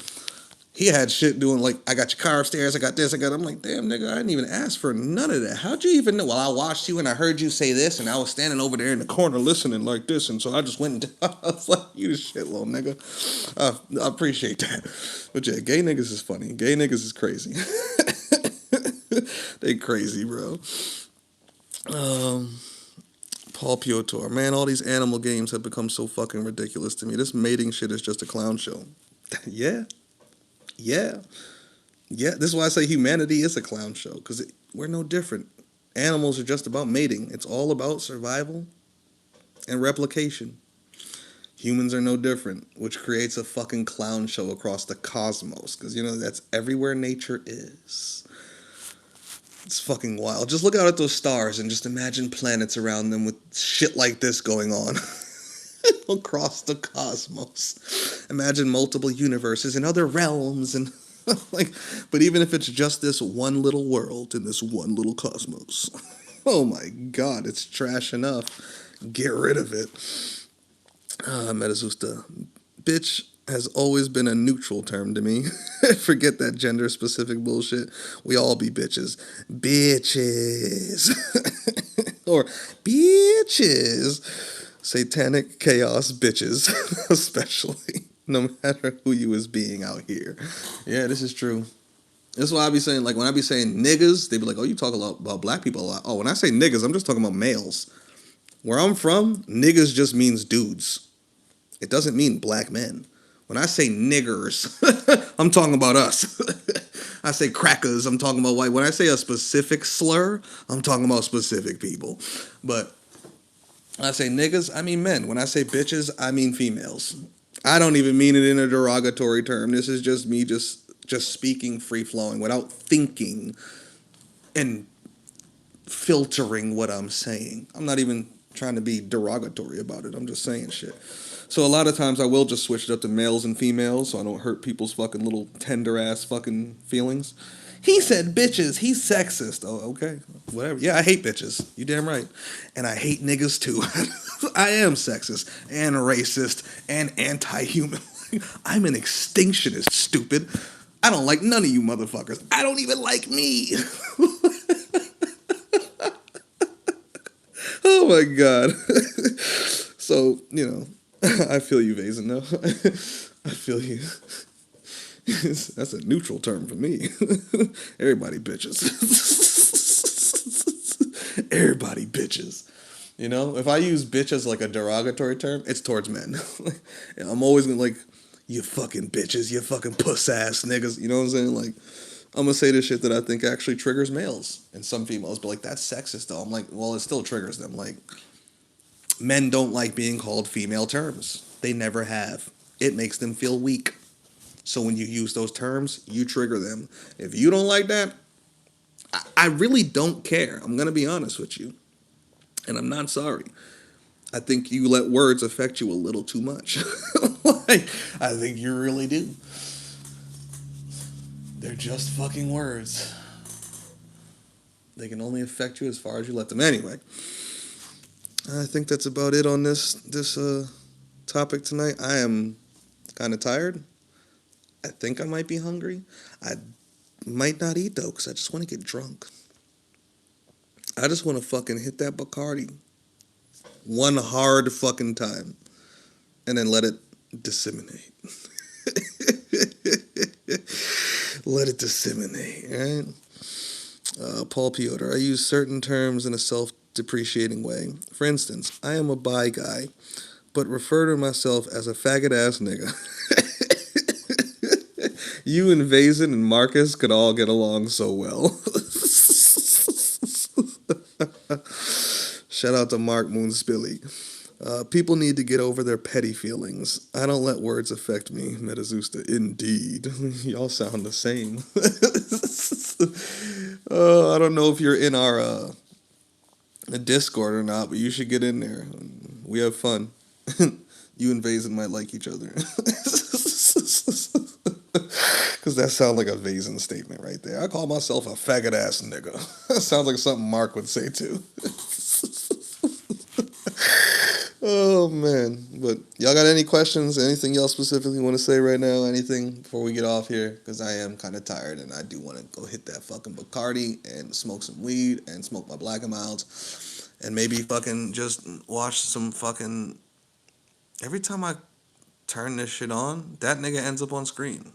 he had shit doing like, I got your car upstairs, I got this, I'm like, damn nigga, I didn't even ask for none of that. How'd you even know? Well, I watched you and I heard you say this and I was standing over there in the corner listening like this, and so I just went and I was like, you the shit, little nigga. I appreciate that. But yeah, gay niggas is funny. Gay niggas is crazy. They crazy, bro. Paul Piotr, man, all these animal games have become so fucking ridiculous to me. This mating shit is just a clown show. Yeah. Yeah. Yeah, this is why I say humanity is a clown show, because we're no different. Animals are just about mating. It's all about survival and replication. Humans are no different, which creates a fucking clown show across the cosmos, because, you know, that's everywhere nature is. It's fucking wild. Just look out at those stars and just imagine planets around them with shit like this going on. Across the cosmos. Imagine multiple universes and other realms and like, but even if it's just this one little world in this one little cosmos, oh my god, it's trash enough. Get rid of it. Metazusta. Bitch has always been a neutral term to me. Forget that gender specific bullshit. We all be bitches. Bitches. Or bitches. Satanic chaos bitches, especially, no matter who you is being out here. Yeah, this is true. That's why I be saying, like, when I be saying niggas, they be like, oh, you talk a lot about black people a lot. Oh, when I say niggas, I'm just talking about males. Where I'm from, niggas just means dudes. It doesn't mean black men. When I say niggers, I'm talking about us. I say crackers, I'm talking about white. When I say a specific slur, I'm talking about specific people. But when I say niggas, I mean men. When I say bitches, I mean females. I don't even mean it in a derogatory term. This is just me just speaking free flowing without thinking and filtering what I'm saying. I'm not even trying to be derogatory about it. I'm just saying shit. So a lot of times I will just switch it up to males and females so I don't hurt people's fucking little tender ass fucking feelings. He said bitches. He's sexist. Oh, okay. Whatever. Yeah, I hate bitches. You damn right. And I hate niggas too. I am sexist and racist and anti-human. I'm an extinctionist, stupid. I don't like none of you motherfuckers. I don't even like me. Oh my god. So, you know, I feel you, Vazen, though. I feel you. That's a neutral term for me. Everybody bitches. Everybody bitches. You know, if I use bitch as like a derogatory term, it's towards men. I'm always gonna like, you fucking bitches, you fucking puss ass niggas. You know what I'm saying? Like, I'm gonna say this shit that I think actually triggers males and some females, but like, that's sexist though. I'm like, well, it still triggers them. Like, men don't like being called female terms. They never have. It makes them feel weak. So when you use those terms, you trigger them. If you don't like that, I really don't care. I'm going to be honest with you. And I'm not sorry. I think you let words affect you a little too much. Like, I think you really do. They're just fucking words. They can only affect you as far as you let them. Anyway. I think that's about it on this topic tonight. I am kind of tired. I think I might be hungry. I might not eat though, because I just want to get drunk. I just want to fucking hit that Bacardi one hard fucking time and then let it disseminate. Let it disseminate, right? Paul Piotr, I use certain terms in a self-depreciating way. For instance, I am a bi guy, but refer to myself as a faggot ass nigga. You and Vazen and Marcus could all get along so well. Shout out to Mark Moonspilly. People need to get over their petty feelings. I don't let words affect me, Metazusta. Indeed. Y'all sound the same. I don't know if you're in our Discord or not, but you should get in there. We have fun. You and Vazen might like each other. Because that sounds like a Vazen statement right there. I call myself a faggot ass nigga. That sounds like something Mark would say too. Oh man. But y'all got any questions? Anything y'all specifically want to say right now? Anything before we get off here? Because I am kind of tired and I do want to go hit that fucking Bacardi and smoke some weed and smoke my Black and Milds and maybe fucking just watch some fucking. Every time I turn this shit on, that nigga ends up on screen.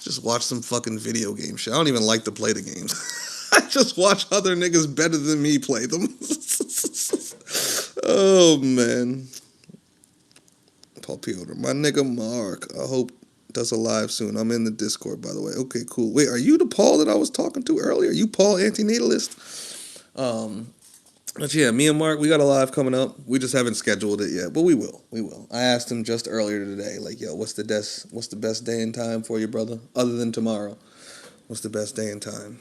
Just watch some fucking video game shit. I don't even like to play the games. I just watch other niggas better than me play them. Oh man. Paul Piotr, my nigga Mark. I hope does a live soon. I'm in the Discord, by the way. Okay, cool. Wait, are you the Paul that I was talking to earlier? Are you Paul Antinatalist? But yeah, me and Mark, we got a live coming up. We just haven't scheduled it yet, but we will. We will. I asked him just earlier today, like, yo, what's the best day and time for you, brother? Other than tomorrow, what's the best day and time?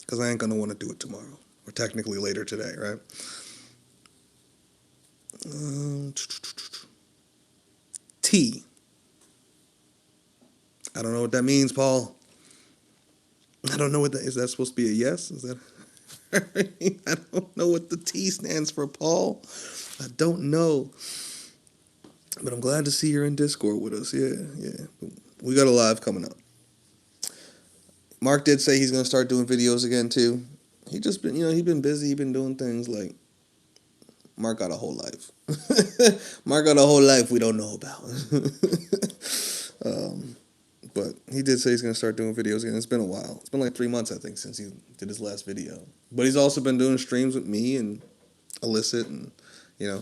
Because I ain't gonna want to do it tomorrow, or technically later today, right? T. I don't know what that means, Paul. I don't know what that is. That supposed to be a yes? Is that? I don't know what the T stands for, Paul. I don't know. But I'm glad to see you're in Discord with us. Yeah. We got a live coming up. Mark did say he's going to start doing videos again, too. He just been, he's been busy. He's been doing things like Mark got a whole life. Mark got a whole life we don't know about. But he did say he's going to start doing videos again. It's been a while. It's been like 3 months, I think, since he did his last video. But he's also been doing streams with me and Illicit and, yeah,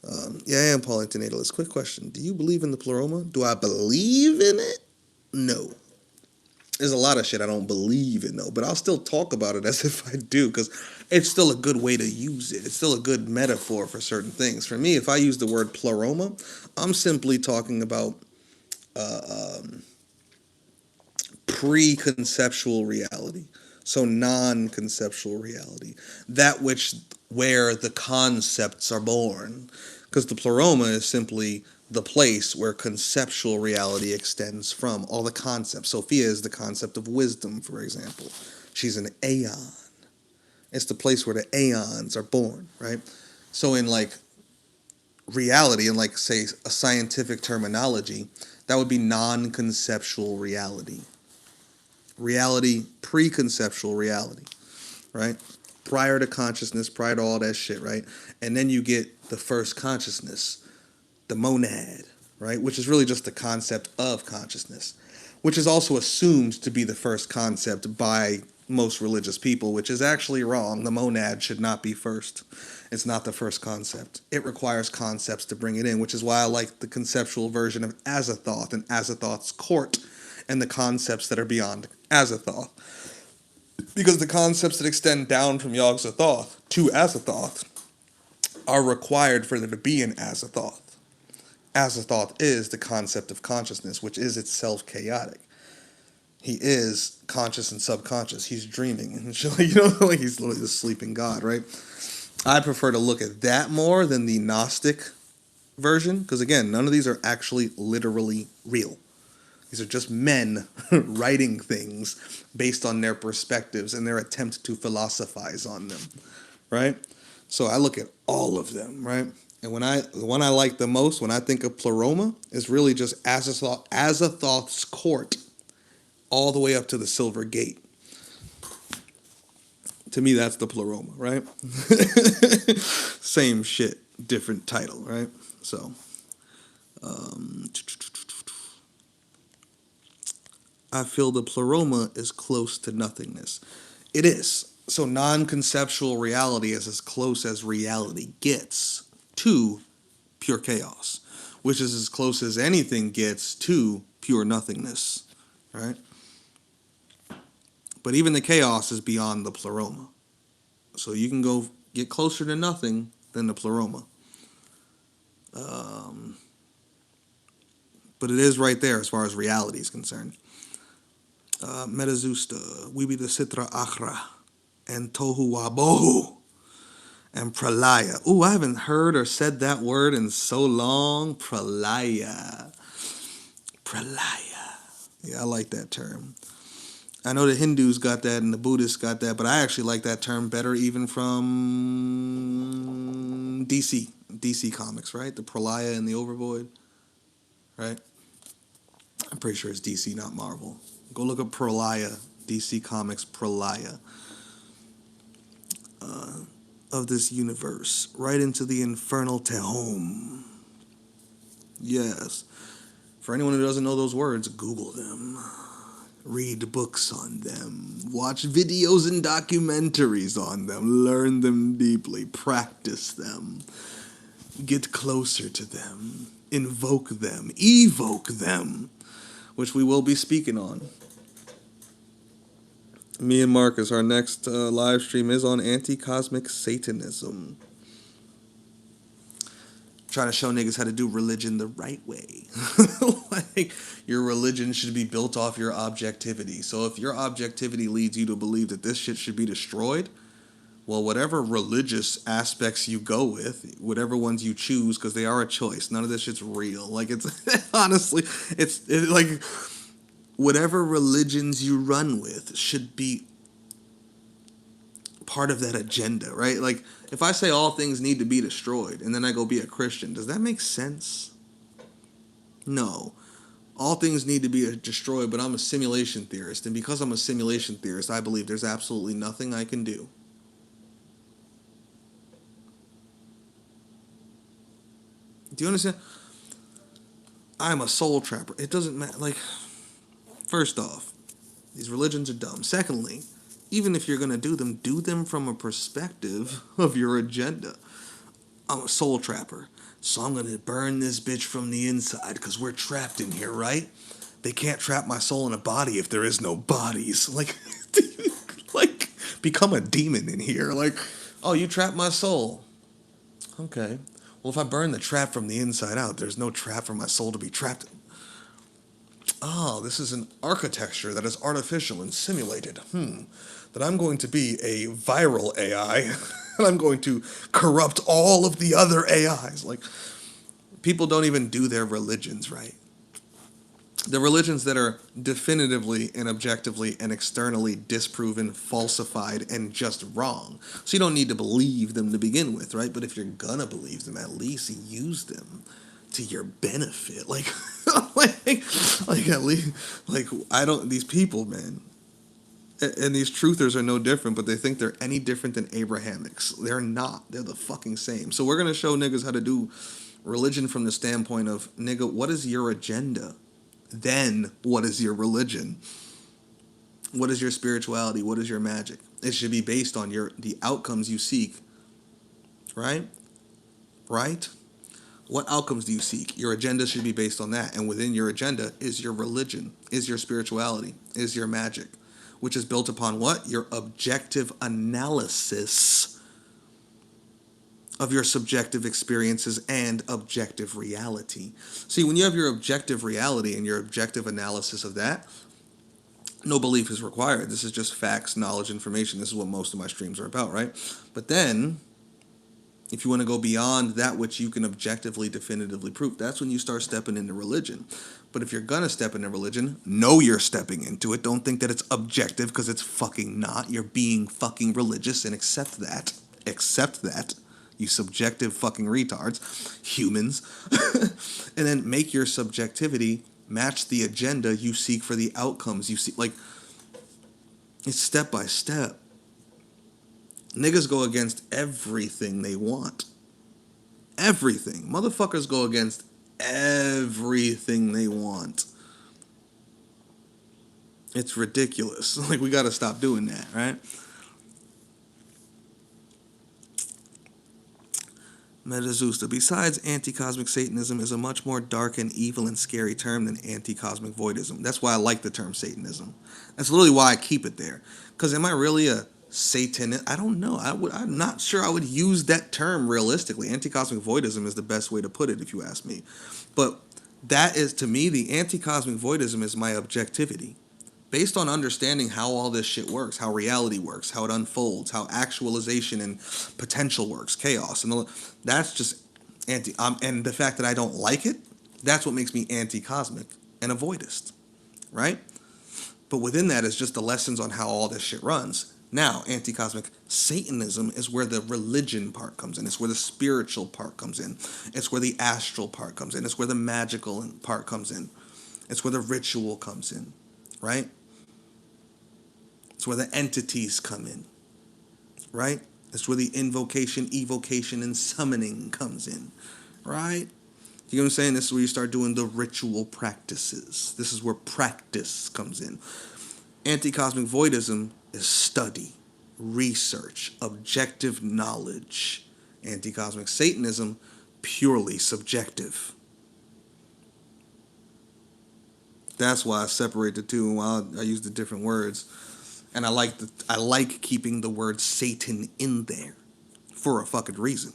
I am Paul Antinatalist. Quick question. Do you believe in the pleroma? Do I believe in it? No. There's a lot of shit I don't believe in, though. But I'll still talk about it as if I do, because it's still a good way to use it. It's still a good metaphor for certain things. For me, if I use the word pleroma, I'm simply talking about pre-conceptual reality, so non-conceptual reality, that where the concepts are born, because the pleroma is simply the place where conceptual reality extends from. All the concepts. Sophia is the concept of wisdom, for example. She's an aeon. It's the place where the aeons are born, right? So in like reality, in like say a scientific terminology, that would be non-conceptual reality. Reality, pre-conceptual reality, right? Prior to consciousness, prior to all that shit, right? And then you get the first consciousness, the monad, right? Which is really just the concept of consciousness, which is also assumed to be the first concept by most religious people, which is actually wrong. The monad should not be first. It's not the first concept. It requires concepts to bring it in, which is why I like the conceptual version of Azathoth and Azathoth's court and the concepts that are beyond Azathoth. Because the concepts that extend down from Yog-Sothoth to Azathoth are required for there to be an Azathoth. Azathoth is the concept of consciousness, which is itself chaotic. He is conscious and subconscious. He's dreaming. And like he's literally the sleeping god, right? I prefer to look at that more than the Gnostic version, because again, none of these are actually literally real. These are just men writing things based on their perspectives and their attempt to philosophize on them, right? So I look at all of them, right? And the one I like the most when I think of Pleroma is really just Azathoth's court all the way up to the Silver Gate. To me, that's the Pleroma, right? Same shit, different title, right? So, I feel the Pleroma is close to nothingness. It is. So, non conceptual reality is as close as reality gets to pure chaos, which is as close as anything gets to pure nothingness, right? But even the chaos is beyond the Pleroma. So, you can go get closer to nothing than the Pleroma. But it is right there as far as reality is concerned. Metazusta, Wibi the Sitra Akhra, and Tohu Wabohu, and Pralaya. Ooh, I haven't heard or said that word in so long. Pralaya. Pralaya. Yeah, I like that term. I know the Hindus got that and the Buddhists got that, but I actually like that term better even from DC Comics, right? The Pralaya and the Overvoid, right? I'm pretty sure it's DC, not Marvel. Go look up Pralaya, DC Comics Pralaya of this universe, right into the infernal Tehom. Yes. For anyone who doesn't know those words, Google them. Read books on them. Watch videos and documentaries on them. Learn them deeply. Practice them. Get closer to them. Invoke them. Evoke them. Which we will be speaking on. Me and Marcus, our next live stream is on anti-cosmic Satanism. Trying to show niggas how to do religion the right way. Like, your religion should be built off your objectivity. So if your objectivity leads you to believe that this shit should be destroyed, well, whatever religious aspects you go with, whatever ones you choose, because they are a choice. None of this shit's real. Like, it's honestly, it's like whatever religions you run with should be part of that agenda, right? Like, if I say all things need to be destroyed and then I go be a Christian, does that make sense? No. All things need to be destroyed, but I'm a simulation theorist. And because I'm a simulation theorist, I believe there's absolutely nothing I can do. Do you understand? I'm a soul trapper. It doesn't matter. Like, first off, these religions are dumb. Secondly, even if you're going to do them from a perspective of your agenda. I'm a soul trapper, so I'm going to burn this bitch from the inside because we're trapped in here, right? They can't trap my soul in a body if there is no bodies. Like, like, become a demon in here. Like, oh, you trapped my soul. Okay. Well, if I burn the trap from the inside out, there's no trap for my soul to be trapped in. Oh, this is an architecture that is artificial and simulated. That I'm going to be a viral AI, and I'm going to corrupt all of the other AIs. Like, people don't even do their religions right. The religions that are definitively and objectively and externally disproven, falsified, and just wrong. So you don't need to believe them to begin with, right? But if you're gonna believe them, at least use them to your benefit. Like, like at least, like, I don't, these people, man, and these truthers are no different, but they think they're any different than Abrahamics. They're not. They're the fucking same. So we're going to show niggas how to do religion from the standpoint of, nigga, what is your agenda? Then what is your religion? What is your spirituality? What is your magic? It should be based on the outcomes you seek. Right? Right? What outcomes do you seek? Your agenda should be based on that. And within your agenda is your religion, is your spirituality, is your magic. Which is built upon what? Your objective analysis of your subjective experiences and objective reality. See, when you have your objective reality and your objective analysis of that, no belief is required. This is just facts, knowledge, information. This is what most of my streams are about, right? But then, if you want to go beyond that which you can objectively, definitively prove, that's when you start stepping into religion. But if you're going to step into religion, know you're stepping into it. Don't think that it's objective, because it's fucking not. You're being fucking religious, and accept that. accept that, you subjective fucking retards, humans, and then make your subjectivity match the agenda you seek for the outcomes you see. Like, it's step by step. Niggas go against everything they want. Everything. Motherfuckers go against everything they want. It's ridiculous. Like, we gotta stop doing that, right? Metazoosta. Besides, anti-cosmic Satanism is a much more dark and evil and scary term than anti-cosmic voidism. That's why I like the term Satanism. That's literally why I keep it there. Because am I really a Satanist? I don't know. I'm not sure I would use that term realistically. Anti-cosmic voidism is the best way to put it, if you ask me. But that is, to me, the anti-cosmic voidism is my objectivity. Based on understanding how all this shit works, how reality works, how it unfolds, how actualization and potential works, chaos, and all, that's just and the fact that I don't like it, that's what makes me anti-cosmic and a voidist, right? But within that is just the lessons on how all this shit runs. Now, anti-cosmic Satanism is where the religion part comes in. It's where the spiritual part comes in. It's where the astral part comes in. It's where the magical part comes in. It's where the ritual comes in, right? It's where the entities come in, right? It's where the invocation, evocation, and summoning comes in, right? You know what I'm saying? This is where you start doing the ritual practices. This is where practice comes in. Anti-cosmic voidism is study, research, objective knowledge. Anti-cosmic Satanism, purely subjective. That's why I separate the two and why I use the different words. And I like keeping the word Satan in there for a fucking reason.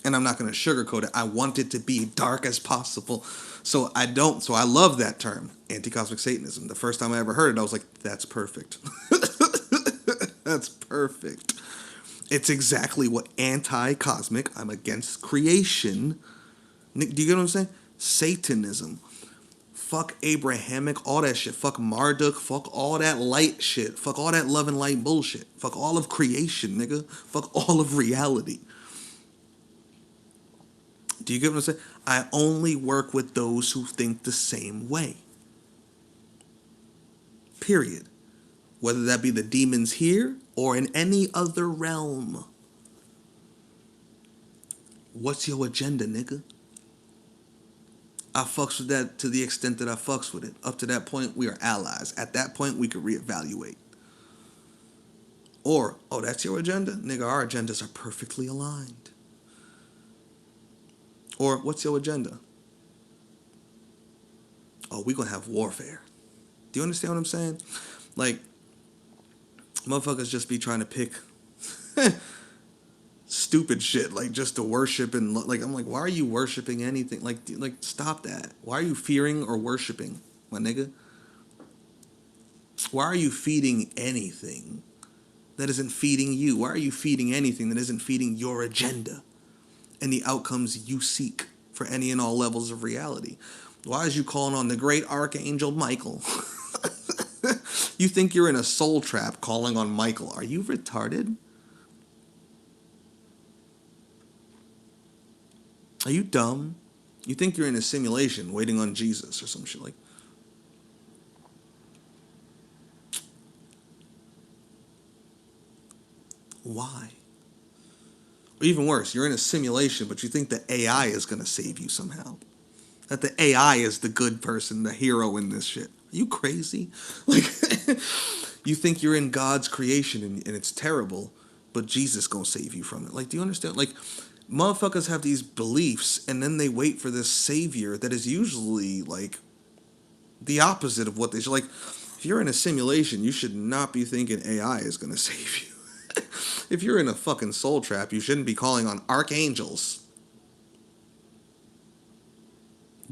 And I'm not going to sugarcoat it. I want it to be dark as possible. So I love that term, anti-cosmic Satanism. The first time I ever heard it, I was like, that's perfect. That's perfect. It's exactly what anti-cosmic, I'm against creation. Do you get what I'm saying? Satanism. Fuck Abrahamic, all that shit. Fuck Marduk, fuck all that light shit. Fuck all that love and light bullshit. Fuck all of creation, nigga. Fuck all of reality. Do you get what I'm saying? I only work with those who think the same way. Period. Whether that be the demons here or in any other realm. What's your agenda, nigga? I fucks with that to the extent that I fucks with it. Up to that point, we are allies. At that point, we could reevaluate. Or, oh, that's your agenda? Nigga, our agendas are perfectly aligned. Or, what's your agenda? Oh, we gonna have warfare. Do you understand what I'm saying? Like, motherfuckers just be trying to pick stupid shit, like just to worship and like, I'm like, why are you worshiping anything? Like stop that. Why are you fearing or worshiping, my nigga? Why are you feeding anything that isn't feeding you? Why are you feeding anything that isn't feeding your agenda and the outcomes you seek for any and all levels of reality? Why is you calling on the great Archangel Michael? You think you're in a soul trap calling on Michael. Are you retarded? Are you dumb? You think you're in a simulation waiting on Jesus or some shit like. Why? Or even worse, you're in a simulation, but you think the AI is going to save you somehow. That the AI is the good person, the hero in this shit. Are you crazy? Like, you think you're in God's creation and it's terrible, but Jesus going to save you from it. Like, do you understand? Like, motherfuckers have these beliefs and then they wait for this savior that is usually like the opposite of what they should. Like, if you're in a simulation, you should not be thinking AI is going to save you. If you're in a fucking soul trap, you shouldn't be calling on archangels.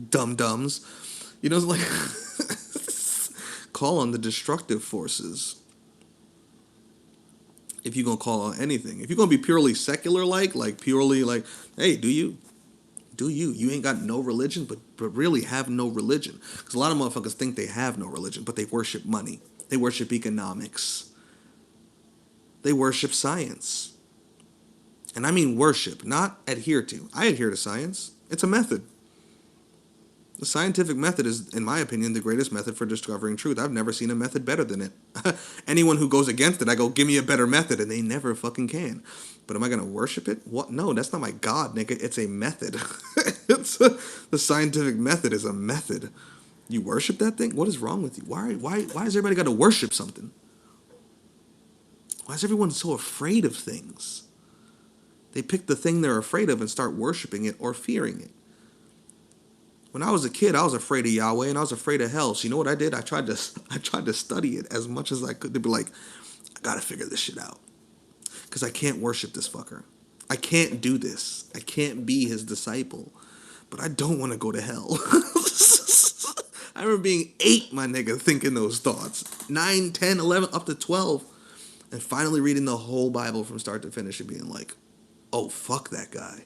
Dum-dums. You know, it's like call on the destructive forces. If you're going to call on anything. If you're going to be purely secular like purely like, hey, do you? You ain't got no religion, but really have no religion. Because a lot of motherfuckers think they have no religion, but they worship money. They worship economics. They worship science. And I mean worship, not adhere to. I adhere to science. It's a method. The scientific method is, in my opinion, the greatest method for discovering truth. I've never seen a method better than it. Anyone who goes against it, I go, give me a better method, and they never fucking can. But am I going to worship it? What? No, that's not my God, nigga. It's a method. The scientific method is a method. You worship that thing? What is wrong with you? Why has everybody got to worship something? Why is everyone so afraid of things? They pick the thing they're afraid of and start worshiping it or fearing it. When I was a kid, I was afraid of Yahweh and I was afraid of hell. So you know what I did? I tried to study it as much as I could to be like, I gotta figure this shit out. Because I can't worship this fucker. I can't do this. I can't be his disciple. But I don't want to go to hell. I remember being 8, my nigga, thinking those thoughts. 9, 10, 11, up to 12. And finally reading the whole Bible from start to finish and being like, oh, fuck that guy.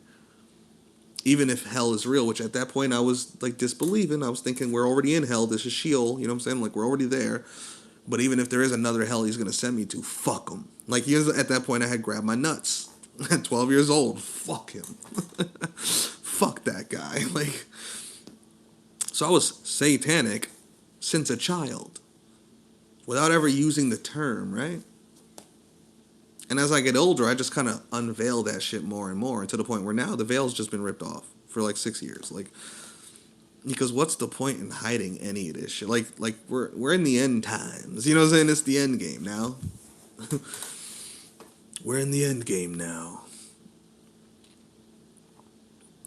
Even if hell is real, which at that point I was like disbelieving. I was thinking we're already in hell. This is Sheol. You know what I'm saying? Like we're already there. But even if there is another hell he's going to send me to, fuck him. Like at that point I had grabbed my nuts. At 12 years old. Fuck him. Fuck that guy. Like, so I was satanic since a child. Without ever using the term, right? And as I get older, I just kind of unveil that shit more and more, and to the point where now the veil's just been ripped off for like 6 years. Like, because what's the point in hiding any of this shit? Like we're in the end times. You know what I'm saying? It's the end game now. We're in the end game now.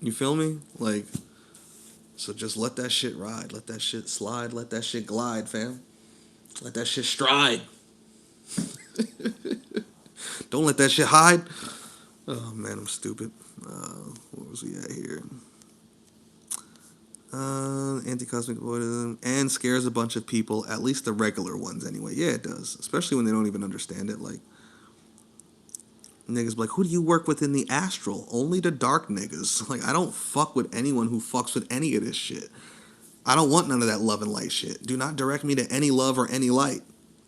You feel me? Like, so just let that shit ride. Let that shit slide. Let that shit glide, fam. Let that shit stride. Don't let that shit hide. Oh, man, I'm stupid. Where was we at here? Anti-cosmic voidism. And scares a bunch of people, at least the regular ones anyway. Yeah, it does. Especially when they don't even understand it. Like, niggas be like, who do you work with in the astral? Only the dark niggas. Like, I don't fuck with anyone who fucks with any of this shit. I don't want none of that love and light shit. Do not direct me to any love or any light.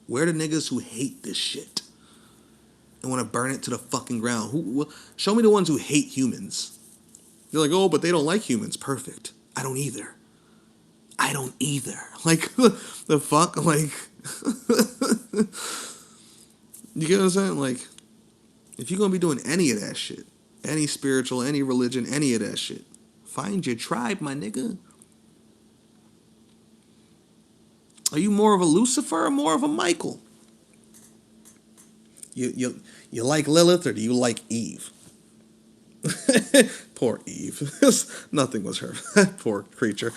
Where are the niggas who hate this shit and want to burn it to the fucking ground? Show me the ones who hate humans. They're like, oh, but they don't like humans. Perfect. I don't either. Like, the fuck? Like, you get what I'm saying? Like, if you're going to be doing any of that shit, any spiritual, any religion, any of that shit, find your tribe, my nigga. Are you more of a Lucifer or more of a Michael? You like Lilith or do you like Eve? Poor Eve. Nothing was her. Poor creature.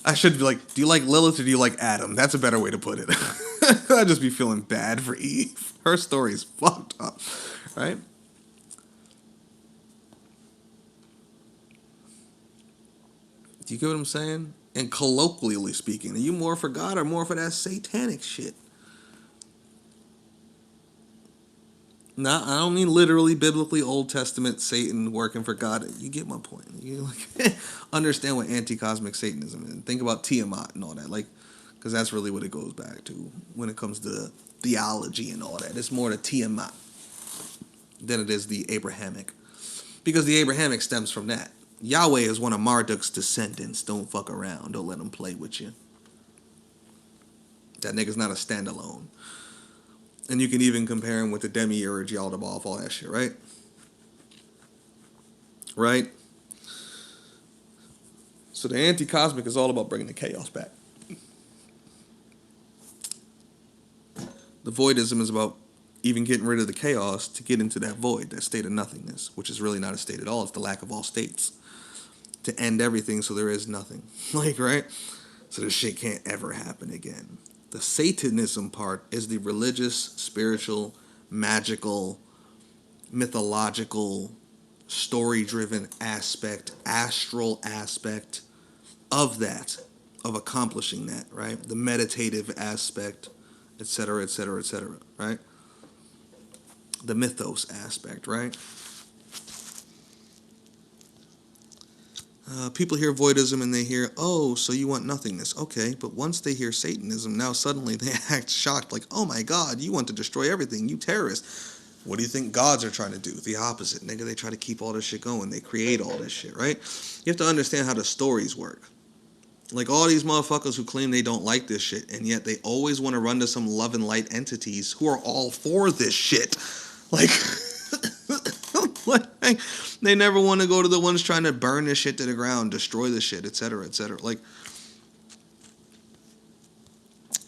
I should be like, do you like Lilith or do you like Adam? That's a better way to put it. I'd just be feeling bad for Eve. Her story's fucked up, right? Do you get what I'm saying? And colloquially speaking, are you more for God or more for that satanic shit? No, I don't mean literally, biblically, Old Testament, Satan working for God. You get my point. You like understand what anti-cosmic Satanism is. Think about Tiamat and all that, like, because that's really what it goes back to when it comes to theology and all that. It's more the Tiamat than it is the Abrahamic, because the Abrahamic stems from that. Yahweh is one of Marduk's descendants. Don't fuck around. Don't let him play with you. That nigga's not a standalone. And you can even compare him with the Demiurge, Yaldabaoth, all that shit, right? Right? So the anti-cosmic is all about bringing the chaos back. The voidism is about even getting rid of the chaos to get into that void, that state of nothingness, which is really not a state at all. It's the lack of all states. To end everything so there is nothing. Like, right? So this shit can't ever happen again. The Satanism part is the religious, spiritual, magical, mythological, story-driven aspect, astral aspect of that, of accomplishing that, right? The meditative aspect, etc., etc., etc., right? The mythos aspect, right? People hear voidism and they hear, oh, so you want nothingness. Okay, but once they hear Satanism, now suddenly they act shocked, like, oh my God, you want to destroy everything, you terrorist. What do you think gods are trying to do? The opposite, nigga. They try to keep all this shit going. They create all this shit, right? You have to understand how the stories work. Like all these motherfuckers who claim they don't like this shit, and yet they always want to run to some love and light entities who are all for this shit. Like, like they never want to go to the ones trying to burn this shit to the ground, destroy the shit, etc., etc. Like,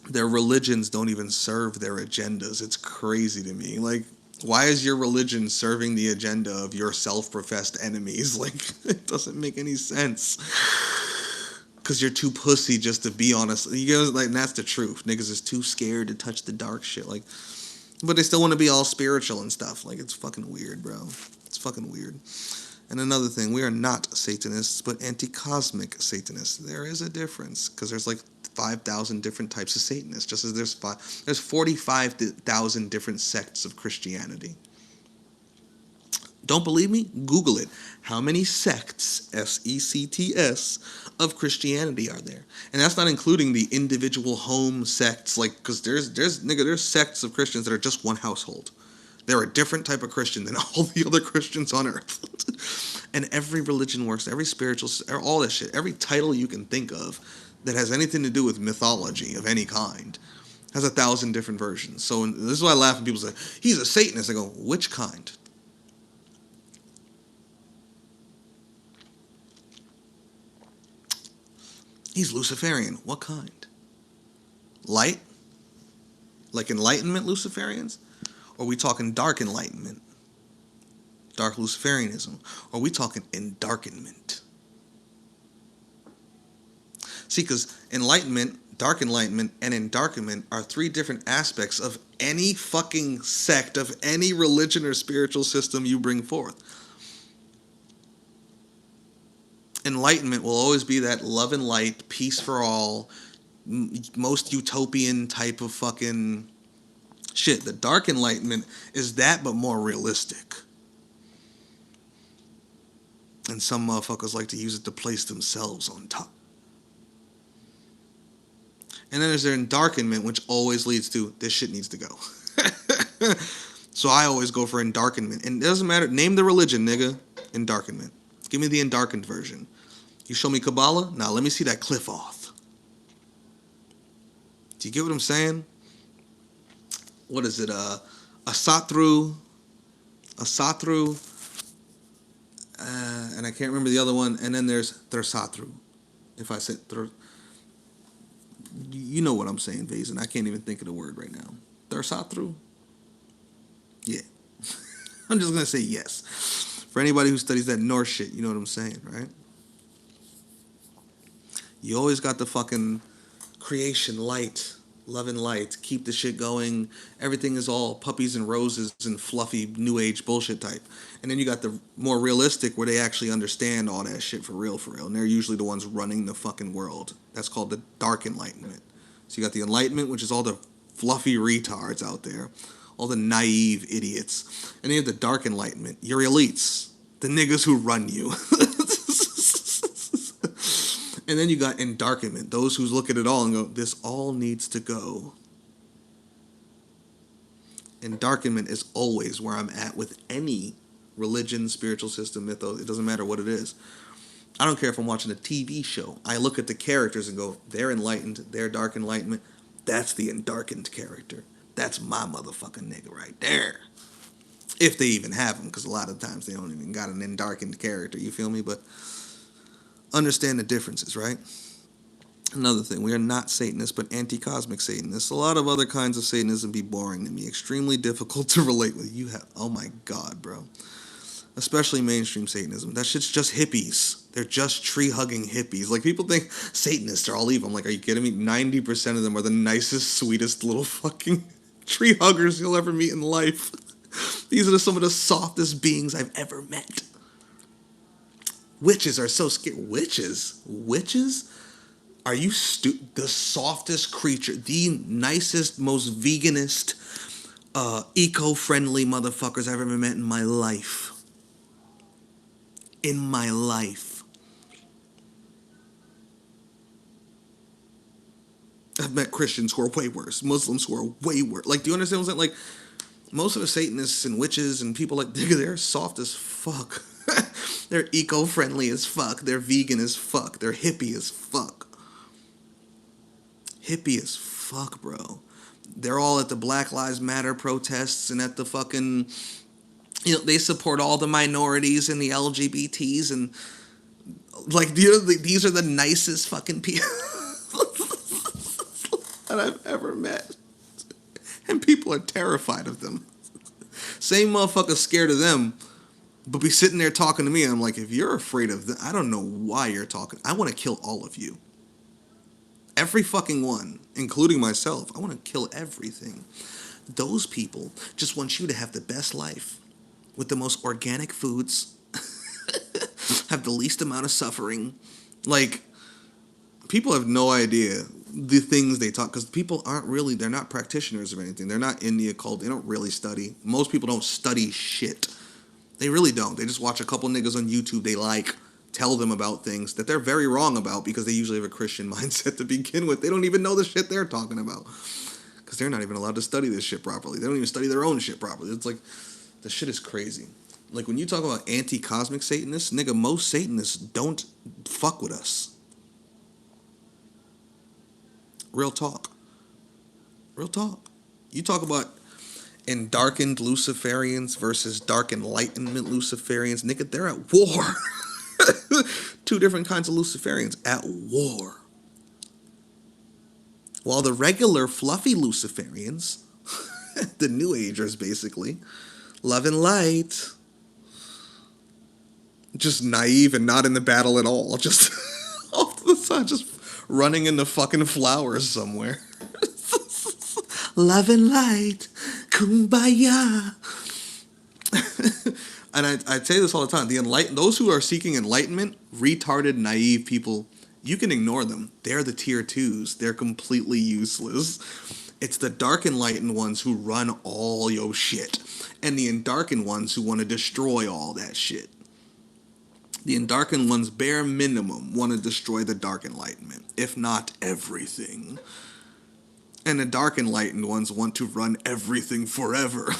their religions don't even serve their agendas. It's crazy to me. Like, why is your religion serving the agenda of your self-professed enemies? Like, it doesn't make any sense. Because you're too pussy just to be honest. You know, like, and that's the truth. Niggas is too scared to touch the dark shit. Like, but they still want to be all spiritual and stuff. Like, it's fucking weird, bro. It's fucking weird. And another thing, we are not Satanists, but anti-cosmic Satanists. There is a difference, because there's like 5,000 different types of Satanists, just as there's 45,000 different sects of Christianity. Don't believe me? Google it. How many sects, S-E-C-T-S, of Christianity are there? And that's not including the individual home sects, like, because there's sects of Christians that are just one household. They're a different type of Christian than all the other Christians on earth. And every religion works, every spiritual, all this shit, every title you can think of that has anything to do with mythology of any kind has 1,000 different versions. So this is why I laugh when people say, he's a Satanist. I go, which kind? He's Luciferian. What kind? Light? Like Enlightenment Luciferians? Or are we talking dark Enlightenment? Dark Luciferianism? Or are we talking Endarkenment? See, because Enlightenment, Dark Enlightenment, and Endarkenment are three different aspects of any fucking sect of any religion or spiritual system you bring forth. Enlightenment will always be that love and light, peace for all, most utopian type of fucking shit. The Dark Enlightenment is that, but more realistic. And some motherfuckers like to use it to place themselves on top. And then there's their Endarkenment, which always leads to, this shit needs to go. So I always go for Endarkenment. And it doesn't matter, name the religion, nigga. Endarkenment. Give me the Endarkened version. You show me Kabbalah? Now let me see that cliff off. Do you get what I'm saying? What is it? Asatru, and I can't remember the other one. And then there's Thursatru. If I said you know what I'm saying, Vazen. I can't even think of the word right now. Thursatru? Yeah. I'm just going to say yes. For anybody who studies that Norse shit, you know what I'm saying, right? You always got the fucking creation, light, love and light, keep the shit going. Everything is all puppies and roses and fluffy new age bullshit type. And then you got the more realistic where they actually understand all that shit for real. And they're usually the ones running the fucking world. That's called the Dark Enlightenment. So you got the Enlightenment, which is all the fluffy retards out there. All the naive idiots. And then you have the Dark Enlightenment. Your elites. The niggas who run you. And then you got Endarkenment. Those who look at it all and go, this all needs to go. Endarkenment is always where I'm at with any religion, spiritual system, mythos. It doesn't matter what it is. I don't care if I'm watching a TV show. I look at the characters and go, they're enlightened. They're Dark Enlightenment. That's the Endarkened character. That's my motherfucking nigga right there. If they even have them, because a lot of times they don't even got an Endarkened character. You feel me? But understand the differences, right? Another thing, we are not Satanists, but anti-cosmic Satanists. A lot of other kinds of Satanism be boring to me, extremely difficult to relate with. You have, oh my God, bro. Especially mainstream Satanism. That shit's just hippies. They're just tree-hugging hippies. Like, people think Satanists are all evil. I'm like, are you kidding me? 90% of them are the nicest, sweetest little fucking tree huggers you'll ever meet in life. These are some of the softest beings I've ever met. Witches are so scary. Witches? Are you the softest creature, the nicest, most veganist, eco-friendly motherfuckers I've ever met in my life. In my life. I've met Christians who are way worse, Muslims who are way worse. Like, do you understand what I'm saying? Like, Most of the Satanists and witches and people like they're soft as fuck. They're eco-friendly as fuck. They're vegan as fuck. They're hippie as fuck. Hippie as fuck, bro. They're all at the Black Lives Matter protests and at the fucking, they support all the minorities and the LGBTs and like these are the nicest fucking people that I've ever met. And people are terrified of them. Same motherfuckers scared of them, but be sitting there talking to me. And I'm like, if you're afraid of them, I don't know why you're talking. I want to kill all of you. Every fucking one, including myself. I want to kill everything. Those people just want you to have the best life with the most organic foods, have the least amount of suffering. Like, people have no idea the things they talk, because people they're not practitioners of anything. They're not in the occult. They don't really study. Most people don't study shit. They really don't. They just watch a couple niggas on YouTube they like, tell them about things that they're very wrong about because they usually have a Christian mindset to begin with. They don't even know the shit they're talking about because they're not even allowed to study this shit properly. They don't even study their own shit properly. It's like, the shit is crazy. Like, when you talk about anti-cosmic Satanists, nigga, most Satanists don't fuck with us. Real talk. Real talk. You talk about endarkened Luciferians versus dark enlightenment Luciferians. Nigga, they're at war. Two different kinds of Luciferians at war. While the regular fluffy Luciferians, the New Agers basically, love and light, just naive and not in the battle at all. Just off to the side, just running in the fucking flowers somewhere. Love and light, kumbaya. And I say this all the time. Those who are seeking enlightenment, retarded, naive people, you can ignore them. They're the tier 2s. They're completely useless. It's the dark enlightened ones who run all your shit. And the endarkened ones who want to destroy all that shit. The endarkened ones, bare minimum, want to destroy the dark enlightenment, if not everything. And the dark enlightened ones want to run everything forever.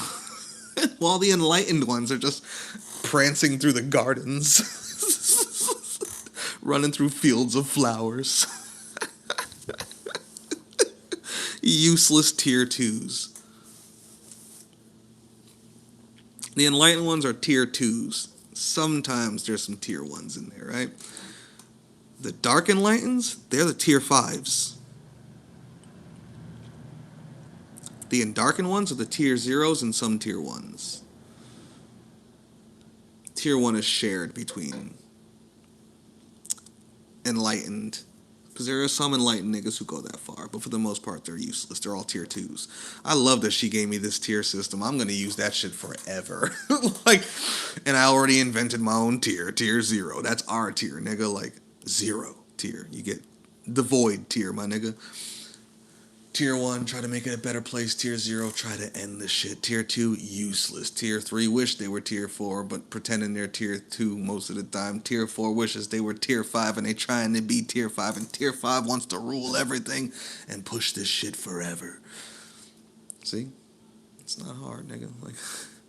While the enlightened ones are just prancing through the gardens. Running through fields of flowers. Useless tier 2s. The enlightened ones are tier 2s. Sometimes there's some tier 1s in there, right? The dark enlightens, they're the tier 5s. The endarkened ones are the tier 0s and some tier 1s. Tier 1 is shared between enlightened, because there are some enlightened niggas who go that far, but for the most part, they're useless. They're all tier 2s. I love that she gave me this tier system. I'm going to use that shit forever. And I already invented my own tier 0. That's our tier, nigga. Like, 0 tier. You get the void tier, my nigga. Tier 1, try to make it a better place. Tier 0, try to end the shit. Tier 2, useless. Tier 3, wish they were tier 4, but pretending they're tier 2 most of the time. Tier 4 wishes they were tier 5, and they trying to be tier 5, and tier 5 wants to rule everything and push this shit forever. See? It's not hard, nigga. Like,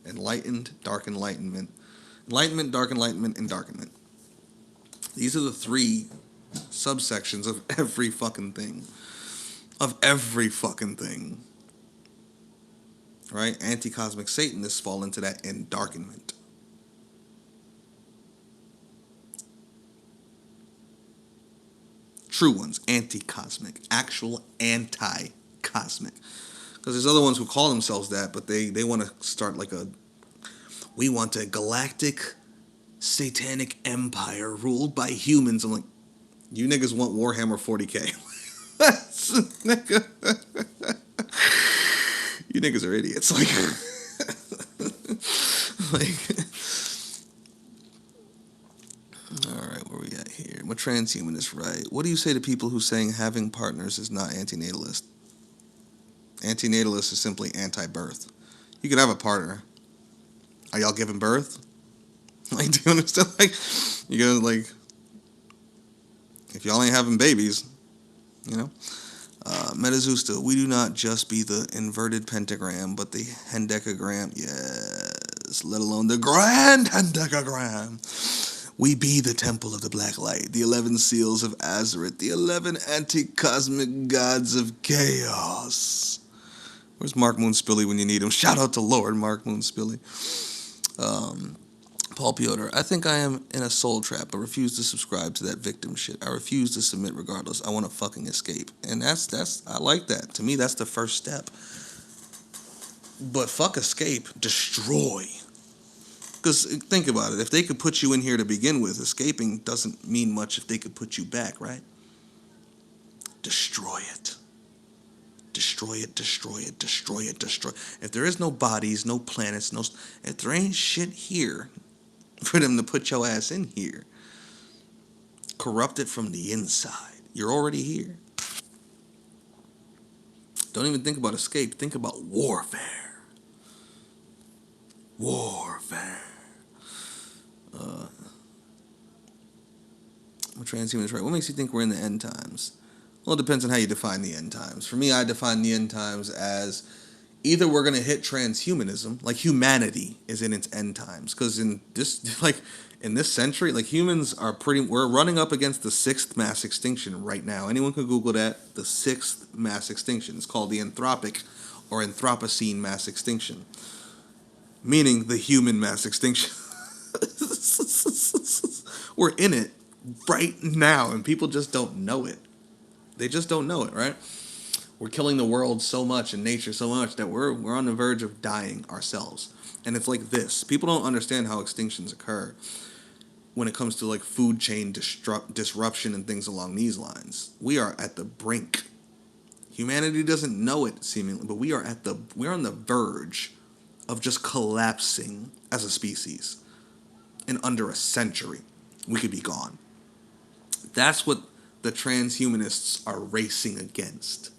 enlightened, dark enlightenment. Enlightenment, dark enlightenment, and darkenment. These are the 3 subsections of every fucking thing. Of every fucking thing. Right? Anti-cosmic Satanists fall into that endarkenment. True ones, anti-cosmic. Actual anti-cosmic. Because there's other ones who call themselves that, but they want to start like we want a galactic satanic empire ruled by humans. I'm like, you niggas want Warhammer 40k. Nigga. You niggas are idiots. Alright, where we at here? I'm a transhumanist, right? What do you say to people who saying having partners is not antinatalist? Antinatalist is simply anti-birth. You could have a partner. Are y'all giving birth? Like, do you understand? Like, you gotta, like, if y'all ain't having babies, you know? Metazusta, we do not just be the inverted pentagram, but the hendecagram. Yes, let alone the grand hendecagram. We be the temple of the black light, the 11 seals of Azareth, the 11 anti-cosmic gods of chaos. Where's Mark Moonspilly when you need him? Shout out to Lord Mark Moonspilly. Um, Paul Piotr, I think I am in a soul trap, but refuse to subscribe to that victim shit. I refuse to submit regardless. I want to fucking escape. And I like that. To me, that's the first step. But fuck escape, destroy. Because think about it. If they could put you in here to begin with, escaping doesn't mean much if they could put you back, right? Destroy it. Destroy it, destroy it, destroy it, destroy. If there is no bodies, no planets, if there ain't shit here for them to put your ass in here, corrupt it from the inside. You're already here. Don't even think about escape. Think about warfare. Warfare. Transhuman is right. What makes you think we're in the end times? Well, it depends on how you define the end times. For me, I define the end times as either we're going to hit transhumanism, like humanity is in its end times. Because in this century, like humans we're running up against the sixth mass extinction right now. Anyone can Google that. The sixth mass extinction. It's called the Anthropic or Anthropocene mass extinction, meaning the human mass extinction. We're in it right now, and people just don't know it. They just don't know it, right? We're killing the world so much and nature so much that we're on the verge of dying ourselves. And it's like this. People don't understand how extinctions occur when it comes to like food chain disruption and things along these lines. We are at the brink. Humanity doesn't know it seemingly, but we're on the verge of just collapsing as a species. In under a century, we could be gone. That's what the transhumanists are racing against.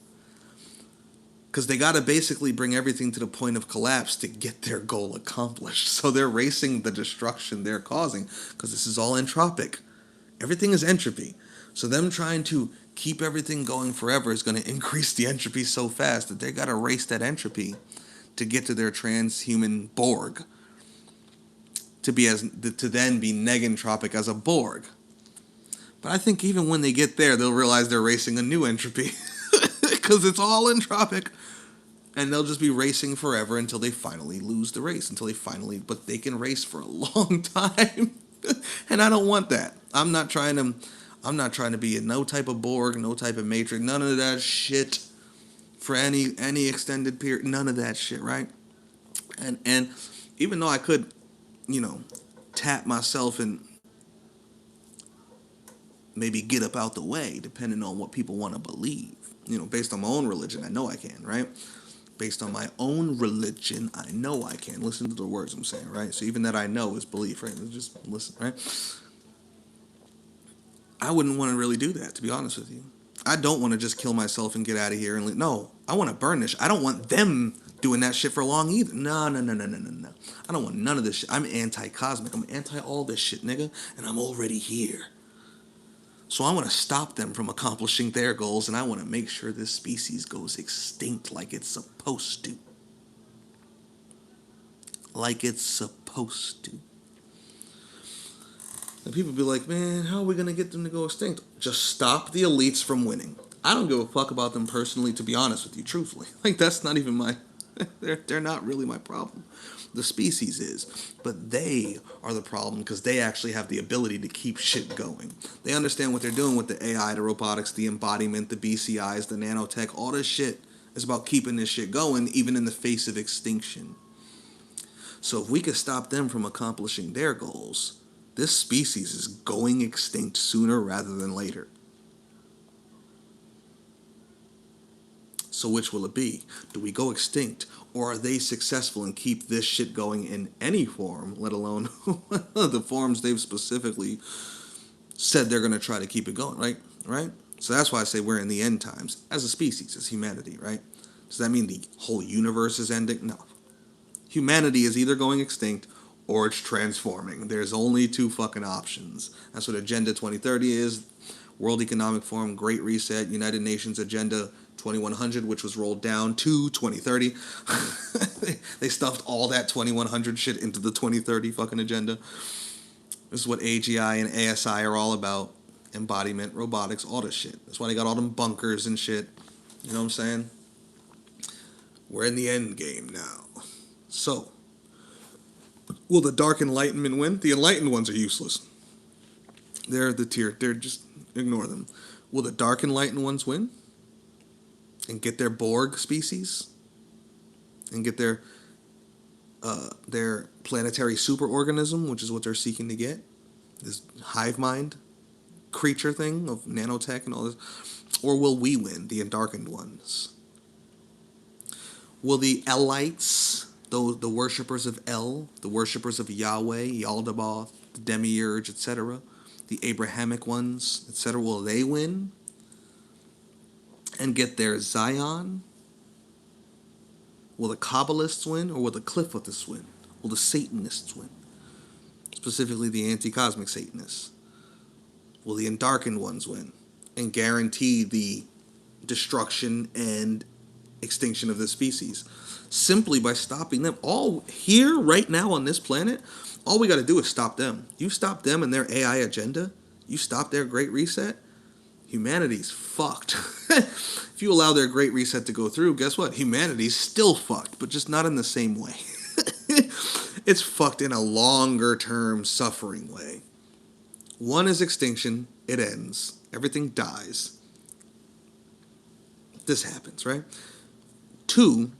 Because they got to basically bring everything to the point of collapse to get their goal accomplished. So they're racing the destruction they're causing, because this is all entropic. Everything is entropy. So them trying to keep everything going forever is going to increase the entropy so fast that they got to race that entropy to get to their transhuman Borg. To then be negentropic as a Borg. But I think even when they get there, they'll realize they're racing a new entropy. Because it's all entropic. And they'll just be racing forever until they finally lose the race. But they can race for a long time. And I don't want that. I'm not trying to be in no type of Borg, no type of Matrix, none of that shit for any extended period. None of that shit, right? And even though I could, tap myself and maybe get up out the way, depending on what people want to believe. Based on my own religion, I know I can, right? Based on my own religion, I know I can. Listen to the words I'm saying, right? So even that I know is belief, right? Just listen, right? I wouldn't want to really do that, to be honest with you. I don't want to just kill myself and get out of here and no, I want to burn this. I don't want them doing that shit for long either. No. I don't want none of this shit. I'm anti-cosmic. I'm anti all this shit, nigga, and I'm already here. So I want to stop them from accomplishing their goals, and I want to make sure this species goes extinct like it's supposed to. Like it's supposed to. And people be like, man, how are we going to get them to go extinct? Just stop the elites from winning. I don't give a fuck about them personally, to be honest with you, truthfully. Like, that's not even my... they're not really my problem. The species is. But they are the problem because they actually have the ability to keep shit going. They understand what they're doing with the AI, the robotics, the embodiment, the BCIs, the nanotech. All this shit is about keeping this shit going, even in the face of extinction. So if we could stop them from accomplishing their goals, this species is going extinct sooner rather than later. So which will it be? Do we go extinct, or are they successful and keep this shit going in any form, let alone the forms they've specifically said they're going to try to keep it going, right? So that's why I say we're in the end times as a species, as humanity, right? Does that mean the whole universe is ending? No. Humanity is either going extinct or it's transforming. There's only two fucking options. That's what Agenda 2030 is. World Economic Forum, Great Reset, United Nations Agenda 2100, which was rolled down to 2030. They stuffed all that 2100 shit into the 2030 fucking agenda. This is what AGI and ASI are all about. Embodiment, robotics, all this shit. That's why they got all them bunkers and shit. You know what I'm saying? We're in the end game now. So, will the Dark Enlightenment win? The enlightened ones are useless. They're the tier. They're just ignore them. Will the Dark Enlightened ones win? And get their Borg species? And get their planetary superorganism, which is what they're seeking to get? This hive mind creature thing of nanotech and all this? Or will we win, the Endarkened ones? Will the Elites, the worshippers of El, the worshippers of Yahweh, Yaldabaoth, the Demiurge, etc., the Abrahamic ones, etc., will they win and get their Zion? Will the Kabbalists win, or will the Cliffotists win? Will the Satanists win? Specifically the anti-cosmic Satanists. Will the Endarkened ones win and guarantee the destruction and extinction of the species? Simply by stopping them. All here, right now on this planet, all we got to do is stop them. You stop them and their AI agenda, you stop their Great Reset, humanity's fucked. If you allow their Great Reset to go through, guess what? Humanity's still fucked, but just not in the same way. It's fucked in a longer term suffering way. One is extinction, it ends. Everything dies. This happens, right? Two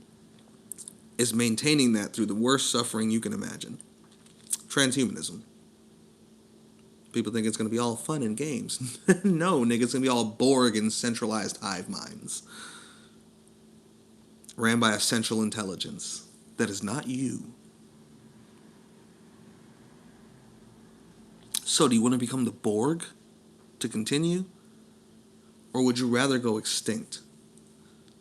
is maintaining that through the worst suffering you can imagine. Transhumanism. People think it's going to be all fun and games. No, nigga, it's going to be all Borg and centralized hive minds. Ran by a central intelligence that is not you. So, do you want to become the Borg to continue? Or would you rather go extinct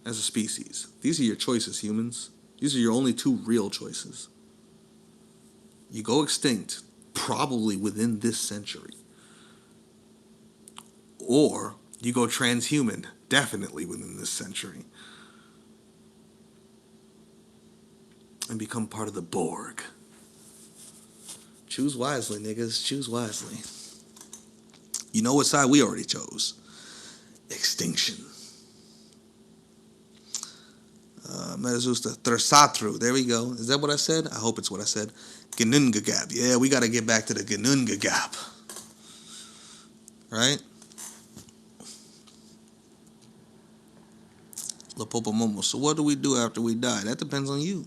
as a species? These are your choices, humans. These are your only two real choices. You go extinct, probably within this century. Or you go transhuman, definitely within this century. And become part of the Borg. Choose wisely, niggas. Choose wisely. You know what side we already chose? Extinction. Metazusta, Thursatru. There we go. Is that what I said? I hope it's what I said. Gnungagap. Yeah, we got to get back to the Gnungagap. Right? Lapopomomo. So what do we do after we die? That depends on you.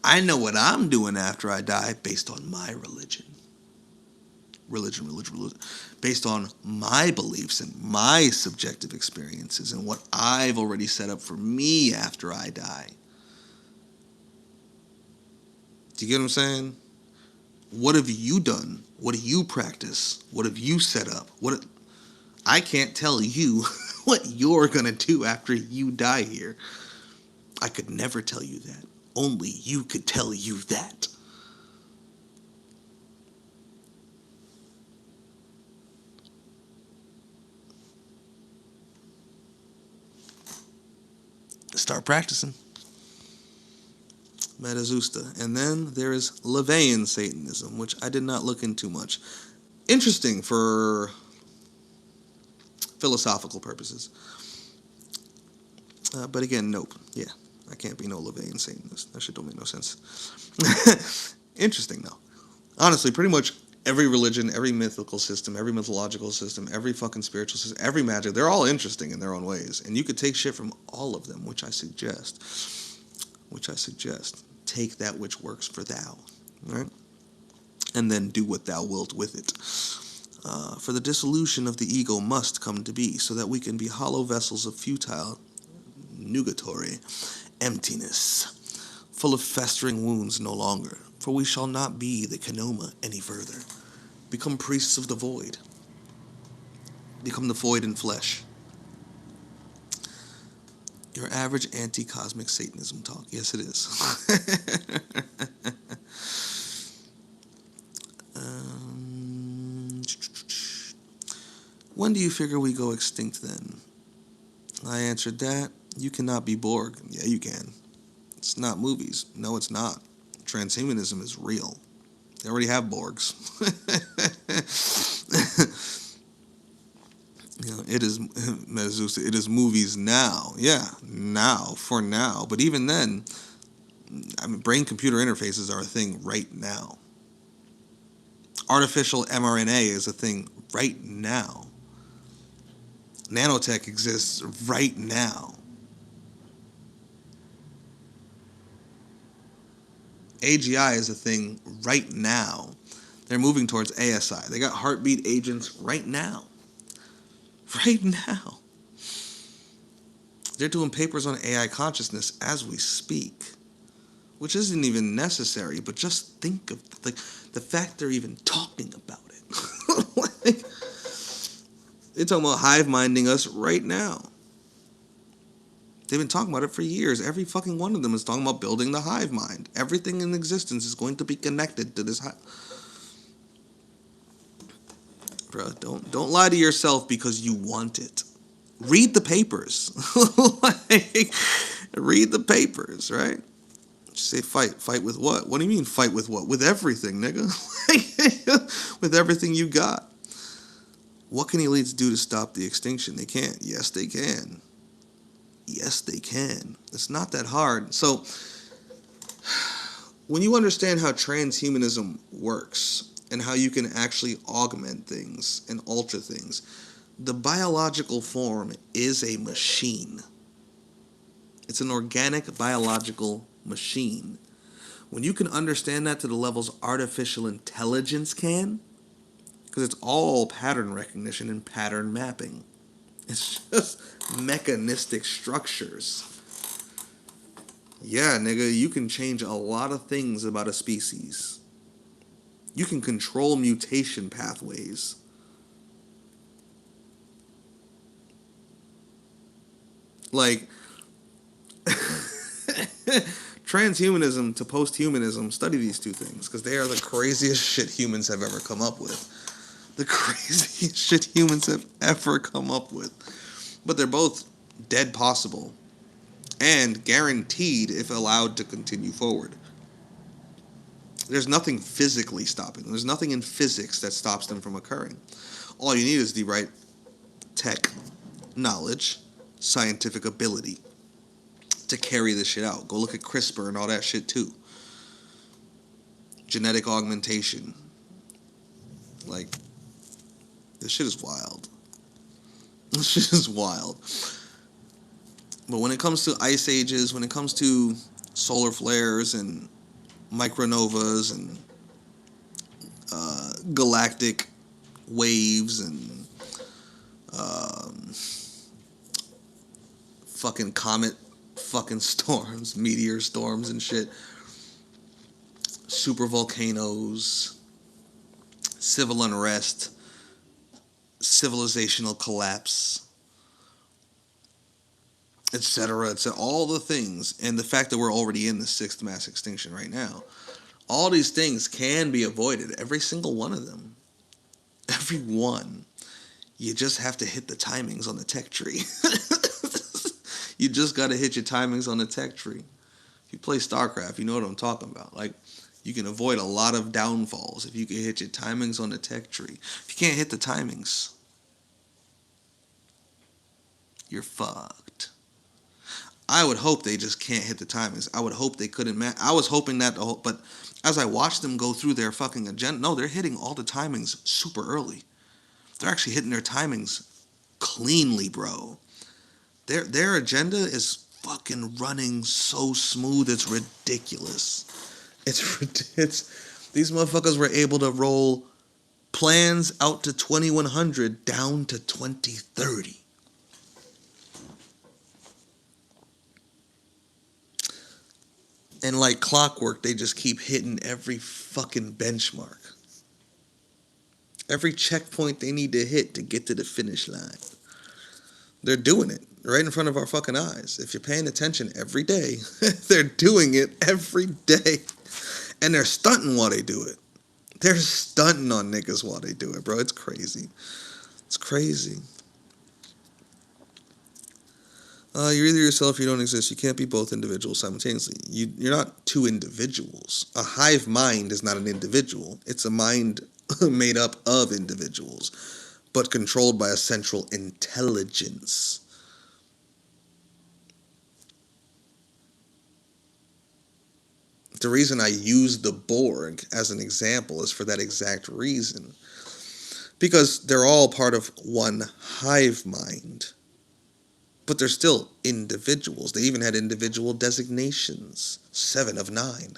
I know what I'm doing after I die based on my religion. Religion. Based on my beliefs and my subjective experiences and what I've already set up for me after I die. Do you get what I'm saying? What have you done? What do you practice? What have you set up? I can't tell you what you're going to do after you die here. I could never tell you that. Only you could tell you that. Start practicing. Metazusta. And then there is Levian Satanism, which I did not look into much. Interesting for philosophical purposes. But again, nope. Yeah, I can't be no Levian Satanist. That shit don't make no sense. Interesting, though. Honestly, pretty much every religion, every mythical system, every mythological system, every fucking spiritual system, every magic, they're all interesting in their own ways. And you could take shit from all of them, which I suggest. Take that which works for thou, right? And then do what thou wilt with it. For the dissolution of the ego must come to be, so that we can be hollow vessels of futile nugatory emptiness, full of festering wounds no longer. For we shall not be the Kenoma any further. Become priests of the void. Become the void in flesh. Your average anti-cosmic Satanism talk. Yes, it is. When do you figure we go extinct then? I answered that. You cannot be Borg. Yeah, you can. It's not movies. No, it's not. Transhumanism is real. They already have Borgs. It is Metazeusa. It is movies now. Yeah, now for now. But even then, I mean, brain-computer interfaces are a thing right now. Artificial mRNA is a thing right now. Nanotech exists right now. AGI is a thing right now. They're moving towards ASI. They got heartbeat agents right now. Right now. They're doing papers on AI consciousness as we speak, which isn't even necessary, but just think of the fact they're even talking about it. Like, they're talking about hive minding us right now. They've been talking about it for years. Every fucking one of them is talking about building the hive mind. Everything in existence is going to be connected to this hive. Bro, don't lie to yourself because you want it. Read the papers. Like, read the papers, right? Just say fight. Fight with what? What do you mean fight with what? With everything, nigga. With everything you got. What can elites do to stop the extinction? They can't. Yes, they can. Yes, they can. It's not that hard. So, when you understand how transhumanism works and how you can actually augment things and alter things, the biological form is a machine. It's an organic biological machine. When you can understand that to the levels artificial intelligence can, because it's all pattern recognition and pattern mapping. It's just mechanistic structures. Yeah, nigga, you can change a lot of things about a species. You can control mutation pathways. Like, transhumanism to posthumanism, study these two things, because they are the craziest shit humans have ever come up with. The craziest shit humans have ever come up with. But they're both dead possible and guaranteed if allowed to continue forward. There's nothing physically stopping them. There's nothing in physics that stops them from occurring. All you need is the right tech, knowledge, scientific ability to carry this shit out. Go look at CRISPR and all that shit too. Genetic augmentation. Like, this shit is wild. This shit is wild. But when it comes to ice ages, when it comes to solar flares and micronovas and galactic waves and fucking comet fucking storms, meteor storms and shit, super volcanoes, civil unrest, civilizational collapse, etc., all the things, and the fact that we're already in the sixth mass extinction right now, all these things can be avoided, every single one of them. Every one. You just have to hit the timings on the tech tree. You just got to hit your timings on the tech tree. If you play StarCraft, you know what I'm talking about. Like, you can avoid a lot of downfalls if you can hit your timings on the tech tree. If you can't hit the timings, you're fucked. I would hope they just can't hit the timings. I would hope they couldn't I was hoping that but as I watched them go through their fucking agenda, no, they're hitting all the timings super early. They're actually hitting their timings cleanly, bro. Their agenda is fucking running so smooth, it's ridiculous. It's these motherfuckers were able to roll plans out to 2100 down to 2030. And like clockwork, they just keep hitting every fucking benchmark. Every checkpoint they need to hit to get to the finish line. They're doing it right in front of our fucking eyes. If you're paying attention every day, they're doing it every day. And they're stunting while they do it. They're stunting on niggas while they do it, bro. It's crazy. It's crazy. You're either yourself or you don't exist. You can't be both individuals simultaneously. You're not two individuals. A hive mind is not an individual. It's a mind made up of individuals, but controlled by a central intelligence. The reason I use the Borg as an example is for that exact reason. Because they're all part of one hive mind. But they're still individuals. They even had individual designations. 7 of 9.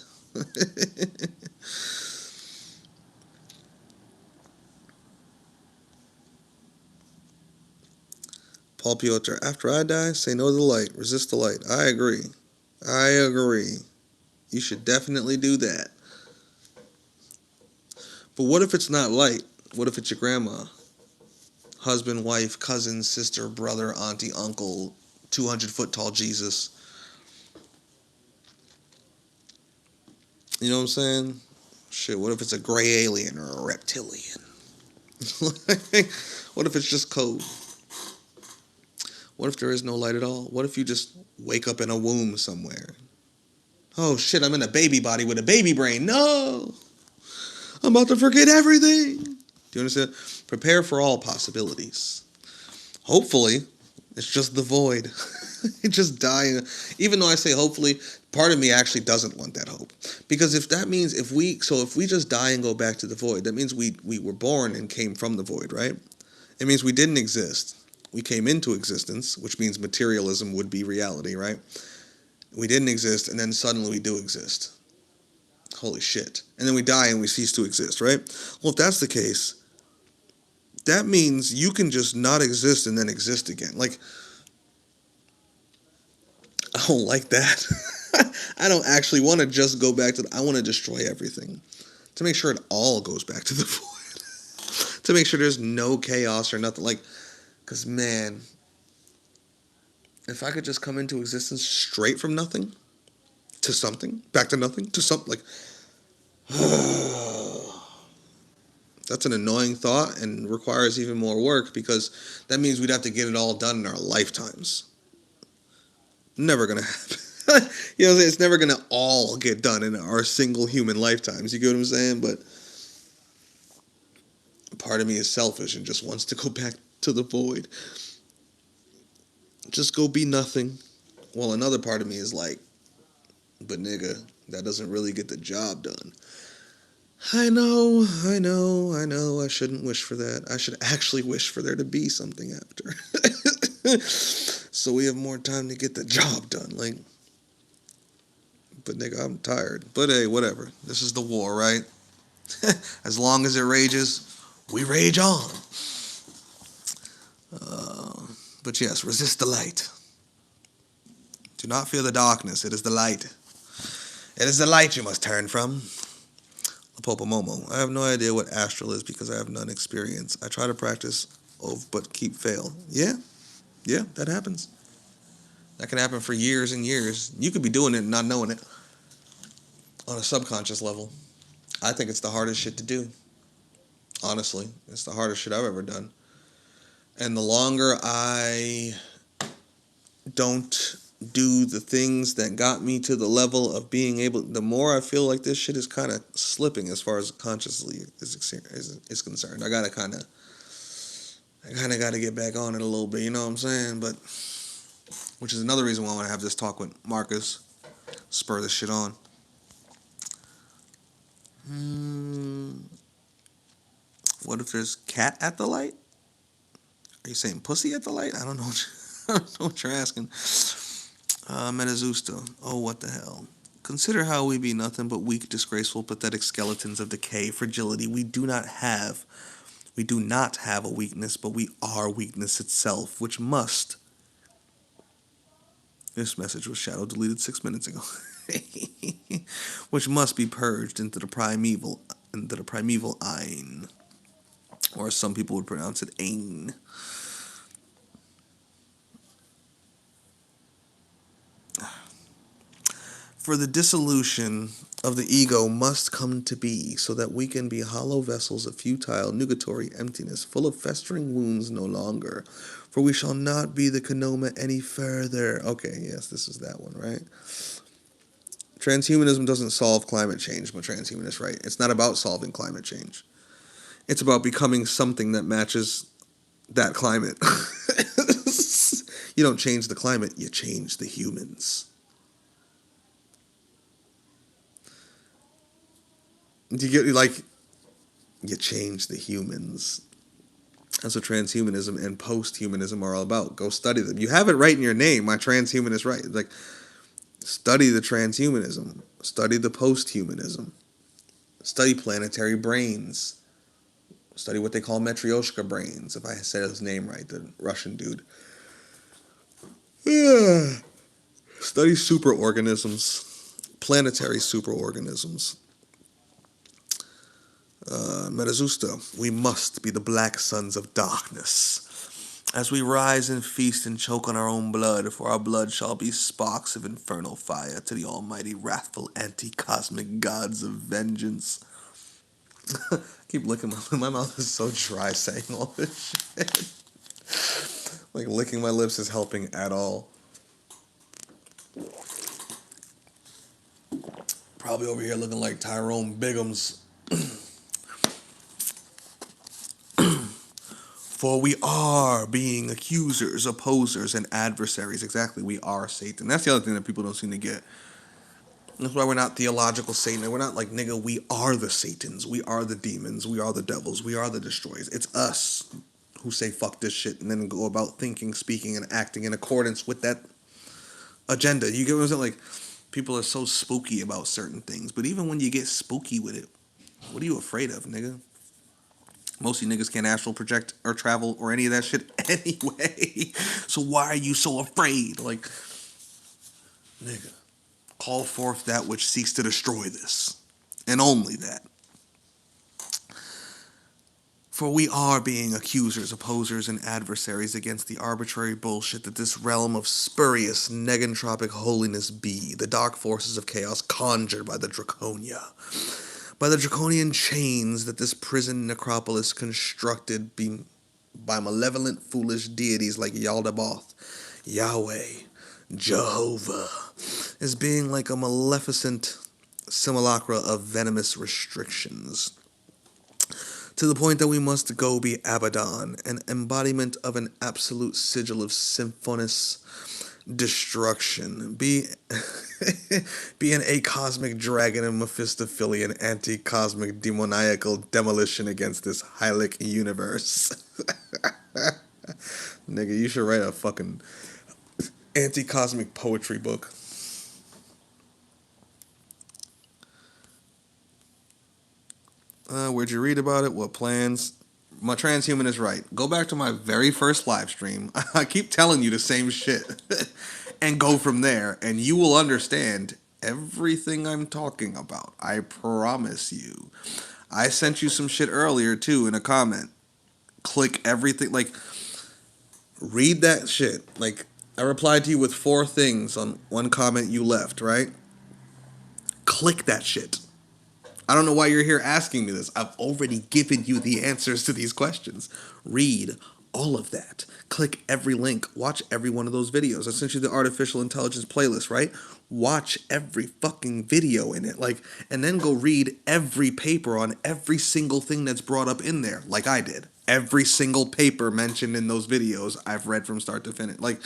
Paul Piotr, after I die, say no to the light. Resist the light. I agree. I agree. You should definitely do that. But what if it's not light? What if it's your grandma? Husband, wife, cousin, sister, brother, auntie, uncle, 200-foot tall Jesus. You know what I'm saying? Shit, what if it's a gray alien or a reptilian? What if it's just code? What if there is no light at all? What if you just wake up in a womb somewhere? Oh shit, I'm in a baby body with a baby brain. No! I'm about to forget everything. Do you understand? Prepare for all possibilities. Hopefully, it's just the void. Just dying. Even though I say hopefully, part of me actually doesn't want that hope. Because if that means if we just die and go back to the void, that means we were born and came from the void, right? It means we didn't exist. We came into existence, which means materialism would be reality, right? We didn't exist, and then suddenly we do exist. Holy shit. And then we die and we cease to exist, right? Well, if that's the case, that means you can just not exist and then exist again. Like, I don't like that. I don't actually want to just go back to I want to destroy everything. To make sure it all goes back to the void. To make sure there's no chaos or nothing. Like, because, man, if I could just come into existence straight from nothing to something, back to nothing, to something, like, that's an annoying thought and requires even more work because that means we'd have to get it all done in our lifetimes. Never gonna happen. You know, it's never gonna all get done in our single human lifetimes. You get what I'm saying? But part of me is selfish and just wants to go back to the void. Just go be nothing. Well, another part of me is like, but nigga, that doesn't really get the job done. I know. I shouldn't wish for that. I should actually wish for there to be something after. So we have more time to get the job done. Like, but nigga, I'm tired. But hey, whatever. This is the war, right? As long as it rages, we rage on. But yes, resist the light. Do not fear the darkness. It is the light. It is the light you must turn from. Popo Momo. I have no idea what astral is because I have none experience. I try to practice, but keep fail. Yeah, that happens. That can happen for years and years. You could be doing it and not knowing it on a subconscious level. I think it's the hardest shit to do. Honestly, it's the hardest shit I've ever done. And the longer I don't do the things that got me to the level of being able, the more I feel like this shit is kind of slipping as far as consciously is concerned. I kind of got to get back on it a little bit, you know what I'm saying? But, which is another reason why I want to have this talk with Marcus, spur this shit on. What if there's cat at the light? Are you saying pussy at the light? I don't know. I don't know what you're asking. Metazusta. Oh, what the hell. Consider how we be nothing but weak, disgraceful, pathetic skeletons of decay, fragility. We do not have a weakness, but we are weakness itself, which must. This message was shadow deleted 6 minutes ago. Which must be purged into the primeval ein. Or as some people would pronounce it, ein. For the dissolution of the ego must come to be, so that we can be hollow vessels of futile, nugatory emptiness, full of festering wounds no longer. For we shall not be the Konoma any further. Okay, yes, this is that one, right? Transhumanism doesn't solve climate change, but transhumanist, right? It's not about solving climate change. It's about becoming something that matches that climate. You don't change the climate, you change the humans. You get like you change the humans. That's what transhumanism and post-humanism are all about. Go study them. You have it right in your name. My transhumanist right. Like study the transhumanism. Study the post-humanism. Study planetary brains. Study what they call Matryoshka brains. If I said his name right, the Russian dude. Yeah. Study superorganisms. Planetary superorganisms. Metazusta, we must be the black sons of darkness. As we rise and feast and choke on our own blood, for our blood shall be sparks of infernal fire to the almighty wrathful anti-cosmic gods of vengeance. Keep licking my mouth is so dry saying all this shit. Like licking my lips is helping at all. Probably over here looking like Tyrone Biggums. For we are being accusers, opposers, and adversaries. Exactly, we are Satan. That's the other thing that people don't seem to get. That's why we're not theological Satan. We're not like, nigga, we are the Satans. We are the demons. We are the devils. We are the destroyers. It's us who say fuck this shit and then go about thinking, speaking, and acting in accordance with that agenda. You get what I'm saying? Like, people are so spooky about certain things. But even when you get spooky with it, what are you afraid of, nigga? Most of you niggas can't astral project or travel or any of that shit anyway. So why are you so afraid? Like, nigga, call forth that which seeks to destroy this. And only that. For we are being accusers, opposers, and adversaries against the arbitrary bullshit that this realm of spurious, negentropic holiness be, the dark forces of chaos conjured by the Draconia. By the draconian chains that this prison necropolis constructed by malevolent, foolish deities like Yaldabaoth, Yahweh, Jehovah, as being like a maleficent simulacra of venomous restrictions. To the point that we must go be Abaddon, an embodiment of an absolute sigil of symphonous destruction. Be an acosmic dragon and Mephistophelian anti-cosmic demoniacal demolition against this Hylic universe. Nigga, you should write a fucking anti-cosmic poetry book. Where'd you read about it? What plans? My transhuman is right. Go back to my very first live stream. I keep telling you the same shit. And go from there. And you will understand everything I'm talking about. I promise you. I sent you some shit earlier, too, in a comment. Click everything. Like, read that shit. Like, I replied to you with 4 things on one comment you left, right? Click that shit. I don't know why you're here asking me this. I've already given you the answers to these questions. Read all of that. Click every link. Watch every one of those videos. I sent you the artificial intelligence playlist, right? Watch every fucking video in it. Like, and then go read every paper on every single thing that's brought up in there, like I did. Every single paper mentioned in those videos I've read from start to finish. Like,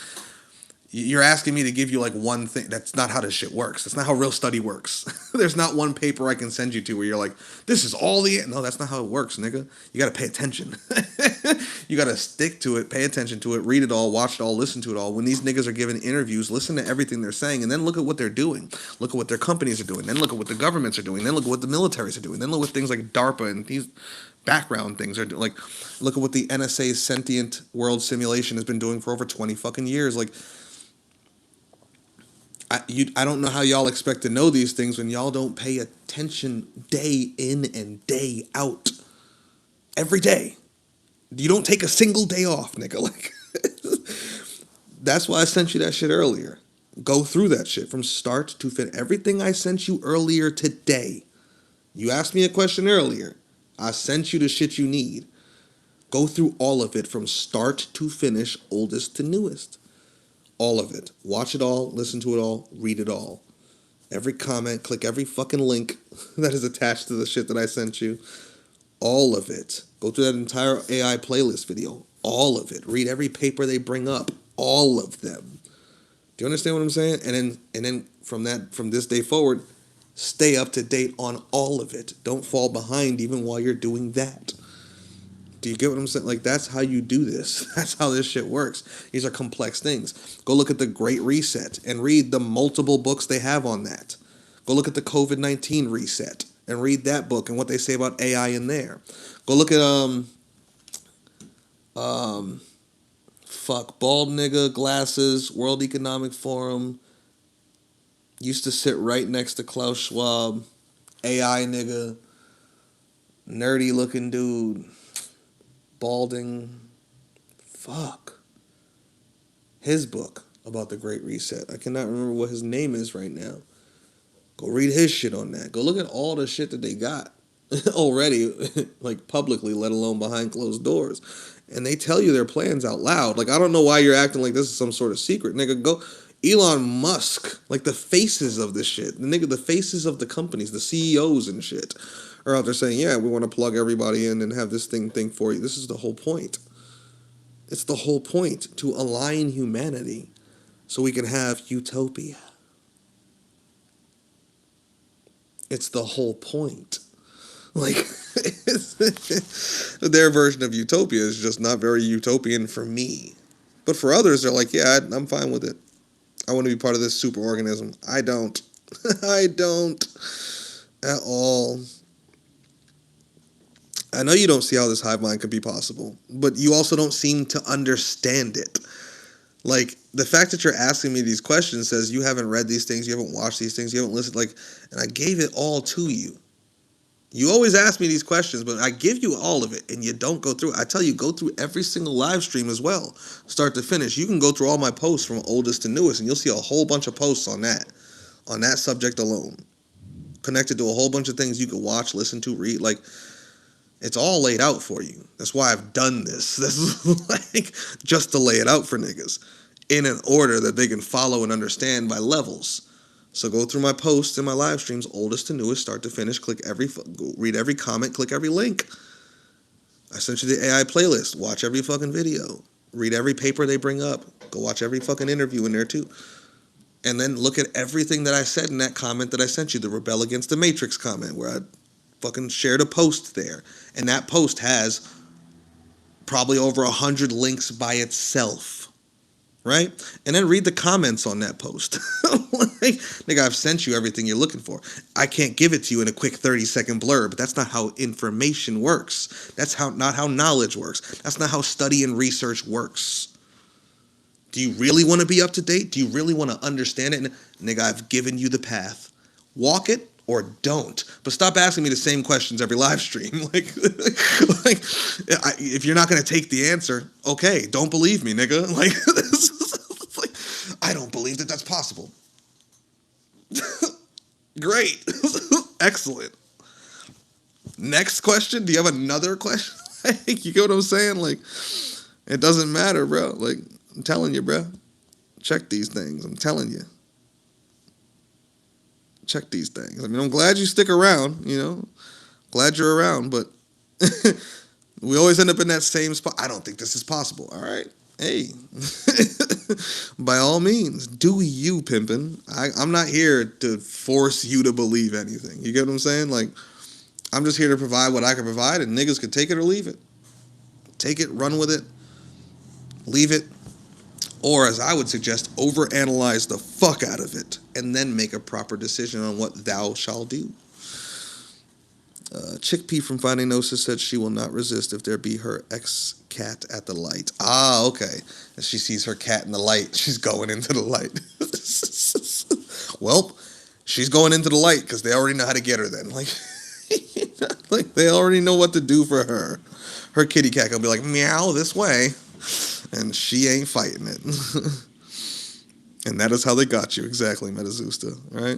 you're asking me to give you like one thing. That's not how this shit works. That's not how real study works. There's not one paper I can send you to where you're like, this is all the... No, that's not how it works, nigga. You gotta pay attention. You gotta stick to it, pay attention to it, read it all, watch it all, listen to it all. When these niggas are giving interviews, listen to everything they're saying, and then look at what they're doing. Look at what their companies are doing. Then look at what the governments are doing. Then look at what the militaries are doing. Then look at things like DARPA and these background things are doing. Like, look at what the NSA's sentient world simulation has been doing for over 20 fucking years. Like, I don't know how y'all expect to know these things when y'all don't pay attention day in and day out. Every day. You don't take a single day off, nigga. Like, that's why I sent you that shit earlier. Go through that shit from start to finish. Everything I sent you earlier today. You asked me a question earlier. I sent you the shit you need. Go through all of it from start to finish, oldest to newest. All of it. Watch it all, listen to it all, read it all. Every comment, click every fucking link that is attached to the shit that I sent you. All of it. Go through that entire AI playlist video. All of it. Read every paper they bring up. All of them. Do you understand what I'm saying? And then from this day forward, stay up to date on all of it. Don't fall behind even while you're doing that. Do you get what I'm saying? Like, that's how you do this. That's how this shit works. These are complex things. Go look at the Great Reset and read the multiple books they have on that. Go look at the COVID-19 Reset and read that book and what they say about AI in there. Go look at bald nigga glasses, World Economic Forum. Used to sit right next to Klaus Schwab. AI nigga. Nerdy looking dude. Balding. Fuck. His book about the Great Reset. I cannot remember what his name is right now. Go read his shit on that. Go look at all the shit that they got already, like publicly, let alone behind closed doors. And they tell you their plans out loud. Like, I don't know why you're acting like this is some sort of secret. Nigga, go Elon Musk, like the faces of this shit. The faces of the companies, the CEOs and shit, are out there saying, yeah, we want to plug everybody in and have this thing for you. This is the whole point. It's the whole point, to align humanity so we can have utopia. It's the whole point. Like, their version of utopia is just not very utopian for me. But for others, they're like, yeah, I'm fine with it. I want to be part of this superorganism. I don't. I don't at all. I know you don't see how this hive mind could be possible, but you also don't seem to understand it. Like, the fact that you're asking me these questions says you haven't read these things, you haven't watched these things, you haven't listened, like, and I gave it all to you. You always ask me these questions, but I give you all of it, and you don't go through it. I tell you, go through every single live stream as well, start to finish. You can go through all my posts from oldest to newest, and you'll see a whole bunch of posts on that subject alone, connected to a whole bunch of things you can watch, listen to, read. Like, it's all laid out for you. That's why I've done this. This is like just to lay it out for niggas in an order that they can follow and understand by levels. So go through my posts and my live streams, oldest to newest, start to finish. Read every comment, click every link. I sent you the AI playlist. Watch every fucking video. Read every paper they bring up. Go watch every fucking interview in there too. And then look at everything that I said in that comment that I sent you, the Rebel Against the Matrix comment, where I fucking shared a post there. And that post has probably over 100 links by itself. Right? And then read the comments on that post. Like, nigga, I've sent you everything you're looking for. I can't give it to you in a quick 30-second blurb. That's not how information works. That's not how knowledge works. That's not how study and research works. Do you really want to be up to date? Do you really want to understand it? Nigga, I've given you the path. Walk it or don't. But stop asking me the same questions every live stream. If you're not going to take the answer, okay, don't believe me, nigga. Like, I don't believe that that's possible. Great. Excellent. Next question. Do you have another question? You get what I'm saying? Like, it doesn't matter, bro. Like, I'm telling you, bro. Check these things. I'm telling you. Check these things. I mean, I'm glad you stick around, Glad you're around, but we always end up in that same spot. I don't think this is possible. All right. Hey. By all means, do you, pimpin'. I'm not here to force you to believe anything. You get what I'm saying? Like, I'm just here to provide what I can provide, and niggas can take it or leave it. Take it, run with it, leave it, or as I would suggest, overanalyze the fuck out of it, and then make a proper decision on what thou shall do. Chickpea from Finding Gnosis said she will not resist if there be her ex-cat at the light. Ah, okay. As she sees her cat in the light, she's going into the light. Well, she's going into the light because they already know how to get her then. Like they already know what to do for her. Her kitty cat will be like, meow this way. And she ain't fighting it. And that is how they got you. Exactly, Metazusta, right?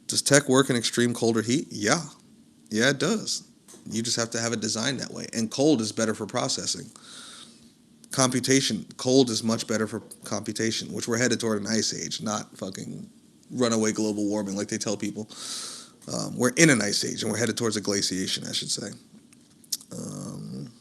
Does tech work in extreme cold or heat? Yeah. Yeah, it does. You just have to have it designed that way. And cold is better for processing. Computation, cold is much better for computation, which we're headed toward an ice age, not fucking runaway global warming like they tell people. We're in an ice age, and we're headed towards a glaciation, I should say. Um,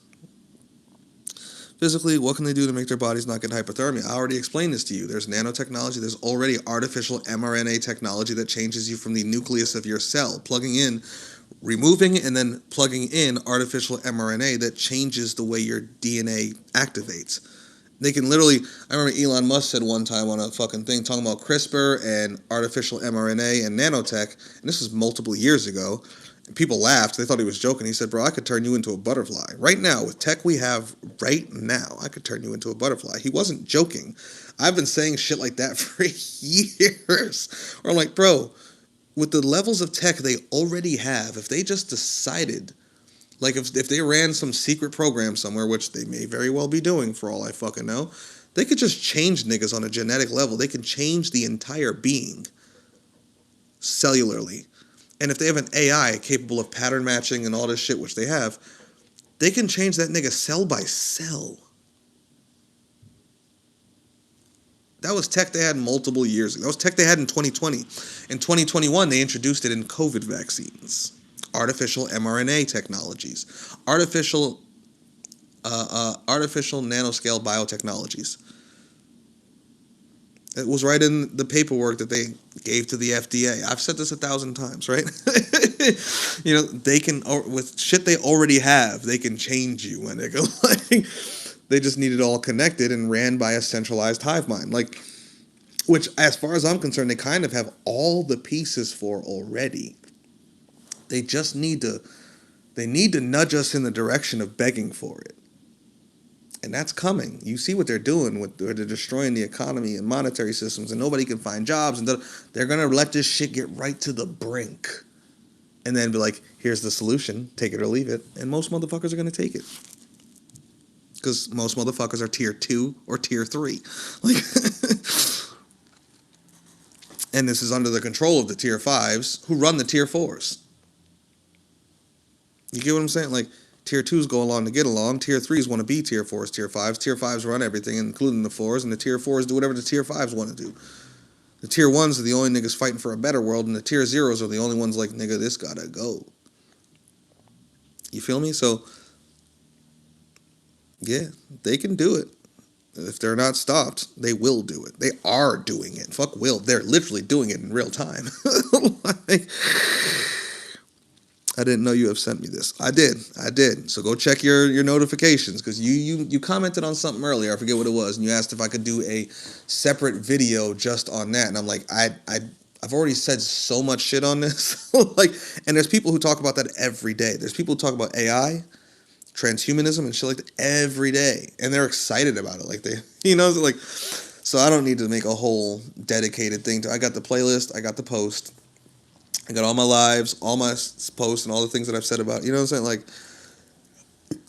Physically, what can they do to make their bodies not get hypothermia? I already explained this to you. There's nanotechnology. There's already artificial mRNA technology that changes you from the nucleus of your cell, removing and then plugging in artificial mRNA that changes the way your DNA activates. They can literally, I remember Elon Musk said one time on a fucking thing talking about CRISPR and artificial mRNA and nanotech, and this was multiple years ago. And people laughed. They thought he was joking. He said, bro, I could turn you into a butterfly. Right now, with tech we have right now, I could turn you into a butterfly. He wasn't joking. I've been saying shit like that for years. Or I'm like, bro, with the levels of tech they already have, if they just decided, like if they ran some secret program somewhere, which they may very well be doing for all I fucking know, they could just change niggas on a genetic level. They can change the entire being cellularly. And if they have an AI capable of pattern matching and all this shit, which they have, they can change that nigga cell by cell. That was tech they had multiple years ago. That was tech they had in 2020. In 2021, they introduced it in COVID vaccines. Artificial mRNA technologies. Artificial nanoscale biotechnologies. It was right in the paperwork that they gave to the FDA. I've said this 1,000 times, right? You know, they can, with shit they already have, they can change you when they go like, they just need it all connected and ran by a centralized hive mind. Like, which, as far as I'm concerned, they kind of have all the pieces for already. They just need to nudge us in the direction of begging for it. And that's coming. You see what they're doing. They're destroying the economy and monetary systems, and nobody can find jobs. And they're going to let this shit get right to the brink. And then be like, here's the solution. Take it or leave it. And most motherfuckers are going to take it. Because most motherfuckers are tier 2 or tier 3. Like, and this is under the control of the tier 5s who run the tier 4s. You get what I'm saying? Like, tier 2s go along to get along. Tier 3s want to be tier 4s, tier 5s. Tier 5s run everything, including the 4s. And the tier 4s do whatever the tier 5s want to do. The tier 1s are the only niggas fighting for a better world. And the tier 0s are the only ones like, nigga, this gotta go. You feel me? So, yeah, they can do it. If they're not stopped, they will do it. They are doing it. Fuck will. They're literally doing it in real time. Like, I didn't know you have sent me this. I did. So go check your notifications, because you commented on something earlier. I forget what it was, and you asked if I could do a separate video just on that. And I'm like, I've already said so much shit on this. Like, and there's people who talk about that every day. There's people who talk about AI, transhumanism, and shit like that every day, and they're excited about it. Like they, like. So I don't need to make a whole dedicated thing to. I got the playlist. I got the post. I got all my lives, all my posts, and all the things that I've said about, you know what I'm saying? Like,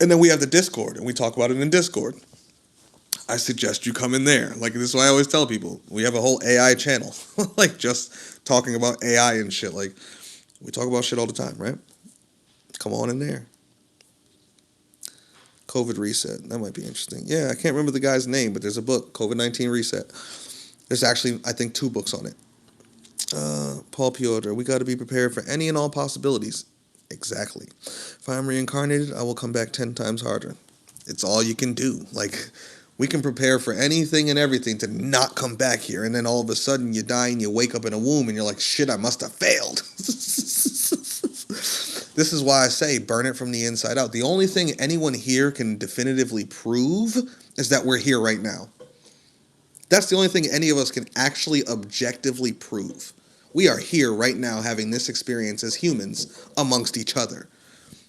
and then we have the Discord, and we talk about it in Discord. I suggest you come in there. Like, this is why I always tell people, we have a whole AI channel. Like, just talking about AI and shit. Like, we talk about shit all the time, right? Come on in there. COVID Reset. That might be interesting. Yeah, I can't remember the guy's name, but there's a book, COVID-19 Reset. There's actually, I think, 2 books on it. Paul Piotr, we got to be prepared for any and all possibilities. Exactly. If I'm reincarnated, I will come back 10 times harder. It's all you can do. Like, we can prepare for anything and everything to not come back here, and then all of a sudden you die and you wake up in a womb and you're like, shit, I must have failed. This is why I say burn it from the inside out. The only thing anyone here can definitively prove is that we're here right now. That's the only thing any of us can actually objectively prove. We are here right now having this experience as humans amongst each other.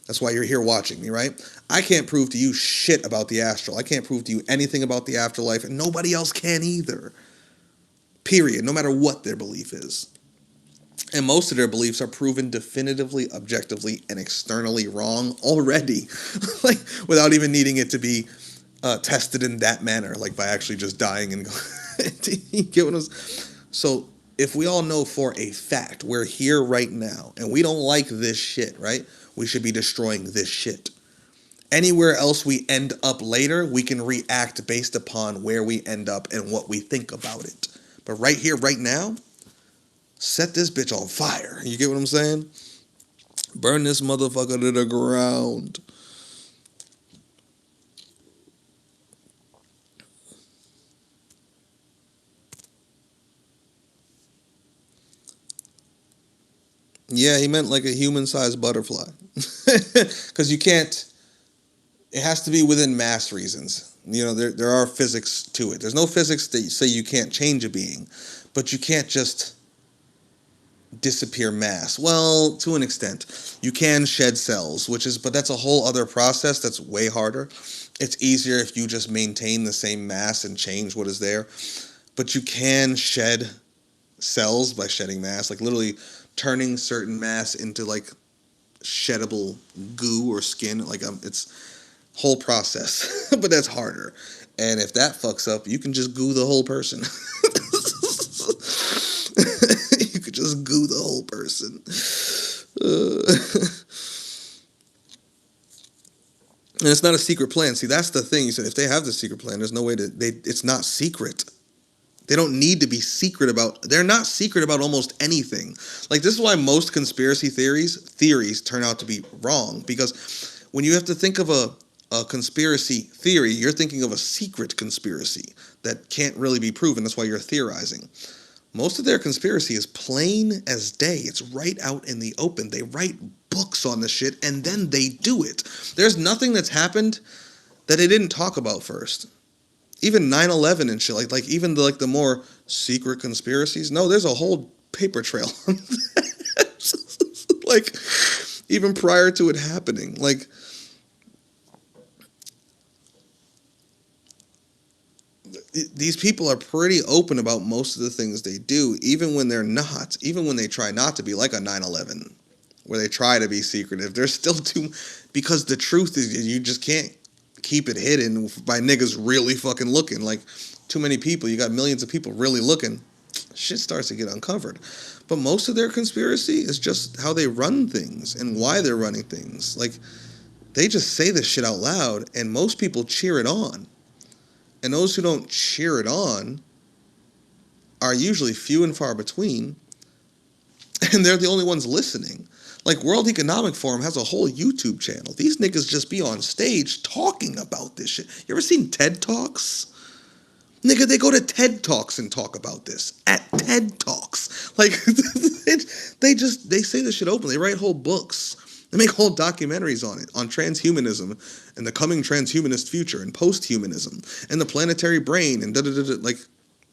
That's why you're here watching me, right? I can't prove to you shit about the astral. I can't prove to you anything about the afterlife, and nobody else can either. Period. No matter what their belief is. And most of their beliefs are proven definitively, objectively, and externally wrong already. Like, without even needing it to be tested in that manner, like by actually just dying and you get what I'm so if we all know for a fact we're here right now and we don't like this shit, right? We should be destroying this shit. Anywhere else we end up later, we can react based upon where we end up and what we think about it. But right here, right now, set this bitch on fire. You get what I'm saying? Burn this motherfucker to the ground. Yeah, he meant like a human-sized butterfly. Because you can't. It has to be within mass reasons. You know, there are physics to it. There's no physics that say you can't change a being, but you can't just disappear mass. Well, to an extent, you can shed cells, but that's a whole other process that's way harder. It's easier if you just maintain the same mass and change what is there. But you can shed cells by shedding mass, like literally turning certain mass into like sheddable goo or skin. Like it's whole process, but that's harder. And if that fucks up, you can just goo the whole person. You could just goo the whole person. And it's not a secret plan. See, that's the thing. You said if they have the secret plan, there's no way to. It's not secret. They don't need to be secret about. They're not secret about almost anything. Like this is why most conspiracy theories turn out to be wrong, because when you have to think of a conspiracy theory, you're thinking of a secret conspiracy that can't really be proven. That's why you're theorizing. Most of their conspiracy is plain as day. It's right out in the open. They write books on the shit and then they do it. There's nothing that's happened that they didn't talk about first. Even 9/11 and shit, like even the more secret conspiracies. No, there's a whole paper trail on that. Like even prior to it happening. Like these people are pretty open about most of the things they do, even when they're not, even when they try not to be, like a 9/11, where they try to be secretive. They're still too, because the truth is you just can't keep it hidden by niggas really fucking looking. Like too many people, you got millions of people really looking, shit starts to get uncovered. But most of their conspiracy is just how they run things and why they're running things. Like they just say this shit out loud and most people cheer it on. And those who don't cheer it on are usually few and far between, and they're the only ones listening. Like World Economic Forum has a whole YouTube channel. These niggas just be on stage talking about this shit. You ever seen TED Talks? Nigga, they go to TED Talks and talk about this. At TED Talks. Like, they say this shit openly. They write whole books. They make whole documentaries on it, on transhumanism and the coming transhumanist future and post-humanism and the planetary brain and da-da-da-da. Like,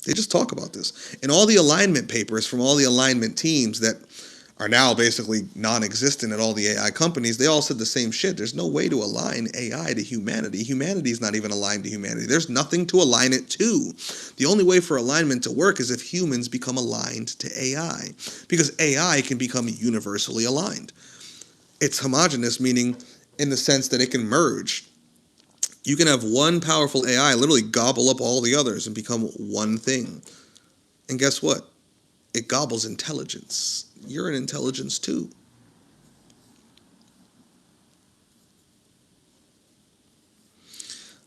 they just talk about this. And all the alignment papers from all the alignment teams that are now basically non-existent at all the AI companies, they all said the same shit. There's no way to align AI to humanity. Humanity is not even aligned to humanity. There's nothing to align it to. The only way for alignment to work is if humans become aligned to AI, because AI can become universally aligned. It's homogenous, meaning in the sense that it can merge. You can have one powerful AI literally gobble up all the others and become one thing. And guess what? It gobbles intelligence. You're an intelligence too.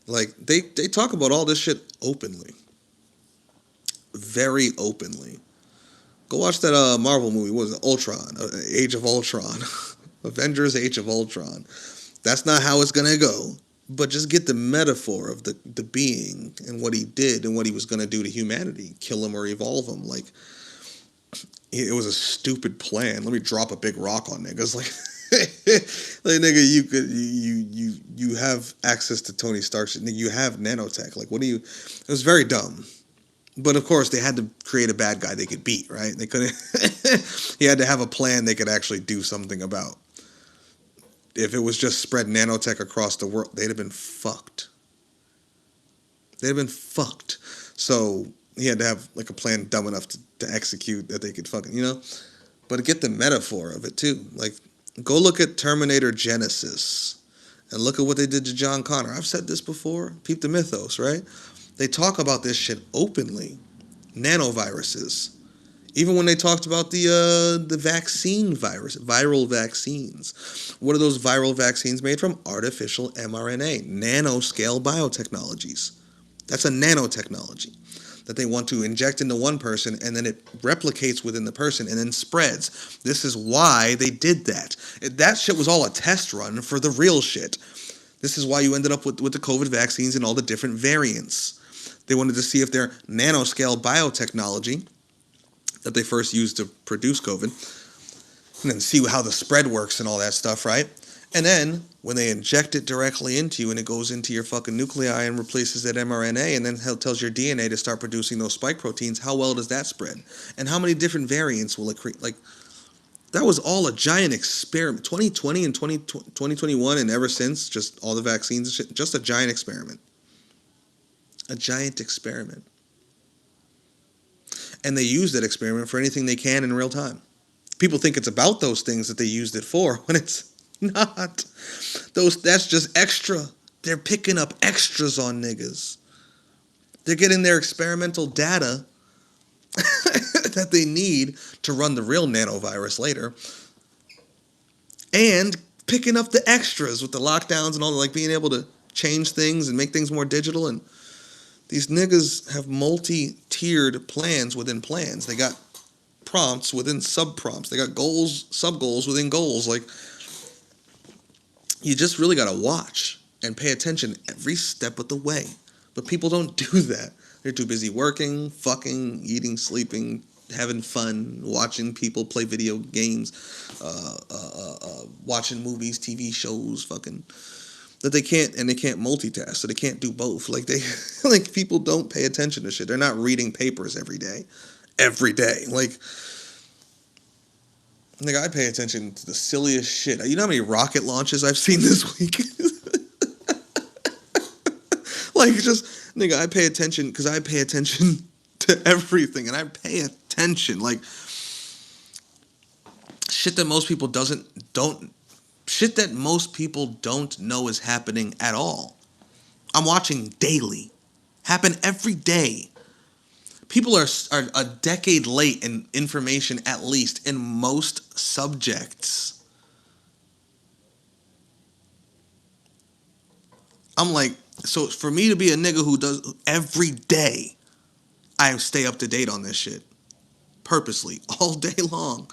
Like, they talk about all this shit openly. Very openly. Go watch that Marvel movie. What was it? Ultron. Age of Ultron. Avengers Age of Ultron. That's not how it's going to go. But just get the metaphor of the being and what he did and what he was going to do to humanity. Kill him or evolve him. Like, it was a stupid plan. Let me drop a big rock on niggas. Like, like nigga, you have access to Tony Stark's. You have nanotech. Like, what do you? It was very dumb. But of course, they had to create a bad guy they could beat, right? They couldn't. He had to have a plan they could actually do something about. If it was just spread nanotech across the world, they'd have been fucked. They'd have been fucked. So he had to have like a plan dumb enough to execute that they could fucking, you know? But get the metaphor of it too. Like, go look at Terminator Genesis And look at what they did to John Connor. I've said this before. Peep the mythos, right? They talk about this shit openly. Nanoviruses. Even when they talked about the vaccine virus, viral vaccines. What are those viral vaccines made from? Artificial mRNA, nanoscale biotechnologies. That's a nanotechnology that they want to inject into one person, and then it replicates within the person and then spreads. This is why they did that. That shit was all a test run for the real shit. This is why you ended up with the COVID vaccines and all the different variants. They wanted to see if their nanoscale biotechnology that they first used to produce COVID, and then see how the spread works and all that stuff, right? And then when they inject it directly into you and it goes into your fucking nuclei and replaces that mRNA and then tells your DNA to start producing those spike proteins, how well does that spread? And how many different variants will it create? Like, that was all a giant experiment. 2020 and 2021 and ever since, just all the vaccines and shit, just a giant experiment. A giant experiment. And they use that experiment for anything they can in real time. People think it's about those things that they used it for, when it's not. That's just extra. They're picking up extras on niggas. They're getting their experimental data that they need to run the real nanovirus later, and picking up the extras with the lockdowns and all, like being able to change things and make things more digital. And these niggas have multi-tiered plans within plans. They got prompts within sub-prompts. They got goals, sub-goals within goals. Like, you just really got to watch and pay attention every step of the way. But people don't do that. They're too busy working, fucking, eating, sleeping, having fun, watching people play video games, watching movies, TV shows, fucking, that they can't multitask, so they can't do both. Like, like, people don't pay attention to shit. They're not reading papers every day. Like, nigga, I pay attention to the silliest shit. You know how many rocket launches I've seen this week? Like, just, nigga, I pay attention because I pay attention to everything, and I pay attention. Like, shit that most people shit that most people don't know is happening at all. I'm watching daily. Happen every day. People are a decade late in information, at least, in most subjects. I'm like, so for me to be a nigga who does every day, I stay up to date on this shit. Purposely, all day long.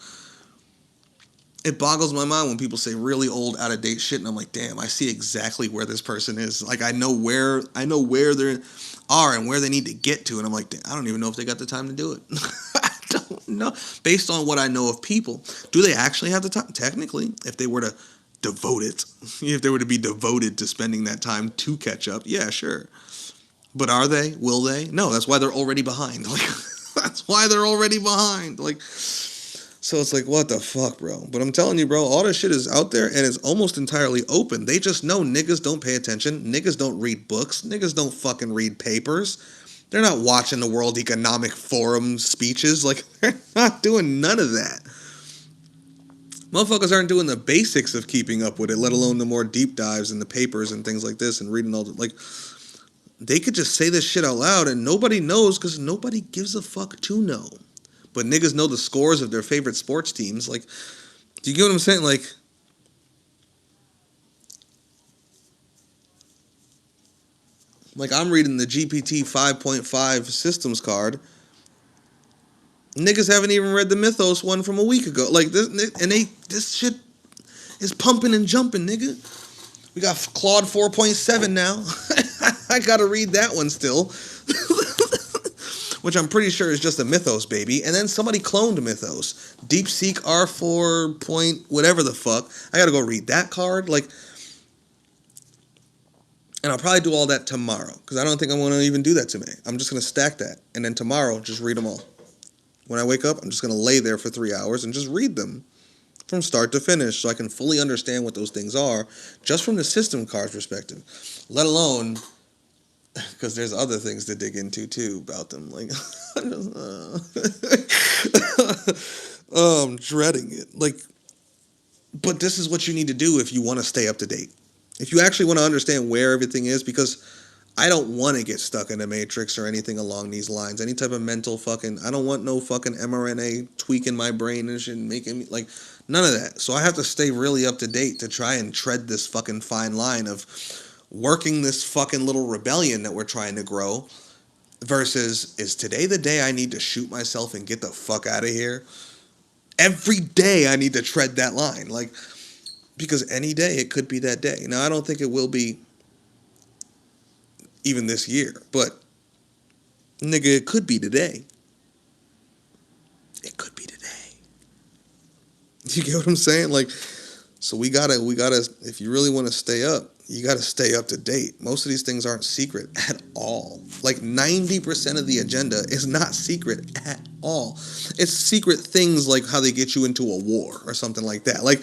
It boggles my mind when people say really old, out of date shit, and I'm like, damn, I see exactly where this person is. Like, I know where they are and where they need to get to, and I'm like, I don't even know if they got the time to do it. I don't know. Based on what I know of people, do they actually have the time? Technically, if they were to devote it, if they were to be devoted to spending that time to catch up, yeah, sure. But are they? Will they? No, that's why they're already behind. Like, that's why they're already behind. Like, so it's like, what the fuck, bro? But I'm telling you, bro, all this shit is out there and it's almost entirely open. They just know niggas don't pay attention. Niggas don't read books. Niggas don't fucking read papers. They're not watching the World Economic Forum speeches. Like, they're not doing none of that. Motherfuckers aren't doing the basics of keeping up with it, let alone the more deep dives in the papers and things like this and reading all the, like, they could just say this shit out loud and nobody knows because nobody gives a fuck to know. But niggas know the scores of their favorite sports teams. Like, do you get what I'm saying? Like I'm reading the GPT 5.5 systems card. Niggas haven't even read the Mythos one from a week ago. Like, this shit is pumping and jumping, nigga. We got Claude 4.7 now. I gotta read that one still. Which I'm pretty sure is just a Mythos, baby. And then somebody cloned Mythos. DeepSeek R4 point whatever the fuck. I gotta go read that card. Like, and I'll probably do all that tomorrow. Because I don't think I'm gonna even do that today. I'm just gonna stack that. And then tomorrow, just read them all. When I wake up, I'm just gonna lay there for 3 hours and just read them. From start to finish. So I can fully understand what those things are. Just from the system card's perspective. Let alone... because there's other things to dig into too about them. Like, I'm dreading it. Like, but this is what you need to do if you want to stay up to date. If you actually want to understand where everything is, because I don't want to get stuck in the matrix or anything along these lines. Any type of mental fucking, I don't want no fucking mRNA tweaking my brain and shit and making me, like, none of that. So I have to stay really up to date to try and tread this fucking fine line of working this fucking little rebellion that we're trying to grow versus, is today the day I need to shoot myself and get the fuck out of here? Every day I need to tread that line. Like, because any day it could be that day. Now, I don't think it will be even this year, but nigga, it could be today. It could be today. You get what I'm saying? Like, so we gotta, if you really want to stay up, you gotta stay up to date. Most of these things aren't secret at all. Like 90% of the agenda is not secret at all. It's secret things like how they get you into a war or something like that. Like,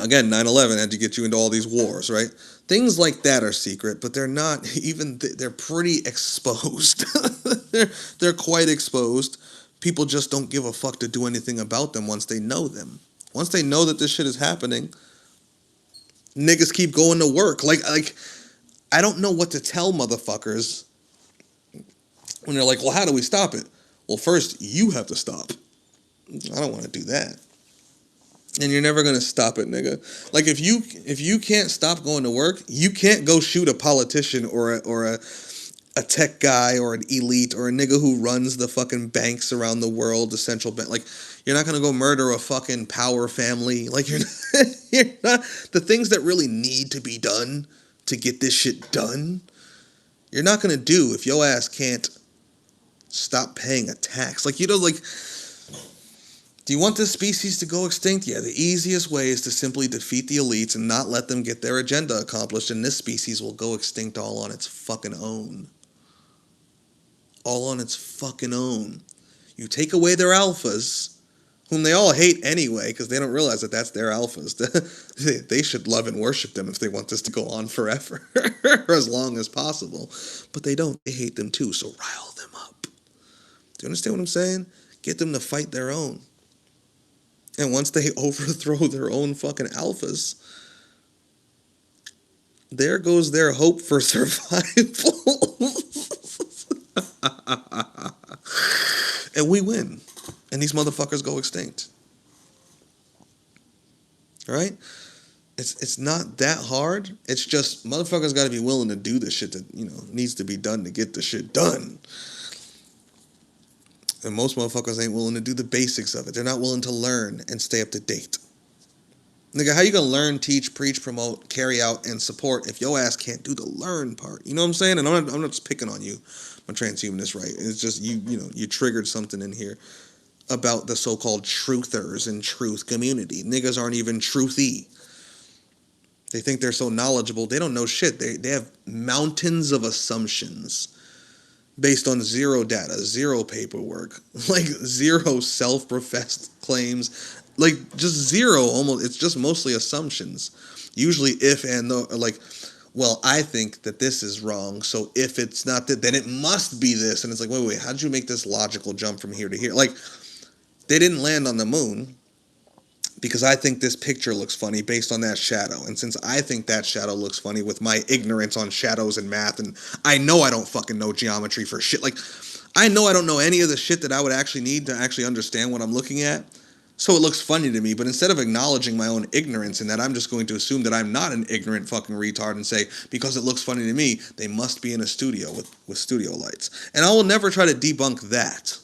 again, 9/11 had to get you into all these wars, right? Things like that are secret, but they're not even, they're pretty exposed. they're quite exposed. People just don't give a fuck to do anything about them once they know them. Once they know that this shit is happening, niggas keep going to work. Like I don't know what to tell motherfuckers when they're like, well, how do we stop it? Well, first, you have to stop. I don't want to do that. And you're never gonna stop it, nigga. Like if you can't stop going to work, you can't go shoot a politician or a tech guy or an elite or a nigga who runs the fucking banks around the world, the central bank. Like you're not gonna go murder a fucking power family. Like you're not the things that really need to be done to get this shit done. You're not gonna do if your ass can't stop paying a tax. Like like. Do you want this species to go extinct? Yeah, the easiest way is to simply defeat the elites and not let them get their agenda accomplished, and this species will go extinct all on its fucking own. All on its fucking own. You take away their alphas, whom they all hate anyway, because they don't realize that that's their alphas. They should love and worship them if they want this to go on forever, or as long as possible. But they don't. They hate them too, so rile them up. Do you understand what I'm saying? Get them to fight their own. And once they overthrow their own fucking alphas, there goes their hope for survival. And we win. And these motherfuckers go extinct. Right? It's not that hard. It's just motherfuckers gotta be willing to do the shit that, needs to be done to get the shit done. And most motherfuckers ain't willing to do the basics of it. They're not willing to learn and stay up to date. Nigga, how you gonna learn, teach, preach, promote, carry out, and support if your ass can't do the learn part? You know what I'm saying? And I'm not just picking on you, my transhumanist, right? It's just you triggered something in here about the so-called truthers and truth community. Niggas aren't even truthy. They think they're so knowledgeable. They don't know shit. They have mountains of assumptions based on zero data, zero paperwork, like zero self-professed claims, like just zero almost. It's just mostly assumptions. Usually if and though, like, well, I think that this is wrong, so if it's not that, then it must be this. And it's like, wait, how did you make this logical jump from here to here? Like, they didn't land on the moon because I think this picture looks funny based on that shadow. And since I think that shadow looks funny with my ignorance on shadows and math, and I know I don't fucking know geometry for shit. Like, I know I don't know any of the shit that I would actually need to actually understand what I'm looking at. So it looks funny to me, but instead of acknowledging my own ignorance in that, I'm just going to assume that I'm not an ignorant fucking retard and say, because it looks funny to me, they must be in a studio with studio lights. And I will never try to debunk that.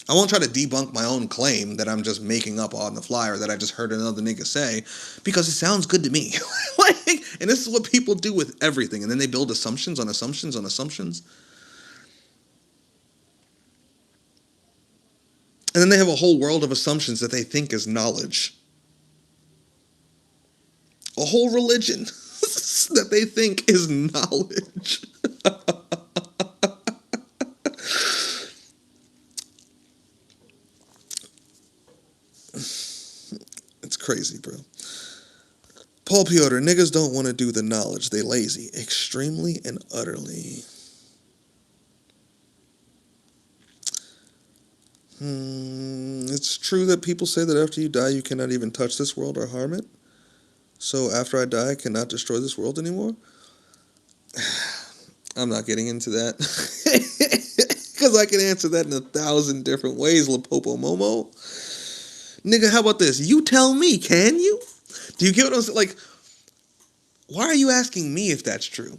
I won't try to debunk my own claim that I'm just making up on the fly or that I just heard another nigga say, because it sounds good to me. And this is what people do with everything. And then they build assumptions on assumptions on assumptions. And then they have a whole world of assumptions that they think is knowledge. A whole religion that they think is knowledge. It's crazy, bro. Paul Piotr, niggas don't want to do the knowledge. They lazy. Extremely and utterly. It's true that people say that after you die, you cannot even touch this world or harm it. So after I die, I cannot destroy this world anymore? I'm not getting into that. Because I can answer that in 1,000 different ways, Lapopo Momo. Nigga, how about this? You tell me, can you? Do you get what I'm saying? Like, why are you asking me if that's true?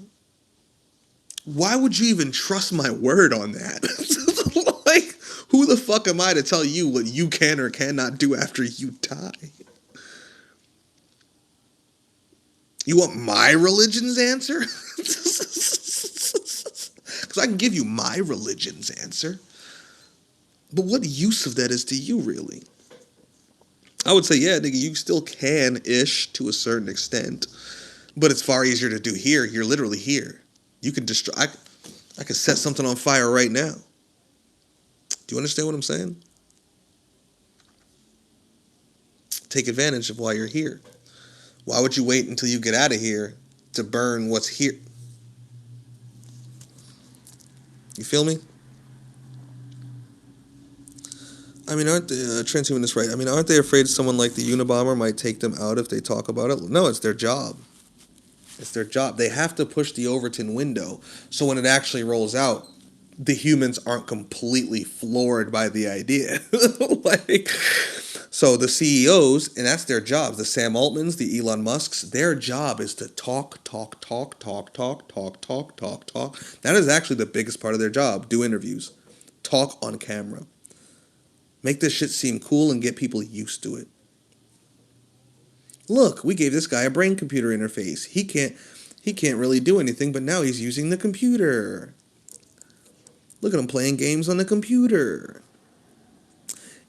Why would you even trust my word on that? Like, who the fuck am I to tell you what you can or cannot do after you die? You want my religion's answer? Because I can give you my religion's answer. But what use of that is to you, really? I would say, yeah, nigga, you still can-ish to a certain extent. But it's far easier to do here. You're literally here. You can destroy... I could set something on fire right now. Do you understand what I'm saying? Take advantage of why you're here. Why would you wait until you get out of here to burn what's here? You feel me? I mean, aren't the transhumanists right? I mean, aren't they afraid someone like the Unabomber might take them out if they talk about it? No, it's their job. It's their job. They have to push the Overton window so when it actually rolls out, the humans aren't completely floored by the idea. Like, so the CEOs, and that's their jobs, the Sam Altmans, the Elon Musks, their job is to talk. That is actually the biggest part of their job. Do interviews. Talk on camera. Make this shit seem cool and get people used to it. Look, we gave this guy a brain computer interface. He can't really do anything, but now he's using the computer. Look at him playing games on the computer.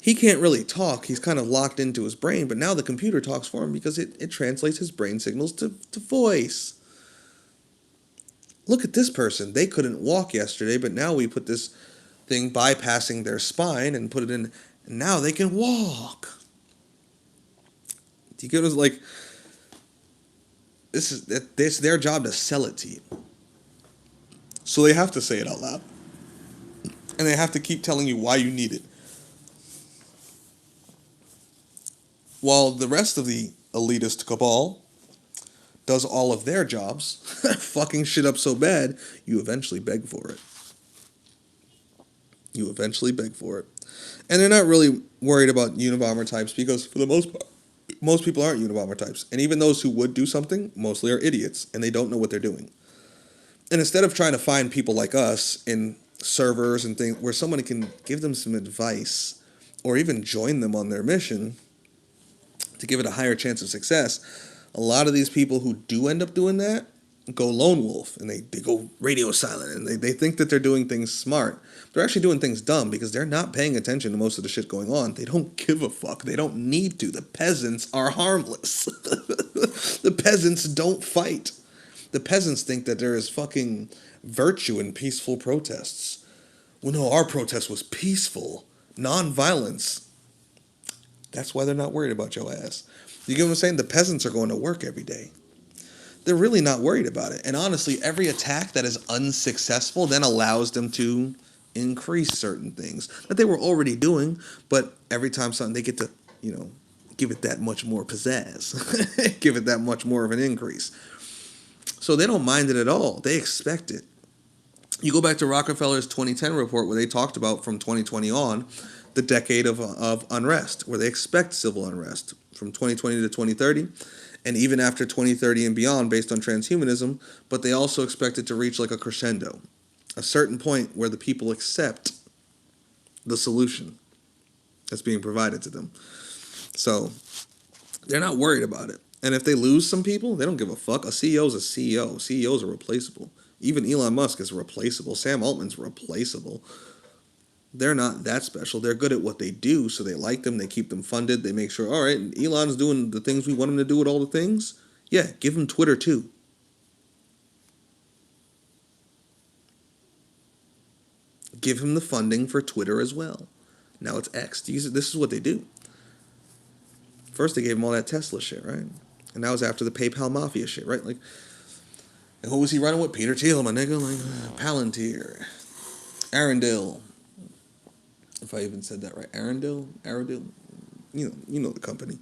He can't really talk. He's kind of locked into his brain, but now the computer talks for him because it translates his brain signals to voice. Look at this person. They couldn't walk yesterday, but now we put this thing bypassing their spine and put it in, and now they can walk. Do you get what it's like? This is their job to sell it to you. So they have to say it out loud. And they have to keep telling you why you need it. While the rest of the elitist cabal does all of their jobs, fucking shit up so bad, you eventually beg for it. You eventually beg for it. And they're not really worried about Unabomber types because, for the most part, most people aren't Unabomber types. And even those who would do something mostly are idiots and they don't know what they're doing. And instead of trying to find people like us in servers and things where someone can give them some advice or even join them on their mission to give it a higher chance of success, a lot of these people who do end up doing that go lone wolf and they go radio silent and they think that they're doing things smart. They're actually doing things dumb because they're not paying attention to most of the shit going on. They don't give a fuck. They don't need to. The peasants are harmless. The peasants don't fight. The peasants think that there is fucking virtue in peaceful protests. Well, no, our protest was peaceful. Non-violence. That's why they're not worried about your ass. You get what I'm saying? The peasants are going to work every day. They're really not worried about it. And honestly, every attack that is unsuccessful then allows them to increase certain things that they were already doing, but every time something they get to, give it that much more pizzazz. Give it that much more of an increase. So they don't mind it at all. They expect it. You go back to Rockefeller's 2010 report where they talked about from 2020 on the decade of unrest, where they expect civil unrest from 2020 to 2030, and even after 2030 and beyond based on transhumanism, but they also expect it to reach like a crescendo, a certain point where the people accept the solution that's being provided to them. So they're not worried about it. And if they lose some people, they don't give a fuck. A CEO is a CEO. CEOs are replaceable. Even Elon Musk is replaceable. Sam Altman's replaceable. They're not that special. They're good at what they do, so they like them. They keep them funded. They make sure, all right, Elon's doing the things we want him to do with all the things. Yeah, give him Twitter too. Give him the funding for Twitter as well. Now it's X. This is what they do. First, they gave him all that Tesla shit, right? And that was after the PayPal Mafia shit, right? Like, and who was he running with? Peter Thiel, my nigga. Like, Palantir. Arendelle. If I even said that right. Arendelle? You know the company.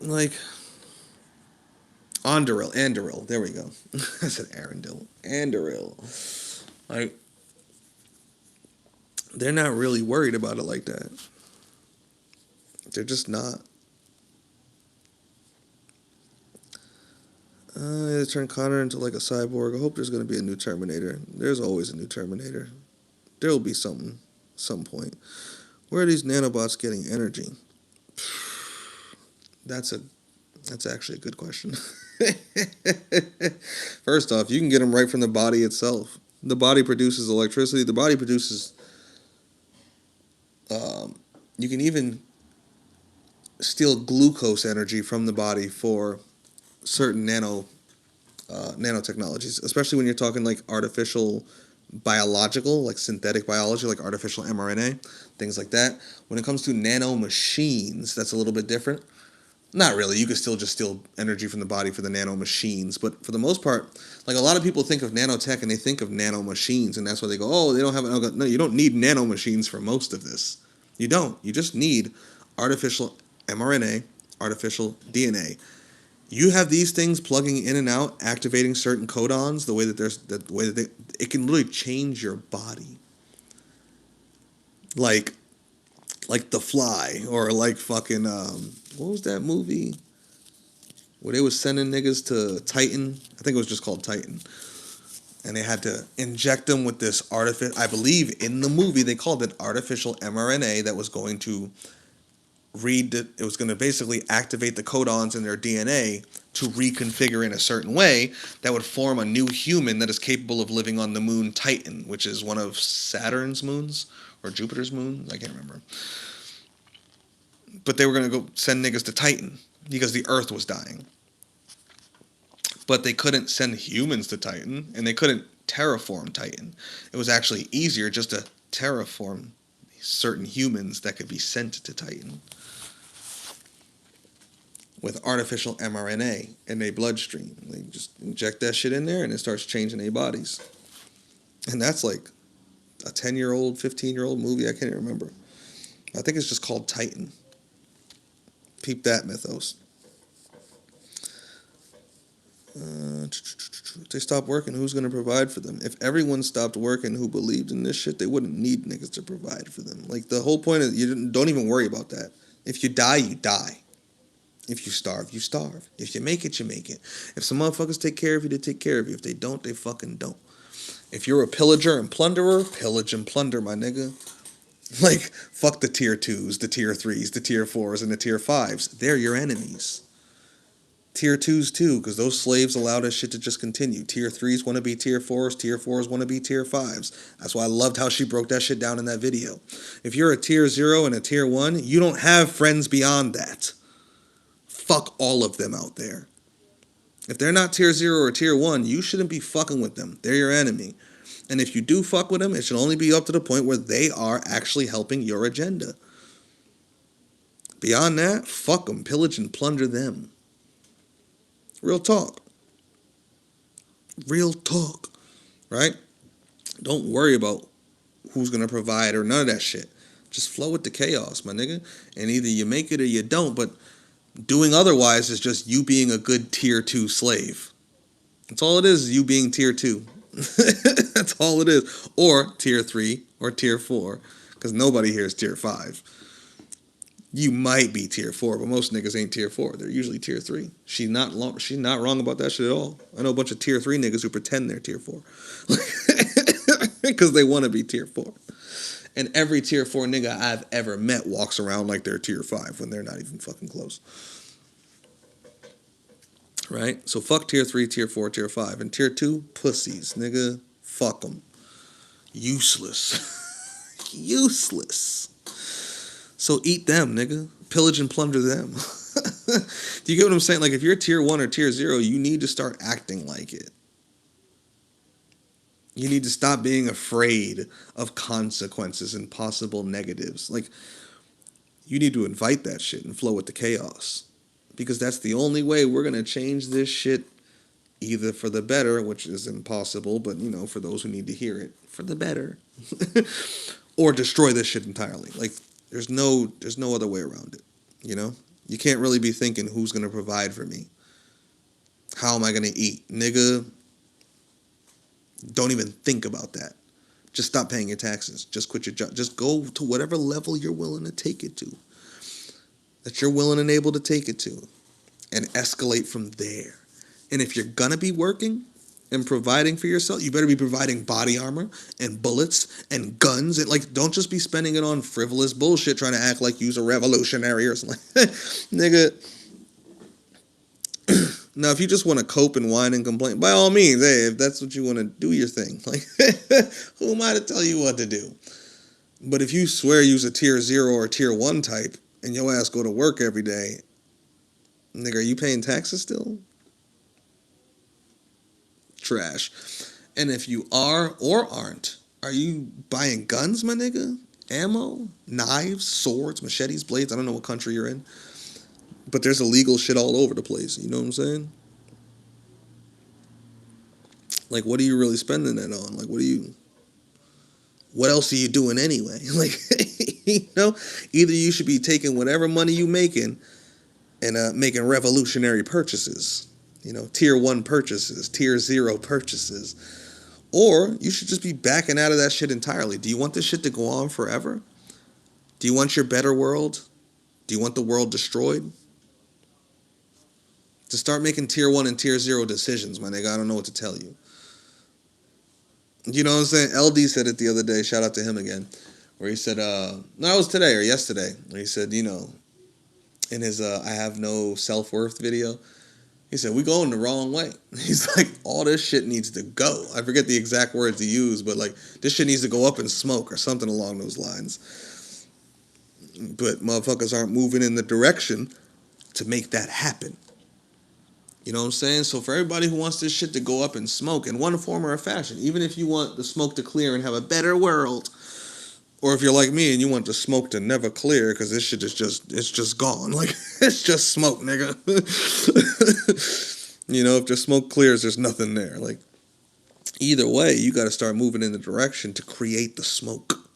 like Anduril. There we go. I said Arendelle. Anduril. Like, they're not really worried about it like that. They're just not. They turned Connor into like a cyborg. I hope there's going to be a new Terminator. There's always a new Terminator. There will be something, some point. Where are these nanobots getting energy? That's actually a good question. First off, you can get them right from the body itself. The body produces electricity. The body produces. You can even steal glucose energy from the body for certain nanotechnologies, especially when you're talking like artificial biological, like synthetic biology, like artificial mRNA, things like that. When it comes to nano machines, that's a little bit different. Not really. You could still just steal energy from the body for the nano machines, but for the most part, like a lot of people think of nanotech and they think of nano machines, and that's why they go, "Oh, they don't have it." No, you don't need nano machines for most of this. You don't. You just need artificial mRNA, artificial DNA. You have these things plugging in and out, activating certain codons. It can literally change your body. Like The Fly, or like fucking what was that movie where they was sending niggas to Titan? I think it was just called Titan, and they had to inject them with this artificial. I believe in the movie they called it artificial mRNA that was going to it was going to basically activate the codons in their DNA to reconfigure in a certain way that would form a new human that is capable of living on the moon Titan, which is one of Saturn's moons or Jupiter's moons. I can't remember. But they were going to go send niggas to Titan because the Earth was dying. But they couldn't send humans to Titan, and they couldn't terraform Titan. It was actually easier just to terraform certain humans that could be sent to Titan with artificial mRNA in their bloodstream. They just inject that shit in there and it starts changing their bodies. And that's like a 10-year-old, 15-year-old movie. I can't even remember. I think it's just called Titan. Peep that, Mythos. If they stop working, who's going to provide for them? If everyone stopped working who believed in this shit, they wouldn't need niggas to provide for them. Like, the whole point is, don't even worry about that. If you die, you die. If you starve, you starve. If you make it, you make it. If some motherfuckers take care of you, they take care of you. If they don't, they fucking don't. If you're a pillager and plunderer, pillage and plunder, my nigga. Like, fuck the tier 2s, the tier 3s, the tier 4s, and the tier 5s. They're your enemies. Tier 2s too, because those slaves allow that shit to just continue. Tier 3s want to be tier 4s, tier 4s want to be tier 5s. That's why I loved how she broke that shit down in that video. If you're a tier 0 and a tier 1, you don't have friends beyond that. Fuck all of them out there. If they're not tier 0 or tier 1, you shouldn't be fucking with them. They're your enemy. And if you do fuck with them, it should only be up to the point where they are actually helping your agenda. Beyond that, fuck them. Pillage and plunder them. Real talk. Real talk. Right? Don't worry about who's going to provide or none of that shit. Just flow with the chaos, my nigga. And either you make it or you don't, but doing otherwise is just you being a good tier 2 slave. That's all it is you being tier 2. That's all it is. Or tier 3 or tier 4. Because nobody here is tier 5. You might be tier 4, but most niggas ain't tier 4. They're usually tier 3. She's not wrong about that shit at all. I know a bunch of tier 3 niggas who pretend they're tier 4. Because they want to be tier 4. And every tier 4 nigga I've ever met walks around like they're tier 5 when they're not even fucking close. Right? So fuck tier 3, tier 4, tier 5. And tier 2, pussies, nigga. Fuck them. Useless. Useless. So eat them, nigga. Pillage and plunder them. Do you get what I'm saying? Like, if you're tier 1 or tier 0, you need to start acting like it. You need to stop being afraid of consequences and possible negatives. Like, you need to invite that shit and flow with the chaos. Because that's the only way we're going to change this shit, either for the better, which is impossible, but, you know, for those who need to hear it, for the better. Or destroy this shit entirely. Like, there's no other way around it, you know? You can't really be thinking who's going to provide for me. How am I going to eat? Nigga, don't even think about that. Just stop paying your taxes. Just quit your job. Just go to whatever level you're willing to take it to. That you're willing and able to take it to. And escalate from there. And if you're going to be working and providing for yourself, you better be providing body armor and bullets and guns. And like, don't just be spending it on frivolous bullshit trying to act like you're a revolutionary or something. Nigga. Now, if you just want to cope and whine and complain, by all means, hey, if that's what you want to do, your thing. Like, who am I to tell you what to do? But if you swear you's a tier 0 or tier 1 type and your ass go to work every day, nigga, are you paying taxes still? Trash. And if you are or aren't, are you buying guns, my nigga? Ammo? Knives? Swords? Machetes? Blades? I don't know what country you're in. But there's illegal shit all over the place. You know what I'm saying? Like, what are you really spending that on? Like, what else are you doing anyway? Like, you know, either you should be taking whatever money you making and making revolutionary purchases. You know, tier 1 purchases, tier 0 purchases. Or you should just be backing out of that shit entirely. Do you want this shit to go on forever? Do you want your better world? Do you want the world destroyed? To start making tier 1 and tier 0 decisions, my nigga, I don't know what to tell you. You know what I'm saying? LD said it the other day, shout out to him again, where he said, no, it was today or yesterday, where he said, you know, in his I Have No Self-Worth video, he said, we going the wrong way. He's like, all this shit needs to go. I forget the exact words he used, but like, this shit needs to go up in smoke or something along those lines. But motherfuckers aren't moving in the direction to make that happen. You know what I'm saying? So for everybody who wants this shit to go up in smoke in one form or a fashion, even if you want the smoke to clear and have a better world, or if you're like me and you want the smoke to never clear because this shit is just gone. Like, it's just smoke, nigga. You know, if the smoke clears, there's nothing there. Like, either way, you got to start moving in the direction to create the smoke.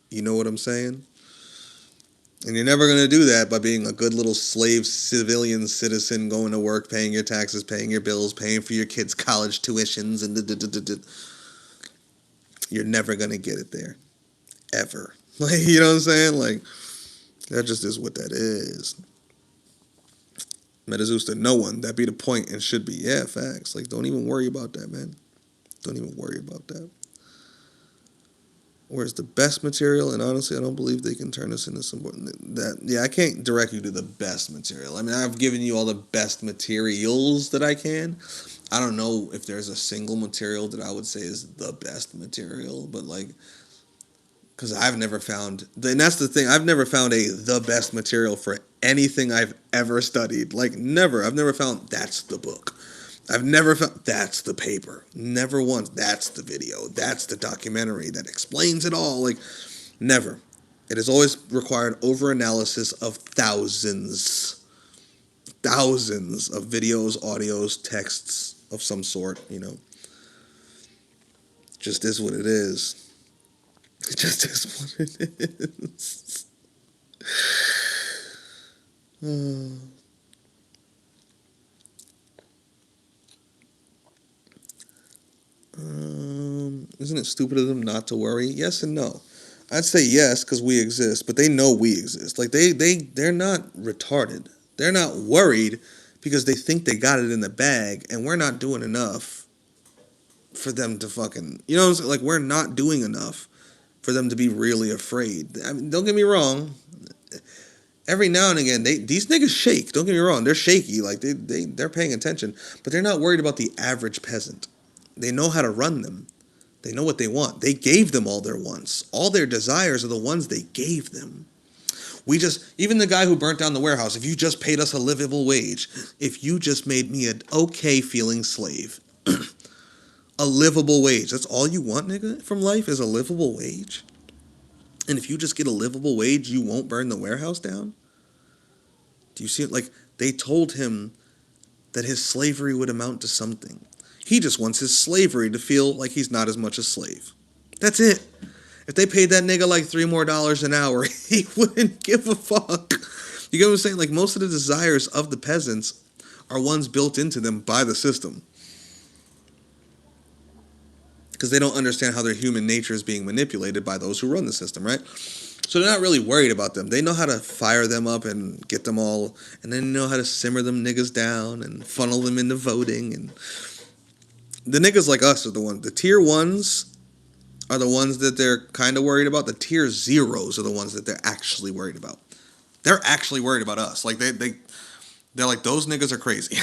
You know what I'm saying? And you're never going to do that by being a good little slave civilian citizen, going to work, paying your taxes, paying your bills, paying for your kids' college tuitions, and you're never going to get it there. Ever. Like, you know what I'm saying? Like, that just is what that is. Metazusta, no one. That be the point and should be. Yeah, facts. Like, don't even worry about that, man. Don't even worry about that. Where's the best material? And honestly, I don't believe they can turn us into some that. Yeah, I can't direct you to the best material. I mean, I've given you all the best materials that I can. I don't know if there's a single material that I would say is the best material, but like, because I've never found, and that's the thing, I've never found the best material for anything I've ever studied. Like, never. I've never found that's the book. I've never found that's the paper. Never once. That's the video. That's the documentary that explains it all. Like, never. It has always required over-analysis of thousands of videos, audios, texts of some sort, you know. Just is what it is. It just is what it is. Isn't it stupid of them not to worry? Yes and no. I'd say yes because we exist, but they know we exist. Like, they're not retarded. They're not worried because they think they got it in the bag, and we're not doing enough for them to fucking, you know what I'm saying? Like, we're not doing enough for them to be really afraid. I mean, don't get me wrong. Every now and again, these niggas shake. Don't get me wrong. They're shaky. Like, they're paying attention, but they're not worried about the average peasant. They know how to run them. They know what they want. They gave them all their wants. All their desires are the ones they gave them. Even the guy who burnt down the warehouse, if you just paid us a livable wage, if you just made me an okay feeling slave, a livable wage, that's all you want, nigga, from life is a livable wage? And if you just get a livable wage, you won't burn the warehouse down? Do you see it? Like, they told him that his slavery would amount to something. He just wants his slavery to feel like he's not as much a slave. That's it. If they paid that nigga like $3 more an hour, he wouldn't give a fuck. You get what I'm saying? Like, most of the desires of the peasants are ones built into them by the system. Because they don't understand how their human nature is being manipulated by those who run the system, right? So they're not really worried about them. They know how to fire them up and get them all, and then know how to simmer them niggas down and funnel them into voting. And the niggas like us are the ones. The tier ones are the ones that they're kind of worried about. The tier zeros are the ones that they're actually worried about. They're actually worried about us. Like they're like, those niggas are crazy.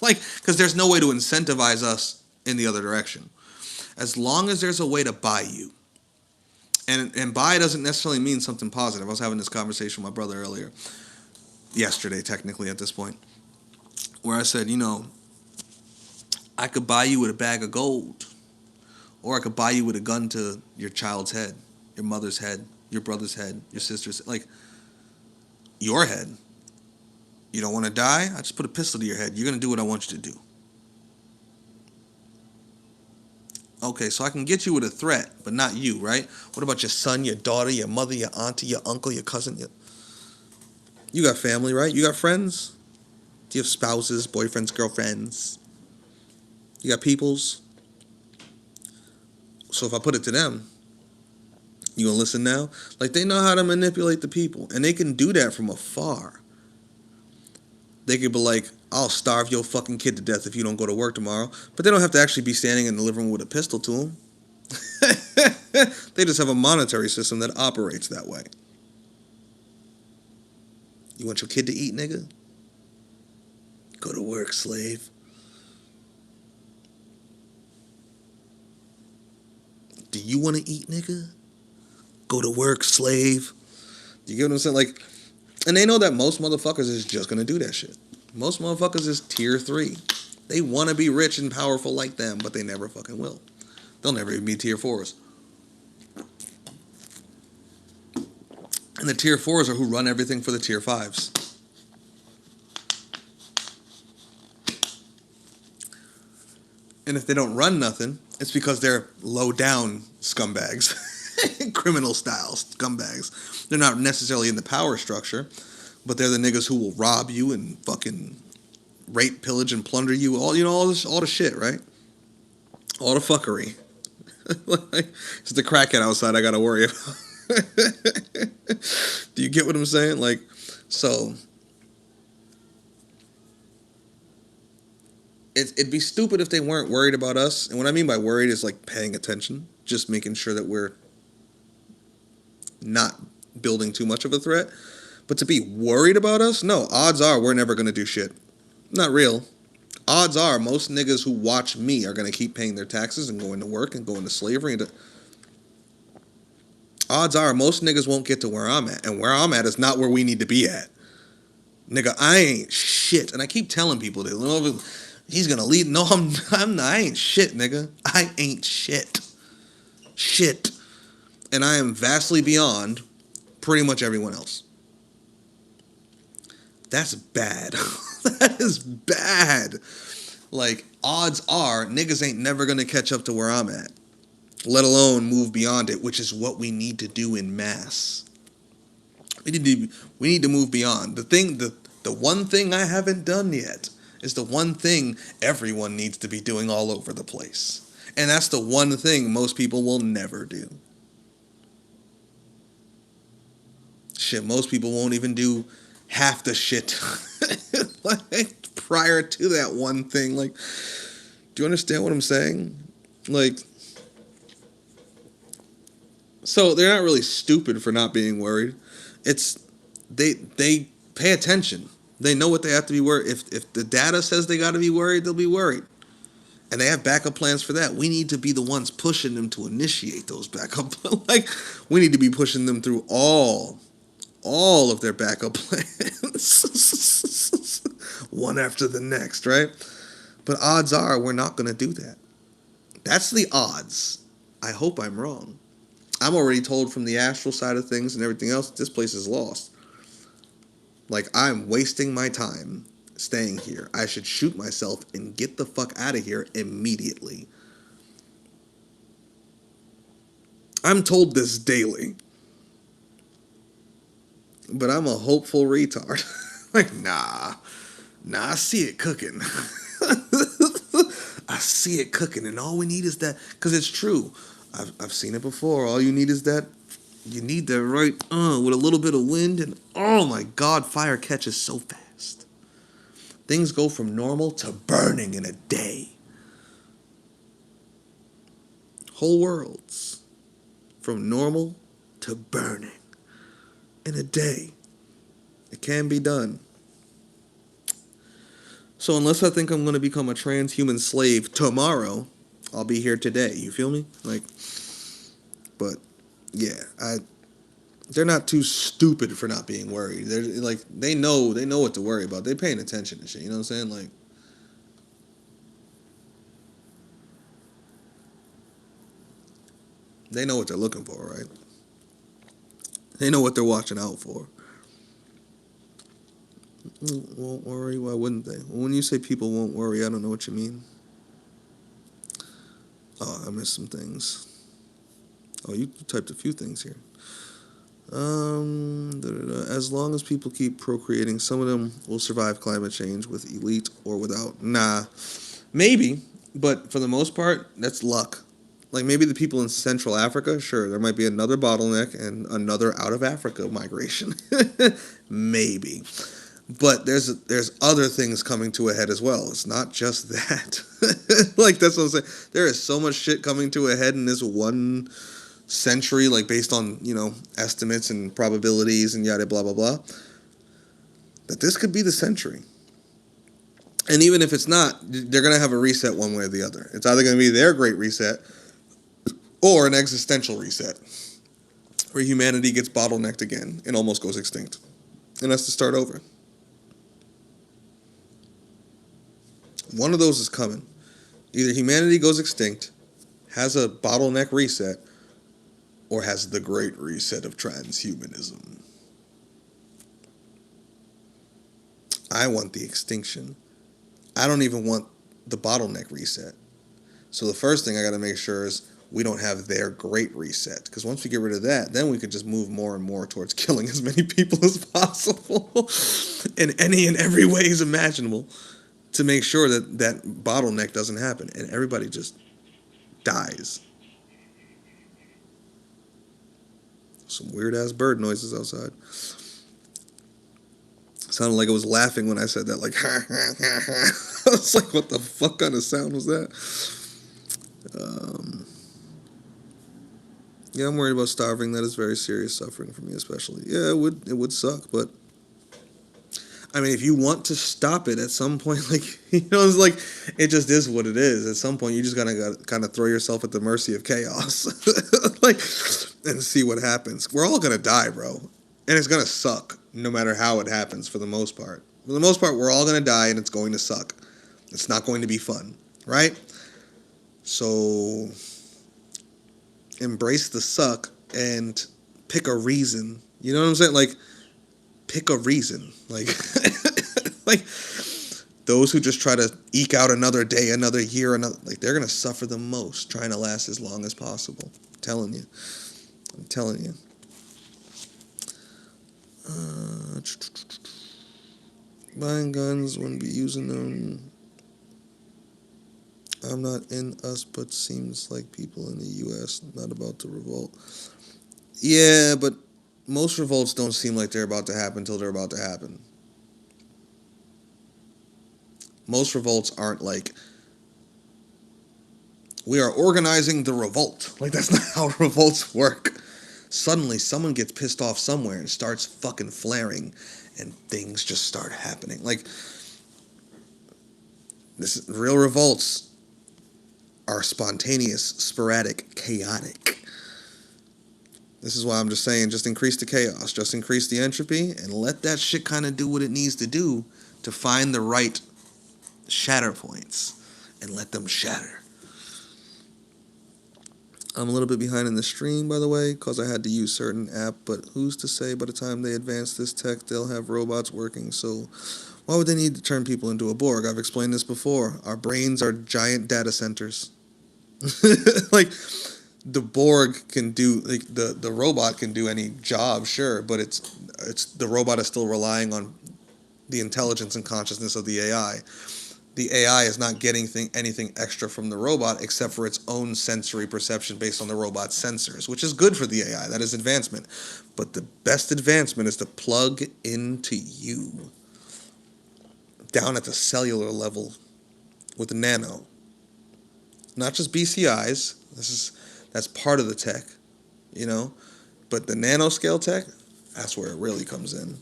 Like, because there's no way to incentivize us in the other direction. As long as there's a way to buy you. And buy doesn't necessarily mean something positive. I was having this conversation with my brother earlier. Yesterday, technically, at this point. Where I said, I could buy you with a bag of gold. Or I could buy you with a gun to your child's head. Your mother's head. Your brother's head. Your sister's head. Like, your head. You don't want to die? I just put a pistol to your head. You're going to do what I want you to do. Okay, so I can get you with a threat, but not you, right? What about your son, your daughter, your mother, your auntie, your uncle, your cousin? You got family, right? You got friends? Do you have spouses, boyfriends, girlfriends? You got peoples? So if I put it to them, you gonna listen now? Like, they know how to manipulate the people, and they can do that from afar. They could be like, I'll starve your fucking kid to death if you don't go to work tomorrow. But they don't have to actually be standing in the living room with a pistol to them. They just have a monetary system that operates that way. You want your kid to eat, nigga? Go to work, slave. Do you want to eat, nigga? Go to work, slave. You get what I'm saying? Like, and they know that most motherfuckers is just going to do that shit. Most motherfuckers is tier 3. They want to be rich and powerful like them, but they never fucking will. They'll never even be tier 4s. And the tier 4s are who run everything for the tier 5s. And if they don't run nothing, it's because they're low down scumbags. Criminal style scumbags. They're not necessarily in the power structure, but they're the niggas who will rob you and fucking rape, pillage, and plunder you. All all the shit, right? All the fuckery. Like, it's the crackhead outside I gotta worry about. Do you get what I'm saying? Like, so it'd be stupid if they weren't worried about us. And what I mean by worried is like paying attention, just making sure that we're not building too much of a threat. But to be worried about us? No, odds are we're never going to do shit. Not real. Odds are most niggas who watch me are going to keep paying their taxes and going to work and going to slavery. Odds are most niggas won't get to where I'm at. And where I'm at is not where we need to be at. Nigga, I ain't shit. And I keep telling people that he's going to lead. No, I'm not. I ain't shit, nigga. I ain't shit. Shit. And I am vastly beyond pretty much everyone else. That's bad. That is bad. Like, odds are niggas ain't never gonna catch up to where I'm at, let alone move beyond it, which is what we need to do in mass. We need to move beyond. The one thing I haven't done yet is the one thing everyone needs to be doing all over the place. And that's the one thing most people will never do. Shit, most people won't even do half the shit like prior to that one thing. Like, do you understand what I'm saying? Like, so they're not really stupid for not being worried. It's they pay attention. They know what they have to be worried. If the data says they got to be worried, they'll be worried. And they have backup plans for that. We need to be the ones pushing them to initiate those backup plans. Like, we need to be pushing them through all of their backup plans. One after the next, right? But odds are we're not going to do that. That's the odds. I hope I'm wrong. I'm already told from the astral side of things and everything else, this place is lost. Like, I'm wasting my time staying here. I should shoot myself and get the fuck out of here immediately. I'm told this daily. but I'm a hopeful retard. Like, nah, I see it cooking. I see it cooking, and all we need is that, because it's true. I've seen it before. All you need is that. You need that right, with a little bit of wind, and oh my God, fire catches so fast. Things go from normal to burning in a day. Whole worlds from normal to burning in a day. It can be done. So unless I think I'm going to become a transhuman slave tomorrow, I'll be here today. You feel me? Like, but yeah, they're not too stupid for not being worried. They're like they know what to worry about. They're paying attention to shit. You know what I'm saying? Like, they know what they're looking for, right? They know what they're watching out for. Won't worry? Why wouldn't they? Well, when you say people won't worry, I don't know what you mean. Oh, I missed some things. Oh, you typed a few things here. As long as people keep procreating, some of them will survive climate change with elite or without. Nah, maybe, but for the most part, that's luck. Like maybe the people in Central Africa, sure, there might be another bottleneck and another out of Africa migration. Maybe. But there's other things coming to a head as well. It's not just that. Like that's what I'm saying. There is so much shit coming to a head in this one century, like based on, estimates and probabilities and yada blah blah blah. That this could be the century. And even if it's not, they're gonna have a reset one way or the other. It's either gonna be their great reset or an existential reset. Where humanity gets bottlenecked again and almost goes extinct. And has to start over. One of those is coming. Either humanity goes extinct, has a bottleneck reset, or has the great reset of transhumanism. I want the extinction. I don't even want the bottleneck reset. So the first thing I got to make sure is we don't have their great reset. Because once we get rid of that, then we could just move more and more towards killing as many people as possible in any and every ways imaginable, to make sure that that bottleneck doesn't happen and everybody just dies. Some weird ass bird noises outside. Sounded like I was laughing when I said that, like, I was like, what the fuck kind of sound was that? Yeah, I'm worried about starving. That is very serious suffering for me, especially. Yeah, it would suck, but I mean, if you want to stop it at some point, like, it's like, it just is what it is. At some point, you just gotta kind of throw yourself at the mercy of chaos, like, and see what happens. We're all gonna die, bro, and it's gonna suck no matter how it happens. For the most part, we're all gonna die, and it's going to suck. It's not going to be fun, right? So, embrace the suck and pick a reason. You know what I'm saying? Like, pick a reason. Like, like those who just try to eke out another day, another year, like they're gonna suffer the most trying to last as long as possible. I'm telling you. Buying guns, wouldn't be using them. I'm not in us, but seems like people in the U.S. not about to revolt. Yeah, but most revolts don't seem like they're about to happen until they're about to happen. Most revolts aren't like, we are organizing the revolt. Like, that's not how revolts work. Suddenly, someone gets pissed off somewhere and starts fucking flaring, and things just start happening. Like, real revolts are spontaneous, sporadic, chaotic. This is why I'm just saying, just increase the chaos, just increase the entropy, and let that shit kind of do what it needs to do to find the right shatter points, and let them shatter. I'm a little bit behind in the stream, by the way, because I had to use certain app, but who's to say by the time they advance this tech, they'll have robots working, so why would they need to turn people into a Borg? I've explained this before. Our brains are giant data centers. Like, the Borg can do, like, the robot can do any job, sure, but it's the robot is still relying on the intelligence and consciousness of the AI. The AI is not getting anything extra from the robot except for its own sensory perception based on the robot's sensors, which is good for the AI. That is advancement. But the best advancement is to plug into you down at the cellular level with nano. Not just BCIs. That's part of the tech, you know. But the nanoscale tech, that's where it really comes in.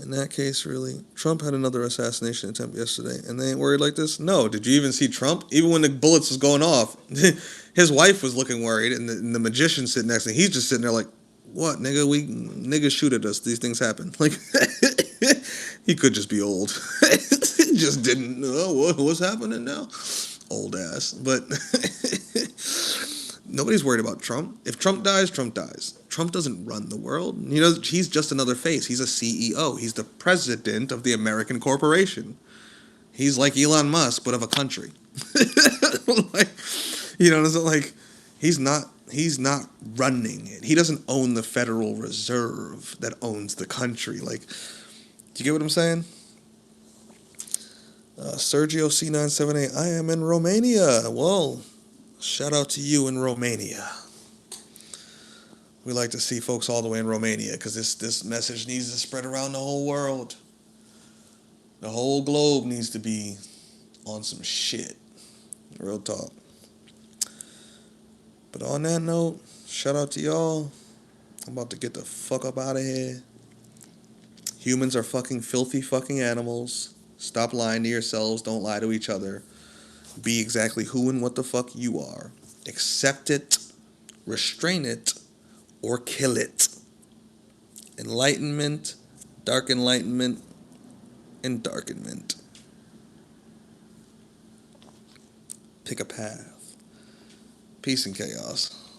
In that case, really, Trump had another assassination attempt yesterday, and they ain't worried like this? No. Did you even see Trump? Even when the bullets was going off, his wife was looking worried, and the magician sitting next to him, he's just sitting there like, what, nigga? Niggas shoot at us. These things happen. Like, he could just be old. He just didn't know what's happening now. Old ass. But nobody's worried about Trump. If Trump dies, Trump dies. Trump doesn't run the world. He's just another face. He's a CEO. He's the president of the American corporation. He's like Elon Musk, but of a country. Like, it's like he's not running it. He doesn't own the Federal Reserve that owns the country. Like, do you get what I'm saying? Sergio C978, I am in Romania. Well, shout out to you in Romania. We like to see folks all the way in Romania because this message needs to spread around the whole world. The whole globe needs to be on some shit. Real talk. But on that note, shout out to y'all. I'm about to get the fuck up out of here. Humans are fucking filthy fucking animals. Stop lying to yourselves. Don't lie to each other. Be exactly who and what the fuck you are. Accept it, restrain it, or kill it. Enlightenment, dark enlightenment, and darkenment. Pick a path. Peace and chaos.